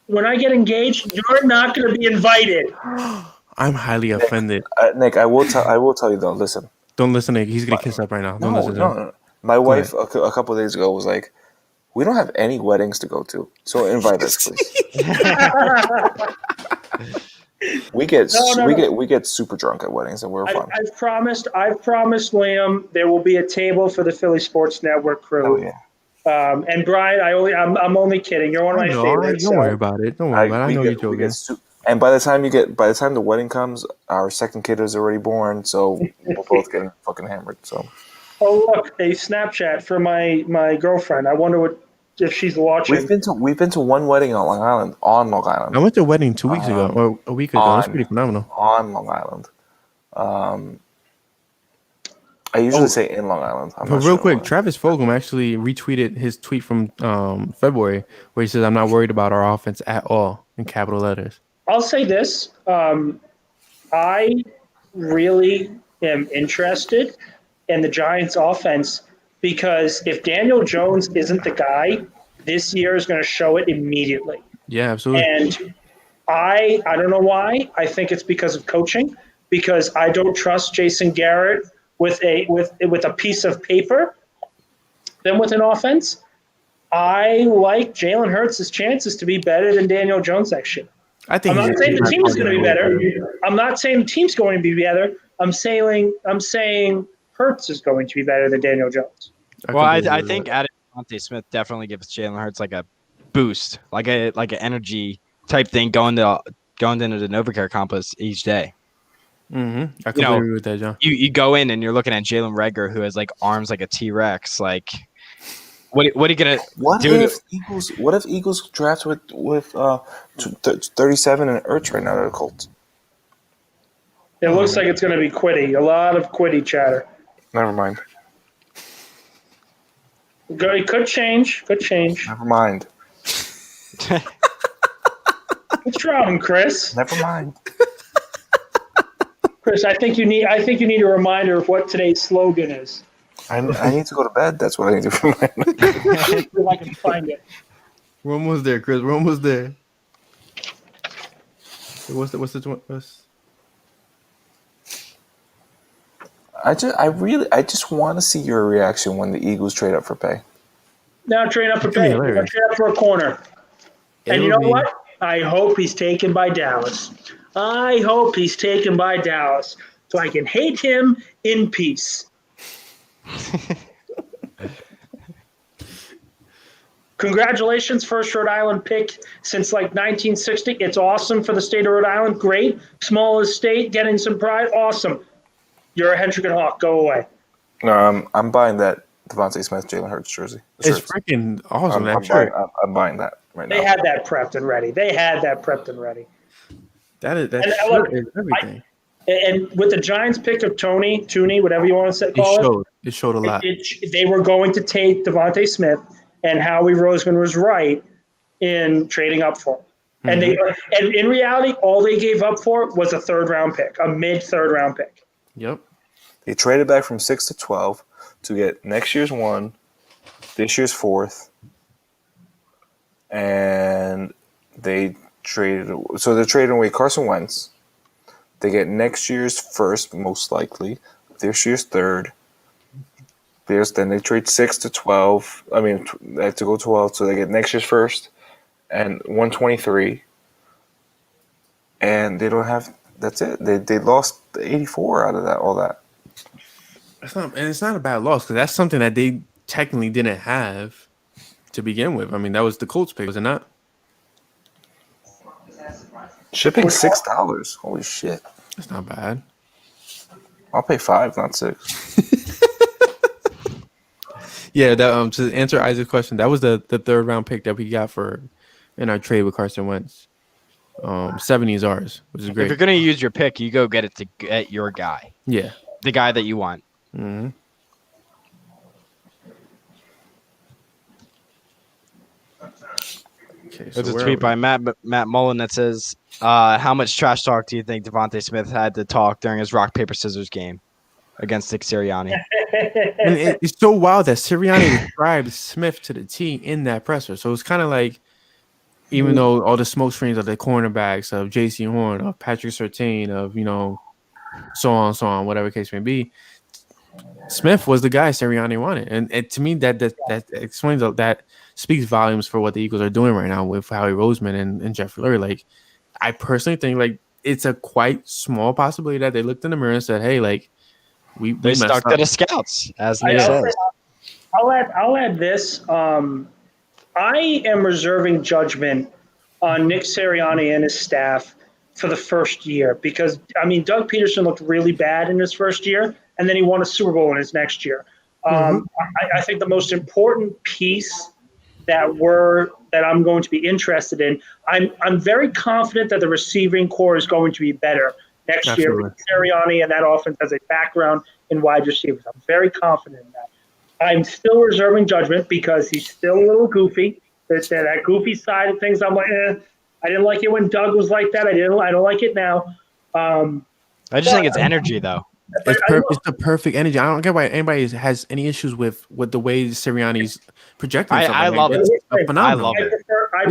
when I get engaged, you're not going to be invited. I'm highly offended. Nick, I will tell you though. Listen, don't listen, Nick. He's gonna kiss up right now. Don't listen to him. No. My wife a couple of days ago was like, "We don't have any weddings to go to, so invite us, please." We get super drunk at weddings, and we're fun. I've promised Liam there will be a table for the Philly Sports Network crew. Oh, yeah. And Brian, I'm only kidding. You're one of my favorites. Don't worry about it. Don't worry about it. I know you're joking. And by the time the wedding comes, our second kid is already born, so we're both getting fucking hammered. So. Oh look, a Snapchat for my girlfriend. I wonder if she's watching. We've been to one wedding on Long Island. I went to a wedding 2 weeks ago or a week ago. It's pretty phenomenal. On Long Island. I usually say in Long Island. But real quick, Travis Fulgham actually retweeted his tweet from February where he says, "I'm not worried about our offense at all," in capital letters. I'll say this. I really am interested in the Giants offense because if Daniel Jones isn't the guy, this year is going to show it immediately. Yeah, absolutely. And I don't know why. I think it's because of coaching, because I don't trust Jason Garrett with a piece of paper than with an offense. I like Jalen Hurts' chances to be better than Daniel Jones next year. I'm not saying the team is going to be better. I'm not saying the team's going to be better. I'm saying Hurts is going to be better than Daniel Jones. Well, I think adding DeVonta Smith definitely gives Jalen Hurts like a boost, like an energy type thing going into the NovaCare campus each day. Mm-hmm. I completely agree with that, John. You go in and you're looking at Jalen Reagor, who has like arms like a T-Rex. Like, what are you gonna do? What if Eagles draft with 37 and Ertz right now to the Colts? It looks like it's going to be Quiddy. A lot of Quiddy chatter. Never mind. It could change. Never mind. What's wrong, Chris? Never mind. Chris, I think you need a reminder of what today's slogan is. I need to go to bed. That's what I need to remind. If I can find it. We're almost there, Chris. We're almost there. What's the I just want to see your reaction when the Eagles trade up for pay. Now trade up for pay. Trade up for a corner. And you know what? I hope he's taken by Dallas. So I can hate him in peace. Congratulations, first Rhode Island pick since like 1960. It's awesome for the state of Rhode Island. Great. Smallest state, getting some pride. Awesome. You're a Hendrick and Hawk. Go away. No, I'm buying that DeVonta Smith, Jalen Hurts jersey. It's freaking awesome. I'm buying that right now. They had that prepped and ready. That's everything. And with the Giants' pick of Tooney, whatever you want to call it showed a lot. They were going to take DeVonta Smith, and Howie Roseman was right in trading up for him. And in reality, all they gave up for was a third-round pick, a mid-third-round pick. Yep. They traded back from 6 to 12 to get next year's 1, this year's 4th, and they're trading away Carson Wentz. They get next year's 1st, most likely, this year's 3rd. Then they trade 6 to 12. I mean, they have to go 12, so they get next year's 1st and 123. And they don't have. That's it. They lost 84 out of that. All that. It's not a bad loss because that's something that they technically didn't have to begin with. I mean, that was the Colts pick, was it not? Shipping $6. Holy shit. That's not bad. I'll pay $5, not $6. Yeah, that to answer Isaac's question, that was the 3rd round pick that we got in our trade with Carson Wentz. 70 is ours, which is great. If you're gonna use your pick, you go get it to get your guy. Yeah, the guy that you want. Mm-hmm. Okay, There's a tweet by Matt Mullen that says, "How much trash talk do you think DeVonta Smith had to talk during his rock paper scissors game against Nick Sirianni?" And it's so wild that Sirianni described Smith to the T in that presser. So it's kind of like, even though all the smoke screens of the cornerbacks of J.C. Horn, of Patrick Surtain, of so on, whatever case may be, Smith was the guy Sirianni wanted, and to me that explains that speaks volumes for what the Eagles are doing right now with Howie Roseman and Jeff Lurie. Like, I personally think like it's a quite small possibility that they looked in the mirror and said, "Hey, like we stuck to the scouts." As Nick says, I'll add this. I am reserving judgment on Nick Sirianni and his staff for the first year because, I mean, Doug Peterson looked really bad in his first year, and then he won a Super Bowl in his next year. I think the most important piece that I'm going to be interested in, I'm very confident that the receiving core is going to be better next year with Sirianni, and that offense has a background in wide receivers. I'm very confident in that. I'm still reserving judgment because he's still a little goofy. That goofy side of things, I'm like, I didn't like it when Doug was like that. I don't like it now. I just think it's energy, though. It's the perfect energy. I don't get why anybody has any issues with the way Sirianni's projecting. I love it. It's phenomenal. I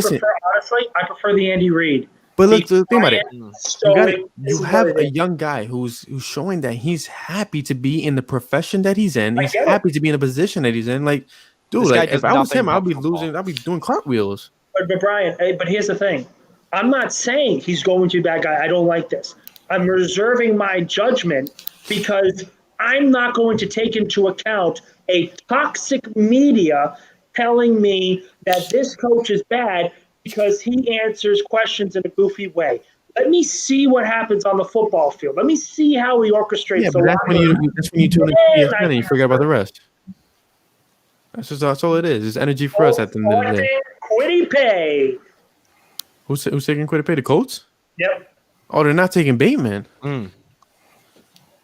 prefer the Andy Reid. But look, think about it. So you have a young guy who's showing that he's happy to be in the profession that he's in. He's happy to be in the position that he's in. Like, dude, like, if I was him, I'll be losing. I'll be doing cartwheels. But Brian, but here's the thing. I'm not saying he's going to be a bad guy. I don't like this. I'm reserving my judgment because I'm not going to take into account a toxic media telling me that this coach is bad because he answers questions in a goofy way. Let me see what happens on the football field. Let me see how he orchestrates. Yeah, but that's when you tune into ESPN and you forget about the rest. That's all it is. It's energy for us at the end of the day. Quiddy pay. Who's taking Quiddy pay? The Colts? Yep. Oh, they're not taking Bateman.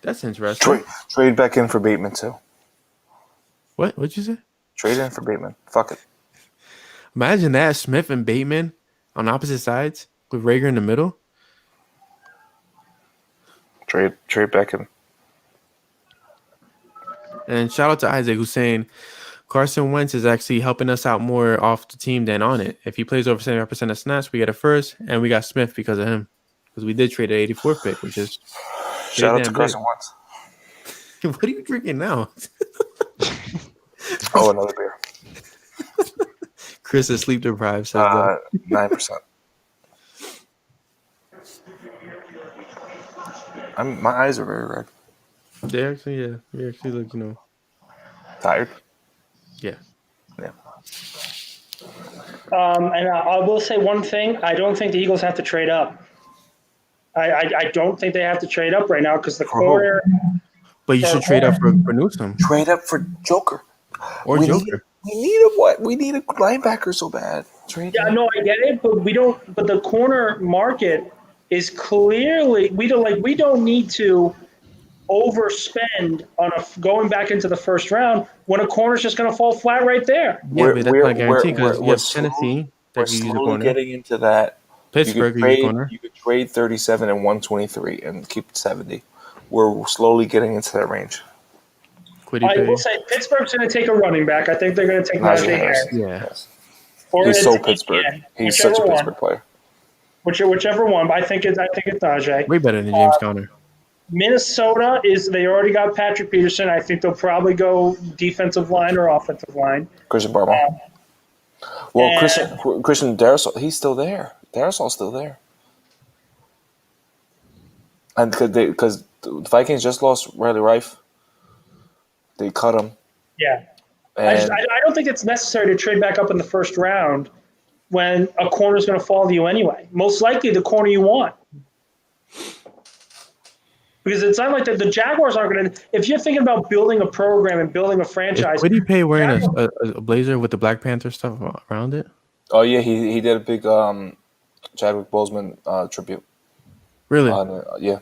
That's interesting. Trade back in for Bateman too. What'd you say? Trade in for Bateman. Fuck it. Imagine that, Smith and Bateman on opposite sides with Rager in the middle. Trade back in. And shout out to Isaac who's saying Carson Wentz is actually helping us out more off the team than on it. If he plays over 75% of snaps, we get a first, and we got Smith because of him. Because we did trade an 84th pick, which is shout out to Carson Wentz. What are you drinking now? Oh, another beer. Chris is sleep deprived. 9%. My eyes are very red. They actually look, tired. Yeah. And I will say one thing. I don't think the Eagles have to trade up. I don't think they have to trade up right now because the corner. But you should trade up for Newsom. Trade up for Joker. Or Joker. We need a what? We need a linebacker so bad. No, I get it, but we don't. But the corner market is clearly we don't need to overspend on going back into the first round when a corner's just going to fall flat right there. Yeah, but that's not a guarantee because you have Tennessee we're that you use a slowly corner. getting into that. Pittsburgh you could trade 37 and 123 and keep 70. We're slowly getting into that range. I will say Pittsburgh's going to take a running back. I think they're going to take Najee Harris. Yeah. Yes. He's so Pittsburgh. He's such a Pittsburgh player. Whichever one, but I think it's Najee. Way better than James Conner. Minnesota they already got Patrick Peterson. I think they'll probably go defensive line or offensive line. Christian Barmore. Christian Darrisaw, he's still there. Darrisaw's still there. And because the Vikings just lost Riley Rife, they cut him. Yeah. I don't think it's necessary to trade back up in the first round when a corner is going to fall to you anyway. Most likely the corner you want. Because it's not like the Jaguars aren't going to – if you're thinking about building a program and building a franchise – Would he pay wearing a blazer with the Black Panther stuff around it? Oh, yeah, he did a big Chadwick Boseman tribute. Really? Yeah.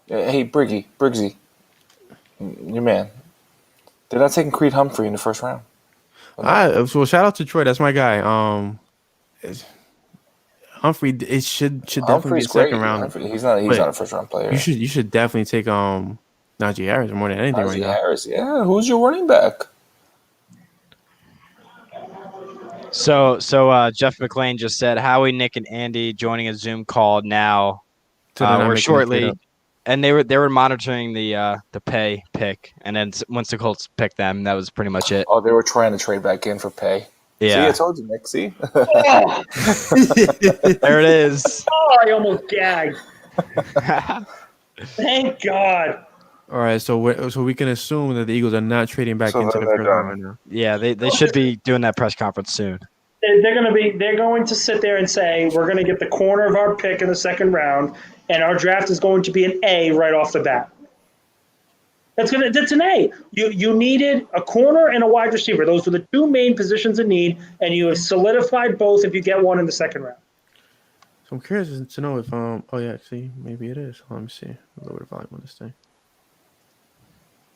Hey, Briggsy, your man. They're not taking Creed Humphrey in the first round. Well, shout out to Troy. That's my guy. Humphrey, it should definitely be second round. Humphrey, he's not a first round player. You should definitely take Najee Harris more than anything right now. Najee Harris, yeah. Who's your running back? So Jeff McClain just said Howie, Nick, and Andy joining a Zoom call now or shortly, and they were monitoring the pay pick, and then once the Colts picked them, that was pretty much it. Oh, they were trying to trade back in for pay. Yeah, see, I told you, Nick. See, there it is. Oh, I almost gagged. Thank God. All right, so we can assume that the Eagles are not trading back into the first round right now. Yeah, they should be doing that press conference soon. They're going to sit there and say we're going to get the corner of our pick in the second round, and our draft is going to be an A right off the bat. That's an A. You needed a corner and a wide receiver. Those were the two main positions in need, and you have solidified both if you get one in the second round. So I'm curious to know if oh yeah, see, maybe it is. Let me see. Lower the volume on this thing.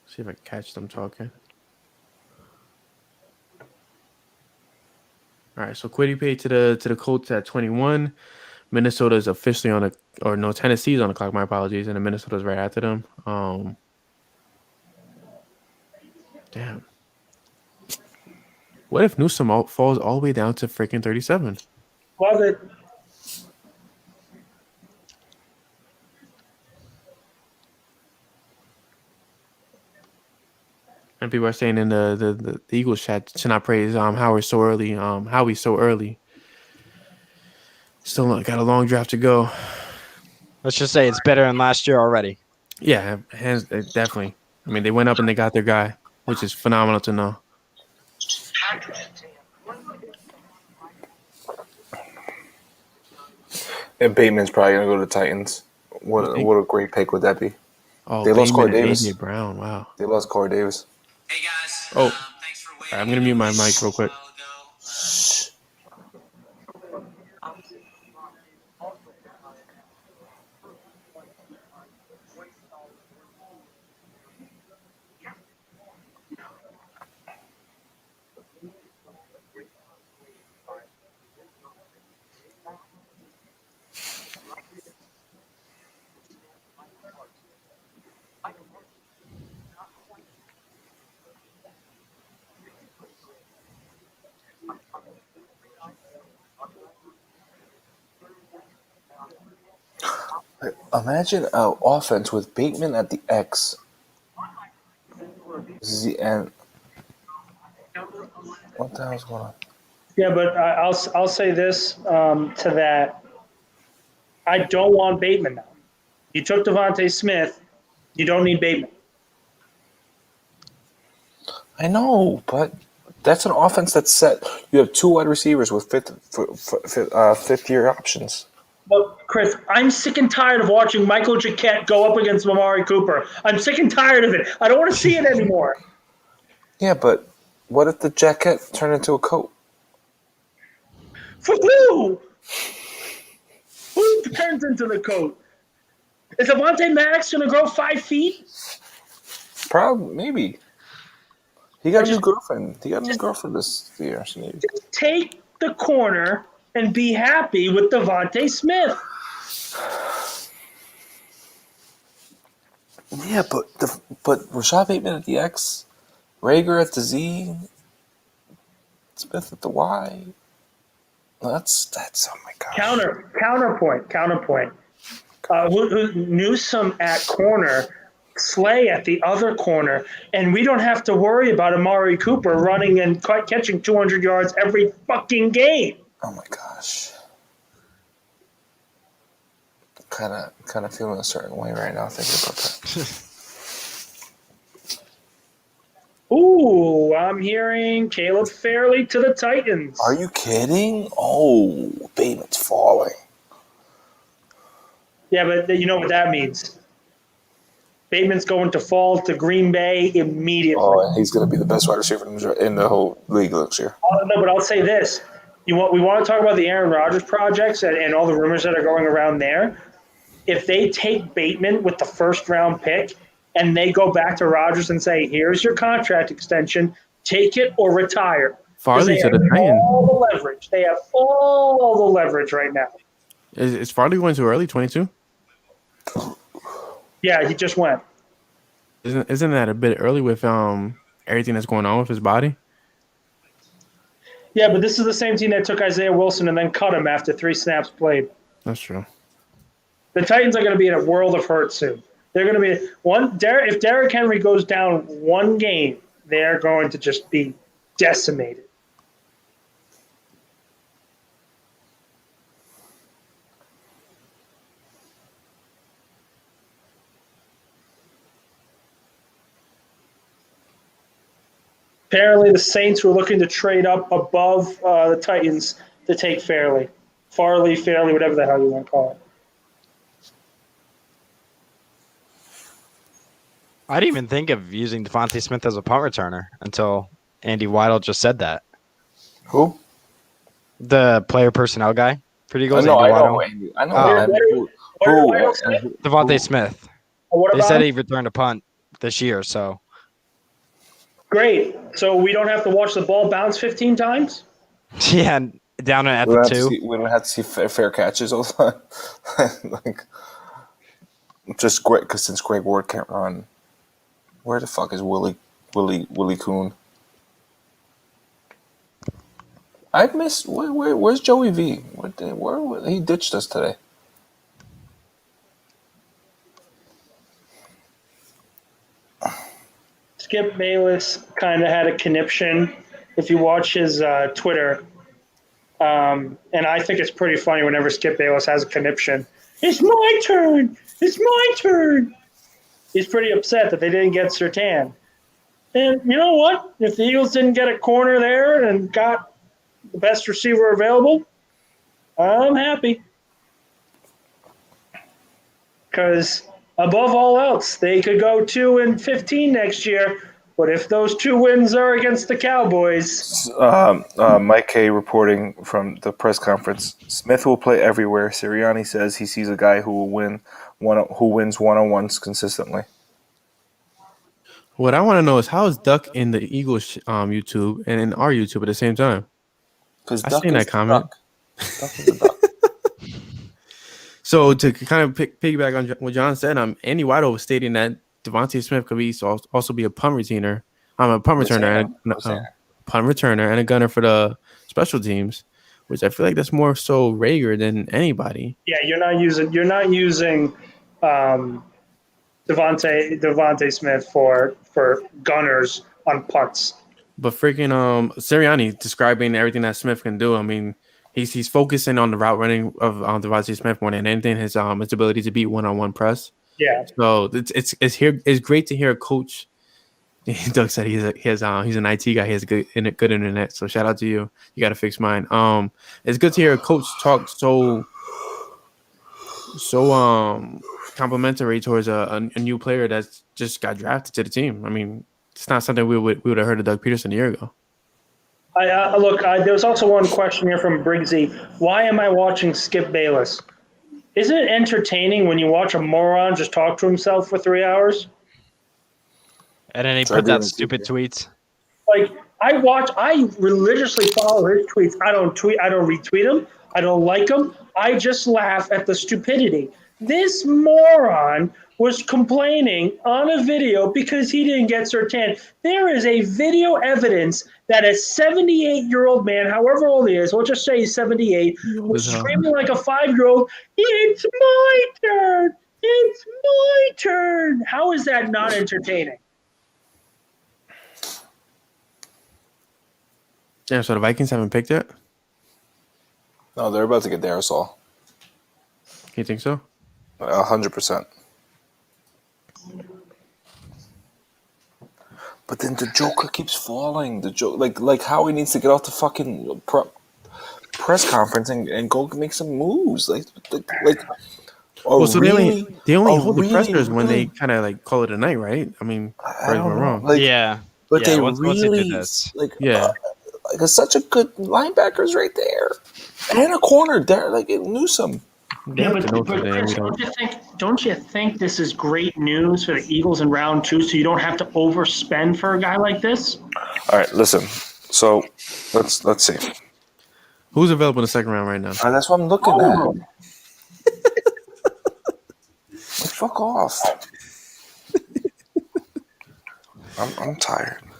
See if I can catch them talking. All right, so Kwity Paye to the Colts at 21. Minnesota is officially Tennessee's on the clock. My apologies, and then Minnesota's right after them. Damn. What if Newsom falls all the way down to freaking 37? Love it. And people are saying in the Eagles chat to not praise Howard so early. Howie's so early. Still got a long draft to go. Let's just say it's better than last year already. Yeah, definitely. I mean, they went up and they got their guy, which is phenomenal to know. And Bateman's probably going to go to the Titans. What a great pick would that be? Oh, they lost Corey Davis. AJ Brown, wow. They lost Corey Davis. Hey guys. Thanks for waiting. Right, I'm going to mute my mic real quick. Imagine an offense with Bateman at the X. And what the hell's going on? Yeah, but I'll say this to that. I don't want Bateman now. You took DeVonta Smith. You don't need Bateman. I know, but that's an offense that's set. You have two wide receivers with fifth-year options. Look, Chris, I'm sick and tired of watching Michael Jacquet go up against Amari Cooper. I'm sick and tired of it. I don't want to see it anymore. Yeah, but what if the jacket turned into a coat? For who? turns into the coat. Is Avonte Maddox going to grow 5 feet? Probably, maybe. He got a new girlfriend. He got a new girlfriend this year. So maybe. Just take the corner and be happy with DeVonta Smith. Yeah, but Rashad Bateman at the X, Rager at the Z, Smith at the Y. That's oh my gosh. Counterpoint. Newsome at corner, Slay at the other corner, and we don't have to worry about Amari Cooper running and catching 200 yards every fucking game. Oh my gosh. Kind of feeling a certain way right now thinking about that. Ooh, I'm hearing Caleb Fairley to the Titans. Are you kidding? Oh, Bateman's falling. Yeah, but you know what that means. Bateman's going to fall to Green Bay immediately. Oh, and he's going to be the best wide receiver in the whole league next year. No, but I'll say this. We want to talk about the Aaron Rodgers projects and all the rumors that are going around there. If they take Bateman with the first-round pick and they go back to Rodgers and say, here's your contract extension, take it or retire. Farley to the Titans. All the leverage. They have all the leverage right now. Is Farley going too early, 22? Yeah, he just went. Isn't that a bit early with everything that's going on with his body? Yeah, but this is the same team that took Isaiah Wilson and then cut him after 3 snaps played. That's true. The Titans are going to be in a world of hurt soon. They're going to be if Derrick Henry goes down one game, they're going to just be decimated. Apparently, the Saints were looking to trade up above the Titans to take Fairley, whatever the hell you want to call it. I didn't even think of using DeVonta Smith as a punt returner until Andy Weidel just said that. Who? The player personnel guy for the Eagles. I know. DeVonta Smith. They said he returned a punt this year, so. Great. So we don't have to watch the ball bounce 15 times? Yeah, down at the 2. We don't have to see fair catches all the time. Just great, because since Greg Ward can't run, where the fuck is Willie Kuhn? I missed. Where's Joey V? Where he ditched us today? Skip Bayless kind of had a conniption. If you watch his Twitter, and I think it's pretty funny whenever Skip Bayless has a conniption. It's my turn. It's my turn. He's pretty upset that they didn't get Surtain. And you know what? If the Eagles didn't get a corner there and got the best receiver available, I'm happy. Because above all else, they could go 2-15 next year. But if those 2 wins are against the Cowboys. Mike K reporting from the press conference. Smith will play everywhere. Sirianni says he sees a guy who wins one-on-ones consistently. What I want to know is how is Duck in the Eagles YouTube and in our YouTube at the same time? Because I seen that comment. Duck is a duck. So to kind of piggyback on what John said, Andy Weidel was stating that DeVonta Smith could also be a punt returner. A punt returner and a gunner for the special teams, which I feel like that's more so Rager than anybody. Yeah, you're not using DeVonta Smith for gunners on punts. But freaking Sirianni describing everything that Smith can do. I mean, he's focusing on the route running of DeVonta Smith more than anything. His ability to beat one-on-one press. Yeah. So it's great to hear a coach. Doug said he's an IT guy. He has good internet. So shout out to you. You got to fix mine. It's good to hear a coach talk so complimentary towards a new player that's just got drafted to the team. I mean, it's not something we would have heard of Doug Peterson a year ago. There was also one question here from Briggsy. Why am I watching Skip Bayless? isn't it entertaining when you watch a moron just talk to himself for 3 hours? And then he puts out stupid tweets. Like I religiously follow his tweets. I don't retweet them. I don't like them. I just laugh at the stupidity. This moron was complaining on a video because he didn't get Surtain. There is a video evidence that a 78-year-old man, however old he is, we'll just say he's 78, was screaming like a 5-year-old, "It's my turn! It's my turn!" How is that not entertaining? Yeah, so the Vikings haven't picked yet? No, they're about to get Darrisaw. You think so? 100%. But then the Joker keeps falling. The like Howie needs to get off the fucking press conference and go make some moves. Like well, so really, they only hold the pressers when they kind of like call it a night, right? I mean, I don't know. wrong. Like, yeah, but yeah, they once really they do this. like yeah. Such a good linebackers right there, and a corner there like Newsome. Yeah, but Chris, don't you think this is great news for the Eagles in round 2, so you don't have to overspend for a guy like this? All right, listen. So let's see. Who's available in the second round right now? That's what I'm looking at. Like, fuck off. I'm tired, man.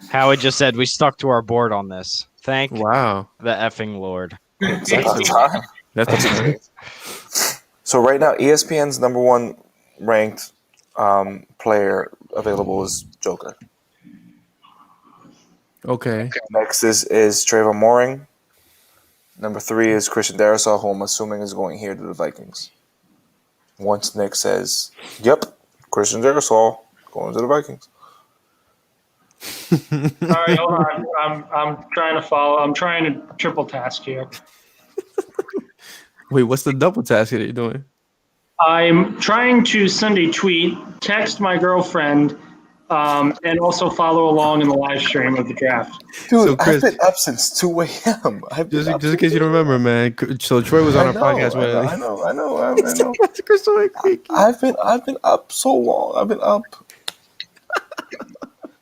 Howie just said we stuck to our board on this. Thank the effing Lord. That's great. So right now, ESPN's number 1 ranked player available is Joker. Okay. Next is Trayvon Mooring. Number 3 is Christian Darrisaw, who I'm assuming is going here to the Vikings. Once Nick says, "Yep, Christian Darrisaw going to the Vikings." All right, hold on. I'm trying to follow. I'm trying to triple task here. Wait, what's the double task that you're doing? I'm trying to send a tweet, text my girlfriend, and also follow along in the live stream of the draft. Dude, so Chris, I've been up since 2 a.m. Just in case you don't remember, man. So Troy was on our podcast. I know. I've been up so long. I've been up.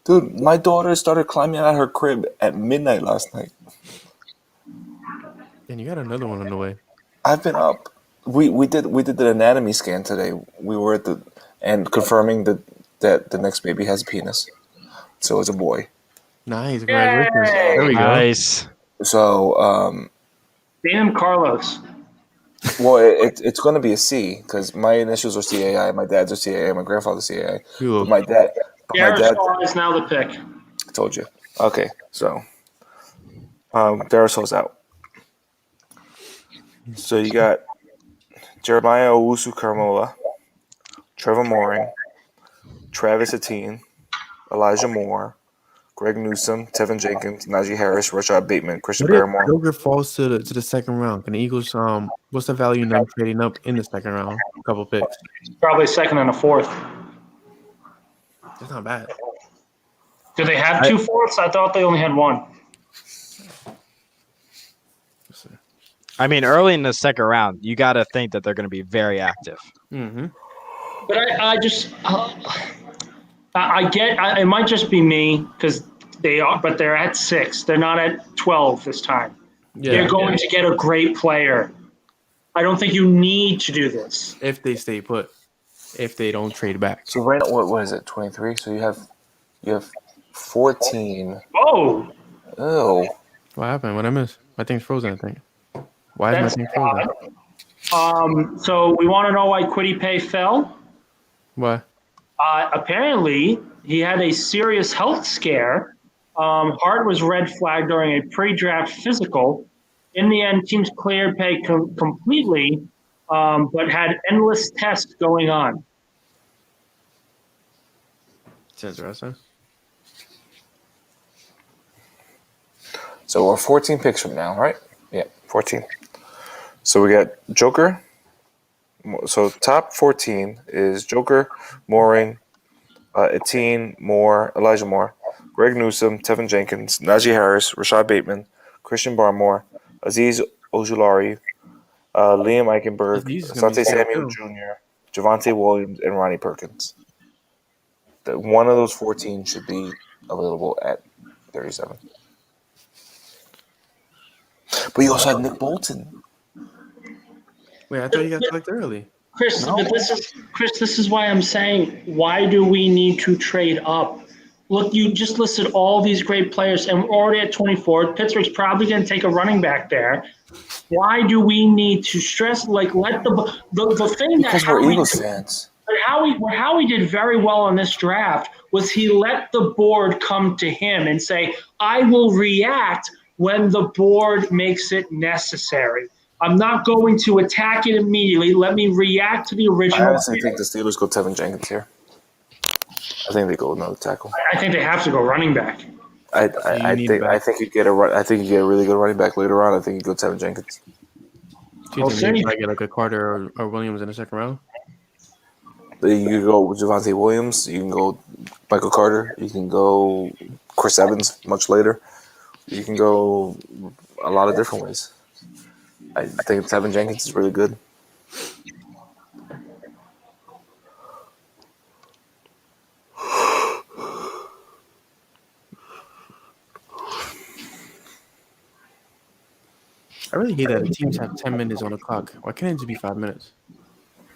Dude, my daughter started climbing out of her crib at midnight last night. And you got another one on the way. I've been up. We did the anatomy scan today. We were at confirming that the next baby has a penis. So it's a boy. Nice. Congratulations. There we go. Nice. So Damn Carlos. Well, it's going to be a C because my initials are CAI, my dad's are CAI, my grandfather's CAI. Cool. But my dad is now the pick. I told you. Okay, so Darrisaw's out. So you got Jeremiah Owusu-Karamoah, Trevor Mooring, Travis Etienne, Elijah Moore, Greg Newsome, Tevin Jenkins, Najee Harris, Rashad Bateman, Christian Barrymore. What if Joker falls to the second round? Can the Eagles what's the value in them trading up in the second round? A couple picks. Probably second and a fourth. That's not bad. Do they have 2 fourths? I thought they only had 1. I mean, early in the second round, you got to think that they're going to be very active. Mm-hmm. But I get it might just be me because they're at 6. They're not at 12 this time. Yeah, they're going to get a great player. I don't think you need to do this if they stay put. If they don't trade back. So right now, what is it? 23. So you have 14. Oh. Oh. What happened? What I missed? My thing's frozen. I think. Why is my thing frozen? So we want to know why Kwity Paye fell. Why? Apparently, he had a serious health scare. Hart was red flagged during a pre-draft physical. In the end, teams cleared Paye completely, but had endless tests going on. It's interesting. So we're 14 picks from now, right? Yeah, 14. So we got Joker. So top 14 is Joker, Mooring, Etienne, Moore, Elijah Moore, Greg Newsome, Tevin Jenkins, Najee Harris, Rashad Bateman, Christian Barmore, Azeez Ojulari, Liam Eichenberg, These is gonna be Asante Samuel too. Jr., Javonte Williams, and Ronnie Perkins. One of those 14 should be available at 37. But you also have Nick Bolton. Wait, I thought you got selected early. Chris, but this is why I'm saying, why do we need to trade up? Look, you just listed all these great players, and we're already at 24. Pittsburgh's probably going to take a running back there. Why do we need to stress? Like, let the thing because that we're Eagles fans. Howie did very well in this draft was he let the board come to him and say, I will react when the board makes it necessary. I'm not going to attack it immediately. Let me react to the original. I honestly think the Steelers go Tevin Jenkins here. I think they go another tackle. I think they have to go running back. I think you get a really good running back later on. I think you go Tevin Jenkins. Do you think you might get like a Carter or Williams in the second round? You can go with Javonte Williams. You can go Michael Carter. You can go Chris Evans much later. You can go a lot of different ways. I think Tevin Jenkins is really good. I really hate that the teams have 10 minutes on the clock. Why can't it just be 5 minutes?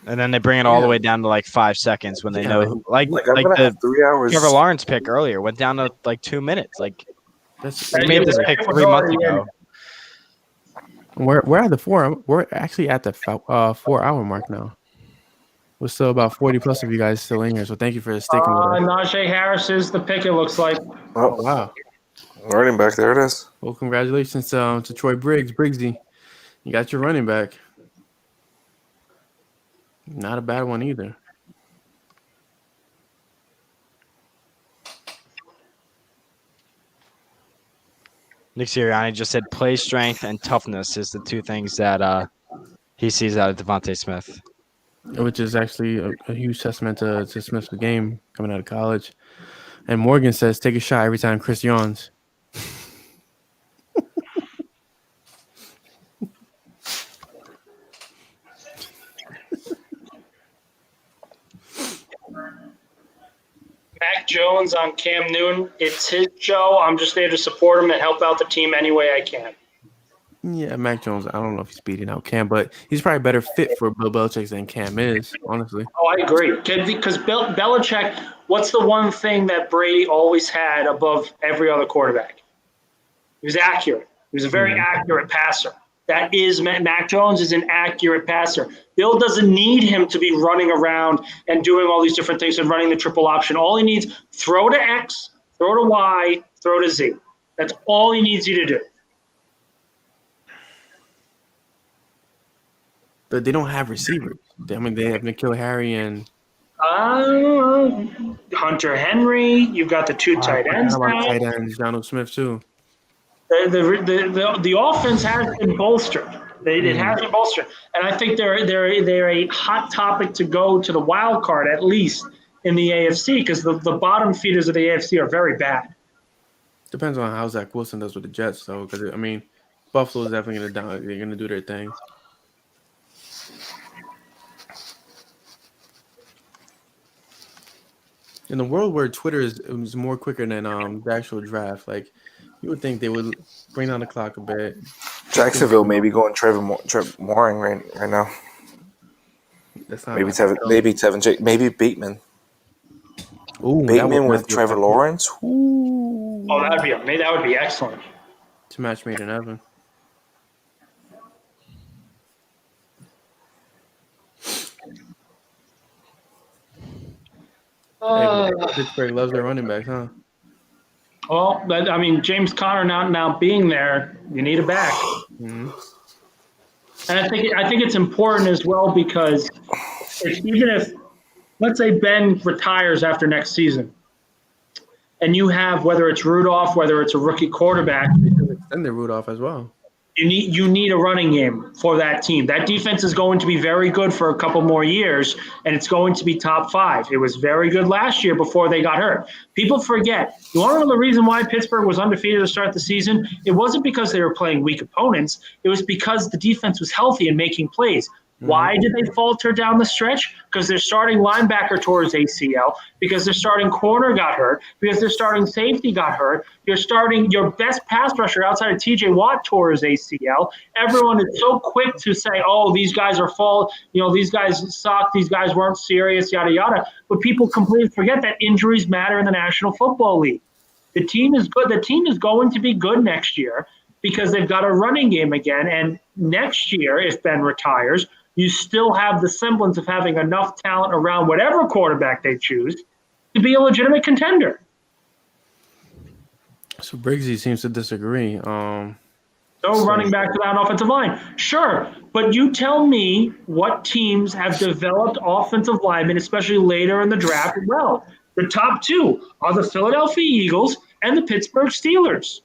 And then they bring it all the way down to like 5 seconds when they know who, like I'm gonna the have 3 hours. Trevor Lawrence pick earlier went down to like 2 minutes. Like That's we made this pick 3 months ago. We're at the 4. We're actually at the 4 hour mark now. We're still about 40 plus of you guys still in here, so thank you for sticking with us. Najee Harris is the pick. It looks like. Oh Wow. Running back, there it is. Well, congratulations to Troy Briggsy. You got your running back. Not a bad one either. Nick Sirianni just said play strength and toughness is the 2 things that he sees out of DeVonta Smith. Which is actually a huge testament to Smith's game coming out of college. And Morgan says, take a shot every time Chris yawns. Mac Jones on Cam Newton. It's his show. I'm just there to support him and help out the team any way I can. Yeah, Mac Jones, I don't know if he's beating out Cam, but he's probably better fit for Bill Belichick than Cam is, honestly. Oh, I agree. Because Belichick, what's the one thing that Brady always had above every other quarterback? He was accurate. He was a very accurate passer. That is, Mac Jones is an accurate passer. Bill doesn't need him to be running around and doing all these different things and running the triple option. All he needs, throw to X, throw to Y, throw to Z. That's all he needs you to do. But they don't have receivers. I mean, they have N'Keal Harry and Hunter Henry. You've got the 2 tight ends now. Tight ends, Donald Smith too. The offense has been bolstered. It has been bolstered, and I think they're a hot topic to go to the wild card at least in the AFC because the bottom feeders of the AFC are very bad. Depends on how Zach Wilson does with the Jets, though. Because I mean, Buffalo's definitely going to do their thing. In the world where Twitter is more quicker than the actual draft, like you would think they would bring down the clock a bit. Jacksonville maybe going Trevor Mooring right now. That's not maybe Bateman. Ooh, Bateman with Trevor Lawrence. Ooh. Oh, that would be excellent. It's a match made in heaven. Pittsburgh loves their running backs, huh? Well, James Conner now being there, you need a back. Mm-hmm. And I think it's important as well because even if, let's say Ben retires after next season, and you have, whether it's Rudolph, whether it's a rookie quarterback. And the Rudolph as well. You need a running game for that team. That defense is going to be very good for a couple more years, and it's going to be top 5. It was very good last year before they got hurt. People forget. You want to know the reason why Pittsburgh was undefeated to start the season? It wasn't because they were playing weak opponents. It was because the defense was healthy and making plays. Why did they falter down the stretch? Because their starting linebacker tore his ACL, because their starting corner got hurt, because their starting safety got hurt, your best pass rusher outside of TJ Watt tore his ACL. Everyone is so quick to say, oh, these guys are these guys suck, these guys weren't serious, yada, yada. But people completely forget that injuries matter in the National Football League. The team is good. The team is going to be good next year because they've got a running game again. And next year, if Ben retires, you still have the semblance of having enough talent around whatever quarterback they choose to be a legitimate contender. So Briggsy seems to disagree. Running back to that offensive line. Sure, but you tell me what teams have developed offensive linemen, especially later in the draft. Well, the top 2 are the Philadelphia Eagles and the Pittsburgh Steelers.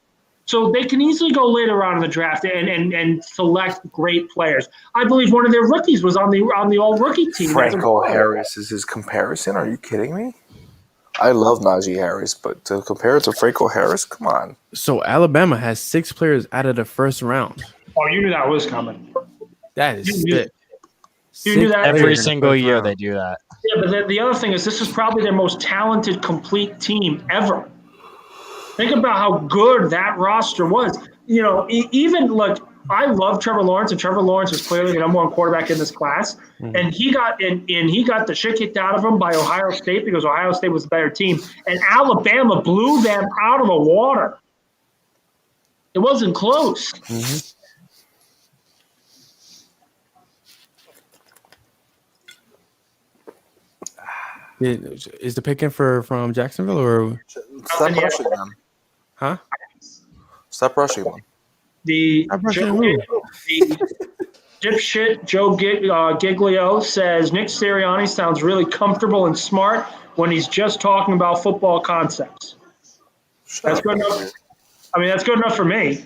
So they can easily go later on in the draft and select great players. I believe one of their rookies was on the all-rookie team. Franco Harris is his comparison? Are you kidding me? I love Najee Harris, but to compare it to Franco Harris, come on. So Alabama has 6 players out of the first round. Oh, you knew that was coming. That is sick. You knew that every single year they do that. Yeah, but the other thing is this is probably their most talented, complete team ever. Think about how good that roster was. Even look, I love Trevor Lawrence, and Trevor Lawrence was clearly the number 1 quarterback in this class. Mm-hmm. And he got the shit kicked out of him by Ohio State because Ohio State was a better team. And Alabama blew them out of the water. It wasn't close. Mm-hmm. Is the picking from Jacksonville or stop rushing them? Huh? Stop rushing them. The dipshit Joe Giglio says Nick Sirianni sounds really comfortable and smart when he's just talking about football concepts. That's good enough. I mean, that's good enough for me.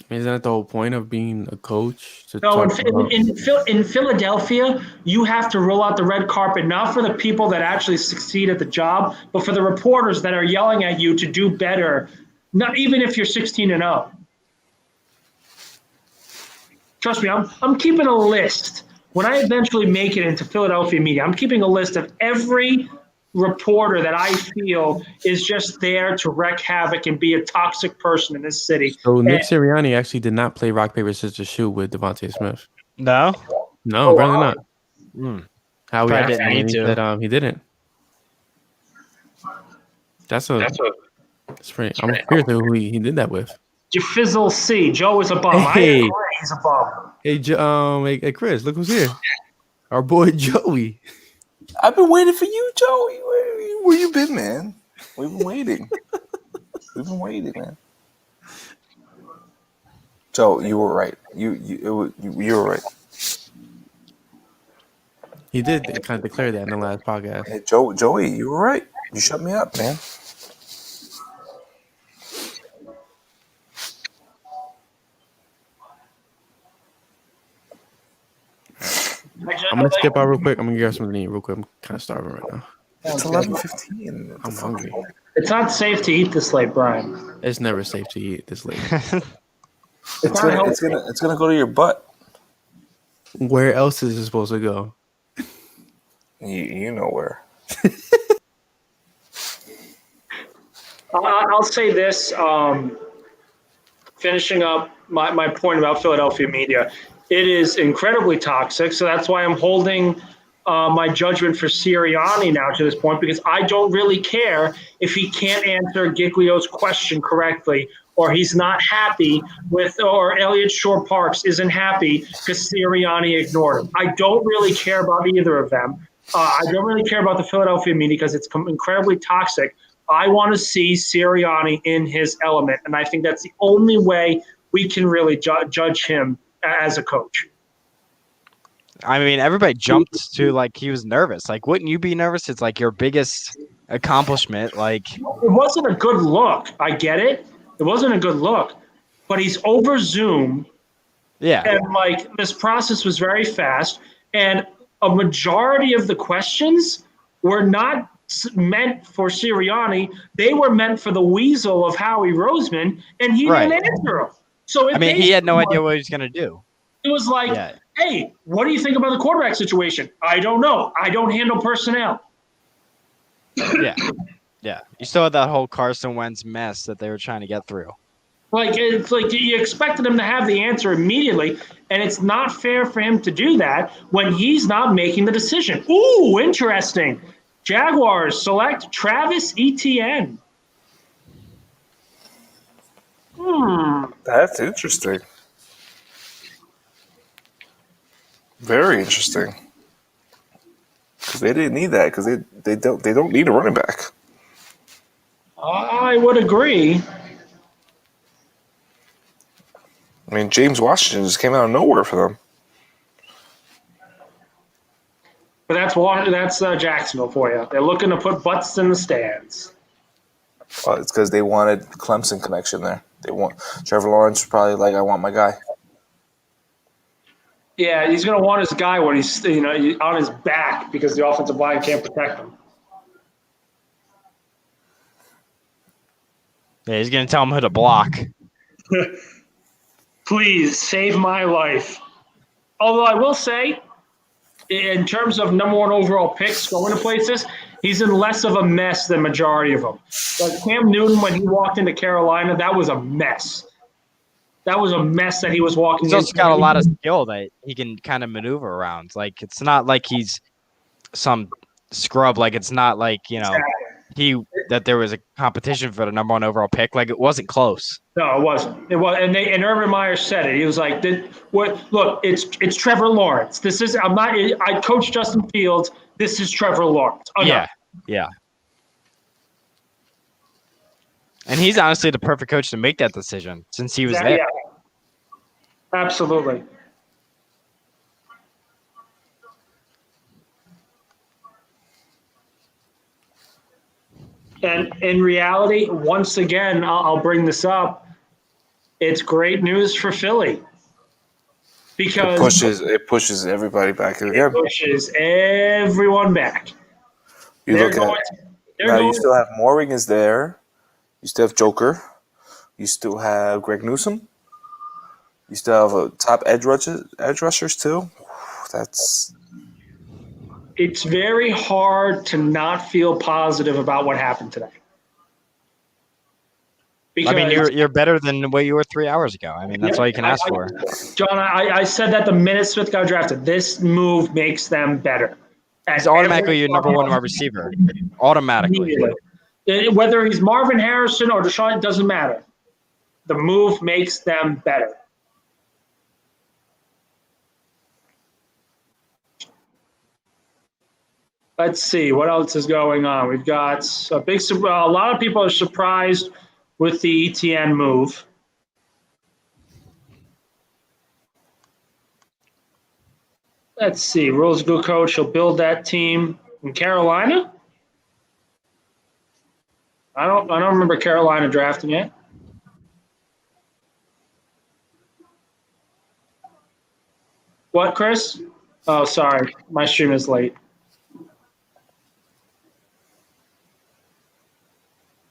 Isn't that the whole point of being a coach? No, in Philadelphia, you have to roll out the red carpet, not for the people that actually succeed at the job, but for the reporters that are yelling at you to do better, not even if you're 16-0. Trust me, I'm keeping a list. When I eventually make it into Philadelphia media, I'm keeping a list of every reporter that I feel is just there to wreak havoc and be a toxic person in this city. So Nick Sirianni actually did not play rock, paper, scissors, shoot with DeVonta Smith. No? No, apparently not. How we didn't asked him, need he to. said he didn't. That's pretty. I'm curious who he did that with. Jafizzle C. Joe is a bum. Hey. I agree, he's a bum. Hey, Chris, look who's here. Our boy Joey. I've been waiting for you, Joey. Where you been, man? We've been waiting. Man. Joe, you were right. You were right. He did kind of declare that in the last podcast. Hey, Joey, you were right. You shut me up, man. I'm gonna skip out real quick. I'm gonna get something to eat real quick. I'm kind of starving right now. It's 11:15. I'm hungry. It's not safe to eat this late, Brian. It's never safe to eat this late. It's gonna go to your butt. Where else is it supposed to go? You know where. I'll say this, finishing up my point about Philadelphia media. It is incredibly toxic, so that's why I'm holding my judgment for Sirianni now to this point, because I don't really care if he can't answer Giglio's question correctly, or he's not happy with, or Elliott Shore-Parks isn't happy because Sirianni ignored him. I don't really care about either of them. I don't really care about the Philadelphia media because it's incredibly toxic. I want to see Sirianni in his element, and I think that's the only way we can really judge him as a coach. I mean, everybody jumped to, like, he was nervous. Like, wouldn't you be nervous? It's like your biggest accomplishment. Like, it wasn't a good look. I get it. It wasn't a good look. But he's over Zoom Yeah. And like this process was very fast, and a majority of the questions were not meant for Sirianni. They were meant for the weasel of Howie Roseman, and he didn't answer them. So he had no idea what he was going to do. It was like, hey, what do you think about the quarterback situation? I don't know. I don't handle personnel. Yeah. You still had that whole Carson Wentz mess that they were trying to get through. Like, it's like you expected him to have the answer immediately, and it's not fair for him to do that when he's not making the decision. Ooh, interesting. Jaguars select Travis Etienne. That's interesting. Very interesting. Because they didn't need that. Because they don't need a running back. I would agree. I mean, James Washington just came out of nowhere for them. But that's Jacksonville for you. They're looking to put butts in the stands. Well, it's because they wanted Clemson connection there. They want Trevor Lawrence probably like, I want my guy. Yeah, he's going to want his guy when he's on his back because the offensive line can't protect him. Yeah, he's going to tell him who to block. Please save my life. Although I will say, in terms of number one overall picks going to places, he's in less of a mess than majority of them. Like Cam Newton, when he walked into Carolina, that was a mess. That was a mess that he was walking into. He's also got a lot of skill that he can kind of maneuver around. Like, it's not like he's some scrub. Like, it's not like, that there was a competition for the number one overall pick. Like, it wasn't close. No, it wasn't. It was, and Urban Meyer said it. He was like, "Look, it's Trevor Lawrence. This is I coach Justin Fields. This is Trevor Lawrence." Oh, yeah. And he's honestly the perfect coach to make that decision since he was there. Yeah, absolutely. And in reality, once again, I'll bring this up. It's great news for Philly because it pushes everybody back again. It pushes everyone back. You still have Morgan is there. You still have Joker. You still have Greg Newsome. You still have top edge rushers too. It's very hard to not feel positive about what happened today. Because, I mean, you're better than what you were 3 hours ago. I mean, that's all you can ask for. John, I said that the minute Smith got drafted. This move makes them better. He's automatically your number one wide receiver. Automatically. Whether he's Marvin Harrison or Deshaun, it doesn't matter. The move makes them better. Let's see what else is going on. We've got a lot of people are surprised with the ETN move. Let's see. Rose good coach. He'll build that team in Carolina. I don't remember Carolina drafting it. What, Chris? Oh, sorry. My stream is late.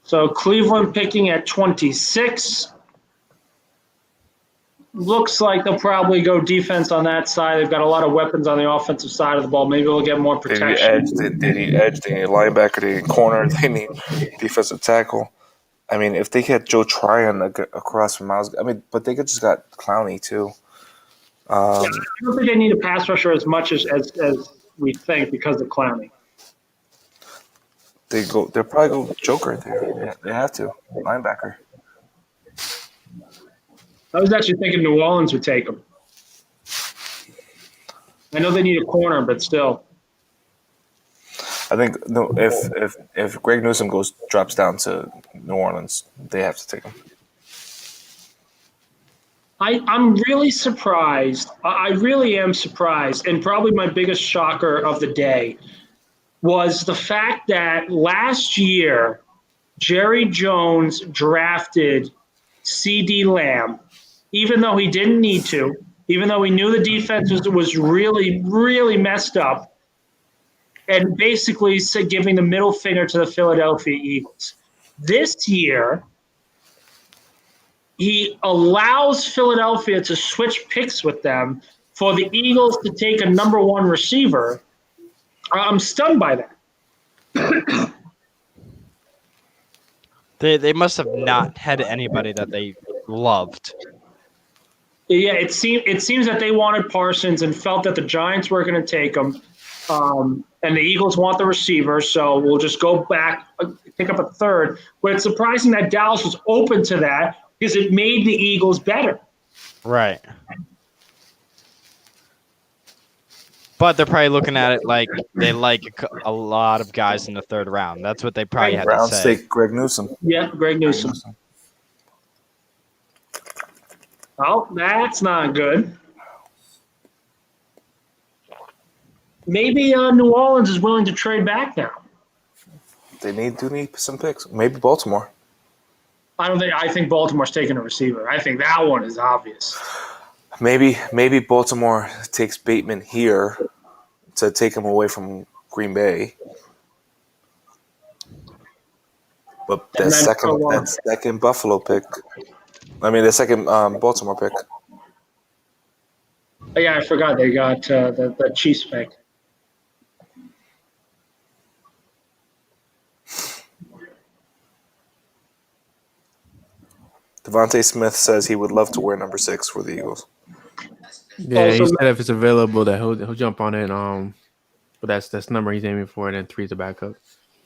So Cleveland picking at 26. Looks like they'll probably go defense on that side. They've got a lot of weapons on the offensive side of the ball. Maybe they'll get more protection. They need edge. They need linebacker. They need corner. They need defensive tackle. I mean, if they get Joe Tryon across from Miles, but they just got Clowney too. I don't think they need a pass rusher as much as we think because of Clowney. They'll probably go Joker there. Yeah, they have to. Linebacker. I was actually thinking New Orleans would take him. I know they need a corner, but still. I think if Greg Newsome drops down to New Orleans, they have to take him. I'm really surprised. I really am surprised, and probably my biggest shocker of the day was the fact that last year Jerry Jones drafted CeeDee Lamb, even though he didn't need to, even though we knew the defense was really, really messed up, and basically giving the middle finger to the Philadelphia Eagles. This year, he allows Philadelphia to switch picks with them for the Eagles to take a number one receiver. I'm stunned by that. They must have not had anybody that they loved. Yeah, it seems that they wanted Parsons and felt that the Giants were going to take him. And the Eagles want the receiver, so we'll just go back, pick up a third. But it's surprising that Dallas was open to that because it made the Eagles better. Right. But they're probably looking at it like they like a lot of guys in the third round. That's what they probably had to say. Steak, Greg Newsom. Yeah, Greg Newsom. Oh, that's not good. Maybe New Orleans is willing to trade back now. They do need some picks. Maybe Baltimore. I think Baltimore's taking a receiver. I think that one is obvious. Maybe Baltimore takes Bateman here to take him away from Green Bay. But that second Buffalo pick. The second Baltimore pick. Oh, yeah, I forgot they got the Chiefs pick. DeVonta Smith says he would love to wear number 6 for the Eagles. Yeah, he said if it's available that he'll jump on it. But that's the number he's aiming for, and then 3 is the backup.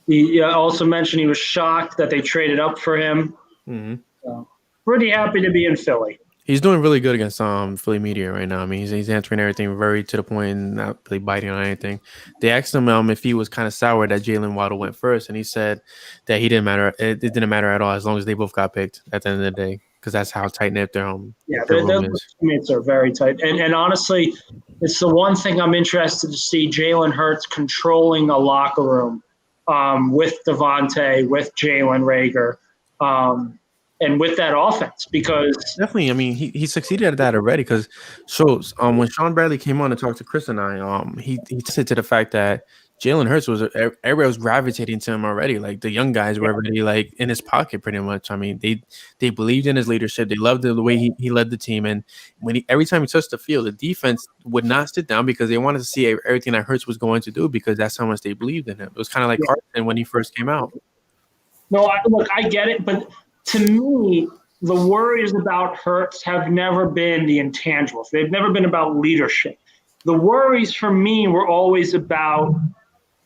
He also mentioned he was shocked that they traded up for him. Mm-hmm. So, pretty happy to be in Philly. He's doing really good against Philly media right now. He's answering everything very to the point and not really biting on anything. They asked him if he was kind of sour that Jalen Waddle went first, and he said that he didn't matter. It didn't matter at all as long as they both got picked at the end of the day, because that's how tight-knit their teammates are very tight. And honestly, it's the one thing I'm interested to see Jalen Hurts controlling a locker room with DeVonta, with Jalen Reagor, and with that offense, because definitely, he succeeded at that already. Because when Sean Bradley came on to talk to Chris and I, he said to the fact that Jalen Hurts everybody was gravitating to him already. Like the young guys were already like in his pocket pretty much. They believed in his leadership. They loved the way he led the team. And every time he touched the field, the defense would not sit down because they wanted to see everything that Hurts was going to do, because that's how much they believed in him. It was kind of like Carson when he first came out. No, I get it, but to me, the worries about Hurts have never been the intangibles. They've never been about leadership. The worries for me were always about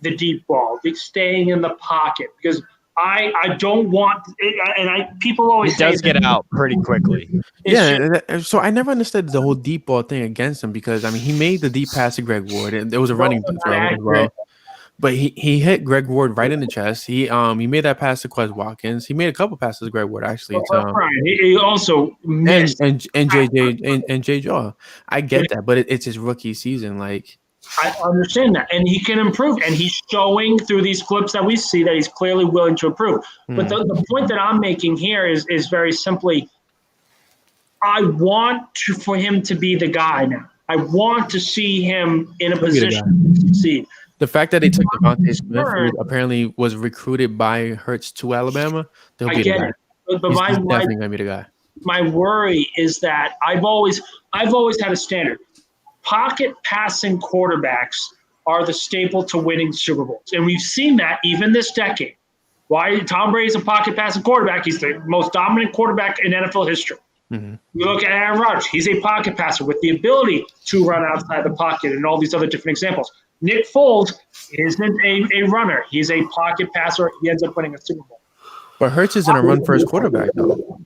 the deep ball, staying in the pocket, because I don't want – and people always say – He does get out pretty quickly. So I never understood the whole deep ball thing against him, because, he made the deep pass to Greg Ward, and there was a running throw as well. But he hit Greg Ward right in the chest. He made that pass to Quez Watkins. He made a couple passes to Greg Ward actually. He also missed and Jay Jaw. I get that, but it's his rookie season. Like, I understand that, and he can improve, and he's showing through these clips that we see that he's clearly willing to improve. But the point that I'm making here is very simply, I want for him to be the guy now. I want to see him in a position to succeed. The fact that they took DeVonta Smith, who apparently was recruited by Hurts to Alabama, they'll be the guy. But he's definitely gonna be the guy. My worry is that I've always had a standard. Pocket passing quarterbacks are the staple to winning Super Bowls, and we've seen that even this decade. Why Tom Brady's a pocket passing quarterback? He's the most dominant quarterback in NFL history. Mm-hmm. You look at Aaron Rodgers; he's a pocket passer with the ability to run outside the pocket, and all these other different examples. Nick Foles isn't a runner. He's a pocket passer. He ends up winning a Super Bowl. But Hurts isn't a run-first quarterback, though.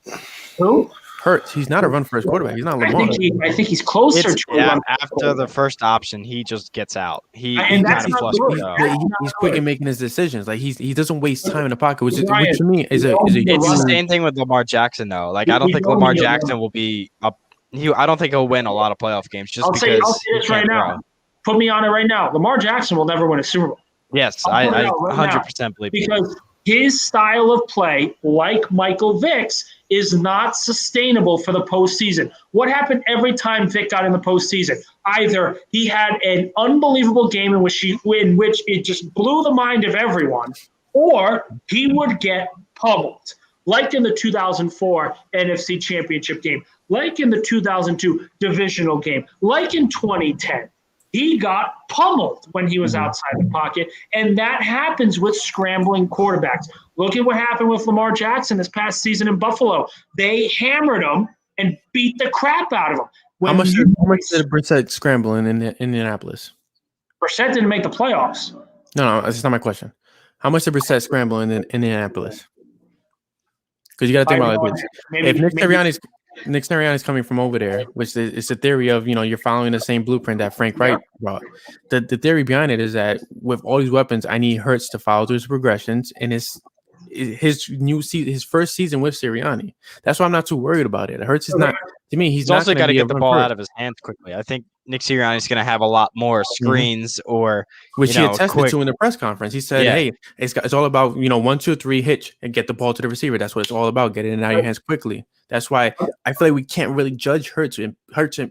Who? Hurts. He's not a run-first quarterback. He's not Lamar. I think he's closer to a run. After the first option, he just gets out. He's quick in making his decisions. Like he doesn't waste time in the pocket, which to me is a It's the same thing with Lamar Jackson, though. Like I don't think Lamar Jackson will be up. I don't think he'll win a lot of playoff games just because. I'll say this right now. Put me on it right now. Lamar Jackson will never win a Super Bowl. Yes, I 100% believe because his style of play, like Michael Vick's, is not sustainable for the postseason. What happened every time Vick got in the postseason? Either he had an unbelievable game in which it just blew the mind of everyone, or he would get pummeled, like in the 2004 NFC Championship game, like in the 2002 divisional game, like in 2010. He got pummeled when he was outside the pocket, and that happens with scrambling quarterbacks. Look at what happened with Lamar Jackson this past season in Buffalo. They hammered him and beat the crap out of him. How much did Brissett scramble in Indianapolis? Brissett didn't make the playoffs. No, that's not my question. How much did Brissett scramble in Indianapolis? Because you got to think about it. If Nick Sirianni's coming from over there, which is the theory of, you're following the same blueprint that Frank Wright brought. The theory behind it is that with all these weapons, I need Hurts to follow through his progressions and his first season with Sirianni. That's why I'm not too worried about it. Hurts is not, to me, he's also got to get the ball first out of his hands quickly. I think Nick Sirianni's going to have a lot more screens which he attested to in the press conference. He said, "Hey, it's all about 1, 2, 3 hitch and get the ball to the receiver. That's what it's all about. Get it in out of your hands quickly." That's why I feel like we can't really judge Hurts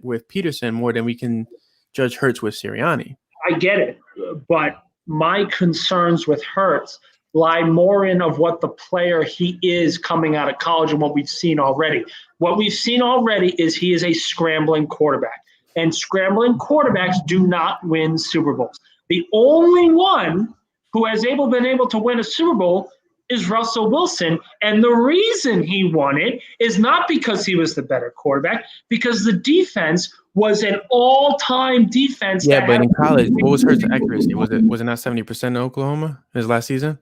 with Peterson more than we can judge Hurts with Sirianni. I get it, but my concerns with Hurts lie more in of what the player he is coming out of college and what we've seen already. What we've seen already is he is a scrambling quarterback, and scrambling quarterbacks do not win Super Bowls. The only one who has been able to win a Super Bowl is Russell Wilson, and the reason he won it is not because he was the better quarterback, because the defense was an all-time defense. Yeah, but in college, what was Hurts' accuracy? Was it not 70% in Oklahoma his last season?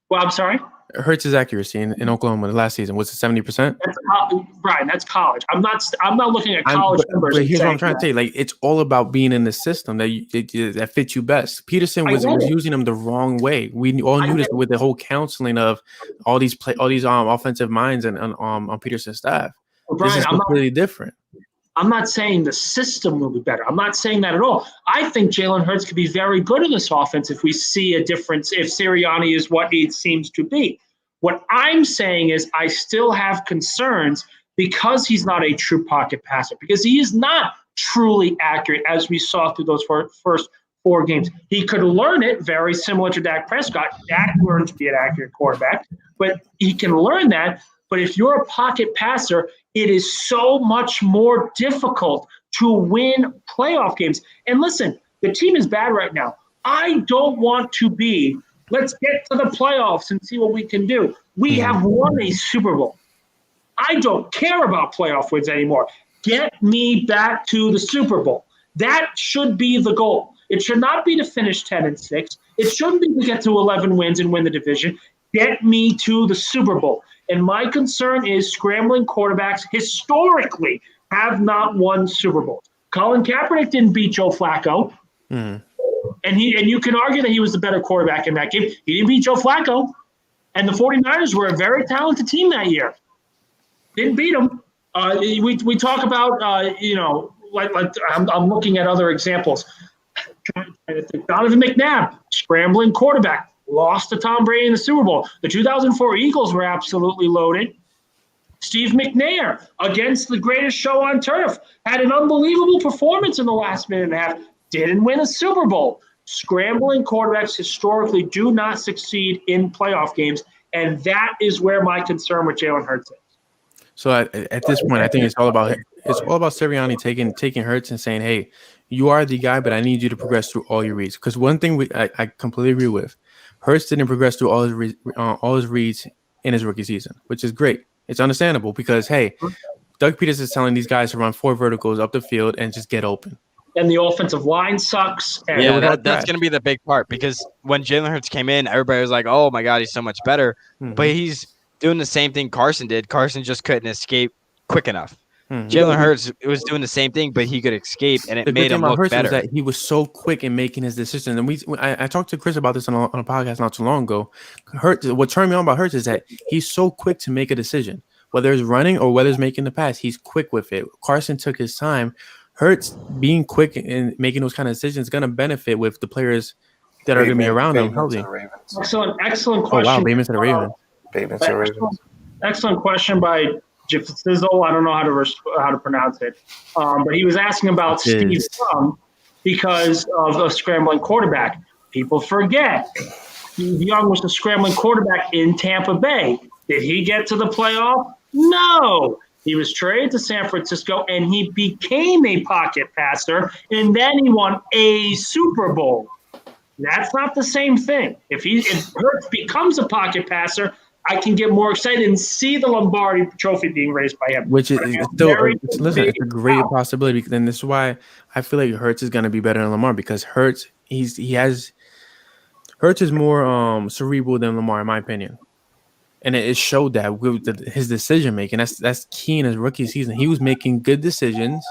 Well, I'm sorry? Hurts' accuracy in Oklahoma the last season, was it 70%? Brian, that's college. I'm not looking at college numbers. But here's what I'm trying to say. Like, it's all about being in the system that fits you best. Peterson was using them the wrong way. We all knew this with the whole counseling of all these offensive minds and on Peterson's staff. Well, Brian, this is completely different. I'm not saying the system will be better. I'm not saying that at all. I think Jalen Hurts could be very good in this offense if we see a difference, if Sirianni is what it seems to be. What I'm saying is I still have concerns because he's not a true pocket passer, because he is not truly accurate, as we saw through those first 4 games. He could learn it, very similar to Dak Prescott. Dak learned to be an accurate quarterback, but he can learn that. But if you're a pocket passer, it is so much more difficult to win playoff games. And listen, the team is bad right now. I don't want to be, let's get to the playoffs and see what we can do. We have won a Super Bowl. I don't care about playoff wins anymore. Get me back to the Super Bowl. That should be the goal. It should not be to finish 10-6. It shouldn't be to get to 11 wins and win the division. Get me to the Super Bowl. And my concern is scrambling quarterbacks historically have not won Super Bowls. Colin Kaepernick didn't beat Joe Flacco. And you can argue that he was the better quarterback in that game. He didn't beat Joe Flacco. And the 49ers were a very talented team that year. Didn't beat him. We talk about, I'm looking at other examples. Donovan McNabb, scrambling quarterback. Lost to Tom Brady in the Super Bowl. The 2004 Eagles were absolutely loaded. Steve McNair, against the greatest show on turf, had an unbelievable performance in the last minute and a half. Didn't win a Super Bowl. Scrambling quarterbacks historically do not succeed in playoff games, and that is where my concern with Jalen Hurts is. So at this point, I think it's all about Sirianni taking Hurts and saying, "Hey, you are the guy, but I need you to progress through all your reads." Because one thing I completely agree with. Hurts didn't progress through all his reads in his rookie season, which is great. It's understandable because, hey, Doug Peterson is telling these guys to run 4 verticals up the field and just get open. And the offensive line sucks. Yeah, that's going to be the big part because when Jalen Hurts came in, everybody was like, oh, my God, he's so much better. But he's doing the same thing Carson did. Carson just couldn't escape quick enough. Jalen Hurts was doing the same thing, but he could escape, and it made him look better. Was that he was so quick in making his decisions. And I talked to Chris about this on a podcast not too long ago. What turned me on about Hurts is that he's so quick to make a decision. Whether it's running or whether it's making the pass, he's quick with it. Carson took his time. Hurts being quick and making those kind of decisions is going to benefit with the players that are going to be around him. Healthy. Excellent question. Oh wow, Bateman to the Ravens. Bateman to the Ravens. Excellent question by Jeff Sizzle. I don't know how to pronounce it, but he was asking about Steve Young because of a scrambling quarterback. People forget Steve Young was a scrambling quarterback in Tampa Bay. Did he get to the playoff? No. He was traded to San Francisco, and he became a pocket passer, and then he won a Super Bowl. That's not the same thing. If Hurts becomes a pocket passer, I can get more excited and see the Lombardi Trophy being raised by him. Which is still, listen, it's a great possibility. And this is why I feel like Hurts is going to be better than Lamar, because Hurts is more cerebral than Lamar, in my opinion. And it showed that with his decision making. That's key in his rookie season. He was making good decisions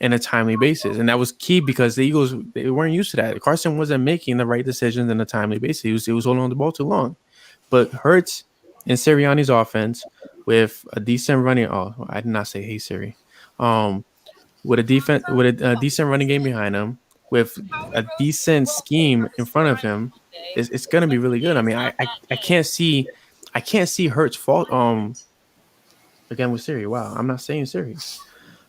in a timely basis, and that was key because the Eagles, they weren't used to that. Carson wasn't making the right decisions in a timely basis. He was holding on the ball too long. But Hurts and Sirianni's offense with a decent running. Oh, I did not say hey Siri. With a decent running game behind him, with a decent scheme in front of him, it's going to be really good. I mean, I can't see Hurts fault. Again with Siri. Wow, I'm not saying Siri.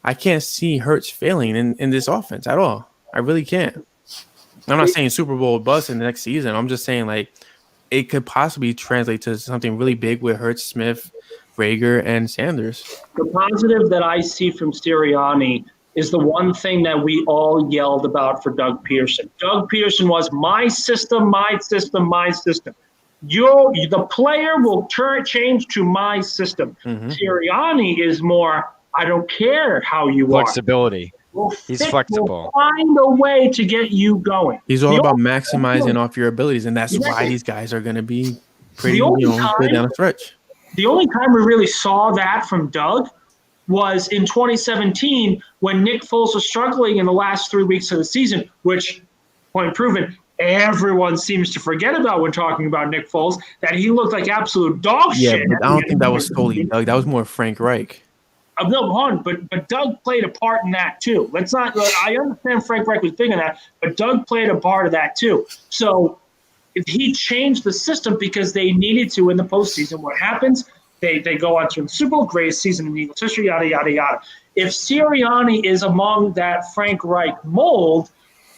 I can't see Hurts failing in this offense at all. I really can't. I'm not saying Super Bowl bust in the next season. I'm just saying like it could possibly translate to something really big with Hurts, Smith, Rager, and Sanders. The positive that I see from Sirianni is the one thing that we all yelled about for Doug Peterson. Doug Peterson was my system, my system, my system. The player will change to my system. Mm-hmm. Sirianni is more, I don't care how you flexibility. He's flexible. We'll find a way to get you going. He's all about maximizing off your abilities, and that's why these guys are going to be pretty good down the stretch. The only time we really saw that from Doug was in 2017 when Nick Foles was struggling in the last 3 weeks of the season, which, point proven, everyone seems to forget about when talking about Nick Foles, that he looked like absolute dog shit. Yeah, but I don't think that was solely Doug. That was more Frank Reich. No, but Doug played a part in that too. Let's not. I understand Frank Reich was big in that, but Doug played a part of that too. So if he changed the system because they needed to in the postseason, what happens? They go on to the Super Bowl, greatest season in Eagles history, yada yada yada. If Sirianni is among that Frank Reich mold,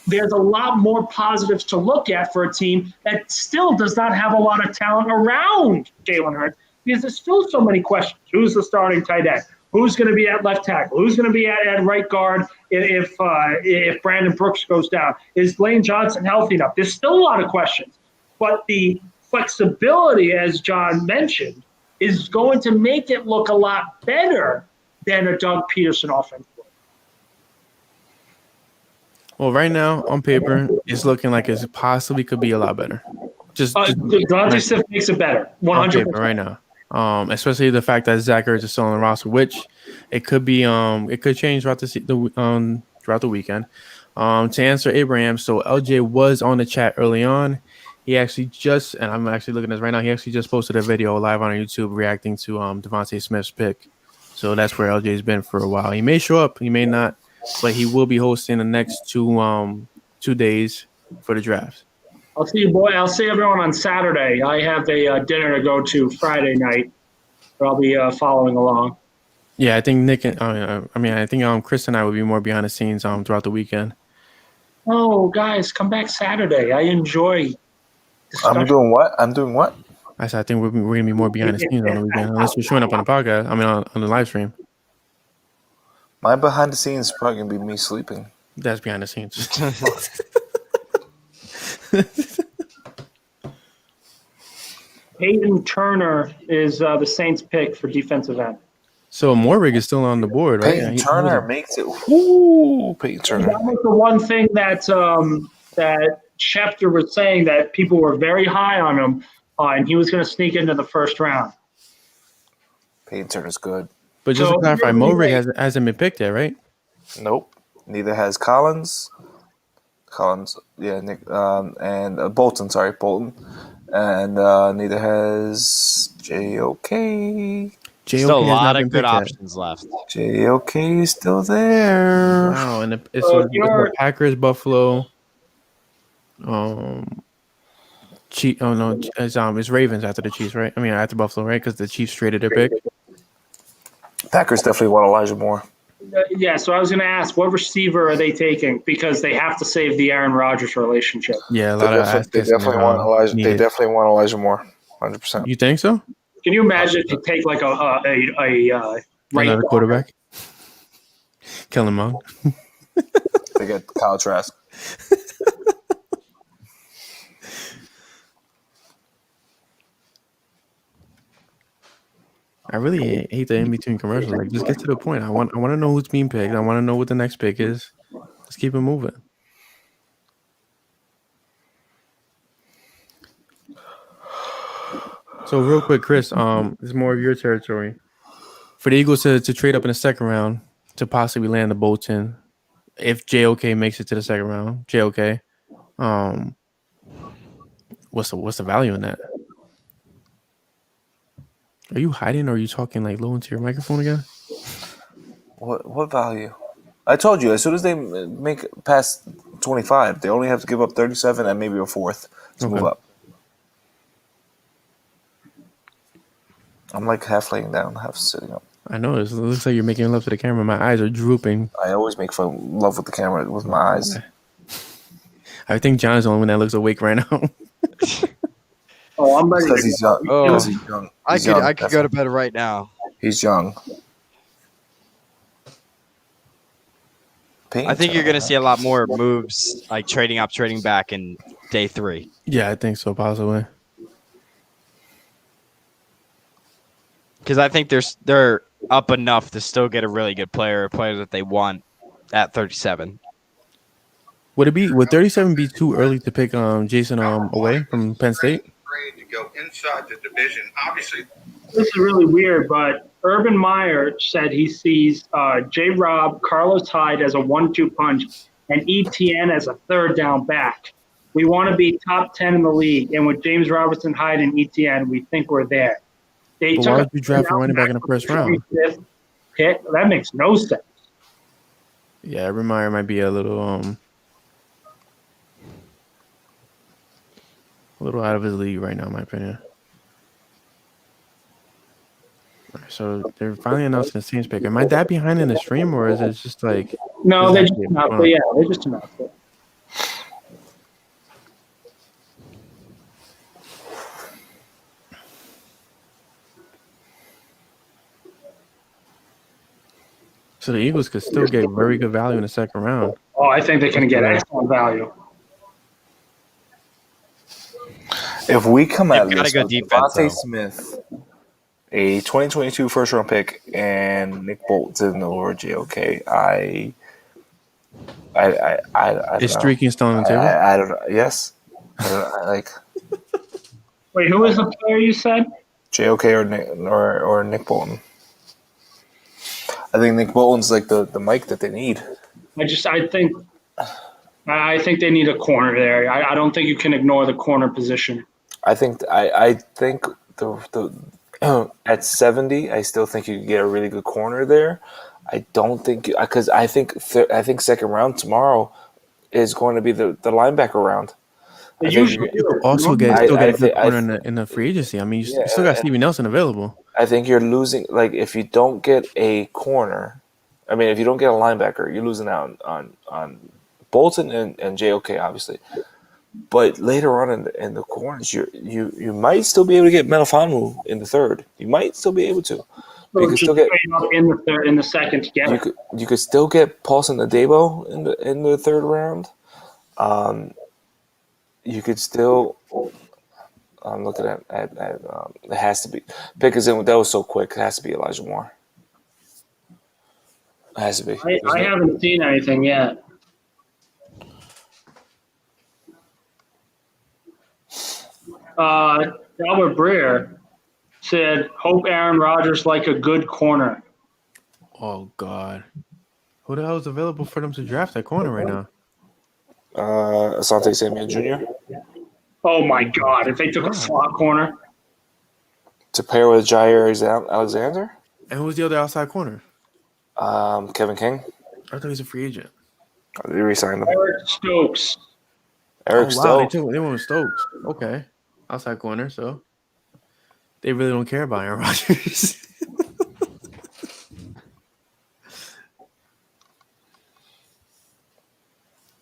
there's a lot more positives to look at for a team that still does not have a lot of talent around Jalen Hurts because there's still so many questions. Who's the starting tight end? Who's going to be at left tackle? Who's going to be at right guard if Brandon Brooks goes down? Is Lane Johnson healthy enough? There's still a lot of questions. But the flexibility, as John mentioned, is going to make it look a lot better than a Doug Peterson offense. Well, right now, on paper, it's looking like it possibly could be a lot better. DeVonta Smith makes it better, 100%. Right now. Especially the fact that Zach Ertz is still on the roster, which it could be it could change throughout the weekend. To answer Abraham, so LJ was on the chat early on. He actually and I'm actually looking at this right now. He actually just posted a video live on YouTube reacting to DeVonta Smith's pick. So that's where LJ's been for a while. He may show up, he may not, but he will be hosting the next 2 days for the draft. I'll see you, boy. I'll see everyone on Saturday. I have a dinner to go to Friday night, but I'll be following along. Yeah, I think Nick. I think Chris and I will be more behind the scenes throughout the weekend. Oh, guys, come back Saturday. I enjoy discussion. I'm doing what? I said I think we're gonna be more behind the scenes on the weekend, unless you're showing up on the podcast. I mean, on the live stream. My behind the scenes is probably gonna be me sleeping. That's behind the scenes. Peyton Turner is the Saints' pick for defensive end. So Morrig is still on the board, right? Peyton Turner makes it. Whoo, Peyton Turner. That was the one thing that that Schefter was saying, that people were very high on him, and he was going to sneak into the first round. Peyton Turner's good. But just to clarify, Morrig hasn't been picked yet, right? Nope. Neither has Collins. Yeah, Nick, and Bolton. Sorry, Bolton. And neither has JOK. Still a lot of good options left. JOK is still there. Wow, and it's Packers, Buffalo, Chief. Oh no, it's Ravens after the Chiefs, right? I mean after Buffalo, right? Because the Chiefs traded their pick. Packers definitely want Elijah Moore. Yeah, so I was going to ask, what receiver are they taking? Because they have to save the Aaron Rodgers relationship. Yeah, they definitely want Elijah. They definitely want Elijah Moore, 100%. You think so? Can you imagine if you take like a another quarterback? Kellen Mond. They get Kyle Trask. I really hate the in between commercials. Like, just get to the point. I want to know who's being picked. I want to know what the next pick is. Let's keep it moving. So real quick, Chris, this is more of your territory. For the Eagles to trade up in the second round to possibly land the Bolton, if JOK makes it to the second round, JOK, what's the value in that? Are you hiding or are you talking like low into your microphone again? What value? I told you, as soon as they make past 25, they only have to give up 37 and maybe a fourth to move up. I'm like half laying down, half sitting up. I know. It looks like you're making love to the camera. My eyes are drooping. I always make love with the camera with my eyes. I think John's the only one that looks awake right now. Oh, I'm ready. Because he's young. Oh, because he's young. I could go to bed right now. He's young. I think you're going to see a lot more moves, like trading up, trading back in day 3. Yeah, I think so, possibly. Because I think they're up enough to still get a really good player, a player that they want at 37. Would 37 be too early to pick Jason away from Penn State? To go inside the division, obviously. This is really weird, but Urban Meyer said he sees J-Rob, Carlos Hyde as a 1-2 punch, and ETN as a third down back. We want to be top 10 in the league, and with James Robinson, Hyde, and ETN, we think we're there. But why would you draft a running back in the first round? Pick? That makes no sense. Yeah, Urban Meyer might be a little out of his league right now, in my opinion. So they're finally announcing the Saints pick. Am I that behind in the stream, or is it just like? No, they just announced it. Yeah, they just announced it. So the Eagles could still get very good value in the second round. Oh, I think they can get excellent value. If we come out of this with DeVonta DeVonta Smith, a 2022 first-round pick, and Nick Bolton or JOK, I Is streaking still on the table? I don't know. Yes. Wait, who was the player you said? JOK or Nick Bolton. I think Nick Bolton's like the mic that they need. I think they need a corner there. I don't think you can ignore the corner position. I think the at 70, I still think you can get a really good corner there. I don't think because I think second round tomorrow is going to be the linebacker round. You also get a good corner in the free agency. I mean, you still got Stevie Nelson available. I think you're losing. Like if you don't get a corner, I mean, if you don't get a linebacker, you're losing out on Bolton and JOK, obviously. But later on in the corners, you might still be able to get Melifonwu in the third. You might still be able to. You could still get in the second to get. You could still get Paulson Adebo in the third round. You could still. I'm looking at it has to be because that was so quick. It has to be Elijah Moore. It has to be. I haven't seen anything yet. Albert Breer said, "Hope Aaron Rodgers like a good corner." Oh God, who the hell is available for them to draft that corner right now? Asante Samuel Jr. Oh my God! If they took a slot corner to pair with Jair Alexander, and who's the other outside corner? Kevin King. I thought he was a free agent. They re-signed him. Eric Stokes. Stokes. They went with Stokes. Okay. outside corner, so they really don't care about Aaron Rodgers.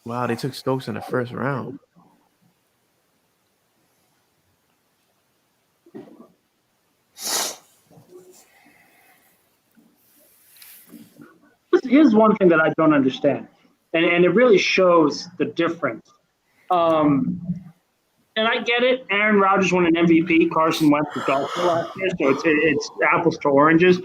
Wow, they took Stokes in the first round. Here's one thing that I don't understand, and it really shows the difference. And I get it. Aaron Rodgers won an MVP. Carson Wentz was also last year, so it's apples to oranges.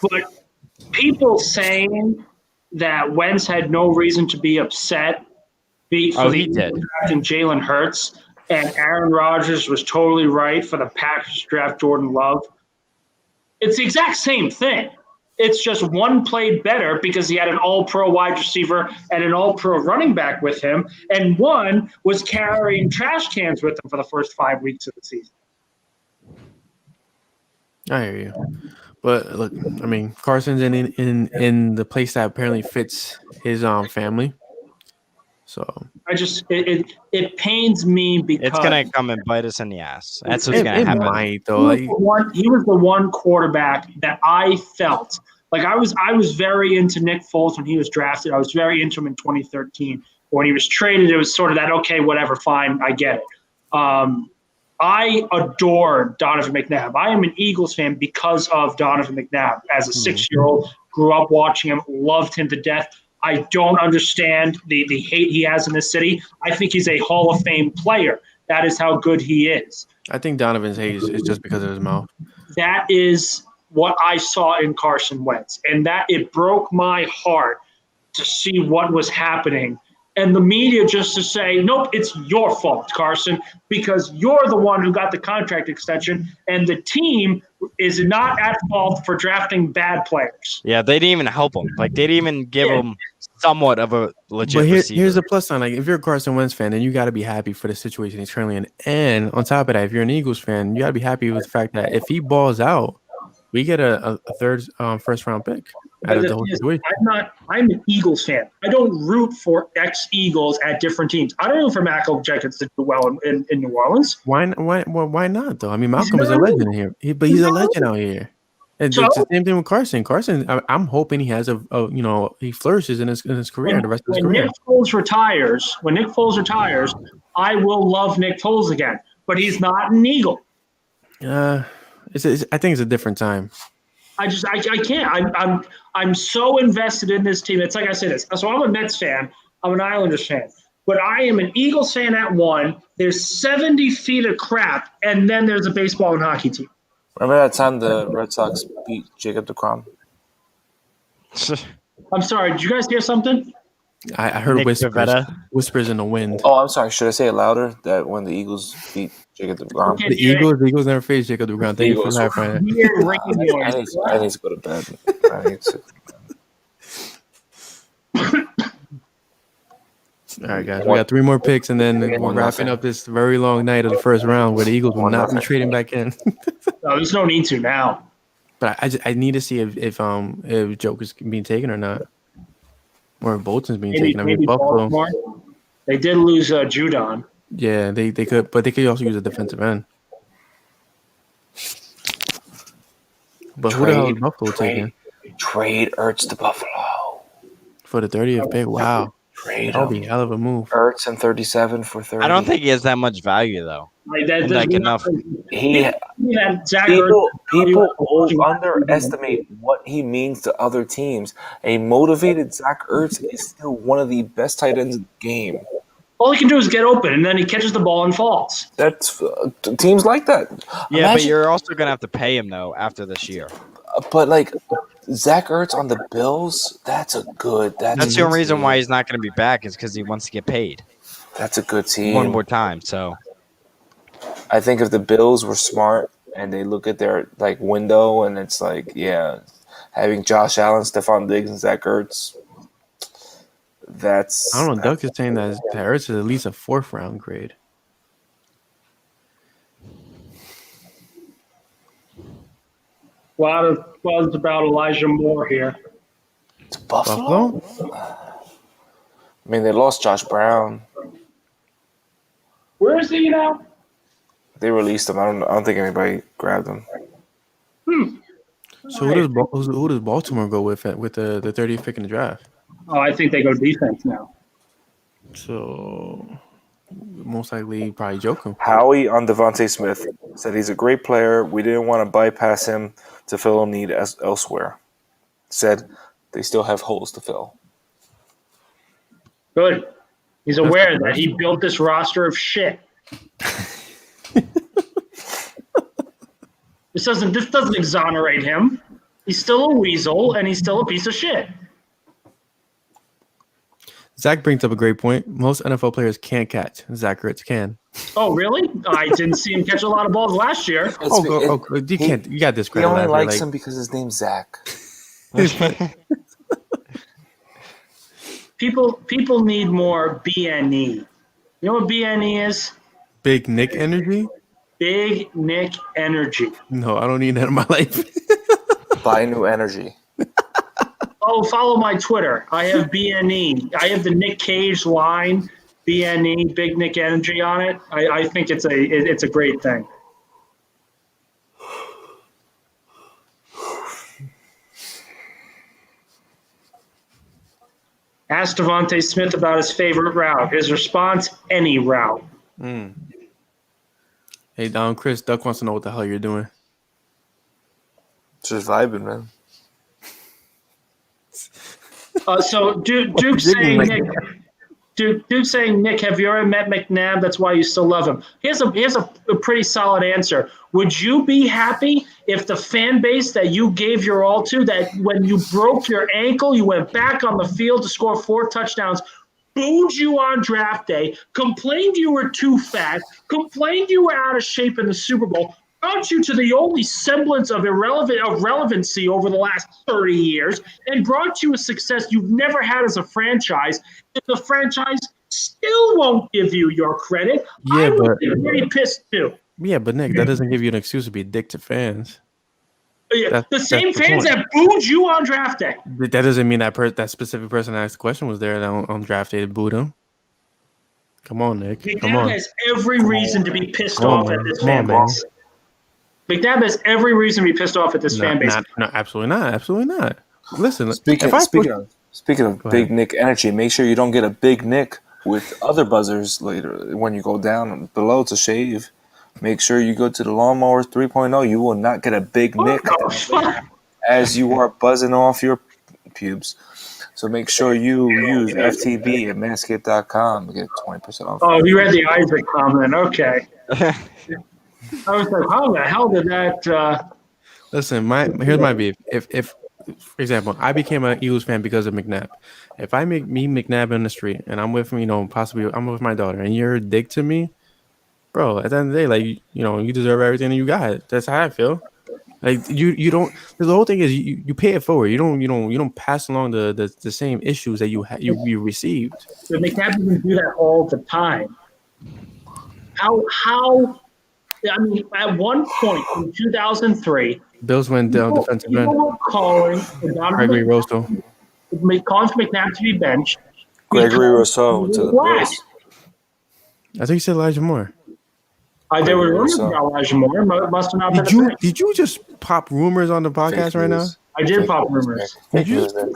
But people saying that Wentz had no reason to be upset he did. And Jalen Hurts, and Aaron Rodgers was totally right for the Packers draft Jordan Love. It's the exact same thing. It's just one played better because he had an all-pro wide receiver and an all-pro running back with him, and one was carrying trash cans with him for the first 5 weeks of the season. I hear you. But look, I mean, Carson's in the place that apparently fits his family. So it pains me because it's gonna come and bite us in the ass. That's what's gonna happen. Might, though. He was the one quarterback that I felt like I was very into Nick Foles when he was drafted. I was very into him in 2013. When he was traded, it was sort of that, okay, whatever, fine, I get it. I adore Donovan McNabb. I am an Eagles fan because of Donovan McNabb. As a 6-year-old, grew up watching him, loved him to death. I don't understand the hate he has in this city. I think he's a Hall of Fame player. That is how good he is. I think Donovan's hate is just because of his mouth. That is what I saw in Carson Wentz, and that it broke my heart to see what was happening. And the media just to say, nope, it's your fault, Carson, because you're the one who got the contract extension, and the team is not at fault for drafting bad players. Yeah, they didn't even help him. Like, they didn't even give him somewhat of a legit receiver. Here's the plus sign. Like, if you're a Carson Wentz fan, then you got to be happy for the situation he's currently in. And on top of that, if you're an Eagles fan, you got to be happy with the fact that if he balls out, we get a third first-round pick out of the whole situation. I'm an Eagles fan. I don't root for ex-Eagles at different teams. I don't root for Malcolm Jenkins to do well in New Orleans. Why not, though? I mean, Malcolm is a legend here. But he's a legend out here. It's the same thing with Carson. Carson, I'm hoping he has he flourishes in his career, the rest of his career. When Nick Foles retires, I will love Nick Foles again. But he's not an Eagle. I think it's a different time. I can't. I'm so invested in this team. It's like I said, so I'm a Mets fan. I'm an Islanders fan. But I am an Eagles fan at one. There's 70 feet of crap, and then there's a baseball and hockey team. Remember that time the Red Sox beat Jacob deGrom? I'm sorry. Did you guys hear something? I heard whispers in the wind. Oh, I'm sorry. Should I say it louder? That when the Eagles beat Jacob deGrom? The Eagles never faced Jacob deGrom. Thank you for clarifying. I need to go to bed. All right, guys. We got 3 more picks, and then we're wrapping up this very long night of the first round where the Eagles will not be trading back in. No, there's no need to now. But I need to see if Joke is being taken or not. Or Bolton's being taken. I mean, Buffalo. They did lose Judon. Yeah, they could, but they could also use a defensive end. But who the hell is Buffalo taking? Trade Ertz to Buffalo For the 30th pick? Wow. That would be a hell of a move. Ertz and 37 for 30. I don't think he has that much value, though. Enough. People underestimate what he means to other teams. A motivated Zach Ertz is still one of the best tight ends in the game. All he can do is get open, and then he catches the ball and falls. That's teams like that. Yeah, but you're also going to have to pay him, though, after this year. But, like, Zach Ertz on the Bills, that's the only reason why he's not going to be back is because he wants to get paid. That's a good team. One more time, so. I think if the Bills were smart and they look at their, like, window and it's like, yeah, having Josh Allen, Stephon Diggs, and Zach Ertz, that's... I don't know. Doug is saying that Ertz is at least a 4th-round grade. A lot of buzz about Elijah Moore here. It's Buffalo? I mean, they lost Josh Brown. Where is he now? They released him. I don't think anybody grabbed him. So who does Baltimore go with the 30th pick in the draft? Oh, I think they go defense now. So most likely probably Joker. Howie on DeVonta Smith said he's a great player. We didn't want to bypass him to fill a need elsewhere. Said they still have holes to fill. Good. He's aware that he built this roster of shit. This doesn't exonerate him. He's still a weasel, and he's still a piece of shit. Zach brings up a great point. Most NFL players can't catch. Zach Ertz can. Oh, really? I didn't see him catch a lot of balls last year. You can't. You got this credit. He only likes him because his name's Zach. People need more BNE. You know what BNE is? Big Nick energy. Big Nick energy. No, I don't need that in my life. Buy new energy. Oh, follow my Twitter. I have BNE. I have the Nick Cage line, BNE, Big Nick Energy on it. I think it's a great thing. Asked DeVonta Smith about his favorite route. His response, any route. Hey, Chris, Duck wants to know what the hell you're doing. Just vibing, man. So Duke's saying, Nick, have you ever met McNabb? That's why you still love him. Here's a pretty solid answer. Would you be happy if the fan base that you gave your all to, that when you broke your ankle, you went back on the field to score 4 touchdowns, booed you on draft day, complained you were too fat, complained you were out of shape in the Super Bowl, brought you to the only semblance of relevancy over the last 30 years, and brought you a success you've never had as a franchise, and the franchise still won't give you your credit? I would be pretty pissed too. Yeah, but Nick, that doesn't give you an excuse to be a dick to fans. Yeah, the same fans that booed you on draft day. That doesn't mean that specific person that asked the question was there on draft day to boo him. Come on, Nick. McNabb has every reason to be pissed off at this fan base. McNabb has every reason to be pissed off at this fan base. No, absolutely not. Absolutely not. Listen, speaking of Big Nick energy, make sure you don't get a Big Nick with other buzzers later when you go down below to shave. Make sure you go to the Lawnmower 3.0. You will not get a Big Nick as you are buzzing off your pubes. So make sure you use FTB at manscaped.com to get 20% off. Oh, you read the Isaac comment. Okay. I was like, how the hell did that? Listen, here's my beef. If, for example, I became an Eagles fan because of McNabb. If I meet McNabb in the street and I'm with, possibly I'm with my daughter, and you're a dick to me, bro, at the end of the day, you deserve everything that you got. That's how I feel. Like you don't. The whole thing is you pay it forward. You don't pass along the same issues that you received. But McNabb doesn't do that all the time. How? I mean, at one point in 2003, Bills went down defensive end. People were calling Gregory Rousseau. Calling for McNabb to be benched. Gregory Rousseau to the Bills. I think you said Elijah Moore. There were rumors about Elijah Moore. Must have not been. Did you just pop rumors on the podcast right now? I did pop rumors.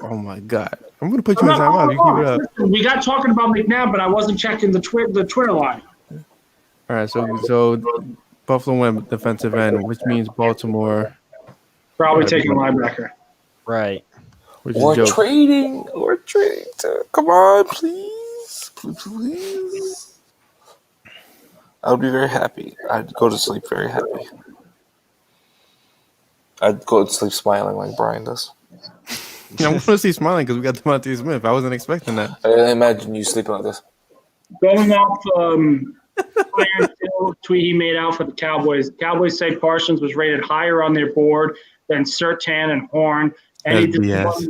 Oh my god! I'm gonna put you in time out. You keep it up. We got talking about McNabb, but I wasn't checking the Twitter line. All right, so Buffalo went defensive end, which means Baltimore probably taking a linebacker. Right. Or trading. Come on, please. I would be very happy. I'd go to sleep very happy. I'd go to sleep smiling like Brian does. I want to see smiling because we got DeVonta Smith. I wasn't expecting that. I imagine you sleeping like this. Going off tweet he made out for the Cowboys. Cowboys say Parsons was rated higher on their board than Surtain and Horn. And he did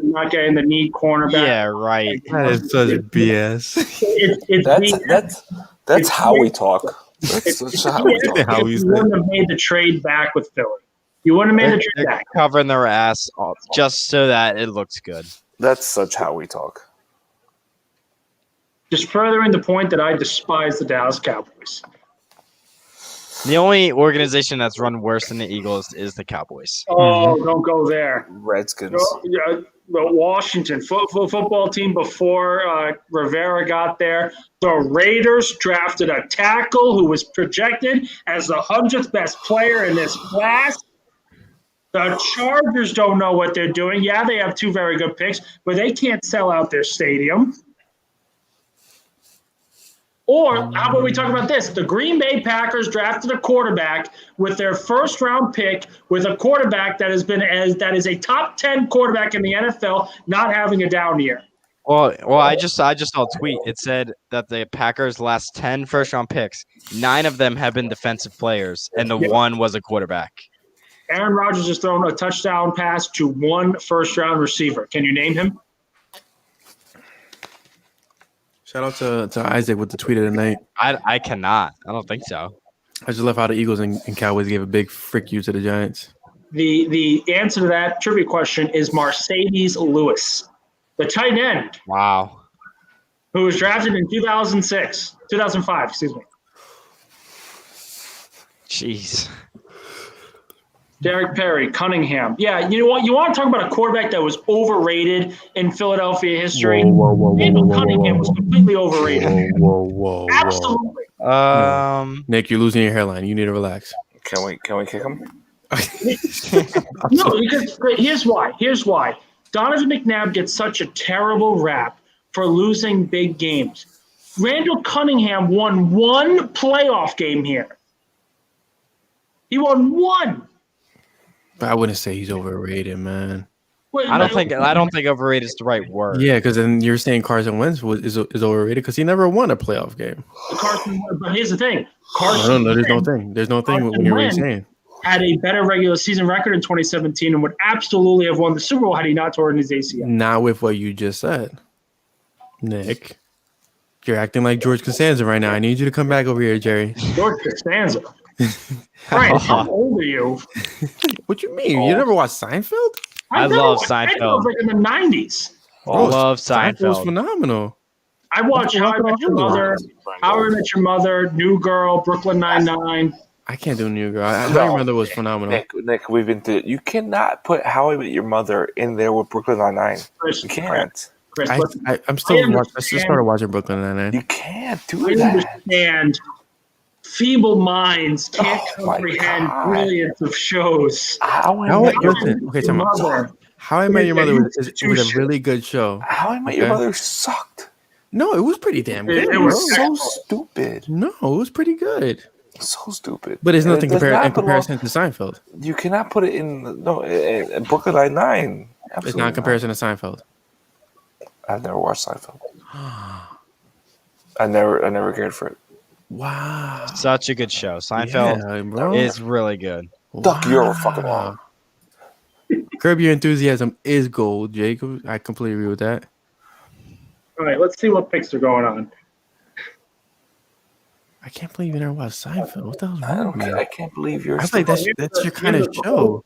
not getting the need cornerback. Yeah, right. That is such BS. That's how we talk. That's how we talk. You wouldn't have made the trade back with Philly. You wouldn't have made the trade back. Covering their ass just so that it looks good. That's such how we talk. Just furthering the point that I despise the Dallas Cowboys. The only organization that's run worse than the Eagles is the Cowboys. Oh, don't go there. Redskins. The Washington football team before Rivera got there. The Raiders drafted a tackle who was projected as the 100th best player in this class. The Chargers don't know what they're doing. Yeah, they have 2 very good picks, but they can't sell out their stadium. Or how about we talk about this? The Green Bay Packers drafted a quarterback with their first-round pick, with a quarterback that is a top 10 quarterback in the NFL, not having a down year. Well, I just saw a tweet. It said that the Packers' last 10 first-round picks, 9 of them have been defensive players, and the one was a quarterback. Aaron Rodgers has thrown a touchdown pass to 1 first-round receiver. Can you name him? Shout out to Isaac with the tweet of the night. I cannot. I don't think so. I just love how the Eagles and Cowboys gave a big frick you to the Giants. The answer to that trivia question is Mercedes Lewis, the tight end. Wow. Who was drafted in 2005, excuse me. Jeez. Derek Perry, Cunningham. Yeah, you know what? You want to talk about a quarterback that was overrated in Philadelphia history? Randall Cunningham was completely overrated. Whoa. Absolutely. Nick, you're losing your hairline. You need to relax. Can we kick him? No, because here's why. Donovan McNabb gets such a terrible rap for losing big games. Randall Cunningham won 1 playoff game here. He won 1. But I wouldn't say he's overrated, man. I don't think overrated is the right word. Yeah, because then you're saying Carson Wentz is overrated because he never won a playoff game. But here's the thing. No, there's no thing. There's no thing when you're really saying. Had a better regular season record in 2017 and would absolutely have won the Super Bowl had he not torn his ACL. Not with what you just said, Nick. You're acting like George Costanza right now. I need you to come back over here, Jerry. George Costanza. Right, how old are you? What you mean? You never watched Seinfeld? I love Seinfeld. Seinfeld like in the 90s. I love Seinfeld. Seinfeld. Was phenomenal. I watched How I Met Your Mother, New Girl, Brooklyn Nine-Nine. I can't do New Girl. How I Met Your Mother was phenomenal. Nick, we've been through. You cannot put How I Met Your Mother in there with Brooklyn Nine-Nine. You can't. Chris, I just started watching Brooklyn Nine-Nine. You can't do I that. understand. Feeble minds can't comprehend brilliance of shows. How I Met Your Mother was a really good show. How I Met Your Mother sucked. No, it was pretty damn good. It was so stupid. No, it was pretty good. So stupid. But it's nothing in comparison to Seinfeld. You cannot put it in Brooklyn Nine-Nine. Absolutely it's not in comparison to Seinfeld. I've never watched Seinfeld. I never cared for it. Wow. Such a good show. Seinfeld is really good. Duck, you're fucking wrong. Curb Your Enthusiasm is gold, Jacob. I completely agree with that. All right, let's see what picks are going on. I can't believe you never watched Seinfeld. What the hell's wrong with you? I can't believe you're. I was like, that's your kind of show.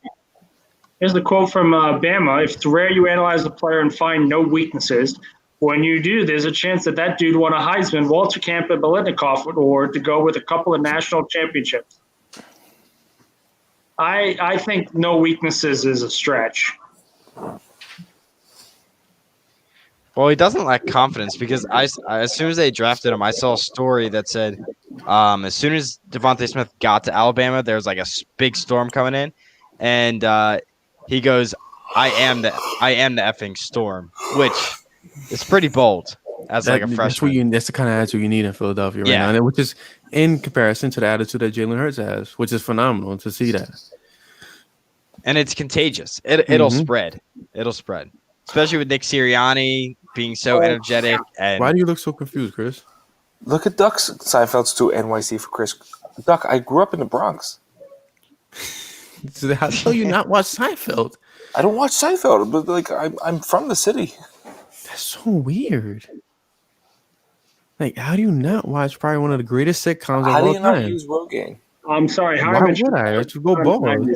Here's the quote from Bama. If it's rare you analyze the player and find no weaknesses, when you do, there's a chance that dude won a Heisman, Walter Camp, and Biletnikoff Award to go with a couple of national championships. I think no weaknesses is a stretch. Well, he doesn't lack confidence because as soon as they drafted him, I saw a story that said as soon as DeVonta Smith got to Alabama, there was like a big storm coming in, and he goes, I am the effing storm," which is pretty bold as like a freshman. That's the kind of attitude you need in Philadelphia right now, which is in comparison to the attitude that Jalen Hurts has, which is phenomenal to see that. And it's contagious. It'll spread. It'll spread, especially with Nick Sirianni being so energetic. And why do you look so confused, Chris? Look at Duck's Seinfeld's to NYC for Chris. Duck, I grew up in the Bronx. So how do you not watch Seinfeld? I don't watch Seinfeld, but like I'm from the city. That's so weird. Like, how do you not watch probably one of the greatest sitcoms of all time? How do you not use Rogaine? I'm sorry. Why would I? Let's go bold.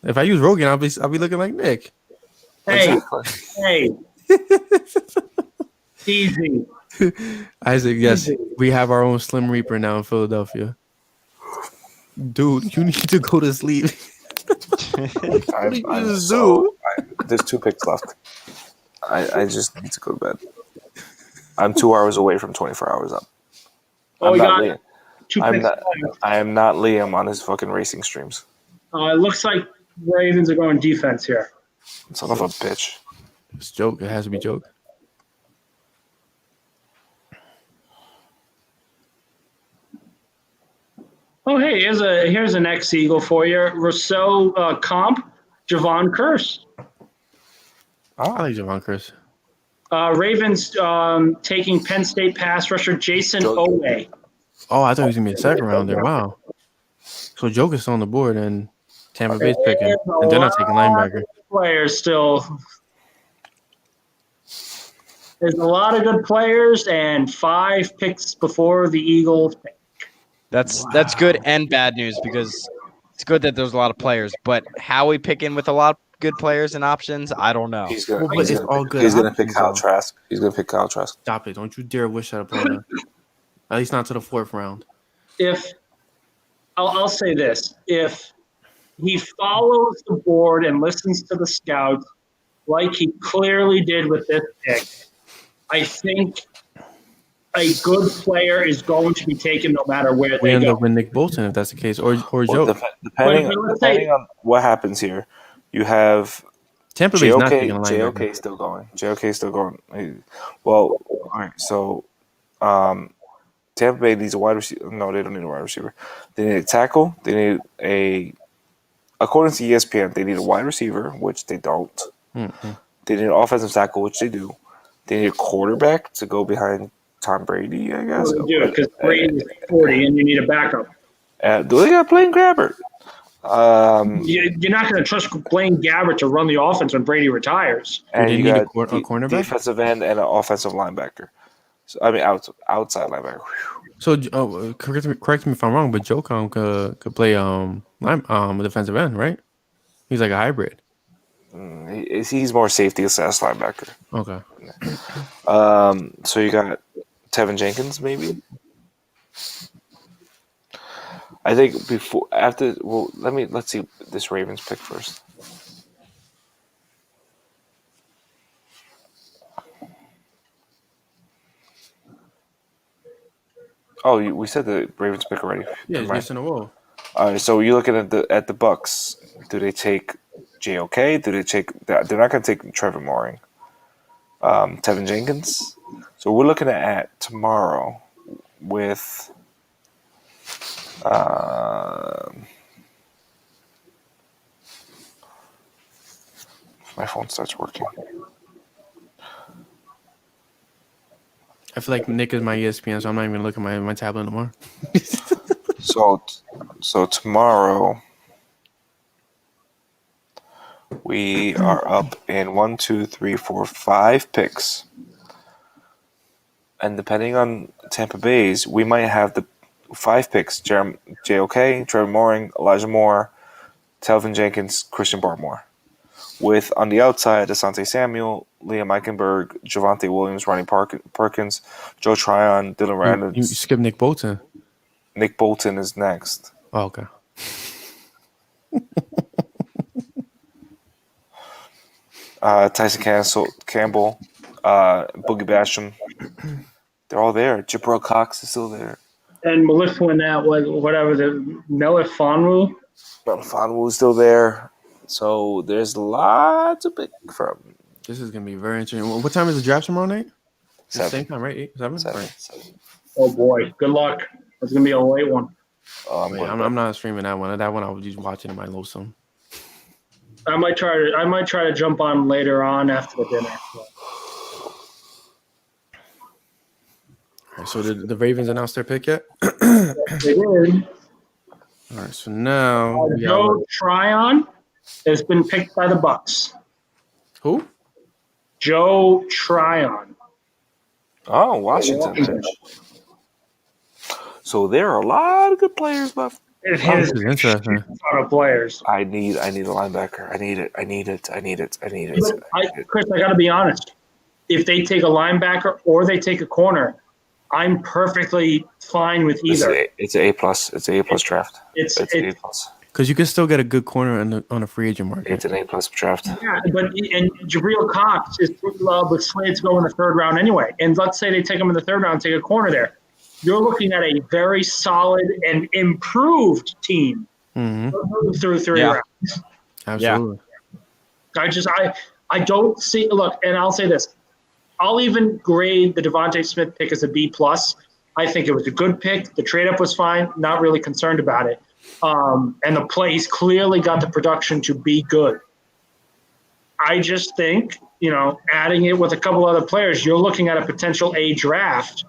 If I use Rogaine, I'll be looking like Nick. Hey, easy. Isaac, yes, we have our own Slim Reaper now in Philadelphia. Dude, you need to go to sleep. There's 2 picks left. I just need to go to bed. I'm 2 hours away from 24 hours up. I am not Liam on his fucking racing streams. It looks like Ravens are going defense here. Son of a bitch. It's joke. It has to be joke. Oh, hey, here's an ex-Eagle for you. Rousseau comp, Javon Curse. Oh. I like Javon Chris. Ravens taking Penn State pass rusher Jason Owe. Oh, I thought he was going to be a second rounder. Wow. So Joke is still on the board, and Tampa Bay's picking. And they're not taking linebacker. Players still. There's a lot of good players and 5 picks before the Eagles pick. That's good and bad news because it's good that there's a lot of players, but how we pick in with a lot of good players and options, I don't know. He's gonna pick Kyle Trask. He's gonna pick Kyle Trask. Stop it! Don't you dare wish that upon him. At least not to the 4th round. I'll say this: if he follows the board and listens to the scouts like he clearly did with this pick, I think a good player is going to be taken no matter where they go. We end up with Nick Bolton if that's the case, or Joe. Depending on what happens here, you have Tampa Bay's not taking a linebacker. JOK still going. JOK still going. Well, all right. So, Tampa Bay needs a wide receiver. No, they don't need a wide receiver. They need a tackle. They need according to ESPN, they need a wide receiver, which they don't. Mm-hmm. They need an offensive tackle, which they do. They need a quarterback to go behind Tom Brady, I guess. Well, they do, because Brady's 40 and you need a backup. Do they got Blaine Gabbert? You're not going to trust Blaine Gabbert to run the offense when Brady retires. And you need got a cornerback? Defensive end and an offensive linebacker. So, I mean, outside linebacker. So, correct me if I'm wrong, but Joe could play defensive end, right? He's like a hybrid. He's more safety slash linebacker. Okay. So you got Tevin Jenkins, maybe. I think let's see this Ravens pick first. Oh, we said the Ravens pick already. Yeah, it's in a row. All right, so you're looking at the Bucks. Do they take JOK? Do they take? They're not going to take Trevor Mooring. Tevin Jenkins. So we're looking at tomorrow with. My phone starts working. I feel like Nick is my ESPN, so I'm not even looking at my tablet anymore. So tomorrow we are up in 1, 2, 3, 4, 5 picks, and depending on Tampa Bay's, we might have the 5 picks: JOK, Trevor Mooring, Elijah Moore, Telvin Jenkins, Christian Barmore. With on the outside, Asante Samuel, Liam Eichenberg, Javonte Williams, Ronnie Perkins, Joe Tryon, Dylan Radin. You skipped Nick Bolton. Nick Bolton is next. Oh, okay. Tyson Campbell, Boogie Basham. They're all there. Jabril Cox is still there. And Melissa Winnett, whatever, the Noah Fonwu. Fonwu is still there. So there's lots to pick from. This is going to be very interesting. What time is the draft tomorrow night? 7. Same time, right? 7? Seven. Oh, boy. Good luck. It's going to be a late one. I'm not streaming that one. That one I was just watching in my lonesome. I might try to jump on later on after the dinner. So did the Ravens announce their pick yet? They did. All right, so now Joe Tryon has been picked by the Bucks. Who? Joe Tryon. Oh, Washington. So there are a lot of good players left. It is interesting. A lot of players. I need a linebacker. I need it. Chris, I got to be honest. If they take a linebacker or they take a corner, I'm perfectly fine with either. It's an A plus. It's an A plus draft. It's an A plus. Because you can still get a good corner on a free agent market. It's an A plus draft. Yeah, and Jabril Cox is slated to go in the third round anyway. And let's say they take him in the third round, take a corner there. You're looking at a very solid and improved team through 3 rounds. Absolutely. I don't see. Look, and I'll say this: I'll even grade the DeVonta Smith pick as a B plus. I think it was a good pick. The trade up was fine. Not really concerned about it. And the he's clearly got the production to be good. I just think, adding it with a couple other players, you're looking at a potential A draft,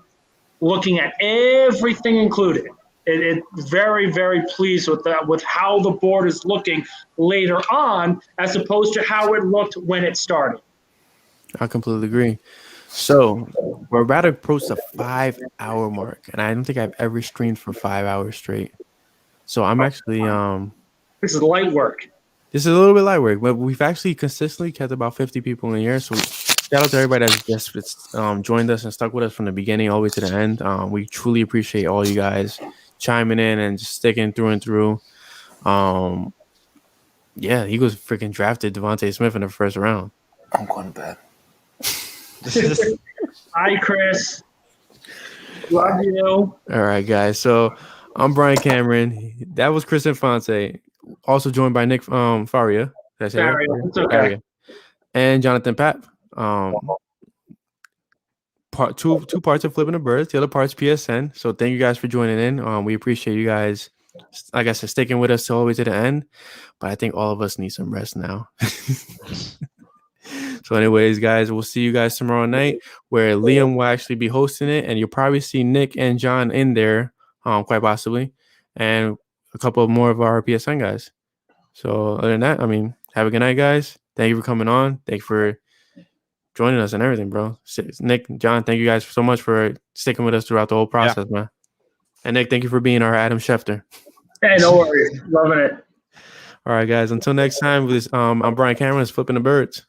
looking at everything included. It's very, very pleased with that, with how the board is looking later on, as opposed to how it looked when it started. I completely agree. So we're about to approach the 5-hour mark, and I don't think I've ever streamed for 5 hours straight. So I'm actually this is light work. This is a little bit light work, but we've actually consistently kept about 50 people in here. So shout out to everybody that's just joined us and stuck with us from the beginning all the way to the end. We truly appreciate all you guys chiming in and just sticking through and through. Yeah, Eagles freaking drafted DeVonta Smith in the first round. I'm going to bed. Hi, Chris. Love you. All right, guys. So I'm Bryan Cameron. That was Chris Infante. Also joined by Nick Faria. That's Faria. It's okay. Faria. And Jonathan Papp. Two parts of Flippin' the Birds. The other part's PSN. So thank you guys for joining in. We appreciate you guys, like I said, sticking with us all the way to the end. But I think all of us need some rest now. So anyways, guys, we'll see you guys tomorrow night where Liam will actually be hosting it. And you'll probably see Nick and John in there, quite possibly. And a couple more of our PSN guys. So other than that, have a good night, guys. Thank you for coming on. Thank you for joining us and everything, bro. Nick, John, thank you guys so much for sticking with us throughout the whole process, man. And Nick, thank you for being our Adam Schefter. Hey, no worries. Loving it. All right, guys. Until next time, I'm Bryan Cameron. It's Flippin' the Birds.